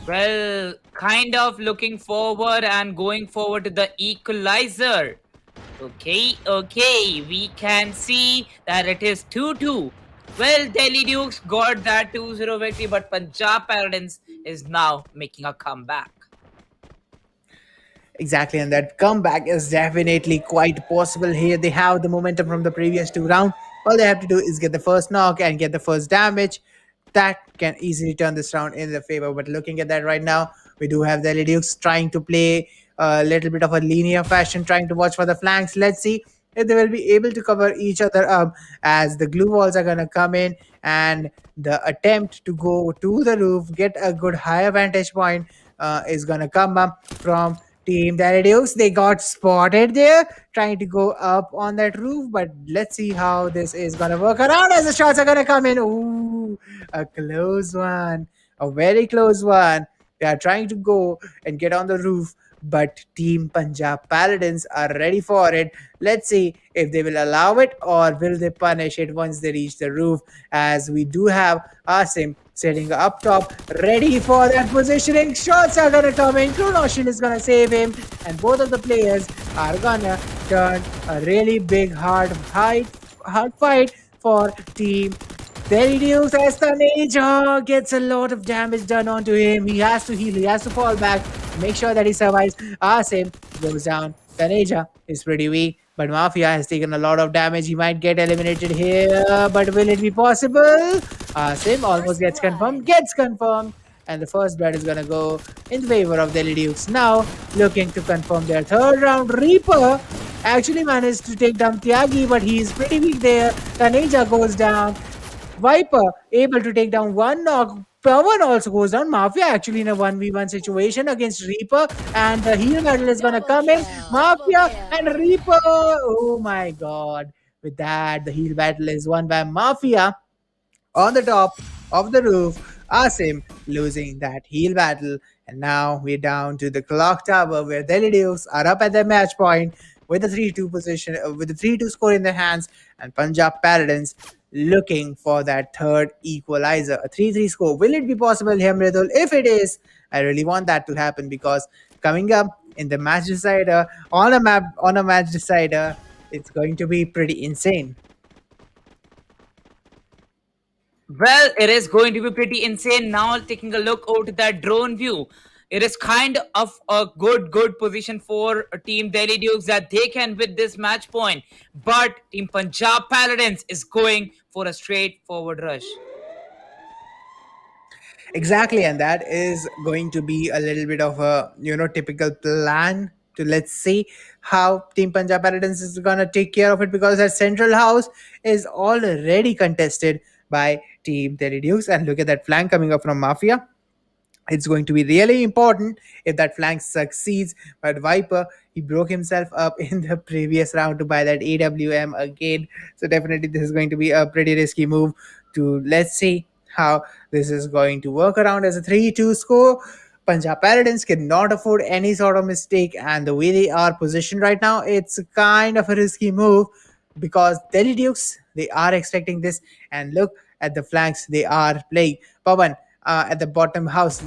Well, kind of looking forward and going forward to the equalizer. Okay, we can see that it is 2-2. Well, Delhi Dukes got that 2-0 victory, but Punjab Paladins is now making a comeback. Exactly, and that comeback is definitely quite possible here. They have the momentum from the previous two rounds. All they have to do is get the first knock and get the first damage. That can easily turn this round in their favor. But looking at that right now, we do have the Dukes trying to play a little bit of a linear fashion, trying to watch for the flanks. Let's see if they will be able to cover each other up as the glue walls are going to come in and the attempt to go to the roof, get a good higher vantage point is going to come up from Team Dukes. They got spotted there trying to go up on that roof, but let's see how this is going to work around as the shots are going to come in. Ooh, a close one, a very close one. They are trying to go and get on the roof, but Team Punjab Paladins are ready for it. Let's see if they will allow it or will they punish it once they reach the roof, as we do have Asim sitting up top, ready for that positioning. Shots are gonna come in. Chronoshin is gonna save him, and both of the players are gonna turn a really big hard fight for Team Delhi Dukes as Taneja gets a lot of damage done onto him. He has to heal, he has to fall back, make sure that he survives. Asim goes down. Taneja is pretty weak, but Mafia has taken a lot of damage. He might get eliminated here, but will it be possible? Asim almost gets confirmed, and the first blood is gonna go in favor of Delhi Dukes. Now looking to confirm their third round. Reaper actually managed to take down Tyagi, but he is pretty weak there. Taneja goes down. Viper able to take down one knock. Pawan also goes down. Mafia actually in a 1v1 situation against Reaper, and the heal battle is gonna come in. Mafia and Reaper. Oh my god. With that, the heal battle is won by Mafia on the top of the roof Asim losing that heel battle. And now we're down to the clock tower where Delhi Dukes are up at their match point with the 3-2 position, with the 3-2 score in their hands, and Punjab Paladins looking for that third equalizer. A 3-3 score. Will it be possible here, Mridul? If it is, I really want that to happen because coming up in the match decider, on a match decider, it's going to be pretty insane. Well, it is going to be pretty insane now. Taking a look over to that drone view, it is kind of a good position for Team Delhi Dukes that they can win this match point. But Team Punjab Paladins is going for a straightforward rush. Exactly, and that is going to be a little bit of a typical plan to, let's see how Team Punjab Paradise is gonna take care of it, because that central house is already contested by Team Terry Dukes. And look at that flank coming up from Mafia. It's going to be really important if that flank succeeds. But Viper, he broke himself up in the previous round to buy that AWM again. So definitely this is going to be a pretty risky move to, let's see how this is going to work around as a 3-2 score. Punjab Paladins cannot afford any sort of mistake, and the way they are positioned right now, it's kind of a risky move because Delhi Dukes, they are expecting this. And look at the flanks they are playing. Pawan, at the bottom house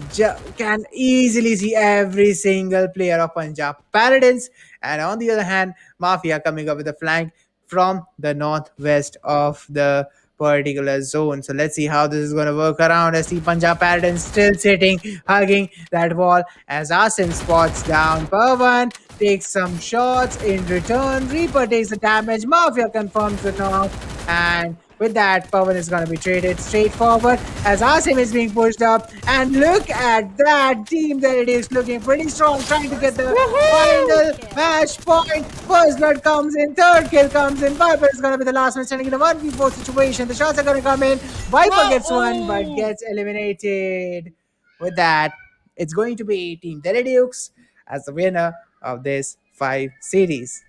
can easily see every single player of Punjab Paladins. And on the other hand, Mafia coming up with a flank from the northwest of the particular zone. So let's see how this is going to work around. I see Punjab Paladins still sitting, hugging that wall as Asim spots down Pavan, takes some shots in return. Reaper takes the damage. Mafia confirms the knock. And with that, Pawan is going to be traded straightforward as Asim is being pushed up. And look at that team that it is looking pretty strong, trying to get the final match point. First blood comes in, third kill comes in. Viper is going to be the last one standing in a 1v4 situation. The shots are going to come in. Viper gets one but gets eliminated. With that, it's going to be Team Delhi Dukes as the winner of this 5 series.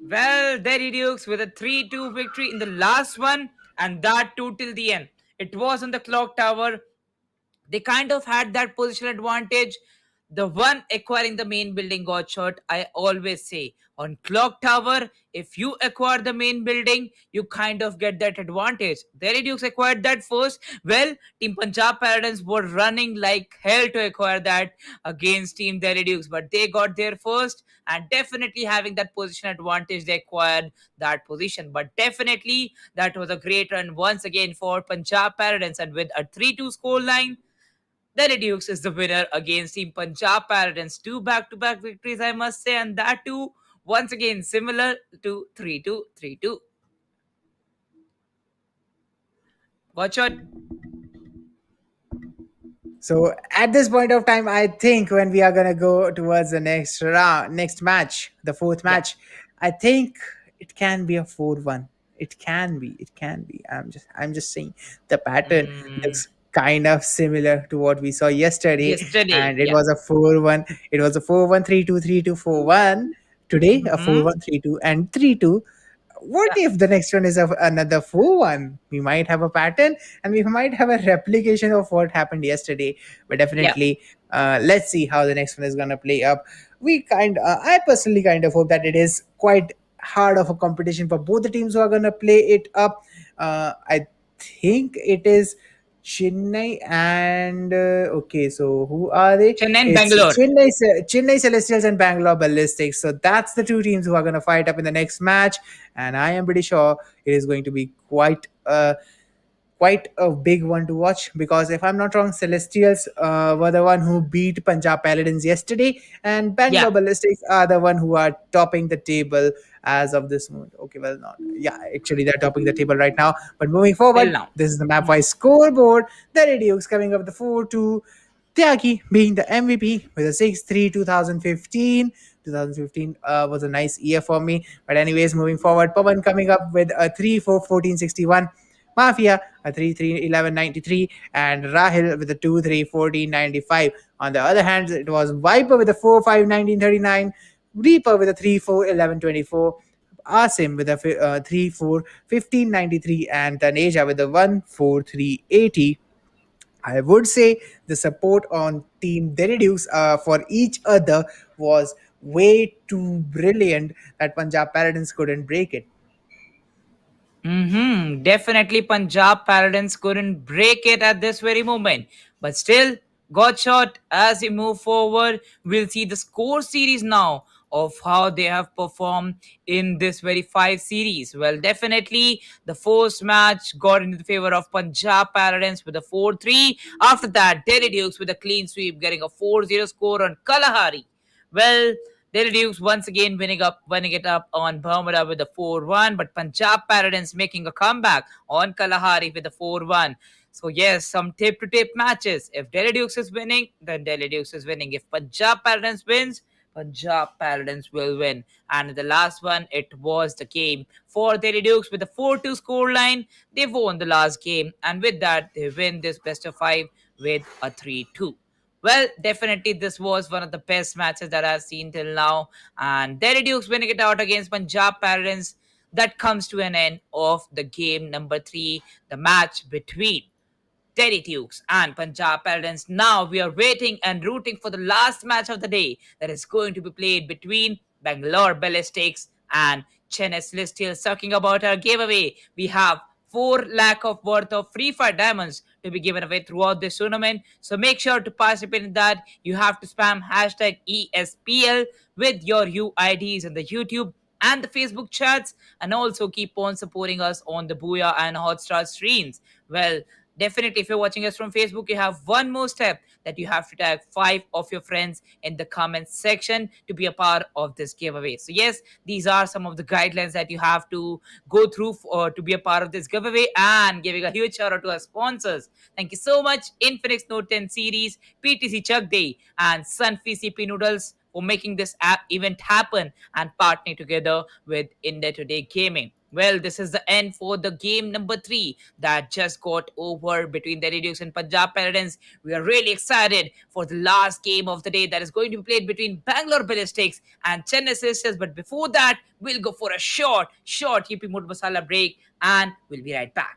Well, Delhi Dukes with a 3-2 victory in the last one, and that too till the end. It was on the clock tower. They kind of had that position advantage. The one acquiring the main building got shot. I always say on clock tower, if you acquire the main building, you kind of get that advantage. Delhi Dukes acquired that first. Well, Team Punjab Paladins were running like hell to acquire that against Team Delhi Dukes, but they got there first, and definitely having that position advantage, they acquired that position. But definitely that was a great run once again for Punjab Paladins, and with a 3-2 score line, Delhi Dukes is the winner against Team Punjab Paladins. Two back-to-back victories, I must say, and that too, once again, similar to 3-2, 3-2. Watch out. So at this point of time, I think when we are gonna go towards the next round, next match, the fourth Yeah. match, I think it can be a 4-1. It can be. It can be. I'm just saying the pattern Mm, looks kind of similar to what we saw yesterday, yesterday, and it yeah. was a 4-1. It was a 4-1, 3-2, 3-2, 4-1. Today, a Hmm. 4-1, 3-2, and 3-2. What Yeah. if the next one is another 4-1? We might have a pattern and we might have a replication of what happened yesterday. But Yeah. definitely, let's see how the next one is going to play up. I personally kind of hope that it is quite hard of a competition for both the teams who are going to play it up. I think it is Chennai and okay, so who are they? Chennai and It's Bangalore. Chennai Celestials and Bangalore Ballistics. So that's the two teams who are going to fight up in the next match, and I am pretty sure it is going to be quite a big one to watch, because if I'm not wrong, Celestials were the one who beat Punjab Paladins yesterday, and Yeah. Bangalore Ballistics are the one who are topping the table as of this moment. Okay, well, not yeah, actually they're topping the table right now. But moving Till forward, now. this is the map wise scoreboard. The Redukes coming up with the 4-2. Tyagi being the MVP with a 6-3 2015. 2015 was a nice year for me. But anyways, moving forward, Pawan coming up with a 3-4 1461. Mafia a 3-3 1193, and Rahil with a 2-3 1495. On the other hand, it was Viper with a 4-5 1939, Reaper with a 3-4 1124, Asim with a 3-4 1593, and Taneja with a 1-4 380. I would say the support on Team Deridews for each other was way too brilliant that Punjab Paladins couldn't break it. Definitely, Punjab Paladins couldn't break it at this very moment. But still, got shot as we move forward. We'll see the score series now of how they have performed in this very 5 series. Well, definitely, the first match got into the favor of Punjab Paladins with a 4-3. After that, Delhi Dukes with a clean sweep, getting a 4-0 score on Kalahari. Well, Delhi Dukes once again winning it up on Bermuda with a 4-1, but Punjab Paladins making a comeback on Kalahari with a 4-1. So yes, some tip-to-tip matches. If Delhi Dukes is winning, then Delhi Dukes is winning. If Punjab Paladins wins, Punjab Paladins will win. And in the last one, it was the game for Delhi Dukes with a 4-2 scoreline. They won the last game, and with that, they win this best of 5 with a 3-2. Well, definitely, this was one of the best matches that I've seen till now. And Delhi Dukes winning it out against Punjab Paladins. That comes to an end of the game number 3, the match between Delhi Dukes and Punjab Paladins. Now we are waiting and rooting for the last match of the day that is going to be played between Bangalore Ballistics and Chennai Celestials. Talking about our giveaway, we have 4 lakh of worth of Free Fire diamonds to be given away throughout this tournament. So make sure to participate in that. You have to spam hashtag ESPL with your UIDs in the YouTube and the Facebook chats, and also keep on supporting us on the Booyah and Hotstar streams. Well, definitely, if you're watching us from Facebook, you have one more step that you have to tag 5 of your friends in the comments section to be a part of this giveaway. So yes, these are some of the guidelines that you have to go through to be a part of this giveaway, and giving a huge shout out to our sponsors. Thank you so much, Infinix Note 10 series, PTC Chak Day, and Sunfi CP Noodles for making this event happen and partnering together with India Today Gaming. Well, this is the end for the game number 3 that just got over between the Dukes and Punjab Paladins. We are really excited for the last game of the day that is going to be played between Bangalore Ballistics and Chennai Sisters. But before that, we'll go for a short Yippee Mood Masala break, and we'll be right back.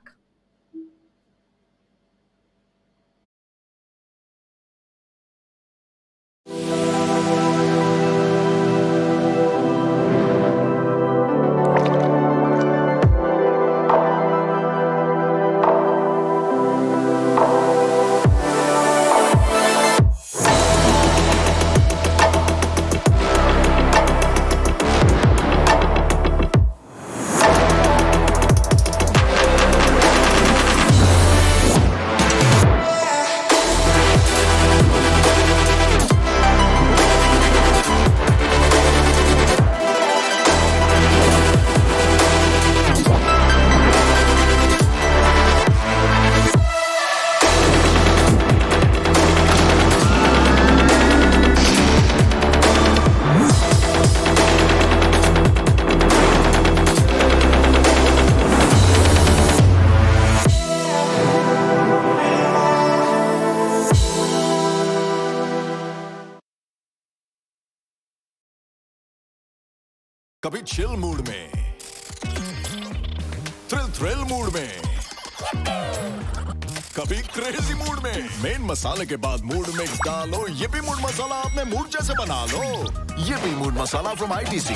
कभी chill mood में, thrill mood में, कभी crazy mood में। Main मसाले के बाद mood mix डालो, ये भी मूड मसाला अपने मूड जैसे बना लो। ये भी mood masala from ITC.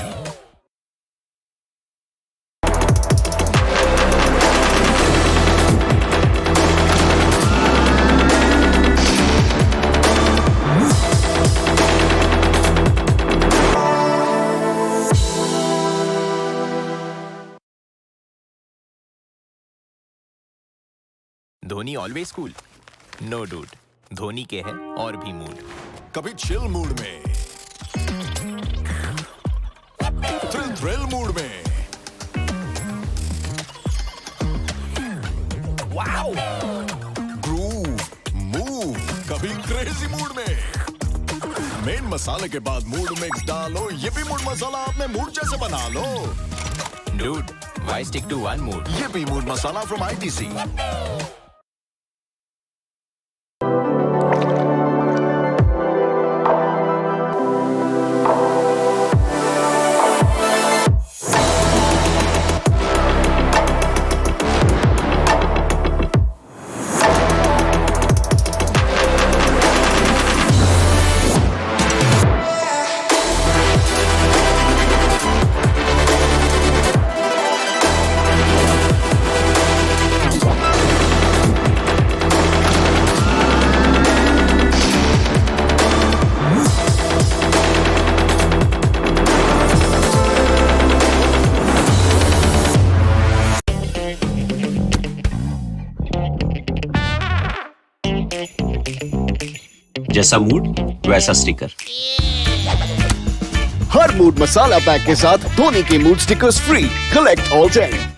Dhoni always cool, no dude. Dhoni के है और भी मूड। कभी चिल मूड में, थ्रिल मूड में, वाओ, ग्रूव, मूव, कभी क्रेजी मूड में। मेन मसाले के बाद मूड मिक्स डालो, ये भी मूड मसाला अपने मूड जैसे बना लो। Dude, why stick to one mood? ये भी मूड मसाला फ्रॉम आईटीसी। जैसा मूड वैसा स्टिकर। हर मूड मसाला पैक के साथ धोनी के mood stickers free. Collect all 10।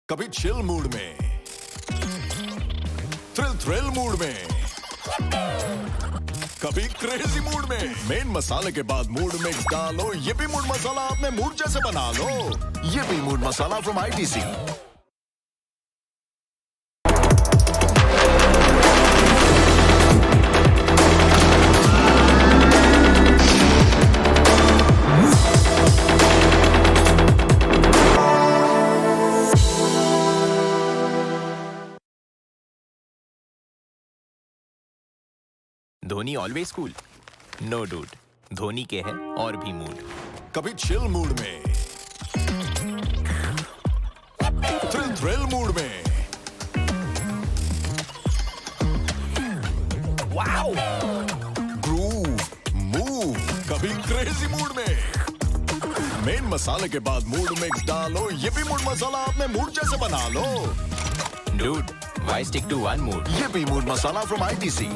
कभी चिल मूड में, थ्रिल मूड में, कभी क्रेजी मूड में। मेन मसाले के बाद मूड मिक्स डालो, ये भी मूड मसाला अपने मूड जैसे बना लो। ये भी mood masala from ITC. Dhoni always cool, no dude. Dhoni के है और भी मूड। कभी चिल मूड में, थ्रिल मूड में, वाओ, ग्रूव, मूव, कभी क्रेजी मूड में। मेन मसाले के बाद मूड मिक्स डालो, ये भी मूड मसाला अपने मूड जैसे बना लो। Dude, why stick to one mood? ये भी मूड मसाला फ्रॉम आईटीसी।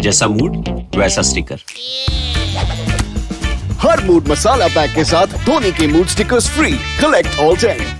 जैसा मूड वैसा स्टिकर। हर मूड मसाला पैक के साथ धोनी के mood stickers free. Collect all 10।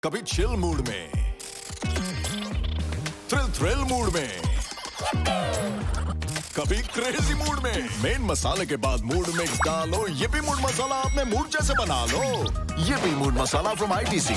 कभी चिल मूड में, थ्रिल मूड में, कभी क्रेजी मूड में। मेन मसाले के बाद मूड मिक्स डालो, ये भी मूड मसाला अपने मूड जैसे बना लो। ये भी mood masala from ITC.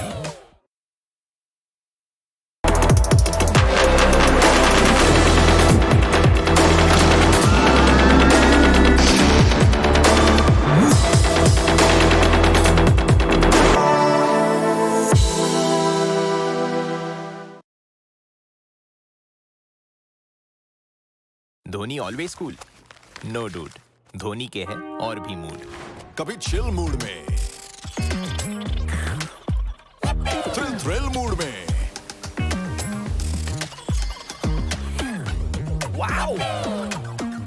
Dhoni always cool, no dude. Dhoni के है और भी मूड। कभी चिल मूड में, थ्रिल मूड में, वाओ,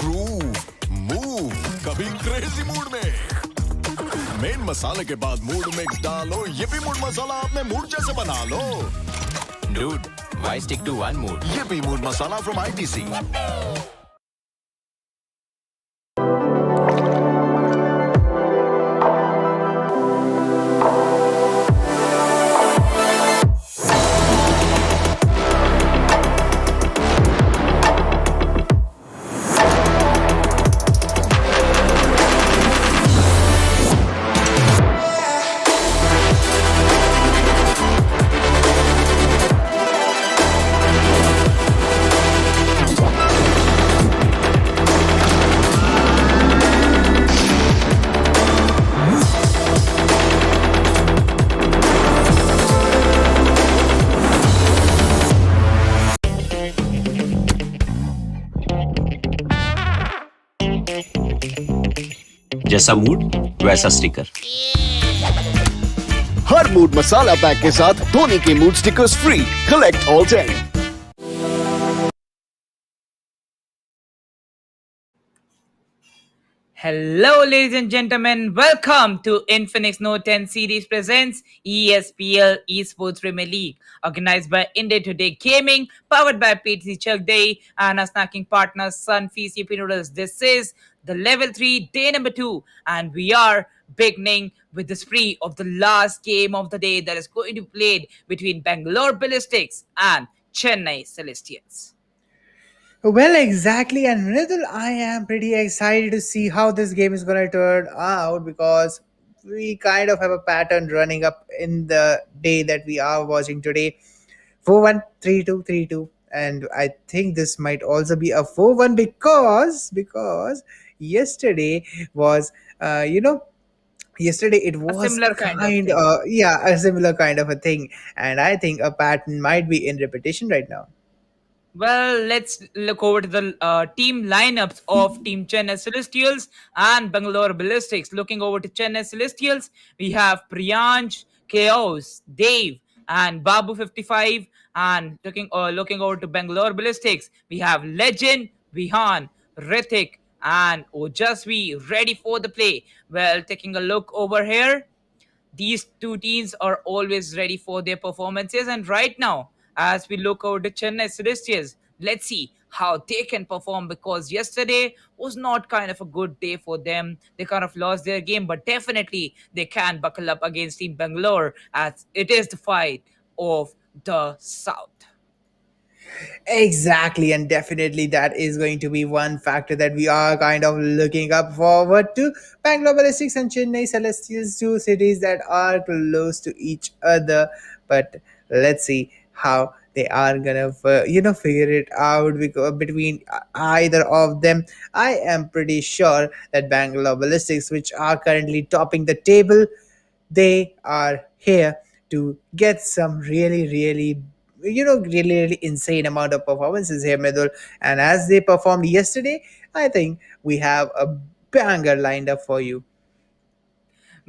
ग्रूव, मूव, कभी क्रेजी मूड में। मेन मसाले के बाद मूड मिक्स डालो, ये भी मूड मसाला अपने मूड जैसे बना लो। Dude, why stick to one mood? ये भी मूड मसाला from ITC। जैसा मूड वैसा स्टिकर। हर मूड मसाला पैक के साथ धोनी के mood stickers free. Collect all 10। Hello, ladies and gentlemen. Welcome to Infinix Note 10 series presents ESPL Esports Premier League, organized by India Today Gaming, powered by PTC Chuck Day and our snacking partner Sunfeast Yippee Noodles. This is the level 3 day number 2, and we are beginning with the spree of the last game of the day that is going to be played between Bangalore Ballistics and Chennai Celestials. Well, exactly, and Mridul, I am pretty excited to see how this game is going to turn out because we kind of have a pattern running up in the day that we are watching today. 4-1, 3-2, 3-2, and I think this might also be a 4-1 because yesterday was yesterday it A was similar kind of thing. a similar kind of a thing, and I think a pattern might be in repetition right now. Well, let's look over to the team lineups of Team Chennai Celestials and Bangalore Ballistics. Looking over to Chennai Celestials, we have Priyansh, Chaos, Dave, and Babu 55. And looking over to Bangalore Ballistics, we have Legend, Vihan, Rithik, and Ojasvi ready for the play. Well, taking a look over here, these two teams are always ready for their performances. And right now, as we look over to Chennai Celestials, let's see how they can perform because yesterday was not kind of a good day for them. They kind of lost their game, but definitely they can buckle up against Team Bangalore as it is the fight of the South. Exactly, and definitely that is going to be one factor that we are kind of looking up forward to. Bangalore Ballistics and Chennai Celestials, two cities that are close to each other, but let's see how they are gonna figure it out because between either of them. I am pretty sure that Bangalore Ballistics, which are currently topping the table, they are here to get some really insane amount of performances here, Medul. And as they performed yesterday, I think we have a banger lined up for you.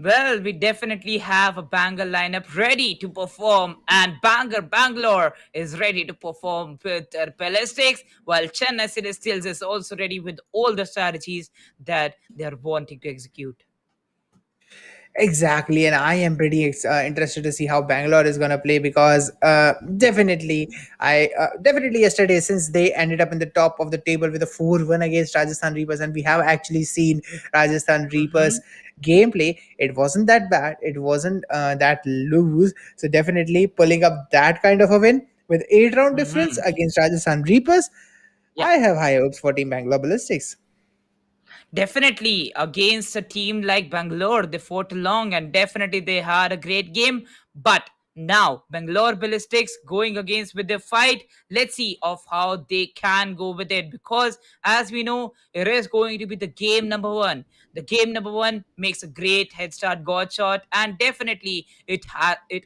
Well, we definitely have a banger lineup ready to perform, and Banger Bangalore is ready to perform with their ballistics, while Chennai Celestials is also ready with all the strategies that they're wanting to execute. Exactly, and I am pretty interested to see how Bangalore is gonna play because definitely yesterday, since they ended up in the top of the table with a 4-1 against Rajasthan Reapers, and we have actually seen Rajasthan Reapers Mhm. gameplay. It wasn't that bad. It wasn't that loose. So definitely pulling up that kind of a win with 8 round difference Mhm. against Rajasthan Reapers, Yeah. I have high hopes for Team Bangalore Ballistics. Definitely against a team like Bangalore, they fought long and definitely they had a great game. But now Bangalore Ballistics going against with their fight. Let's see of how they can go with it because as we know, it is going to be the game number one. The game number one makes a great head start god shot, and definitely it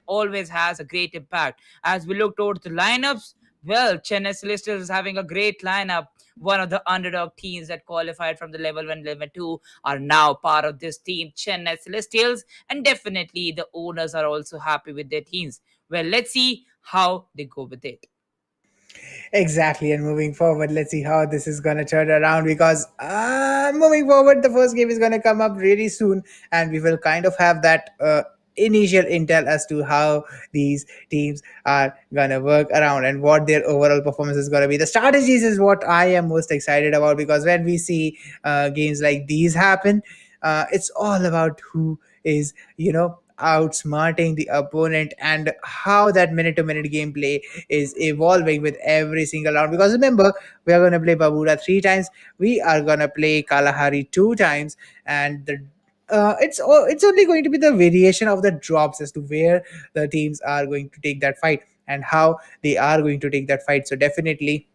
always has a great impact. As we look towards the lineups, well, Chennai Celestials is having a great lineup one of the underdog teams that qualified from the level 1, level 2, are now part of this team, Chennai Celestials, and definitely the owners are also happy with their teams. Well, let's see how they go with it. Exactly, and moving forward, let's see how this is gonna turn around because moving forward, the first game is gonna come up really soon, and we will kind of have that initial intel as to how these teams are gonna work around and what their overall performance is gonna be. The strategies is what I am most excited about because when we see games like these happen, it's all about who is outsmarting the opponent and how that minute to minute gameplay is evolving with every single round. Because remember, we are going to play Babuda 3 times, we are going to play Kalahari 2 times, and it's only going to be the variation of the drops as to where the teams are going to take that fight and how they are going to take that fight. So definitely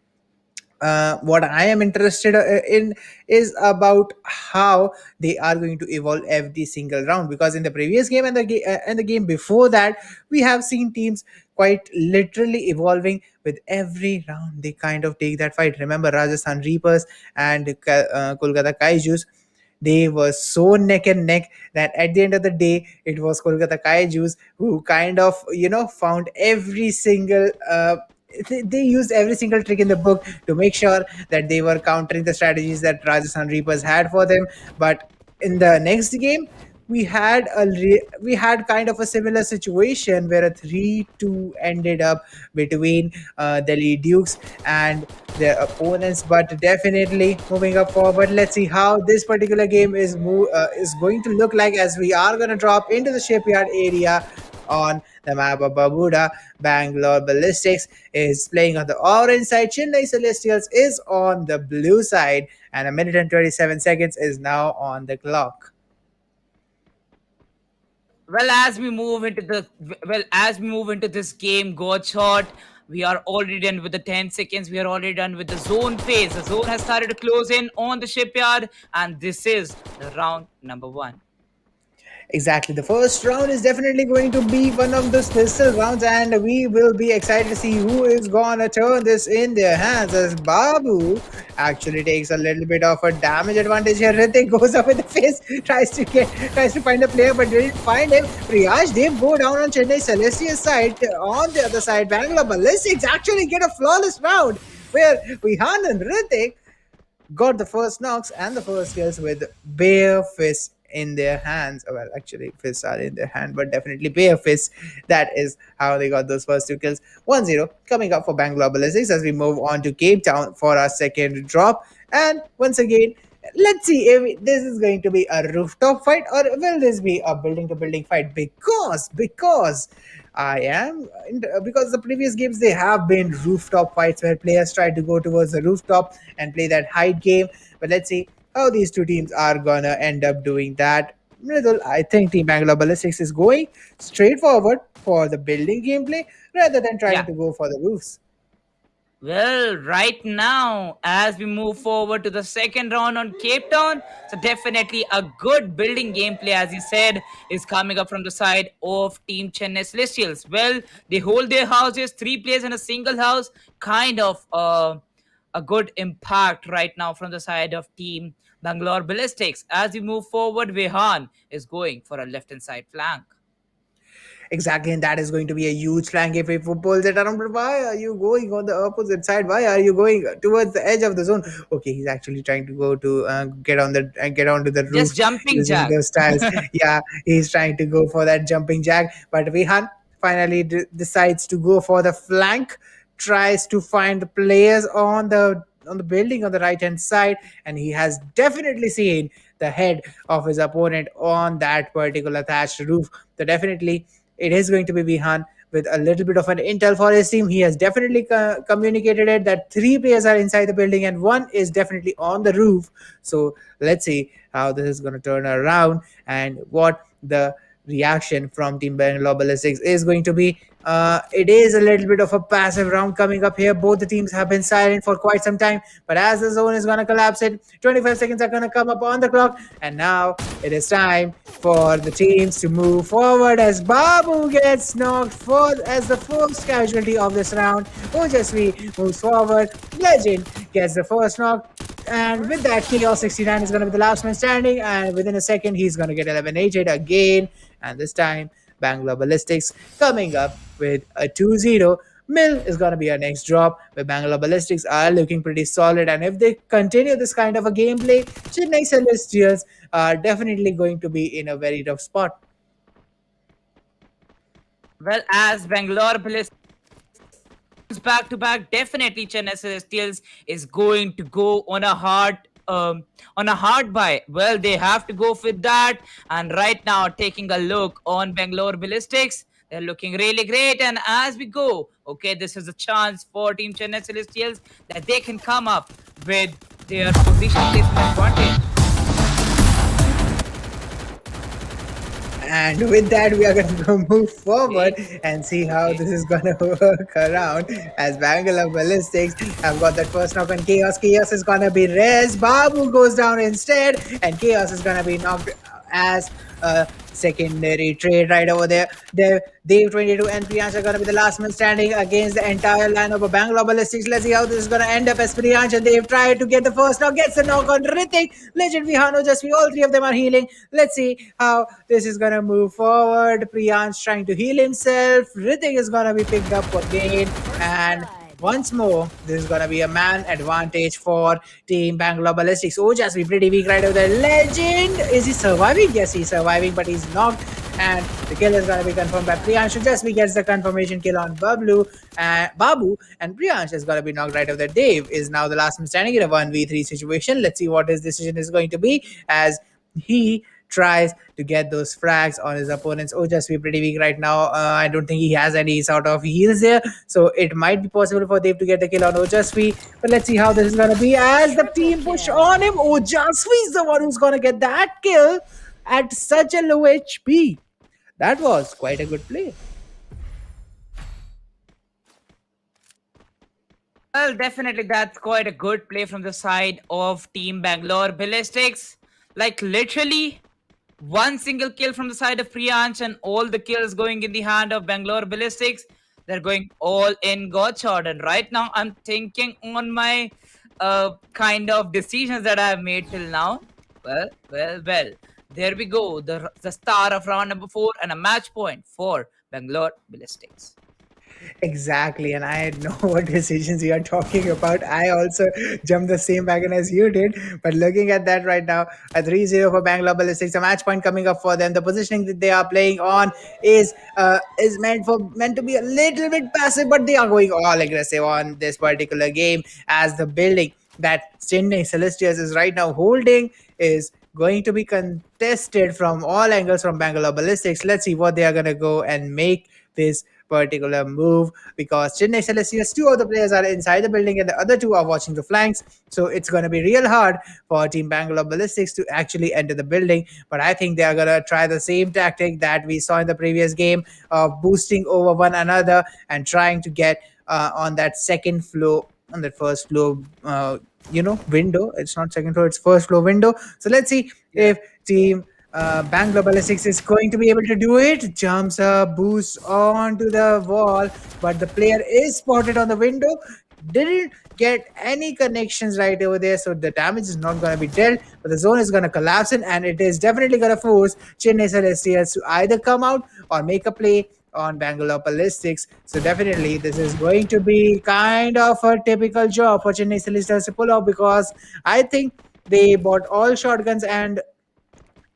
what I am interested in is about how they are going to evolve every single round. Because in the previous game and the game before that, we have seen teams quite literally evolving with every round. They kind of take that fight. Remember Rajasthan Reapers and Kolkata Kaijus, they were so neck and neck that at the end of the day, it was Kolkata Kaijus who kind of, found every single. They used every single trick in the book to make sure that they were countering the strategies that Rajasthan Reapers had for them. But in the next game, we had kind of a similar situation where a 3-2 ended up between Delhi Dukes and their opponents. But definitely moving up forward, let's see how this particular game is going to look like as we are going to drop into the shipyard area on the map of Babuda. Bangalore Ballistics is playing on the orange side. Chennai Celestials is on the blue side, and a minute and 27 seconds is now on the clock. Well, as we move into this game, God shot, we are already done with the 10 seconds. We are already done with the zone phase. The zone has started to close in on the shipyard, and this is the round number 1. Exactly. The first round is definitely going to be one of those pistol rounds, and we will be excited to see who is gonna turn this in their hands. As Babu actually takes a little bit of a damage advantage here. Ritik goes up with the face, tries to find a player, but didn't find him. Priyash, they go down on Chennai Celestia's side. On the other side, Bangalore Ballistics actually get a flawless round where Vihan and Ritik got the first knocks and the first kills with bare fists in their hands. Well, actually, fists are in their hand, but definitely bare fists. That is how they got those first 2 kills. 1-0 coming up for Bangalore Ballistics as we move on to Cape Town for our second drop. And once again, let's see if this is going to be a rooftop fight or will this be a building to building fight. Because because the previous games they have been rooftop fights where players try to go towards the rooftop and play that hide game. But let's see how these two teams are gonna end up doing that. Mridul, I think Team Bangalore Ballistics is going straightforward for the building gameplay rather than trying Yeah. to go for the roofs. Well, right now, as we move forward to the second round on Cape Town, so definitely a good building gameplay, as you said, is coming up from the side of Team Chennai Celestials. Well, they hold their houses, 3 players in a single house, kind of a good impact right now from the side of Team Bangalore Ballistics. As we move forward, Vehan is going for a left hand side flank. Exactly, and that is going to be a huge flank if he pulls it around. But why are you going on the opposite side? Why are you going towards the edge of the zone? Okay, he's actually trying to go to get onto the roof Just jumping using jack. those tiles. Yeah, he's trying to go for that jumping jack, but Vihan finally decides to go for the flank. Tries to find the players on the building on the right hand side, and he has definitely seen the head of his opponent on that particular thatched roof. So definitely it is going to be Vihan with a little bit of an intel for his team. He has definitely communicated it that 3 players are inside the building and one is definitely on the roof. So let's see how this is going to turn around and what the reaction from Team Bangalore Ballistics is going to be it is a little bit of a passive round coming up here. Both the teams have been silent for quite some time, but as the zone is going to collapse it, 25 seconds are going to come up on the clock, and now it is time for the teams to move forward as Babu gets knocked for as the first casualty of this round. Ojasvi moves forward. Legend gets the first knock. And with that, Chaos 69 is going to be the last man standing. And within a second, he's going to get eliminated again. And this time, Bangalore Ballistics coming up with a 2-0. Mill is going to be our next drop, where Bangalore Ballistics are looking pretty solid. And if they continue this kind of a gameplay, Chennai Celestials are definitely going to be in a very tough spot. Well, as Bangalore Ballistics back to back, definitely Chennai Celestials is going to go on a hard buy. Well, they have to go with that. And right now, taking a look on Bangalore Ballistics, they're looking really great. And as we go, okay, this is a chance for Team Chennai Celestials that they can come up with their position placement advantage. And with that, we are going to go move forward and see how this is going to work around. As Bangalore Ballistics have got that first knock on Chaos. Chaos is going to be res. Babu goes down instead, and Chaos is going to be knocked as a secondary trade right over there. Dave 22 and Priyansh are going to be the last man standing against the entire lineup of Bangalore Ballistics. Let's see how this is going to end up as Priyansh and Dave try to get the first knock, gets the knock on Ritik. Legend Vihano, just all three of them are healing. Let's see how this is going to move forward. Priyansh trying to heal himself. Ritik is going to be picked up again, and once more, this is going to be a man advantage for Team Bangalore Ballistics. Oh, just be pretty weak right over there. Legend! Is he surviving? Yes, he's surviving, but he's knocked. And the kill is going to be confirmed by Priyansh. Jasvi gets the confirmation kill on Babu. And Priyansh is going to be knocked right over there. Dave is now the last man standing in a 1v3 situation. Let's see what his decision is going to be as he tries to get those frags on his opponents. Oh, just be pretty weak right now. I don't think he has any sort of heals there, so it might be possible for Dave to get the kill on Ojasvi. But let's see how this is going to be as the team push on him. Ojasvi is the one who's going to get that kill at such a low HP. That was quite a good play. Well, definitely that's quite a good play from the side of Team Bangalore Ballistics. Like literally one single kill from the side of Priyansh and all the kills going in the hand of Bangalore Ballistics. They're going all in Godshot. And right now I'm thinking on my kind of decisions that I've made till now. Well. There we go. The star of round number 4 and a match point for Bangalore Ballistics. Exactly, and I know what decisions you are talking about. I also jumped the same wagon as you did, but looking at that right now, a 3-0 for Bangalore Ballistics, a match point coming up for them. The positioning that they are playing on is meant to be a little bit passive, but they are going all aggressive on this particular game as the building that Chennai Celestials is right now holding is going to be contested from all angles from Bangalore Ballistics. Let's see what they are going to go and make this particular move, because Chennai Celestials, 2 of the players are inside the building and the other 2 are watching the flanks. So it's going to be real hard for Team Bangalore Ballistics to actually enter the building. But I think they are going to try the same tactic that we saw in the previous game of boosting over one another and trying to get on that second floor, on that first floor window. It's not second floor, it's first floor window. So let's see if Team Bangalore Ballistics is going to be able to do it. Jumps up, boosts onto the wall, but the player is spotted on the window. Didn't get any connections right over there, so the damage is not going to be dealt, but the zone is going to collapse in, and it is definitely going to force Chennai Celestials to either come out or make a play on Bangalore Ballistics. So definitely this is going to be kind of a typical job for Chennai Celestials to pull off, because I think they bought all shotguns and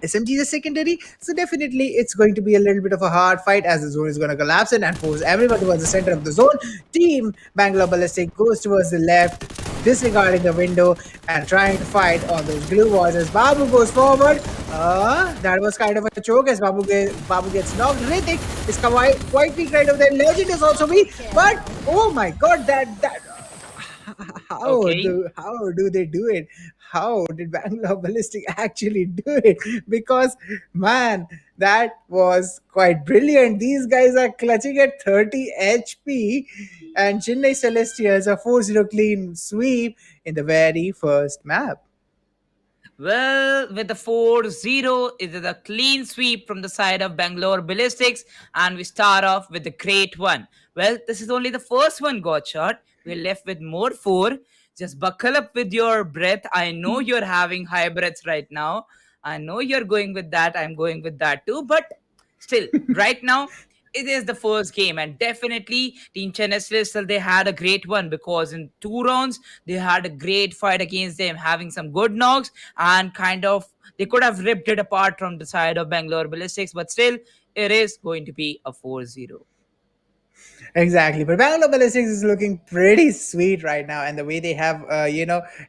SMG is secondary, so definitely it's going to be a little bit of a hard fight as the zone is going to collapse in and force everyone towards the center of the zone. Team Bangalore Ballistic goes towards the left, disregarding the window and trying to fight on those glue walls as Babu goes forward. That was kind of a choke as Babu gets knocked. Ritik is quite weak right over there. Legend is also weak, but oh my god, that how do they do it? How did Bangalore Ballistic actually do it? Because man, That was quite brilliant. These guys are clutching at 30 HP, and Chennai Celestials a 4-0 clean sweep in the very first map. Well, with the 4-0, it is a clean sweep from the side of Bangalore Ballistics, and we start off with the great one. Well, this is only the first one got shot. We're left with more four. Just buckle up with your breath. I know you're having high breaths right now. I know you're going with that. I'm going with that too. But still, right now, it is the first game, and definitely Team Chennai Celestial, they had a great one because in 2 rounds they had a great fight against them, having some good knocks, and kind of they could have ripped it apart from the side of Bangalore Ballistics, but still it is going to be a 4-0. Exactly, but Bangalore Ballistics is looking pretty sweet right now, and the way they have,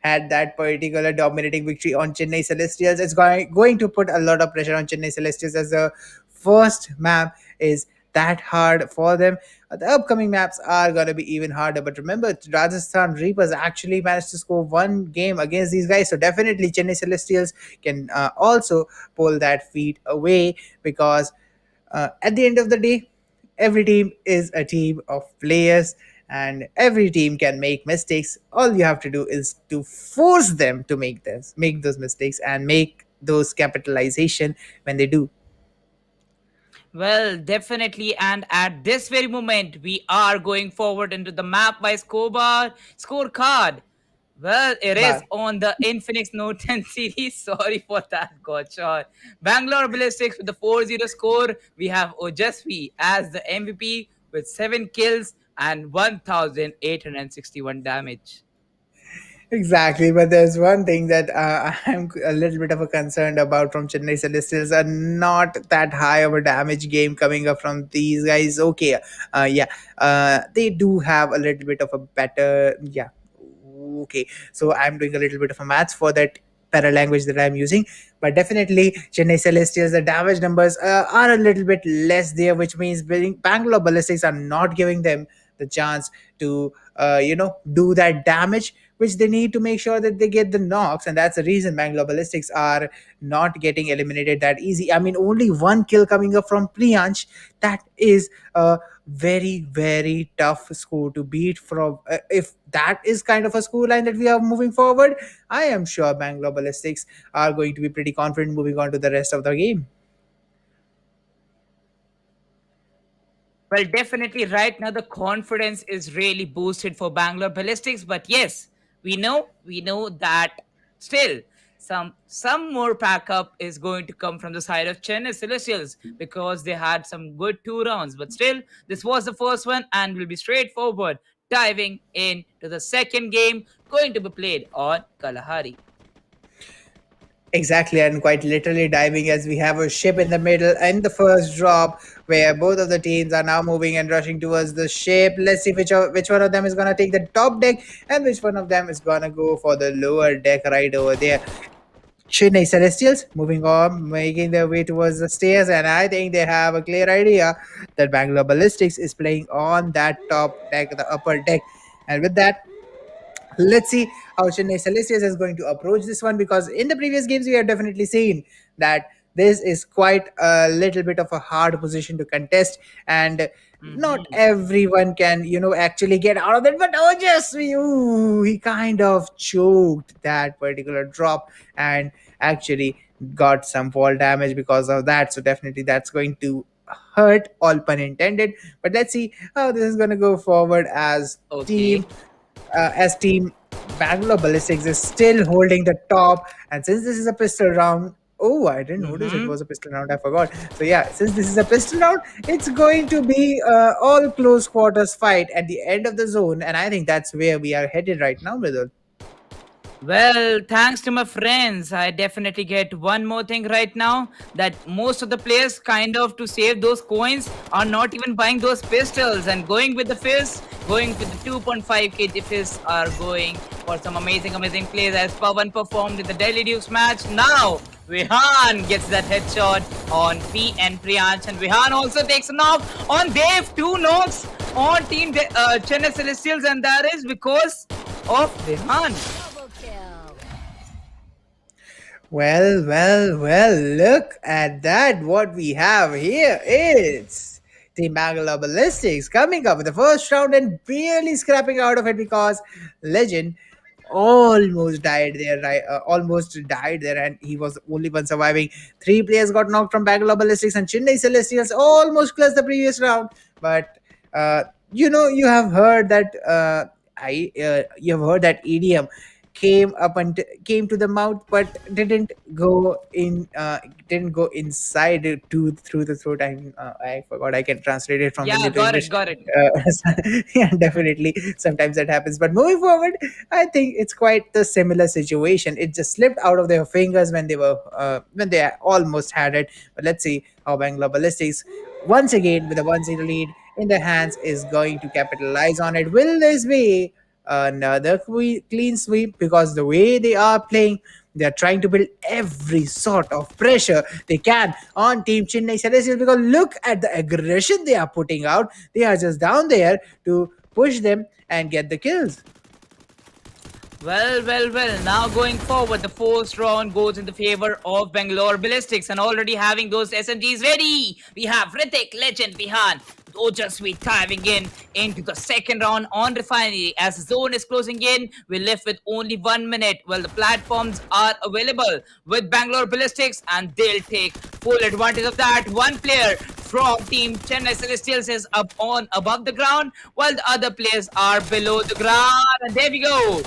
had that particular dominating victory on Chennai Celestials, it's going to put a lot of pressure on Chennai Celestials as the first map is that hard for them. The upcoming maps are going to be even harder. But remember, Rajasthan Reapers actually managed to score one game against these guys, so definitely Chennai Celestials can also pull that feat away because at the end of the day, every team is a team of players and every team can make mistakes. All you have to do is to force them to make those mistakes and make those capitalization when they do. Well, definitely. And at this very moment, we are going forward into the map by scorecard. Well, it is But on the Infinix Note 10 series. Sorry for that, gotcha. Bangalore Ballistics with the 4-0 score. We have Ojasvi as the MVP with 7 kills and 1,861 damage. exactly, but there's one thing that I'm a little bit of a concerned about from Chennai Celestials. Are not that high of a damage game coming up from these guys. Okay, yeah, they do have a little bit of a better, yeah. Okay, so I'm doing a little bit of a maths for that para language that I'm using, but definitely Chennai Celestials, the damage numbers are a little bit less there, which means Bangalore Ballistics are not giving them the chance to do that damage which they need to make sure that they get the knocks, and that's the reason Bangalore Ballistics are not getting eliminated that easy. I mean, only one kill coming up from Priyansh. That is a very very tough score to beat. From if that is kind of a score line that we are moving forward, I am sure Bangalore Ballistics are going to be pretty confident moving on to the rest of the game. Well, definitely right now the confidence is really boosted for Bangalore Ballistics, but yes, we know that still some more backup is going to come from the side of Chennai Celestials because they had some good 2 rounds, but still this was the first one and will be straightforward diving into the second game going to be played on Kalahari. Exactly, and quite literally diving as we have a ship in the middle and the first drop where both of the teams are now moving and rushing towards the ship. Let's see which one of them is gonna take the top deck and which one of them is gonna go for the lower deck right over there. Chennai Celestials moving on, making their way towards the stairs, and I think they have a clear idea that Bangalore Ballistics is playing on that top deck, the upper deck, and with that, let's see how Chennai Celestials is going to approach this one, because in the previous games we have definitely seen that this is quite a little bit of a hard position to contest, and not Mhm. everyone can actually get out of it. But oh, just he kind of choked that particular drop and actually got some fall damage because of that. So definitely that's going to hurt, all pun intended. But let's see how this is going to go forward Okay. as team Bangalore Ballistics is still holding the top. And since this is a pistol round, oh, I didn't notice it Mhm. was a pistol round. I forgot. So yeah, since this is a pistol round, it's going to be all close quarters fight at the end of the zone, and I think that's where we are headed right now, Mridul. Well, thanks to my friends, I definitely get one more thing right now that most of the players, kind of to save those coins, are not even buying those pistols and going with the fist, going with the 2.5 kg fists, are going for some amazing plays as Pavan performed in the Delhi Dukes match. Now, Vihan gets that headshot on P and Priyansh, and Vihan also takes a knock on Dave. 2 knocks on Chennai Celestials, and that is because of Vihan. Well, look at that. What we have here is Team Bangalore Ballistics coming up with the first round and barely scrapping out of it because Legend almost died there, right? Almost died there, and he was the only one surviving. Three players got knocked from Bangalore Ballistics, and Chennai Celestials almost closed the previous round. But you have heard that you have heard that idiom came up and came to the mouth but didn't go inside it to through the throat. I forgot, I can translate it from Yeah, Hindi to got English. it, got it. Yeah, definitely sometimes that happens, but moving forward, I think it's quite the similar situation. It just slipped out of their fingers when they almost had it. But let's see how Bangalore Ballistics, once again with a 1-0 lead in their hands, is going to capitalize on it. Will this be another clean sweep? Because the way they are playing, they are trying to build every sort of pressure they can on Team Chennai Celestials, because look at the aggression they are putting out. They are just down there to push them and get the kills. Well. Now going forward, the first round goes in the favor of Bangalore Ballistics, and already having those SMGs ready, we have Ritik, Legend, Vihan, Ojasvi diving in into the second round on Refinery. As the zone is closing in, we're left with only 1 minute. Well, the platforms are available with Bangalore Ballistics, and they'll take full advantage of that. One player from Team Chennai Celestials is up on above the ground, while the other players are below the ground. And there we go.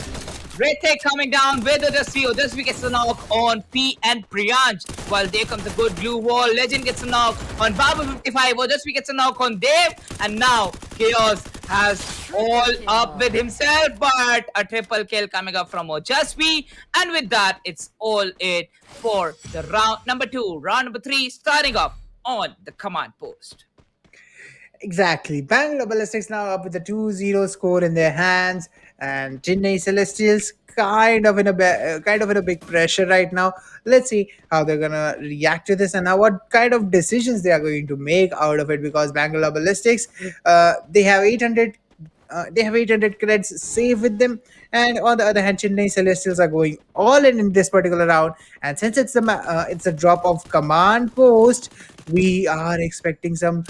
Ritik coming down with Odasvi. Odasvi gets a knock on P and Priyansh. While there comes a good blue wall. Legend gets a knock on Babu 55. Odasvi gets a knock on Dev. And now Chaos has all up with himself. But a triple kill coming up from Ojasvi. And with that, it's all it for the round number 2. Round number 3 starting up on the command post. Exactly. Bangalore Ballistics now up with a 2-0 score in their hands, and Chennai Celestials kind of in a big pressure right now. Let's see how they're gonna react to this and now what kind of decisions they are going to make out of it. Because Bangalore Ballistics, they have 800 credits saved with them, and on the other hand, Chennai Celestials are going all in this particular round. And since it's a drop of command post, we are expecting some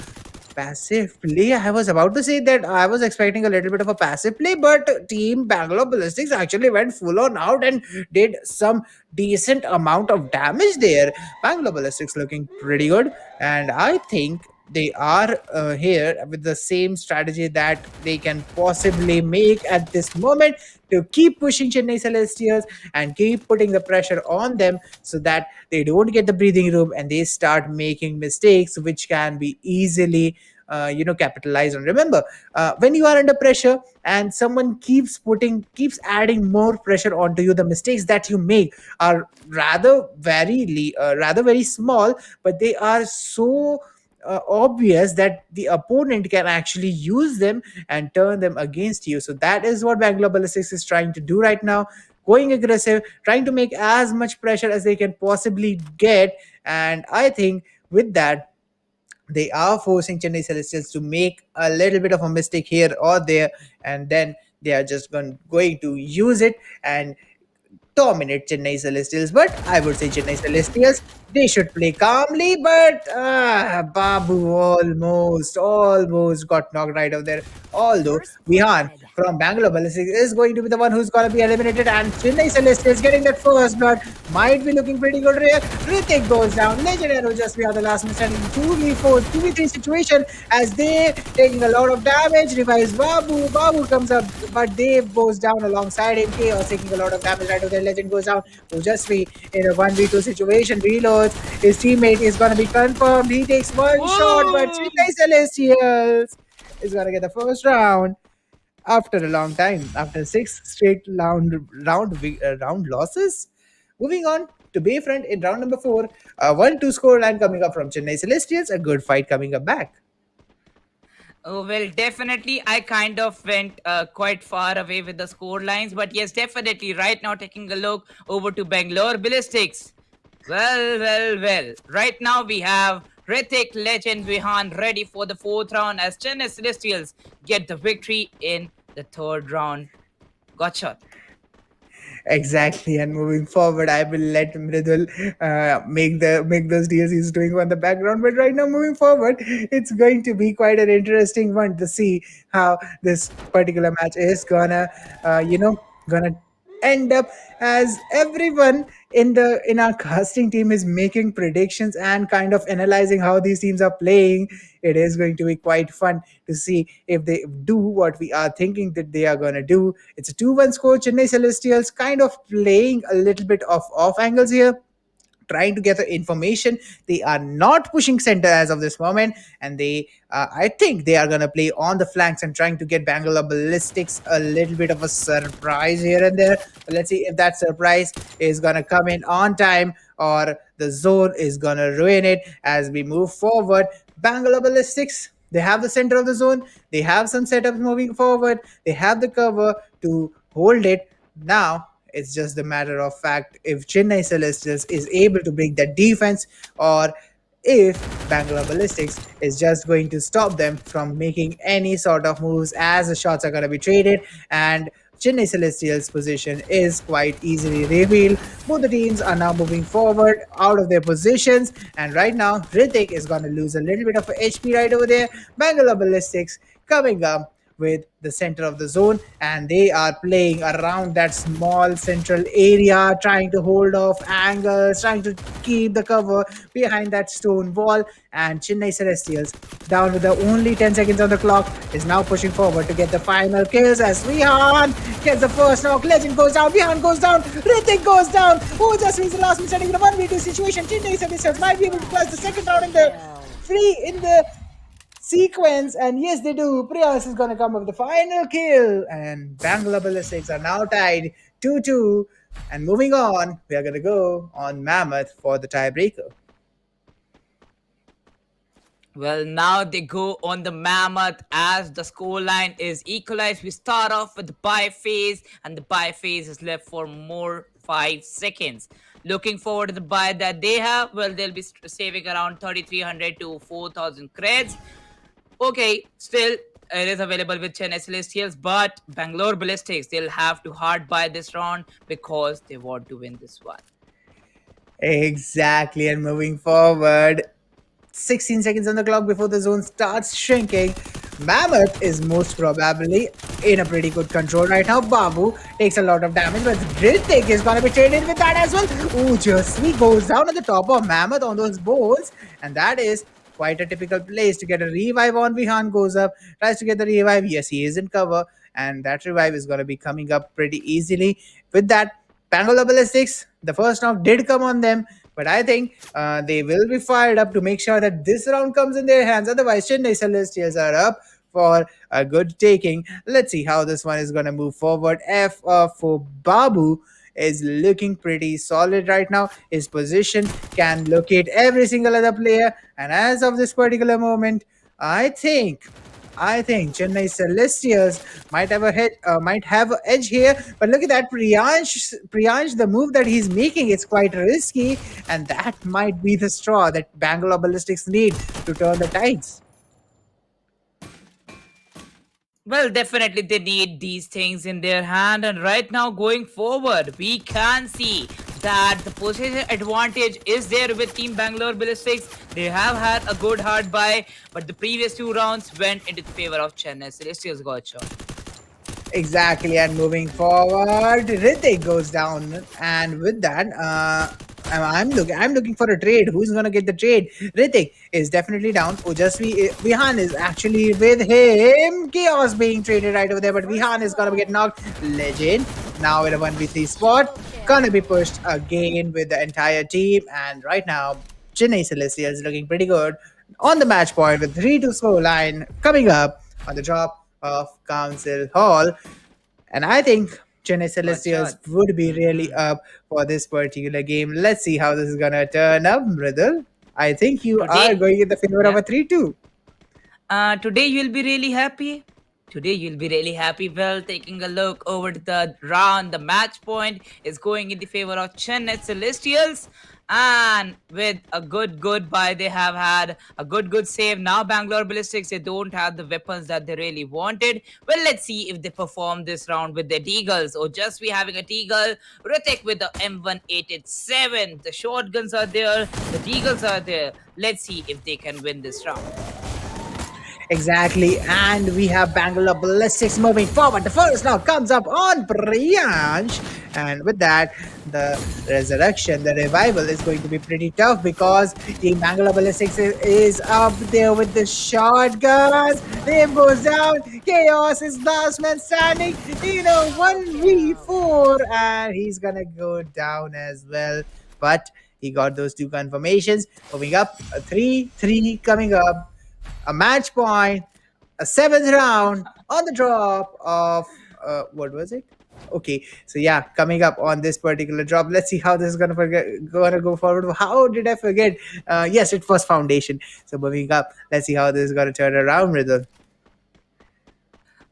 passive play. I was about to say that I was expecting a little bit of a passive play, but Team Bangalore Ballistics actually went full on out and did some decent amount of damage there. Bangalore Ballistics looking pretty good, and I think they are here with the same strategy that they can possibly make at this moment to keep pushing Chennai Celestials and keep putting the pressure on them so that they don't get the breathing room and they start making mistakes which can be easily capitalized on. Remember, when you are under pressure and someone keeps adding more pressure onto you, the mistakes that you make are rather very small, but they are so obvious that the opponent can actually use them and turn them against you. So that is what Bangalore Ballistics is trying to do right now, going aggressive, trying to make as much pressure as they can possibly get. And I think with that, they are forcing Chennai Celestials to make a little bit of a mistake here or there, and then they are just going to use it and dominate Chennai Celestials. But I would say Chennai Celestials, they should play calmly. But Babu almost got knocked right out there. Although Vihan from Bangalore Ballistics is going to be the one who's going to be eliminated, and Chennai Celestials getting that first blood might be looking pretty good here. Ritik goes down. Legend Arrow just be on the last man standing. 2v4, 2v3 situation as they taking a lot of damage. Revives Babu. Babu comes up, but Dave goes down alongside him. Chaos taking a lot of damage right away. Legend goes down. Ojasvi in a 1v2 situation reloads. His teammate is going to be confirmed. He takes one shot, but Chennai Celestials is going to get the first round after a long time, after 6 straight round losses. Moving on to Bayfront in round number 4, a 1-2 scoreline coming up from Chennai Celestials. A good fight coming up back. Oh, well, definitely. I kind of went quite far away with the score lines, but yes, definitely. Right now, taking a look over to Bangalore Ballistics. Well. Right now, we have Ritik, Legend, Vihan ready for the 4th round as Chennai Celestials get the victory in the 3rd round. Gotcha. Exactly, and moving forward, I will let Mridul make those deals he's doing on the background. But right now, moving forward, it's going to be quite an interesting one to see how this particular match is gonna end up, as everyone in our casting team is making predictions and kind of analyzing how these teams are playing. It is going to be quite fun to see if they do what we are thinking that they are going to do. It's a 2-1 score. Chennai Celestials kind of playing a little bit of off angles here, trying to gather information. They are not pushing center as of this moment, and I think they are gonna play on the flanks and trying to get Bangalore Ballistics a little bit of a surprise here and there. But let's see if that surprise is gonna come in on time or the zone is gonna ruin it as we move forward. Bangalore Ballistics, they have the center of the zone. They have some setups moving forward. They have the cover to hold it. Now it's just a matter of fact if Chennai Celestials is able to break that defense, or if Bangalore Ballistics is just going to stop them from making any sort of moves as the shots are going to be traded. And Chennai Celestials' position is quite easily revealed. Both the teams are now moving forward out of their positions, and right now Ritik is going to lose a little bit of HP right over there. Bangalore Ballistics coming up with the center of the zone, and they are playing around that small central area, trying to hold off angles, trying to keep the cover behind that stone wall. And Chennai Celestials, down with the only 10 seconds on the clock, is now pushing forward to get the final kills as Vihan gets the first knock. Legend goes down, Vihan goes down, Ritik goes down. Oh, just means the last man setting in a 1v2 situation. Chennai Celestials might be able to plus the second round in the sequence, and yes, they do. Priyas is going to come up with the final kill, and Bangalore Ballistics are now tied 2-2. And moving on, we are going to go on Mammoth for the tiebreaker. Well, now they go on the Mammoth as the scoreline is equalized. We start off with the buy phase, and the buy phase is left for more 5 seconds. Looking forward to the buy that they have, well, they'll be saving around 3,300 to 4,000 creds. Okay, still it is available with Chennai Celestials, but Bangalore Ballistics, they'll have to hard buy this round because they want to win this one. Exactly, and moving forward, 16 seconds on the clock before the zone starts shrinking. Mammoth is most probably in a pretty good control right now. Babu takes a lot of damage, but Ritik is going to be traded with that as well. Ooh, Jasvi goes down at the top of Mammoth on those balls, and that is quite a typical place to get a revive on. Vihan goes up, tries to get the revive. Yes, he is in cover, and that revive is going to be coming up pretty easily. With that, Bangalore Ballistics, the first knock did come on them, but I think they will be fired up to make sure that this round comes in their hands. Otherwise, Chennai Celestials are up for a good taking. Let's see how this one is going to move forward. F for Babu is looking pretty solid right now. His position can locate every single other player, and as of this particular moment, I think Chennai Celestials might have an edge here. But look at that, Priyansh, the move that he's making is quite risky, and that might be the straw that Bangalore Ballistics need to turn the tides. Well, definitely they need these things in their hand, and right now going forward, we can see that the position advantage is there with Team Bangalore Ballistics. They have had a good hard buy, but the previous 2 rounds went into the favor of Chennai Celestials. Gotcha. Exactly, and moving forward, Ritik goes down, and with that, I'm looking for a trade. Who's gonna get the trade? Ritik is definitely down. Ojasvi Vihan is actually with him. Chaos being traded right over there, but Vihan is gonna get knocked. Legend now in a 1v3 spot, gonna be pushed again with the entire team, and right now Chennai Celestial is looking pretty good on the match point with 3-2 scoreline coming up on the drop of Council Hall. And I think Chennai Celestials would be really up for this particular game. Let's see how this is gonna turn up, Mridul. I think you are going in the favor of a 3-2. Today you'll be really happy. Today you'll be really happy. Well, taking a look over to the round, the match point is going in the favor of Chennai Celestials. And with a good buy, they have had a good save. Now Bangalore Ballistics, they don't have the weapons that they really wanted. Well, let's see if they perform this round with their Deagles, or just we having a Deagle. Ritik with the M187. The shotguns are there, the Deagles are there. Let's see if they can win this round. Exactly, and we have Bangalore Ballistics moving forward. The first now comes up on Priyansh, and with that, the resurrection, the revival is going to be pretty tough because Team Bangalore Ballistics is up there with the shotguns. Name goes down. Chaos is last man standing. 1v4, and he's gonna go down as well. But he got those two confirmations. Moving up, a 3-3 coming up, a match point, a seventh round on the drop of what was it? Okay, so yeah, coming up on this particular drop, let's see how this is gonna go forward. How did I forget? Yes, it was foundation. So moving up, let's see how this is gonna turn around, Riddle.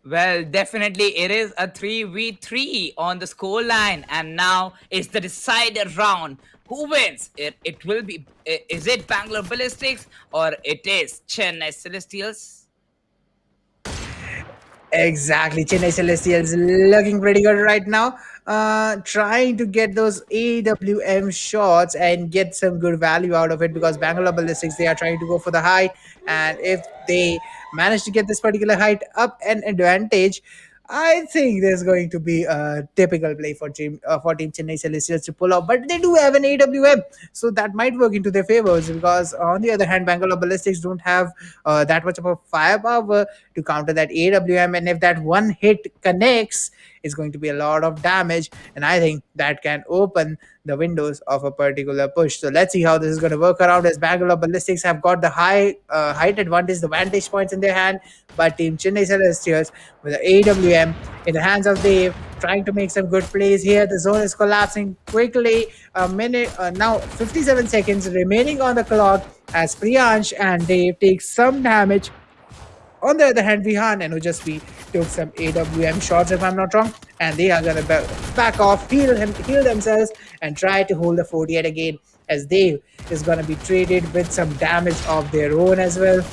Well, definitely it is a 3v3 on the score line, and now it's the decider round. Who wins? It will be. Is it Bangalore Ballistics or it is Chennai Celestials? Exactly. Chennai Celestials looking pretty good right now. Trying to get those AWM shots and get some good value out of it because Bangalore Ballistics, they are trying to go for the height. And if they manage to get this particular height up an advantage, I think there's going to be a typical play for Team Chennai Celestials to pull off. But they do have an AWM, so that might work into their favors because on the other hand, Bangalore Ballistics don't have that much of a firepower to counter that AWM. And if that one hit connects, it's going to be a lot of damage. And I think that can open the windows of a particular push. So let's see how this is going to work around as Bangalore Ballistics have got the height advantage, the vantage points in their hand. But Team Chennai Celestials with the AWM in the hands of Dave, trying to make some good plays here. The zone is collapsing quickly. A minute now, 57 seconds remaining on the clock as Priyansh and Dave take some damage. On the other hand, Vihan and Ujasvi took some AWM shots, if I'm not wrong, and they are going to back off, heal themselves, and try to hold the fort yet again, as Dave is going to be traded with some damage of their own as well.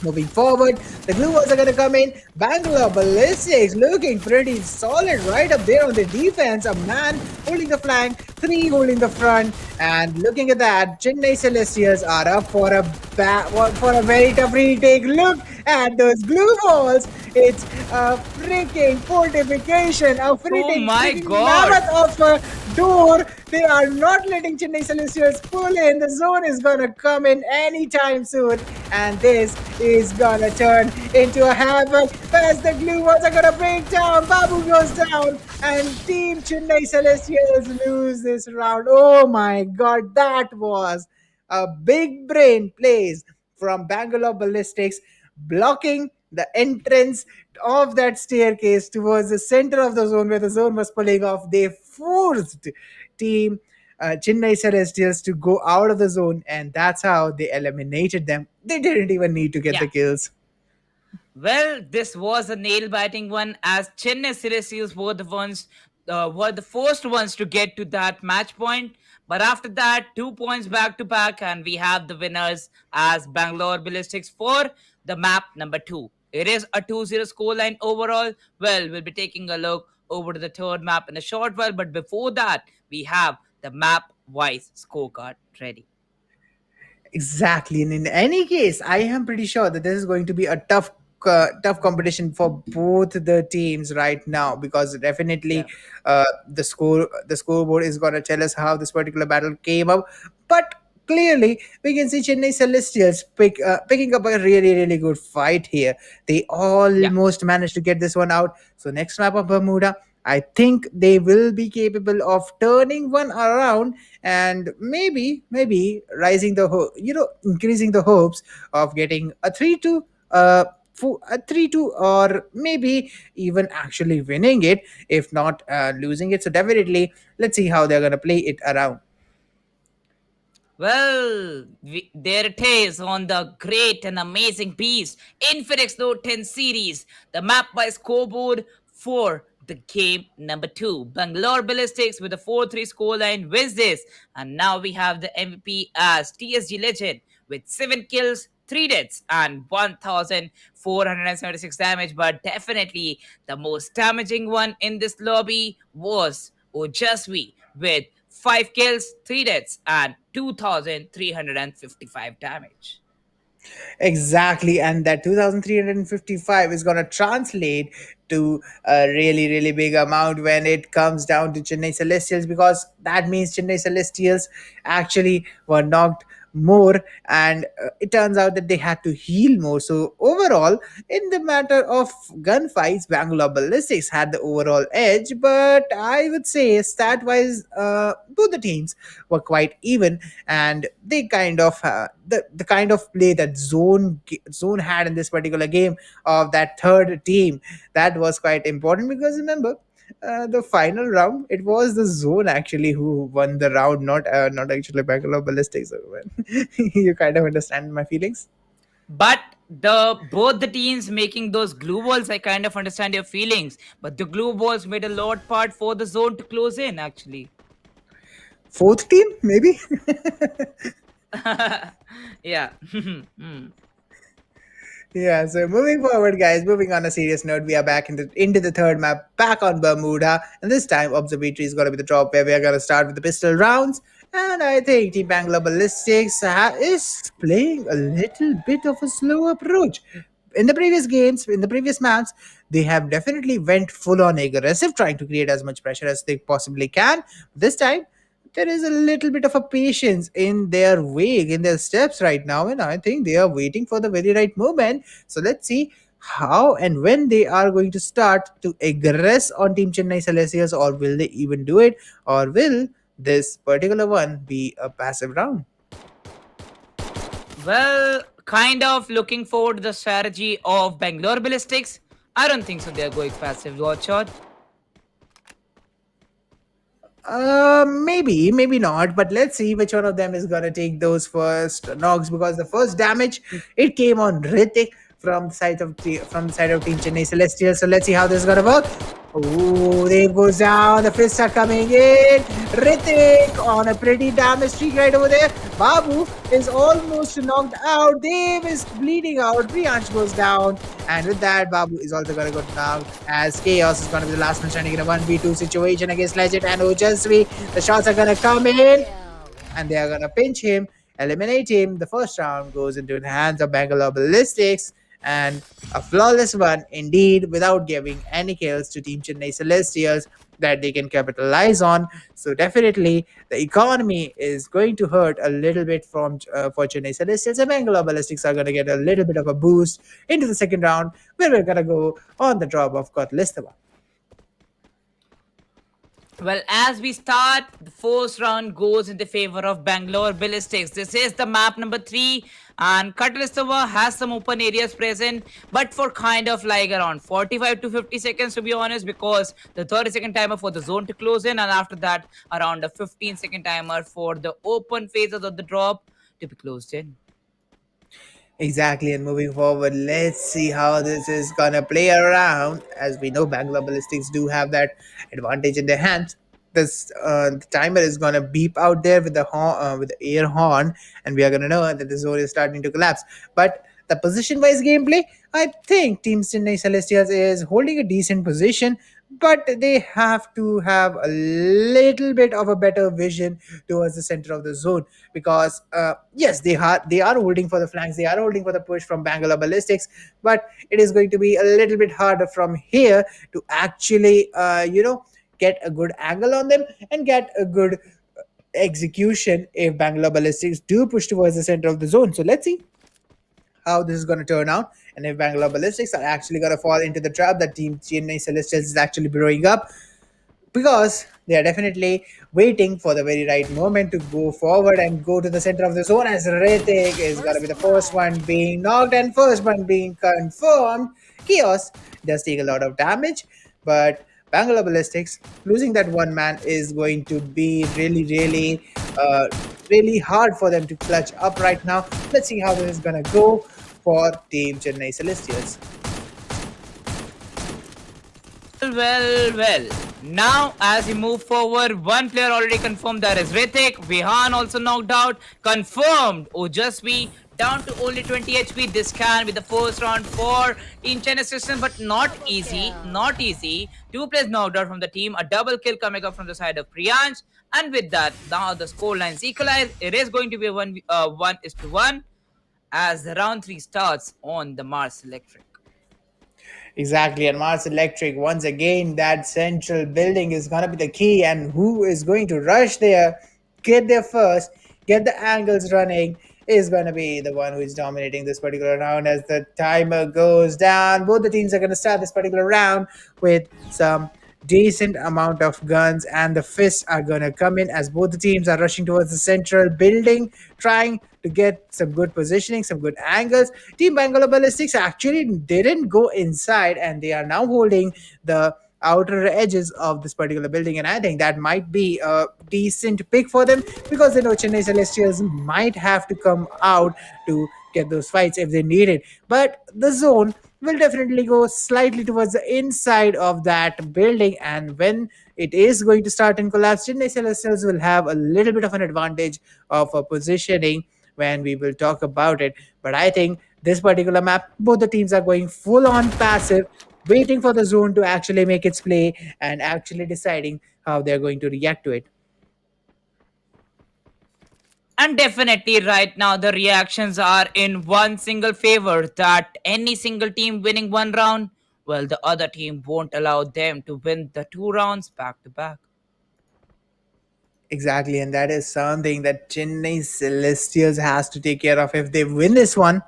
Moving forward, the glue walls are going to come in. Bangalore Ballistics looking pretty solid right up there on the defense. A man holding the flank, three holding the front. And looking at that, Chennai Celestials are up for a very tough retake. Look at those glue walls. It's a freaking fortification, a freaking, my freaking God. mammoth of a door. They are not letting Chennai Celestials pull in. The zone is gonna come in anytime soon, and this is gonna turn into a havoc as the glue walls are gonna break down. Babu goes down, and Team Chennai Celestials lose this round. Oh my God, that was a big brain plays from Bangalore Ballistics, blocking the entrance of that staircase towards the center of the zone where the zone was pulling off. They forced Team Chennai Celestials to go out of the zone, and that's how they eliminated them. They didn't even need to get the kills. Well, this was a nail-biting one as Chennai Celestials were the first ones to get to that match point. But after that, 2 points back to back, and we have the winners as Bangalore Ballistics for the map number 2. It is a 2-0 scoreline overall. Well, we'll be taking a look over to the third map in a short while, but before that, we have the map-wise scorecard ready. Exactly. And in any case, I am pretty sure that this is going to be a tough competition for both the teams right now because definitely the scoreboard is going to tell us how this particular battle came up. But clearly, we can see Chennai Celestials picking up a really good fight here. They almost managed to get this one out. So next map of Bermuda, I think they will be capable of turning one around and maybe increasing the hopes of getting a 3-2, a 3-2, or maybe even actually winning it, if not losing it. So definitely, let's see how they're gonna play it around. Well, there it is on the great and amazing beast, Infinix Note 10 series, the map by scoreboard for the game number 2. Bangalore Ballistics with a 4-3 scoreline wins this. And now we have the MVP as TSG Legend with 7 kills, 3 deaths, and 1,476 damage. But definitely the most damaging one in this lobby was Ojasvi with 5 kills, 3 deaths, and 2,355 damage. Exactly, and that 2,355 is going to translate to a really, really big amount when it comes down to Chennai Celestials, because that means Chennai Celestials actually were knocked more, and it turns out that they had to heal more. So, overall, in the matter of gunfights, Bangalore Ballistics had the overall edge, but I would say stat wise, both the teams were quite even, and they kind of the kind of play that zone had in this particular game of that third team, that was quite important, because remember, the final round, it was the zone actually who won the round, not actually Bangalore Ballistics. So, man, you kind of understand my feelings. But the both the teams making those glue balls, I kind of understand your feelings. But the glue balls made a lot part for the zone to close in, actually. Fourth team, maybe. Yeah. Yeah, so moving forward, guys, moving on a serious note, we are back into the third map, back on Bermuda, and this time Observatory is going to be the drop where we are going to start with the pistol rounds. And I think Team Bangalore Ballistics is playing a little bit of a slow approach. In the previous games, in the previous maps, they have definitely went full on aggressive, trying to create as much pressure as they possibly can. This time, there is a little bit of a patience in their way, in their steps right now, and I think they are waiting for the very right moment. So let's see how and when they are going to start to aggress on Team Chennai Celestials, or will they even do it, or will this particular one be a passive round? Well, kind of looking forward to the strategy of Bangalore Ballistics. I don't think so. They are going passive. Watch out. Maybe, maybe not, but let's see which one of them is gonna take those first knocks, because the first damage, it came on Ritik from the side of Team Chennai Celestial. So let's see how this is gonna work. Oh, there goes down. The fists are coming in. Ritik on a pretty damage streak right over there. Babu is almost knocked out. Dave is bleeding out. Priyansh goes down. And with that, Babu is also going to go down, as Chaos is going to be the last man standing in a 1v2 situation against Legend and Ojasvi. The shots are going to come in, and they are going to pinch him, eliminate him. The first round goes into the hands of Bangalore Ballistics, and a flawless one indeed, without giving any kills to Team Chennai Celestials that they can capitalize on. So definitely, the economy is going to hurt a little bit from for Chennai Celestials, and Bangalore Ballistics are going to get a little bit of a boost into the second round, where we're going to go on the drop of Kotlistava. Well, as we start, the first round goes in the favor of Bangalore Ballistics. This is the map number 3, and Katalistova has some open areas present, but for kind of like around 45 to 50 seconds, to be honest, because the 30-second timer for the zone to close in, and after that, around a 15-second timer for the open phases of the drop to be closed in. Exactly, and moving forward, let's see how this is gonna play around. As we know, Bangalore Ballistics do have that advantage in their hands. This the timer is gonna beep out there with the with the air horn, and we are gonna know that the zone is starting to collapse. But the position-wise gameplay, I think Team Chennai Celestials is holding a decent position, but they have to have a little bit of a better vision towards the center of the zone, because yes, they are holding for the flanks, they are holding for the push from Bangalore Ballistics, but it is going to be a little bit harder from here to actually get a good angle on them and get a good execution if Bangalore Ballistics do push towards the center of the zone. So let's see how this is going to turn out, and if Bangalore Ballistics are actually going to fall into the trap that Team Chennai Celestials is actually brewing up, because they are definitely waiting for the very right moment to go forward and go to the center of the zone, as Ritik is going to be the first one being knocked and first one being confirmed. Chaos does take a lot of damage, but Bangalore Ballistics losing that one man is going to be really, really hard for them to clutch up right now. Let's see how this is going to go for Team Chennai Celestials. Well. Now, as we move forward, one player already confirmed, that is Ritik. Vihan also knocked out. Confirmed. Ojasvi down to only 20 HP. This can be the first round for Team Chennai System, but not easy. Not easy. Two players knocked out from the team. A double kill coming up from the side of Priyansh. And with that, now the score lines equalize. It is going to be a 1-1 as the round 3 starts on the Mars Electric. Exactly, and Mars Electric, once again, that central building is going to be the key. And who is going to rush there, get there first, get the angles running, is going to be the one who is dominating this particular round. As the timer goes down, both the teams are going to start this particular round with some decent amount of guns, and the fists are going to come in as both the teams are rushing towards the central building, trying to get some good positioning, some good angles. Team Bangalore Ballistics actually didn't go inside, and they are now holding the outer edges of this particular building, and I think that might be a decent pick for them, because they know Chennai Celestials might have to come out to get those fights if they need it. But the zone will definitely go slightly towards the inside of that building, and when it is going to start and collapse, Chennai Celestials will have a little bit of an advantage of a positioning when we will talk about it. But I think this particular map, both the teams are going full on passive, waiting for the zone to actually make its play and actually deciding how they're going to react to it. And definitely right now the reactions are in one single favor, that any single team winning one round, well, the other team won't allow them to win the 2 rounds back to back. Exactly, and that is something that Chennai Celestials has to take care of. If they win this one,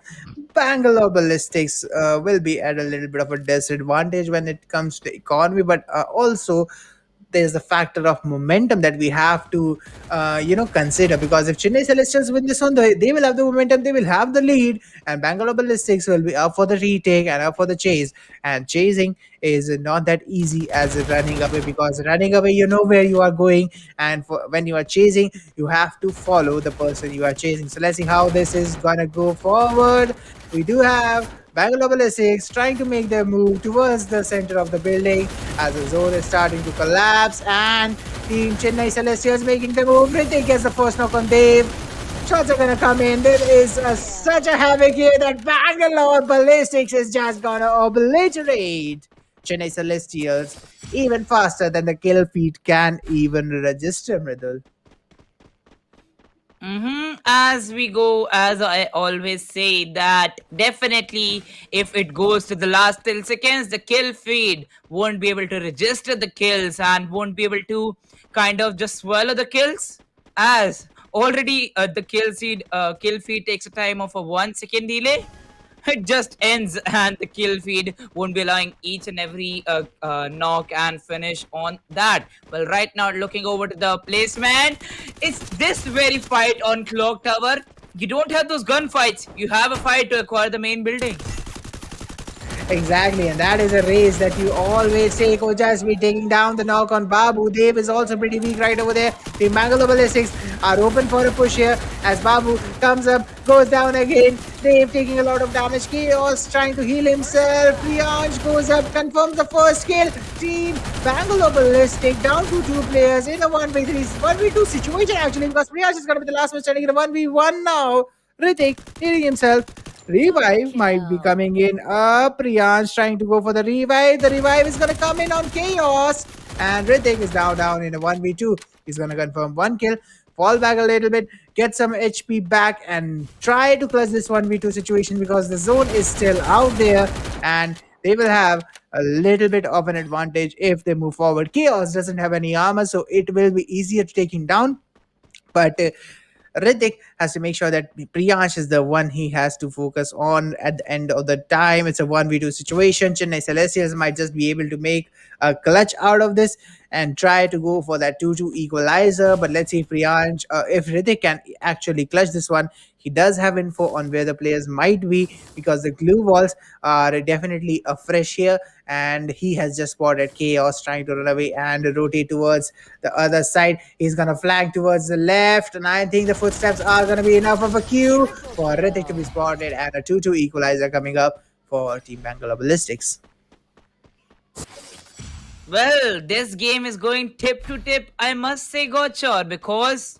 Bangalore Ballistics will be at a little bit of a disadvantage when it comes to economy, but also there's the factor of momentum that we have to consider, because if Chennai Celestials win this one, they will have the momentum, they will have the lead, and Bangalore Ballistics will be up for the retake and up for the chase. And chasing is not that easy as running away, because running away, you know where you are going, and when you are chasing, you have to follow the person you are chasing. So let's see how this is gonna go forward. We do have Bangalore Ballistics trying to make their move towards the center of the building as the zone is starting to collapse, and Team Chennai Celestials making the move. Ritik gets the first knock on Dave. Shots are gonna come in. There is such a havoc here that Bangalore Ballistics is just gonna obliterate Chennai Celestials even faster than the kill feed can even register, Mridul. As we go, as I always say, that definitely if it goes to the last 10 seconds, the kill feed won't be able to register the kills and won't be able to kind of just swallow the kills, as already the kill feed takes a time of a 1 second delay. It just ends, and the kill feed won't be allowing each and every knock and finish on that. Well, right now, looking over to the placement, it's this very fight on Clock Tower. You don't have those gunfights, you have a fight to acquire the main building. Exactly, and that is a race that you always take. Ojas be taking down the knock on Babu. Dev is also pretty weak right over there. The Bangalore Ballistics are open for a push here as Babu comes up, goes down again. Dev taking a lot of damage. Chaos trying to heal himself. Priyansh goes up, confirms the first kill. Team Bangalore Ballistic down to 2 players in a 1v2 situation actually, because Priyansh is going to be the last one standing in a 1v1 now. Ritik healing himself. Revive might be coming in. Priyansh trying to go for the revive. The revive is going to come in on Chaos. And Ritik is now down in a 1v2. He's going to confirm 1 kill. Fall back a little bit. Get some HP back and try to clutch this 1v2 situation, because the zone is still out there. And they will have a little bit of an advantage if they move forward. Chaos doesn't have any armor, so it will be easier to take him down. But Ritik has to make sure that Priyansh is the one he has to focus on at the end of the time. It's a 1v2 situation. Chennai Celestials might just be able to make a clutch out of this and try to go for that 2-2 equalizer. But let's see if if Ritik can actually clutch this one. He does have info on where the players might be, because the glue walls are definitely afresh here, and he has just spotted Chaos trying to run away and rotate towards the other side. He's gonna flank towards the left, and I think the footsteps are gonna be enough of a cue for Ritik to be spotted, and a 2-2 equalizer coming up for Team Bangalore Ballistics. Well, this game is going tip to tip, I must say, Gotcha, because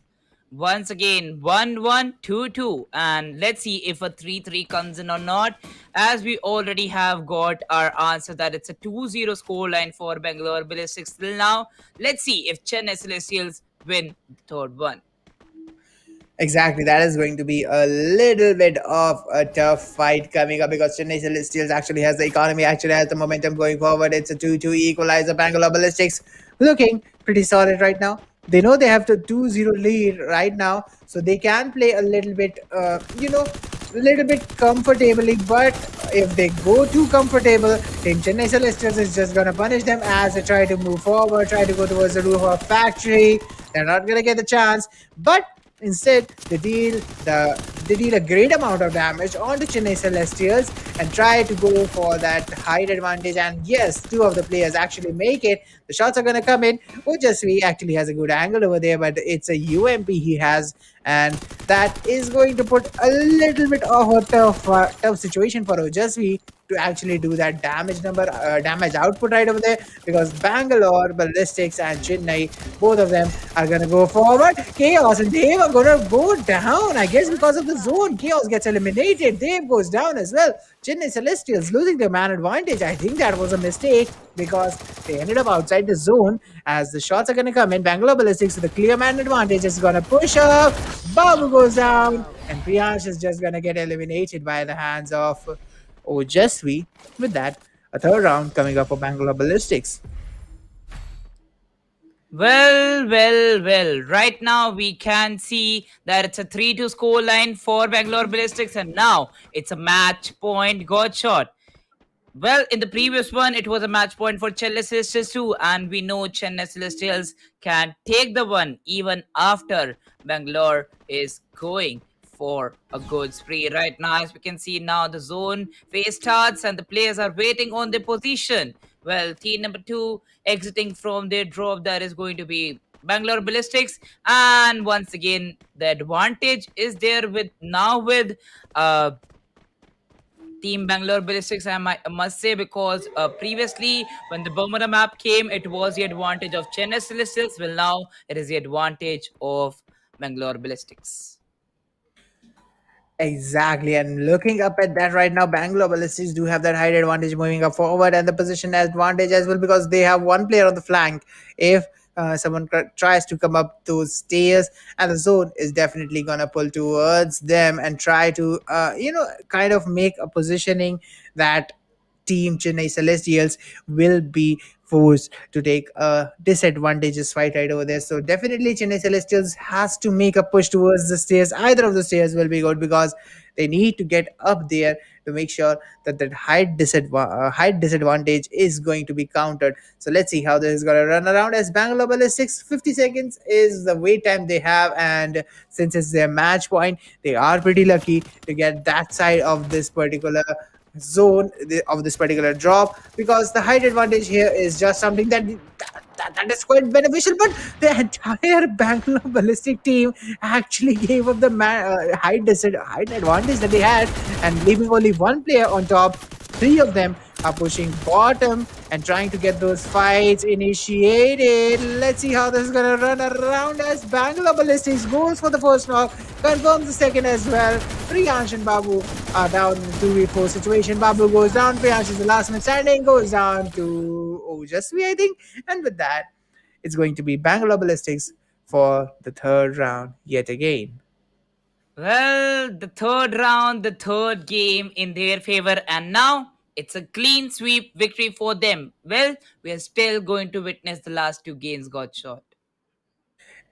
once again, 1-1-2-2. And let's see if a 3-3 comes in or not. As we already have got our answer that it's a 2-0 scoreline for Bangalore Ballistics till now. Let's see if Chennai Celestials win the third one. Exactly, that is going to be a little bit of a tough fight coming up because Chennai Celestials actually has the economy, actually has the momentum going forward. It's a 2-2 equalizer. Bangalore Ballistics looking pretty solid right now. They know they have the 2-0 lead right now, so they can play a little bit, a little bit comfortably. But if they go too comfortable, Team Chennai Celestials is just gonna punish them as they try to move forward, try to go towards the roof of factory. They're not gonna get the chance, but instead, they deal a great amount of damage onto Chennai Celestials and try to go for that height advantage. And yes, two of the players actually make it. The shots are gonna come in. Ojasvi actually has a good angle over there, but it's a UMP he has, and that is going to put a little bit of a tough situation for Ojasvi to actually do that damage output right over there, because Bangalore Ballistics and Chennai, both of them are gonna go forward. Chaos and Dave are gonna go down, I guess, because of the zone. Chaos gets eliminated. Dave goes down as well. Chennai Celestials losing their man advantage. I think that was a mistake because they ended up outside the zone as the shots are gonna come in. Bangalore Ballistics with a clear man advantage is gonna push up. Babu goes down, and Priyansh is just gonna get eliminated by the hands of Ojasvi. With that, a third round coming up for Bangalore Ballistics. Well. Right now, we can see that it's a 3-2 scoreline for Bangalore Ballistics, and now it's a match point got shot. Well, in the previous one, it was a match point for Chennai Celestials too, and we know Chennai Celestials can take the one even after Bangalore is going for a good spree. Right now, as we can see now, the zone phase starts and the players are waiting on their position. Well, team number 2 exiting from their drop, that is going to be Bangalore Ballistics, and once again, the advantage is there with Team Bangalore Ballistics, I must say, because previously when the Bermuda map came, it was the advantage of Chennai Celestials. Well, now it is the advantage of Bangalore Ballistics. Exactly, and looking up at that right now, Bangalore Ballistics do have that height advantage moving up forward, and the position advantage as well because they have one player on the flank. If someone tries to come up those stairs, and the zone is definitely gonna pull towards them and try to, kind of make a positioning that Team Chennai Celestials will be forced to take a disadvantageous fight right over there. So definitely Chennai Celestials has to make a push towards the stairs. Either of the stairs will be good because they need to get up there to make sure that height disadvantage is going to be countered. So let's see how this is going to run around. As Bangalore Ballistics, 50 seconds is the wait time they have, and since it's their match point, they are pretty lucky to get that side of this particular zone of this particular drop, because the height advantage here is just something that is quite beneficial. But the entire Bangalore Ballistic team actually gave up the height advantage that they had, and leaving only one player on top. Three of them are pushing bottom and trying to get those fights initiated. Let's see how this is gonna run around as Bangalore Ballistics goes for the first knock, confirms the second as well. Priyansh and Babu are down in the 2v4 situation. Babu goes down, Priyansh is the last man standing, goes down to Ojasvi, I think. And with that, it's going to be Bangalore Ballistics for the third round yet again. Well, the third round, the third game in their favor, and now it's a clean sweep victory for them. Well, we are still going to witness the last two games got shot.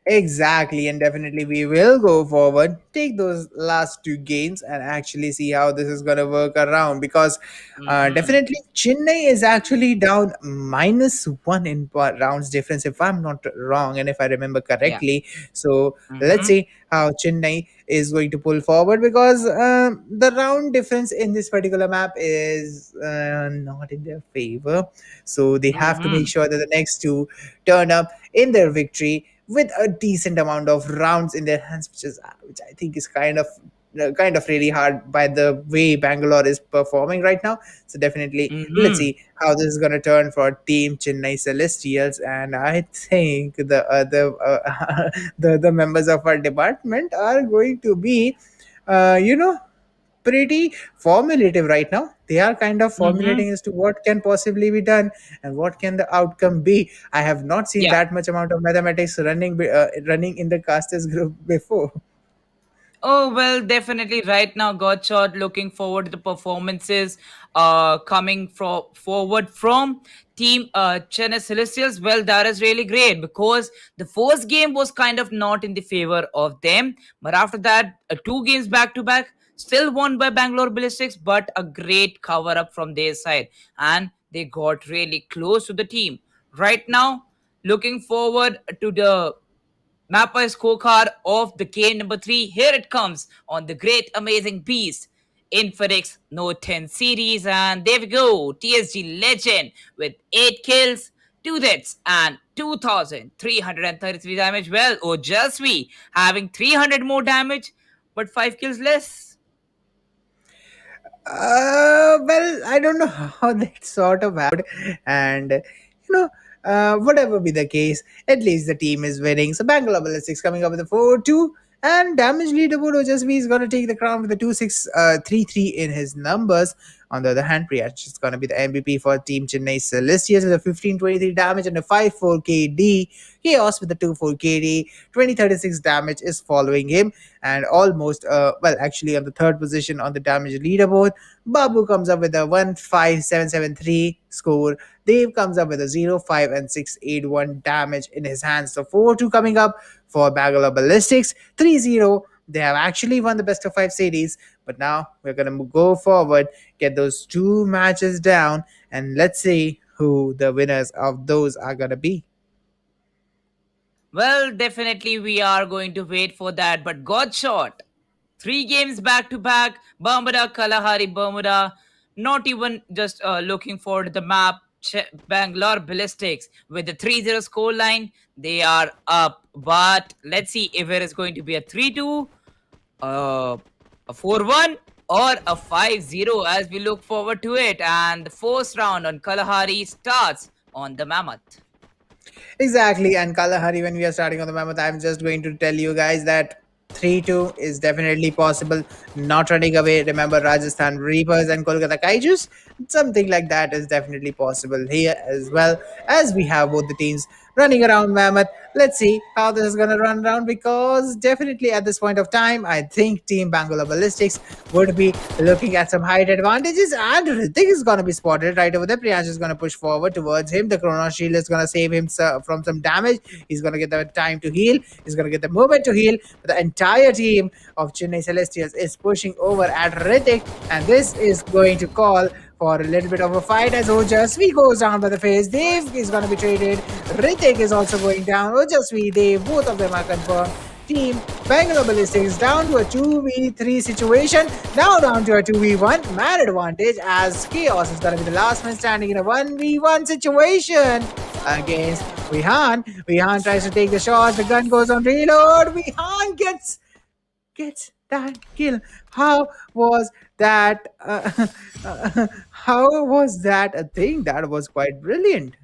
Exactly, and definitely we will go forward, take those last two games, and actually see how this is going to work around. Because Mm-hmm. definitely Chennai is actually down -1 in rounds difference, if I'm not wrong, and if I remember Yeah. correctly. So let's Mm-hmm. see how Chennai is going to pull forward, because the round difference in this particular map is not in their favor. So they have to make Mm-hmm. sure that the next two turn up in their victory with a decent amount of rounds in their hands, which I think is kind of kind of really hard by the way Bangalore is performing right now. So definitely, let's Hmm. see how this is going to turn for Team Chennai Celestials. And I think the other the members of our department are going to be, you know, pretty formulative right now. They are kind of Hmm. formulating as to what can possibly be done and what can the outcome be. I have not seen Yeah. that much amount of mathematics running in the casters group before. Oh, well, definitely right now, Godshot looking forward to the performances coming forward from Team Chennai Celestials. Well, that is really great because the first game was kind of not in the favor of them. But after that, two games back to back, still won by Bangalore Ballistics, but a great cover up from their side. And they got really close to the team. Right now, looking forward to the Mappa scorecard of the game number 3. Here it comes on the great amazing beast Infinix Note 10 series. And there we go. TSG legend with 8 kills, 2 deaths, and 2,333 damage. Well, Ojasvi having 300 more damage, but 5 kills less. Well, I don't know how that sort of happened, and whatever be the case, at least the team is winning. So Bangalore Ballistics coming up with a 4-2, and damage leaderboard Ojasvi is going to take the crown with a 2-6-3-3 in his numbers. On the other hand, Priyash is going to be the MVP for Team Chennai Celestials with a 15-23 damage and a 5-4 KD. Chaos with a 2-4 KD. 20-36 damage is following him, and almost, well, actually on the third position on the damage leaderboard. Babu comes up with a 15773 score. Dave comes up with a 0-5 and 681 damage in his hands. So 4-2 coming up for Bangalore Ballistics. 3-0. They have actually won the best of 5 series, but now we're going to go forward, get those two matches down, and let's see who the winners of those are going to be. Well, definitely we are going to wait for that. But Godshot, 3 games back to back, Bermuda, Kalahari, Bermuda. Not even just looking forward to the map. Bangalore Ballistics with the 3-0 score line. They are up. But let's see if it is going to be a 3-2, uh, a 4-1, or a 5-0 as we look forward to it. And the first round on Kalahari starts on the Mammoth. Exactly, and Kalahari, when we are starting on the Mammoth, I'm just going to tell you guys that 3-2 is definitely possible. Not running away. Remember Rajasthan Reapers and Kolkata Kaijus? Something like that is definitely possible here as well, as we have both the teams running around Mammoth. Let's see how this is going to run around, because definitely at this point of time, I think Team Bangalore Ballistics would be looking at some height advantages, and Ritik is going to be spotted right over there. Priyansh is going to push forward towards him. The Chrono Shield is going to save him from some damage. He's going to get the time to heal. He's going to get the movement to heal. But the entire team of Chennai Celestials is pushing over at Ritik, and this is going to call for a little bit of a fight as Ojasvi goes down by the face. Dave is going to be traded. Ritik is also going down. Ojasvi, Dave, both of them are confirmed. Team Bangalore Ballistics down to a 2v3 situation. Now down to a 2v1 man advantage, as Chaos is going to be the last man standing in a 1v1 situation against Vihan. Vihan tries to take the shot. The gun goes on reload. Vihan gets that kill. How was that? How was that a thing? That was quite brilliant.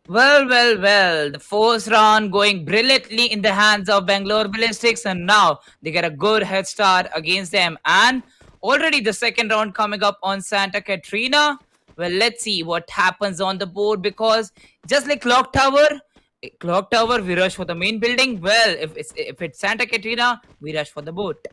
Well. The first round going brilliantly in the hands of Bangalore Ballistics, and now they get a good head start against them. And already the second round coming up on Santa Catrina. Well, let's see what happens on the board, because just like Clock Tower, we rush for the main building. Well, if it's Santa Catrina, we rush for the boat.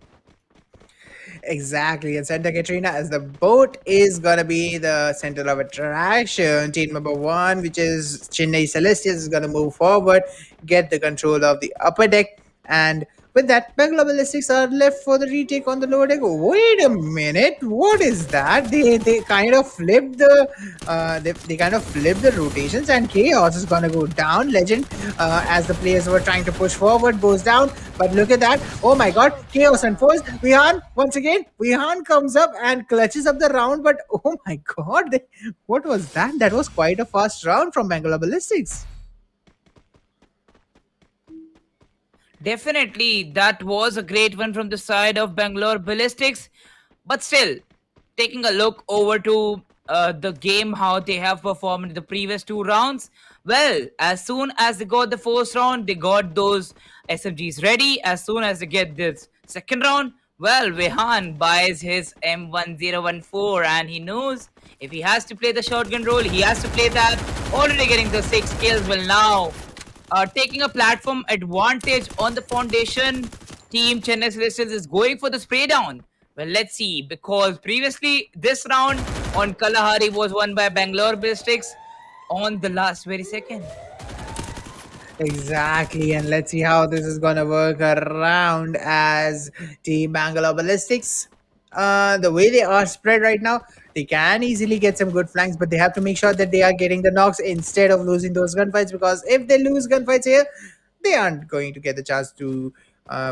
Exactly, and Santa Catrina, as the boat is gonna be the center of attraction. Team number one, which is Chennai Celestials, is gonna move forward, get the control of the upper deck, and with that, Bangalore Ballistics are left for the retake on the lower deck. Wait a minute, what is that? They kind of flipped the they kind of flipped the rotations, and Chaos is gonna go down. Legend, as the players were trying to push forward, goes down. But look at that! Oh my God, Chaos unfolds. Vihan once again. Vihan comes up and clutches up the round. But oh my God, what was that? That was quite a fast round from Bangalore Ballistics. Definitely, that was a great one from the side of Bangalore Ballistics. But still, taking a look over to the game, how they have performed in the previous two rounds. Well, as soon as they got the first round, they got those SMGs ready. As soon as they get this second round, well, Vehan buys his M1014 and he knows if he has to play the shotgun role, he has to play that. Already getting the 6 kills. Well, now taking a platform advantage on the foundation. Team Chennai Celestials is going for the spray down. Well, let's see, because previously this round on Kalahari was won by Bangalore Ballistics on the last very second. Exactly, and let's see how this is gonna work around as Team Bangalore Ballistics. The way they are spread right now, they can easily get some good flanks, but they have to make sure that they are getting the knocks instead of losing those gunfights. Because if they lose gunfights here, they aren't going to get the chance to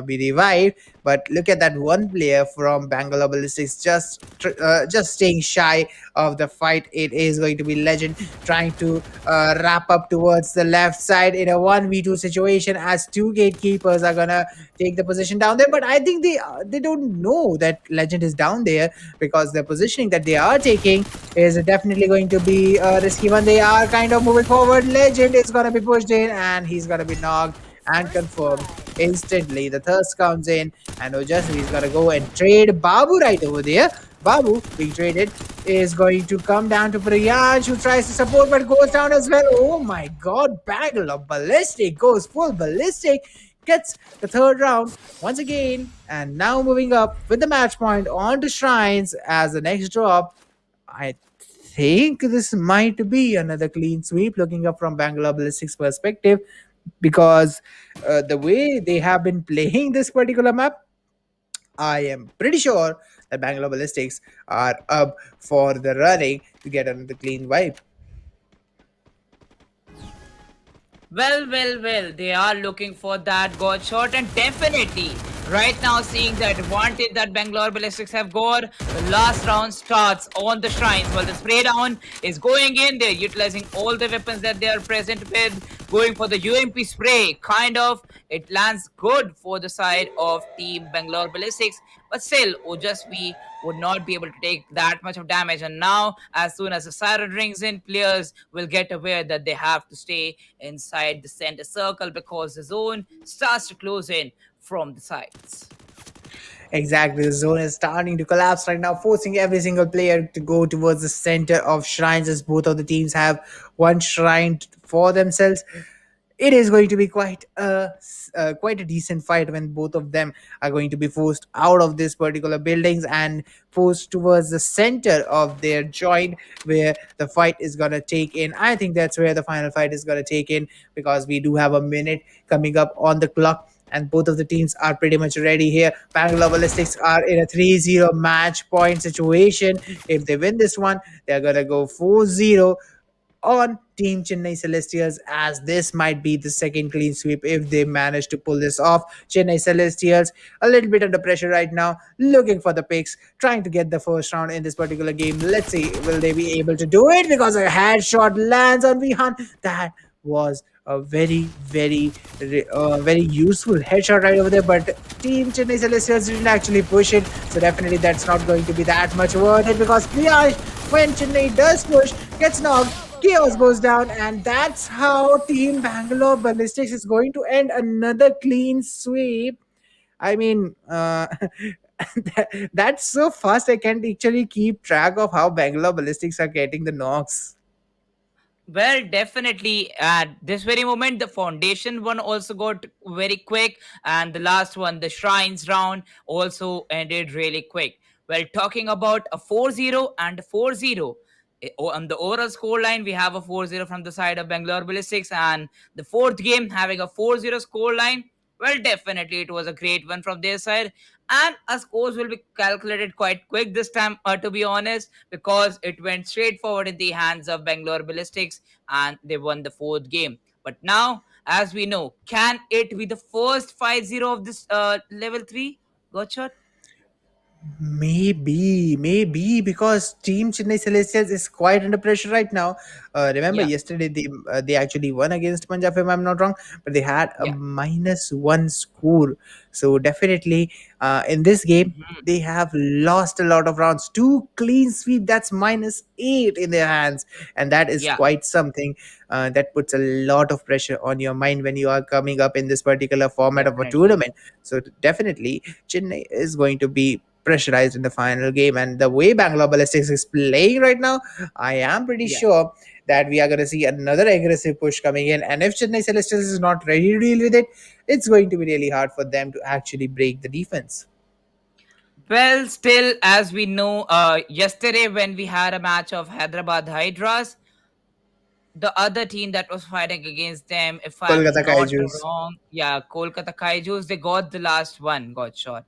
be revived. But look at that one player from Bangalore Ballistics just staying shy of the fight. It is going to be Legend trying to wrap up towards the left side in a 1v2 situation as two gatekeepers are gonna take the position down there. But I think they don't know that Legend is down there, because the positioning that they are taking is definitely going to be a risky one. They are kind of moving forward. Legend is gonna be pushed in and he's gonna be knocked and confirmed instantly. The thirst comes in, and Ojasvi is gonna go and trade Babu right over there. Babu being traded is going to come down to Priyansh, who tries to support but goes down as well. Oh my god, Bangalore Ballistic goes full ballistic, gets the third round once again, and now moving up with the match point on to Shrines as the next drop. I think this might be another clean sweep looking up from Bangalore Ballistics perspective, because the way they have been playing this particular map, I am pretty sure that Bangalore Ballistics are up for the running to get another clean wipe. Well, they are looking for that god shot, and definitely right now seeing the advantage that Bangalore Ballistics have got. The last round starts on the shrines. While the spray down is going in, they're utilizing all the weapons that they are present with, going for the UMP spray. Kind of, it lands good for the side of Team Bangalore Ballistics, but still, Ojasvi would not be able to take that much of damage. And now, as soon as the siren rings in, players will get aware that they have to stay inside the center circle because the zone starts to close in from the sides. Exactly, the zone is starting to collapse right now, forcing every single player to go towards the center of shrines, as both of the teams have one shrine for themselves. It is going to be quite a decent fight when both of them are going to be forced out of this particular buildings and forced towards the center of their joint, where the fight is going to take in. I think that's where the final fight is going to take in, because we do have a minute coming up on the clock and both of the teams are pretty much ready here. Bangalore Ballistics are in a 3-0 match point situation. If they win this one, they're going to go 4-0 on Team Chennai Celestials, as this might be the second clean sweep if they manage to pull this off. Chennai Celestials a little bit under pressure right now, looking for the picks, trying to get the first round in this particular game. Let's see, will they be able to do it? Because a headshot lands on Vihan. That was a very useful headshot right over there, but Team Chennai Celestials didn't actually push it, so definitely that's not going to be that much worth it, because Priyash, when Chennai does push, gets knocked, chaos goes down, and that's how Team Bangalore Ballistics is going to end another clean sweep. I mean, that's so fast. I can't actually keep track of how Bangalore Ballistics are getting the knocks. Well, definitely at this very moment, the foundation one also got very quick, and the last one, the shrines round, also ended really quick. Well, talking about a 4-0 and a 4-0. On the overall score line, we have a 4-0 from the side of Bangalore Ballistics, and the fourth game having a 4-0 score line. Well, definitely it was a great one from their side, and our scores will be calculated quite quick this time, to be honest, because it went straight forward in the hands of Bangalore Ballistics and they won the fourth game. But now, as we know, can it be the first 5-0 of this level 3? Gotcha. Maybe because Team Chennai Celestials is quite under pressure right now. Remember Yeah, yesterday they actually won against Punjab, if I'm not wrong, but they had a yeah. -1 score. So definitely, in this game Mhm. they have lost a lot of rounds. Two clean sweep, that's -8 in their hands, and that is Yeah, quite something. That puts a lot of pressure on your mind when you are coming up in this particular format of a definitely. tournament. So definitely, Chennai is going to be pressurized in the final game. And the way Bangalore Ballistics is playing right now, I am pretty Yeah. sure that we are going to see another aggressive push coming in. And if Chennai Celestials is not ready to deal with it, it's going to be really hard for them to actually break the defense. Well, still, as we know, yesterday when we had a match of Hyderabad Hydras, the other team that was fighting against them, if Kolkata I'm not Kaijus. wrong, yeah, Kolkata Kaijus, they got the last one, got shot.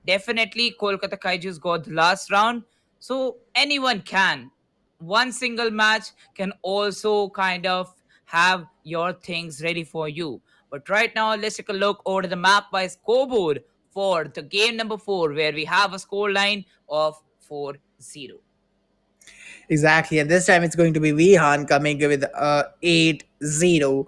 Definitely, Kolkata Kaijus got the last round. So anyone can. One single match can also kind of have your things ready for you. But right now, let's take a look over the map by scoreboard for the game number 4, where we have a score line of 4-0. Exactly. And this time it's going to be Vihan coming with a 8-0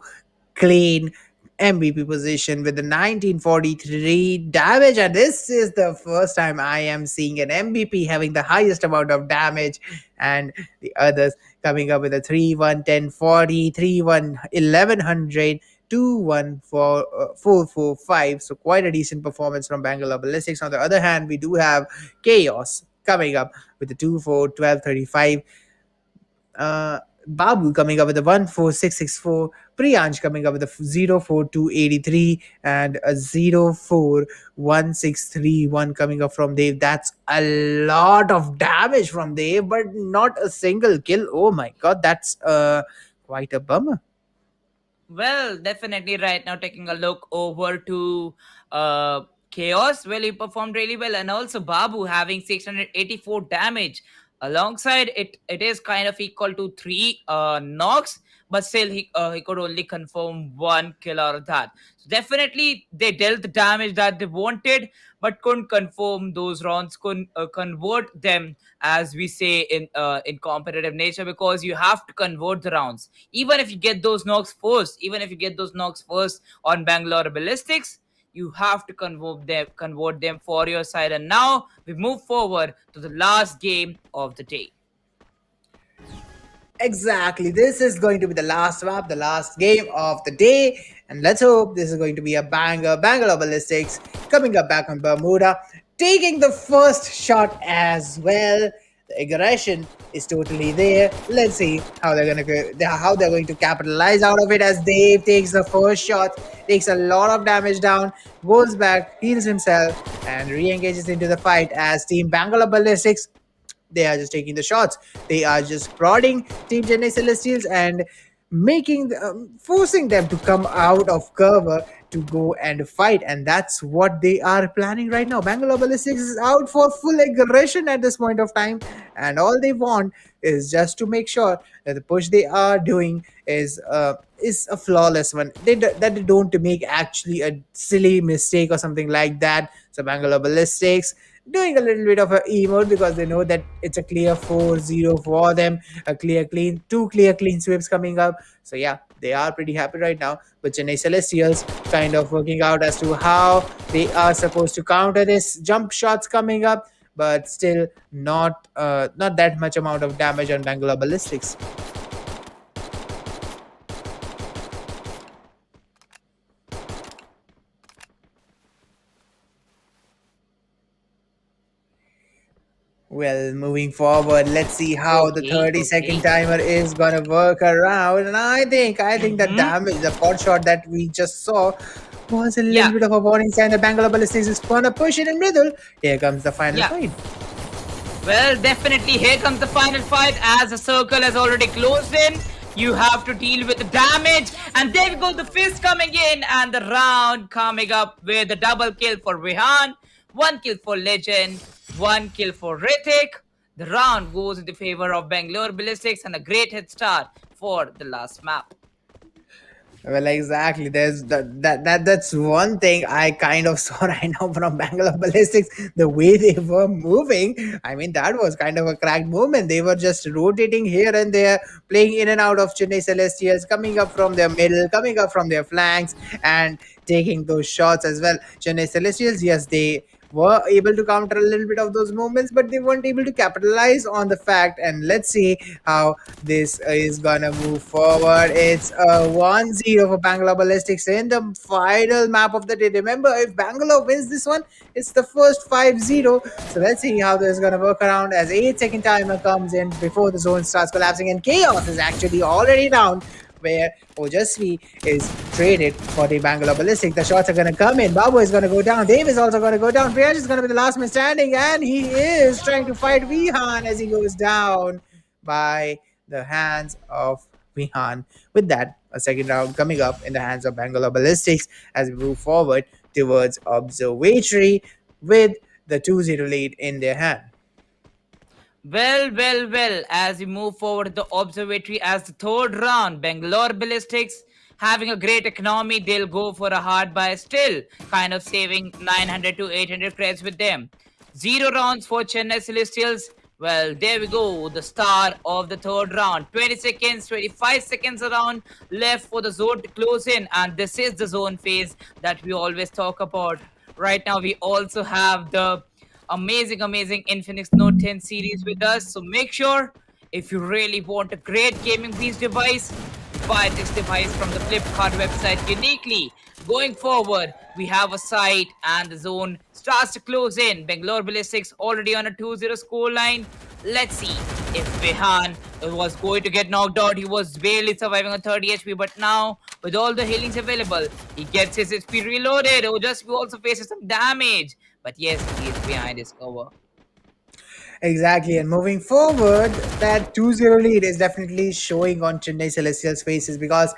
clean MVP position with the 1943 damage. And this is the first time I am seeing an MVP having the highest amount of damage, and the others coming up with a 3-1 1040, 3-1 1100. 2-1 for 4-4-5. So quite a decent performance from Bangalore Ballistics. On the other hand, we do have Chaos coming up with the 2-4 1235. Babu coming up with a 14664, Priyansh coming up with a 04283, and a 041631 coming up from Dave. That's a lot of damage from Dave, but not a single kill. Oh my god, that's quite a bummer. Well, definitely right now taking a look over to uh Chaos. Well, he performed really well, and also Babu having 684 damage. Alongside it, it is kind of equal to three knocks, but still he could only confirm one kill out of that. So definitely they dealt the damage that they wanted, but couldn't confirm those rounds, couldn't convert them, as we say in competitive nature, because you have to convert the rounds. Even if you get those knocks first, even if you get those knocks first on Bangalore Ballistics, you have to convert them for your side. And now we move forward to the last game of the day. Exactly. This is going to be the last map, the last game of the day. And let's hope this is going to be a banger. Bangalore Ballistics coming up back on Bermuda, taking the first shot as well. The aggression is totally there. Let's see how how they're going to capitalize out of it as Dave takes the first shot, takes a lot of damage down, goes back, heals himself, and re-engages into the fight as Team Bangalore Ballistics, they are just taking the shots. They are just prodding Team Chennai Celestials and forcing them to come out of cover to go and fight. And that's what they are planning right now. Bangalore Ballistics is out for full aggression at this point of time, and all they want is just to make sure that the push they are doing is a flawless one. That they don't make actually a silly mistake or something like that. So Bangalore Ballistics doing a little bit of a emote because they know that it's a clear 4-0 for them, a clear clean, two clear clean sweeps coming up. So yeah, they are pretty happy right now. But Chennai Celestials kind of working out as to how they are supposed to counter this jump shots coming up, but still not that much amount of damage on Bangalore Ballistics. Well, moving forward, let's see how the Okay, 30-second okay. timer is gonna work around. And I think the Hmm. damage, the pot shot that we just saw was a little Yeah, bit of a warning sign that Bangalore Ballistics is gonna push it in middle. Here comes the final yeah. fight. Well, definitely here comes the final fight as the circle has already closed in. You have to deal with the damage, and there we go, the fist coming in, and the round coming up with a double kill for Rehan, one kill for Legend, one kill for Ritik. The round goes in the favor of Bangalore Ballistics and a great head start for the last map. Well, exactly. There's that's one thing I kind of saw right now from Bangalore Ballistics. The way they were moving, I mean, that was kind of a cracked movement. They were just rotating here and there, playing in and out of Chennai Celestials, coming up from their middle, coming up from their flanks, and taking those shots as well. Chennai Celestials, yes, they were able to counter a little bit of those movements, but they weren't able to capitalize on the fact. And let's see how this is gonna move forward. It's a 1-0 for Bangalore Ballistics in the final map of the day. Remember, if Bangalore wins this one, it's the first 5-0. So let's see how this is gonna work around as 8-second timer comes in before the zone starts collapsing, and Chaos is actually already down where Ojasvi is traded for the Bangalore Ballistic. The shots are going to come in. Babu is going to go down. Dave is also going to go down. Priyash is going to be the last man standing, and he is trying to fight Vihan as he goes down by the hands of Vihan. With that, a second round coming up in the hands of Bangalore Ballistics as we move forward towards Observatory with the 2-0 lead in their hand. Well, as we move forward the observatory as the third round, Bangalore Ballistics having a great economy, they'll go for a hard buy still, kind of saving 900 to 800 credits with them. 0 rounds for Chennai Celestials. Well, there we go, the star of the third round. 20 seconds, 25 seconds around left for the zone to close in, and this is the zone phase that we always talk about. Right now, we also have the amazing Infinix Note 10 series with us. So make sure if you really want a great gaming piece device, buy this device from the Flipkart website uniquely. Going forward, we have a site and the zone starts to close in. Bangalore Ballistics already on a 2-0 score line. Let's see if Behan was going to get knocked out. He was barely surviving on 30 HP, but now with all the healings available, he gets his HP reloaded. Ojasvi also faces some damage. But yes, he is behind his cover. Exactly, and moving forward, that 2-0 lead is definitely showing on Chennai Celestials' faces because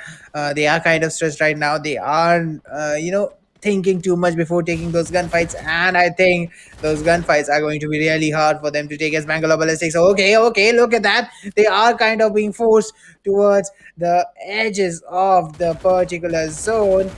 they are kind of stressed right now. They are, thinking too much before taking those gunfights, and I think those gunfights are going to be really hard for them to take as Bangalore Ballistics. Okay, look at that. They are kind of being forced towards the edges of the particular zone.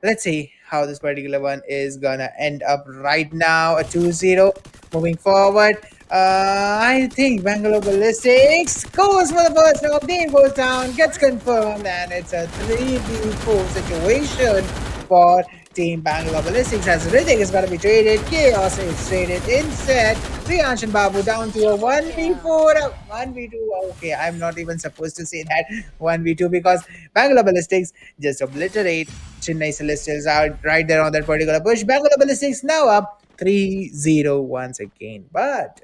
Let's see how this particular one is gonna end up right now. A 2-0 moving forward. I think Bangalore Ballistics goes for the first knock. Dave goes down, gets confirmed, and it's a 3v4 situation for Team Bangalore Ballistics as Riddick is going to be traded. Chaos is traded instead. Priyansh and Babu down to a 1v4, a 1v2. Okay, I'm not even supposed to say that 1v2 because Bangalore Ballistics just obliterate Chennai Celestials out right there on that particular push. Bangalore Ballistics now up 3-0 once again. But,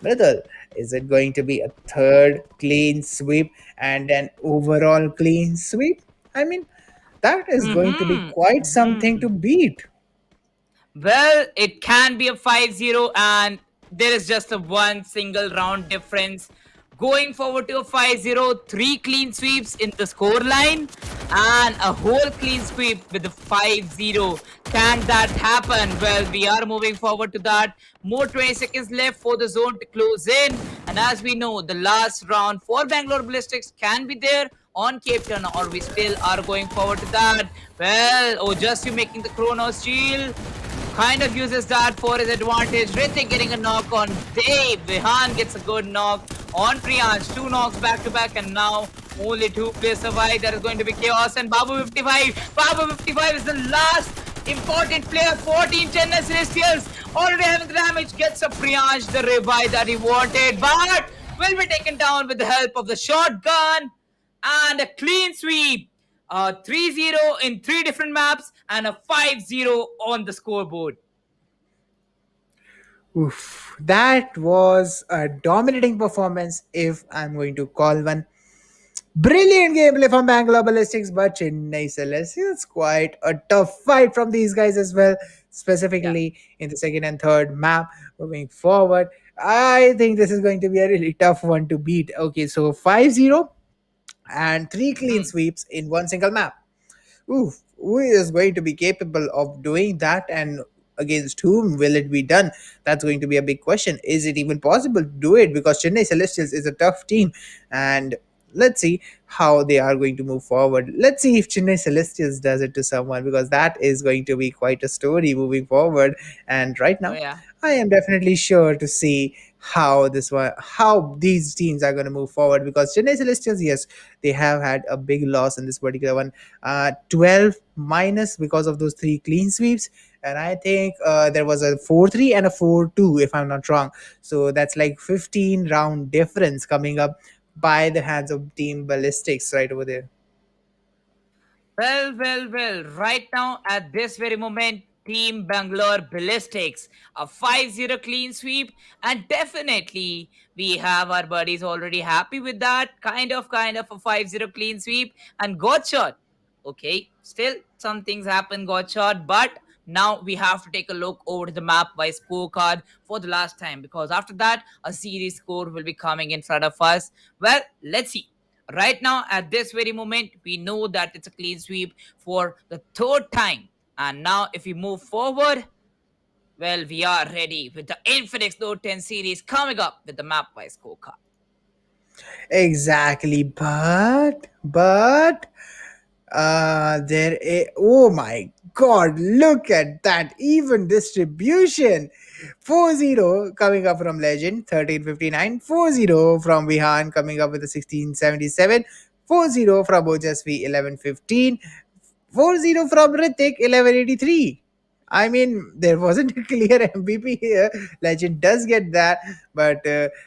Mridul, is it going to be a third clean sweep and an overall clean sweep? I mean, that is going to be quite something to beat. Well, it can be a 5-0, and there is just a one single round difference. Going forward to a 5-0, 3 clean sweeps in the score line, and a whole clean sweep with a 5-0. Can that happen? Well, we are moving forward to that. More 20 seconds left for the zone to close in. And as we know, the last round for Bangalore Ballistics can be there on Cape Town, or we still are going forward to that. Well, just you making the Chrono Shield kind of uses that for his advantage. Ritik getting a knock on Dave. Vihan gets a good knock on Priyansh. 2 knocks back to back, and now only 2 players survive. That is going to be Chaos and Babu 55. Babu 55 is the last important player for Team Chennai Celestials. Already having the damage, gets a Priyansh the revive that he wanted, but will be taken down with the help of the shotgun and a clean sweep. 3-0 in 3 different maps and a 5-0 on the scoreboard. Oof, that was a dominating performance, if I'm going to call one. Brilliant gameplay from Bangalore Ballistics, but Chennai Celestials quite a tough fight from these guys as well, specifically in the second and third map. Moving forward, I think this is going to be a really tough one to beat. Okay, so 5-0 and 3 clean sweeps in one single map. Oof, who is going to be capable of doing that, and against whom will it be done? That's going to be a big question. Is it even possible to do it? Because Chennai Celestials is a tough team, and let's see how they are going to move forward. Let's see if Chennai Celestials does it to someone, because that is going to be quite a story moving forward. And right Oh now, yeah. I am definitely sure to see how these teams are going to move forward, because Chennai Celestials, yes, they have had a big loss in this particular one, 12 minus because of those three clean sweeps. And I think there was a 4-3 and a 4-2, if I'm not wrong. So that's like 15 round difference coming up by the hands of Team Ballistics right over there. Well. Right now, at this very moment, Team Bangalore Ballistics, a 5-0 clean sweep, and definitely we have our buddies already happy with that kind of a 5-0 clean sweep and got shot. Okay, still some things happen, got shot, but now we have to take a look over the map by scorecard for the last time, because after that, a series score will be coming in front of us. Well, let's see. Right now, at this very moment, we know that it's a clean sweep for the third time. And now, if we move forward, well, we are ready with the Infinix Note 10 series coming up with the map wise scorecard. Exactly, but oh my god, look at that even distribution. 4-0 coming up from Legend 1359, 4-0 from Vihan coming up with a 1677, 4-0 from Ojasvi 1115, 4-0 from Ritik 1183. I mean, there wasn't a clear MVP here. Legend does get that, but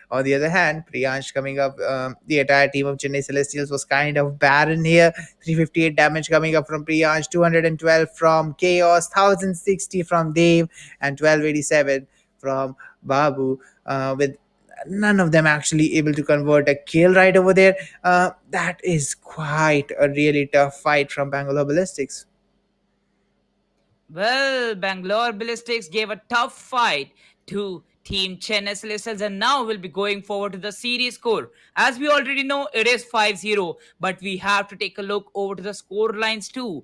on the other hand, Priyansh coming up, the entire team of Chennai Celestials was kind of barren here. 358 damage coming up from Priyansh, 212 from Chaos, 1060 from Dave, and 1287 from Babu. With none of them actually able to convert a kill right over there. That is quite a really tough fight from Bangalore Ballistics. Well, Bangalore Ballistics gave a tough fight to Team Chennai Celestials, and now we'll be going forward to the series score. As we already know, it is 5-0, but we have to take a look over to the score lines too.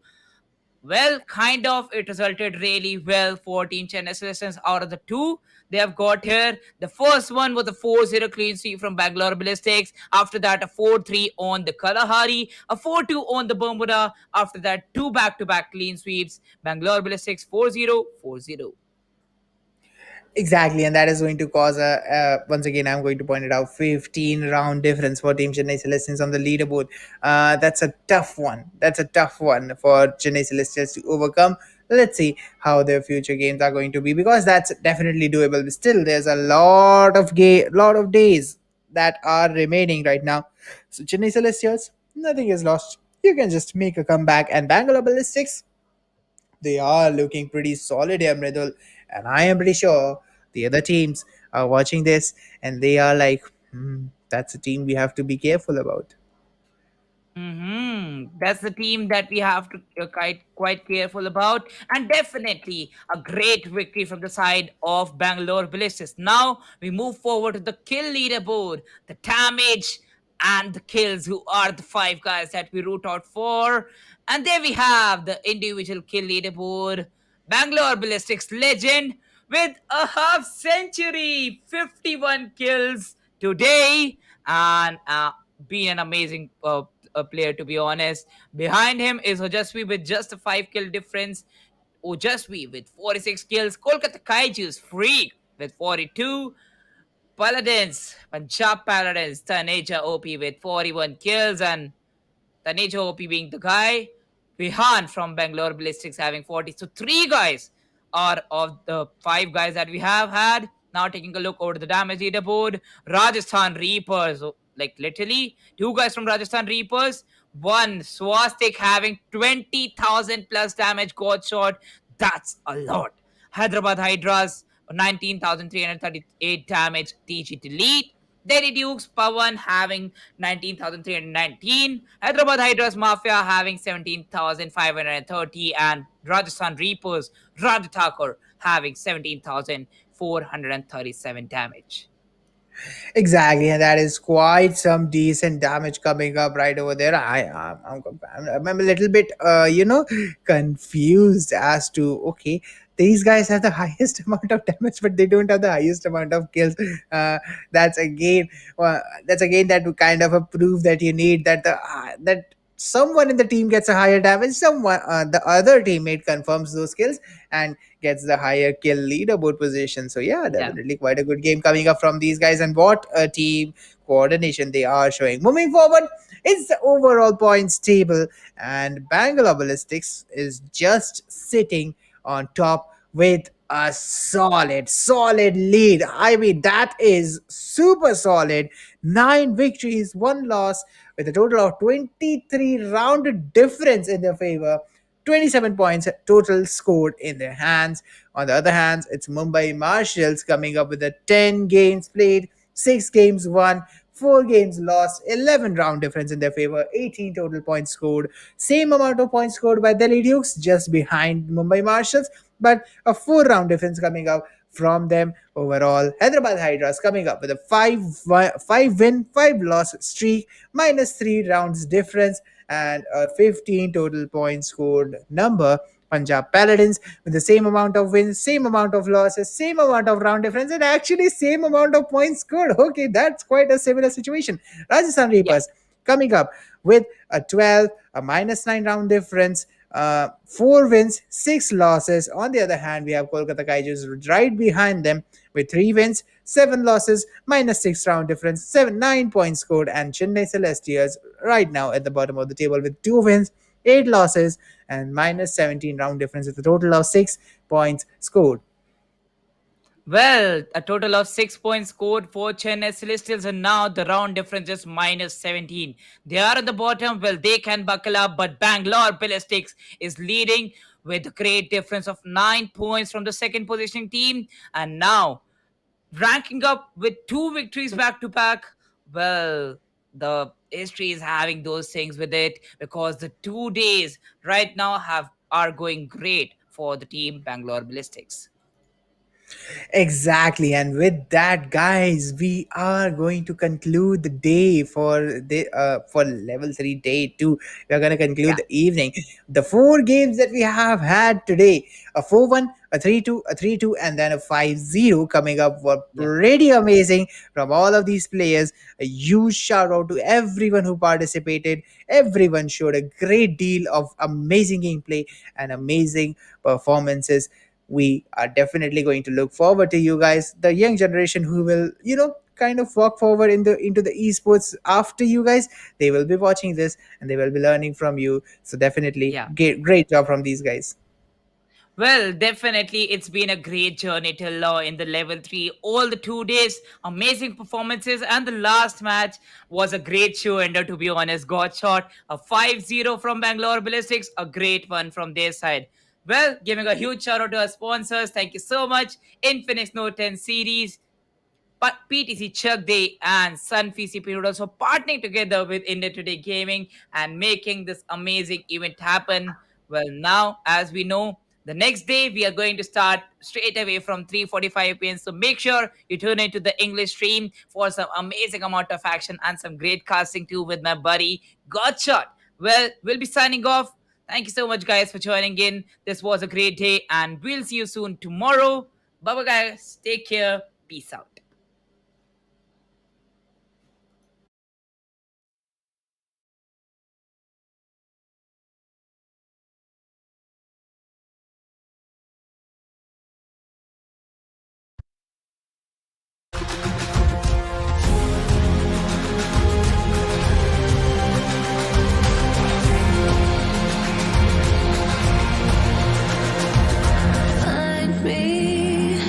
Well, kind of, it resulted really well for Team Chennai Citizens. Out of the two they have got here, the first one was a 4-0 clean sweep from Bangalore Ballistics. After that, a 4-3 on the Kalahari, a 4-2 on the Bermuda. After that, two back-to-back clean sweeps. Bangalore Ballistics 4-0, 4-0. Exactly, and that is going to cause once again, I'm going to point it out, 15 round difference for Team Chennai Celestials on the leaderboard. That's a tough one. That's a tough one for Chennai Celestials to overcome. Let's see how their future games are going to be, because that's definitely doable. But still, there's a lot of days that are remaining right now. So Chennai Celestials, nothing is lost. You can just make a comeback, and Bangalore Ballistics, they are looking pretty solid here, Mridul. And I am pretty sure the other teams are watching this and they are like, that's a team we have to be careful about. That's the team that we have to quite careful about, and definitely a great victory from the side of Bangalore Ballistics. Now we move forward to the kill leaderboard, the damage and the kills, who are the five guys that we root out for. And there we have the individual kill leaderboard. Bangalore Ballistics legend with a half century, 51 kills today, and been an amazing player, to be honest. Behind him is Ojasvi with just a 5 kill difference. Ojasvi with 46 kills. Kolkata Kaiju's Freak with 42. Paladins, Punjab Paladins, Taneja OP with 41 kills, and Tanejo OP being the guy. Vihan from Bangalore Ballistics having 40. So three guys are of the five guys that we have had. Now taking a look over the damage leaderboard. Rajasthan Reapers, like literally two guys from Rajasthan Reapers. One Swastik having 20,000 plus damage got shot. That's a lot. Hyderabad Hydras 19,338 damage TG delete. Delhi Dukes Pawan having 19,319, Hyderabad Hydras Mafia having 17,530, and Rajasthan Reapers Raj Thakur having 17,437 damage. Exactly, and that is quite some decent damage coming up right over there. I'm a little bit, confused as to okay, these guys have the highest amount of damage, but they don't have the highest amount of kills. Uh, that's again, that's again that kind of a proof that you need that that someone in the team gets a higher damage, someone the other teammate confirms those kills and gets the higher kill leaderboard position. So yeah, Yeah. definitely quite a good game coming up from these guys, and what a team coordination they are showing. Moving forward, it's the overall points table, and Bangalore Ballistics is just sitting on top with a solid lead. I mean, that is super solid. 9 victories, 1 loss, with a total of 23 round difference in their favor. 27 points total scored in their hands. On the other hand, it's Mumbai Marshals coming up with a 10 games played, 6 games won, 4 games lost, 11 round difference in their favor, 18 total points scored. Same amount of points scored by Delhi Dukes, just behind Mumbai Marshals, but a 4 round difference coming up from them overall. Hyderabad Hydras coming up with a 5 win, 5 loss streak, minus 3 rounds difference, and a 15 total points scored number. Punjab Paladins with the same amount of wins, same amount of losses, same amount of round difference, and actually same amount of points scored. Okay, that's quite a similar situation. Rajasthan Yeah. Reapers coming up with a 12, a minus 9 round difference, 4 wins, 6 losses. On the other hand, we have Kolkata Kaijus right behind them with 3 wins, 7 losses, minus 6 round difference, 9 points scored, and Chennai Celestials right now at the bottom of the table with 2 wins, 8 losses, and minus 17 round difference with a total of 6 points scored. Well, a total of 6 points scored for Chennai Celestials, and now the round difference is minus 17. They are at the bottom. Well, they can buckle up, but Bangalore Ballistics is leading with a great difference of 9 points from the second positioning team, and now ranking up with 2 victories back to back. Well, the history is having those things with it because the 2 days right now have are going great for the team Bangalore Ballistics. Exactly, and with that, guys, we are going to conclude the day for level 3 day 2. We are going to conclude Yeah, the evening. The 4 games that we have had today: a 4-1, a 3-2, a 3-2, and then a 5-0 coming up were yeah. pretty amazing from all of these players. A huge shout out to everyone who participated. Everyone showed a great deal of amazing gameplay and amazing performances. We are definitely going to look forward to you guys, the young generation who will, kind of walk forward into the esports after you guys. They will be watching this and they will be learning from you. So definitely Yeah. great job from these guys. Well, definitely, it's been a great journey till now in the level 3. All the 2 days, amazing performances, and the last match was a great show ender, to be honest. Got shot a 5-0 from Bangalore Ballistics, a great one from their side. Well, giving a huge shout out to our sponsors. Thank you so much. Infinix Note 10 series, but PTC Chuck Day and Sun CP Noodles for partnering together with India Today Gaming and making this amazing event happen. Well, now, as we know, the next day we are going to start straight away from 3:45 p.m. So make sure you tune into the English stream for some amazing amount of action and some great casting too with my buddy Godshot. Well, we'll be signing off. Thank you so much, guys, for joining in. This was a great day, and we'll see you soon tomorrow. Bye bye, guys. Take care. Peace out. Find me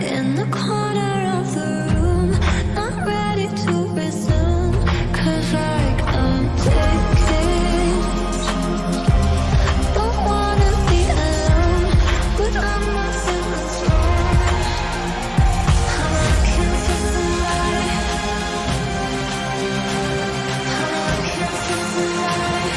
in the corner of the room, not ready to resume. 'Cause like I'm taking, don't wanna be alone, but I'm nothing that's wrong. I'm looking for somebody. I'm looking for somebody. I'm looking for somebody.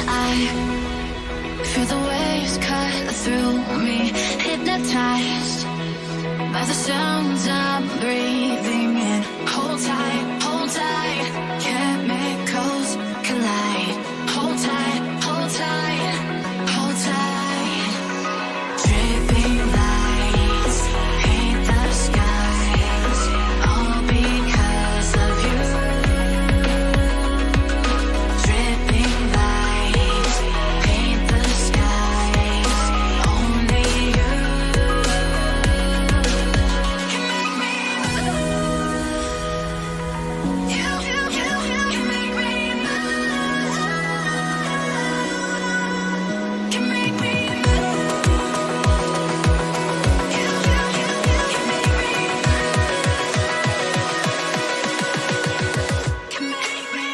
I feel the waves cut through me, hypnotized by the sounds I'm breathing in. Hold tight, chemicals collide. Hold tight, hold tight, hold tight. Dripping lights paint the skies, all because of you. Dripping lights paint the skies, only you can make me move. You can make me move. Can make me move. You can make me move. Can make me.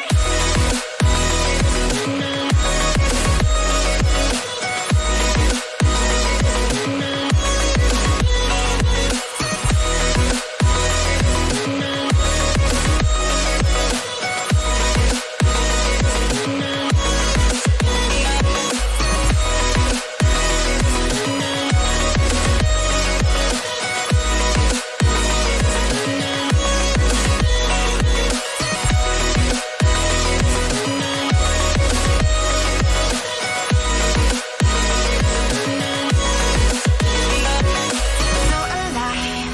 So alive,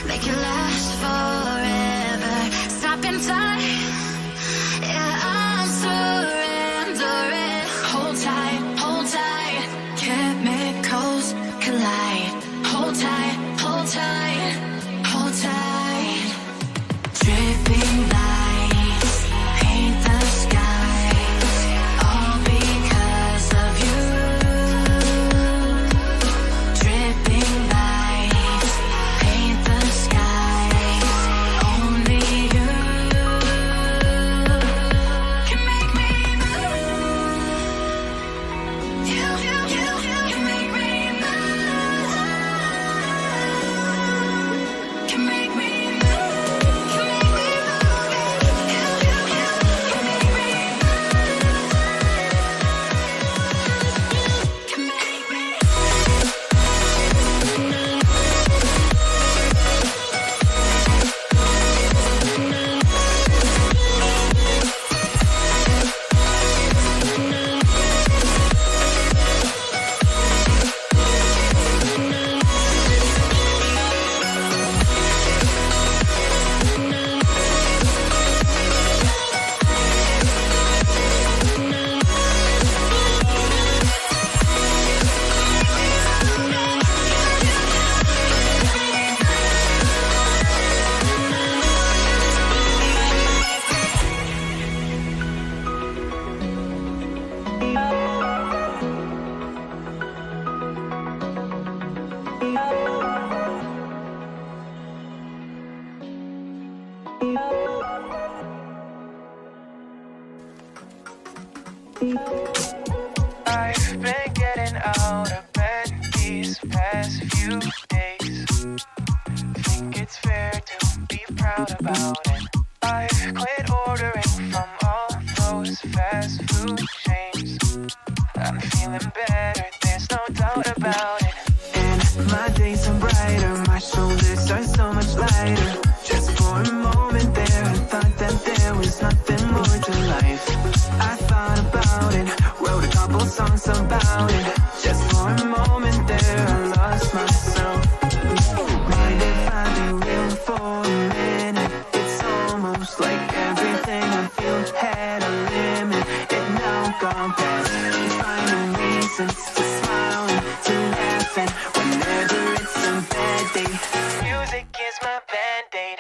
make it last forever. Stop in time, yeah, I'm surrendering. Hold tight, chemicals collide. Hold tight, hold tight, hold tight. Dripping lights paint the skies, all because of you. Dripping lights paint the skies, only you can make me move. You can make me move. Can make me move. Can make me move. You can make me move. Can make me. I've been getting out of bed these past few days. Think it's fair to be proud about it. I've quit ordering from all those fast food chains. I'm feeling better, there's no doubt about it. And my days are brighter, my shoulders are so much lighter. Just for a moment there, I thought that there was nothing more to life. I thought about it, wrote a couple songs about it. Just for a moment there, I lost myself. Mind if I be real for a minute? It's almost like everything I feel had a limit. It now gone past. Finding reasons to smile and to laugh, and whenever it's a bad day, music is my band-aid.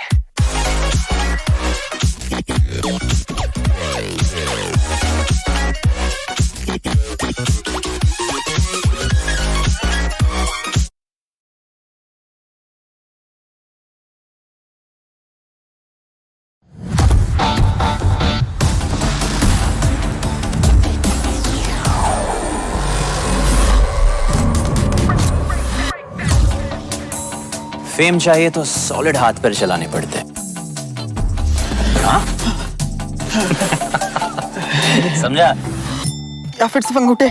Fame चाहिए तो solid हाथ पर चलाने पड़ते हैं। हाँ? समझा? या फिर से अंगूठे।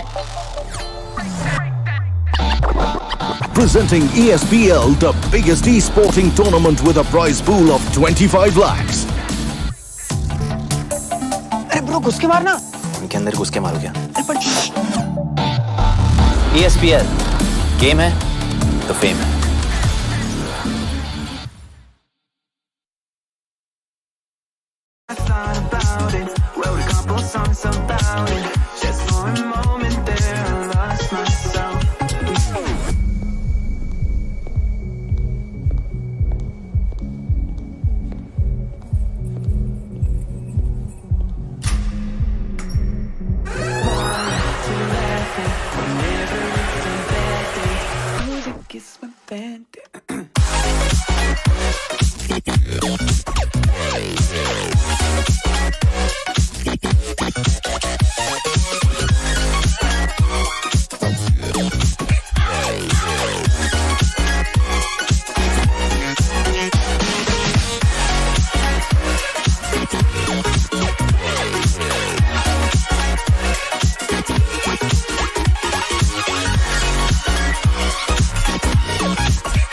Presenting ESPL, the biggest e-sporting tournament with a prize pool of 25 lakhs. अरे ब्रो घुस के मारना। उनके अंदर घुस के मारो क्या? ESPL गेम है तो फेम है। I thought about it, wrote a couple songs about it. Just for a moment there, I lost myself. Music is my band.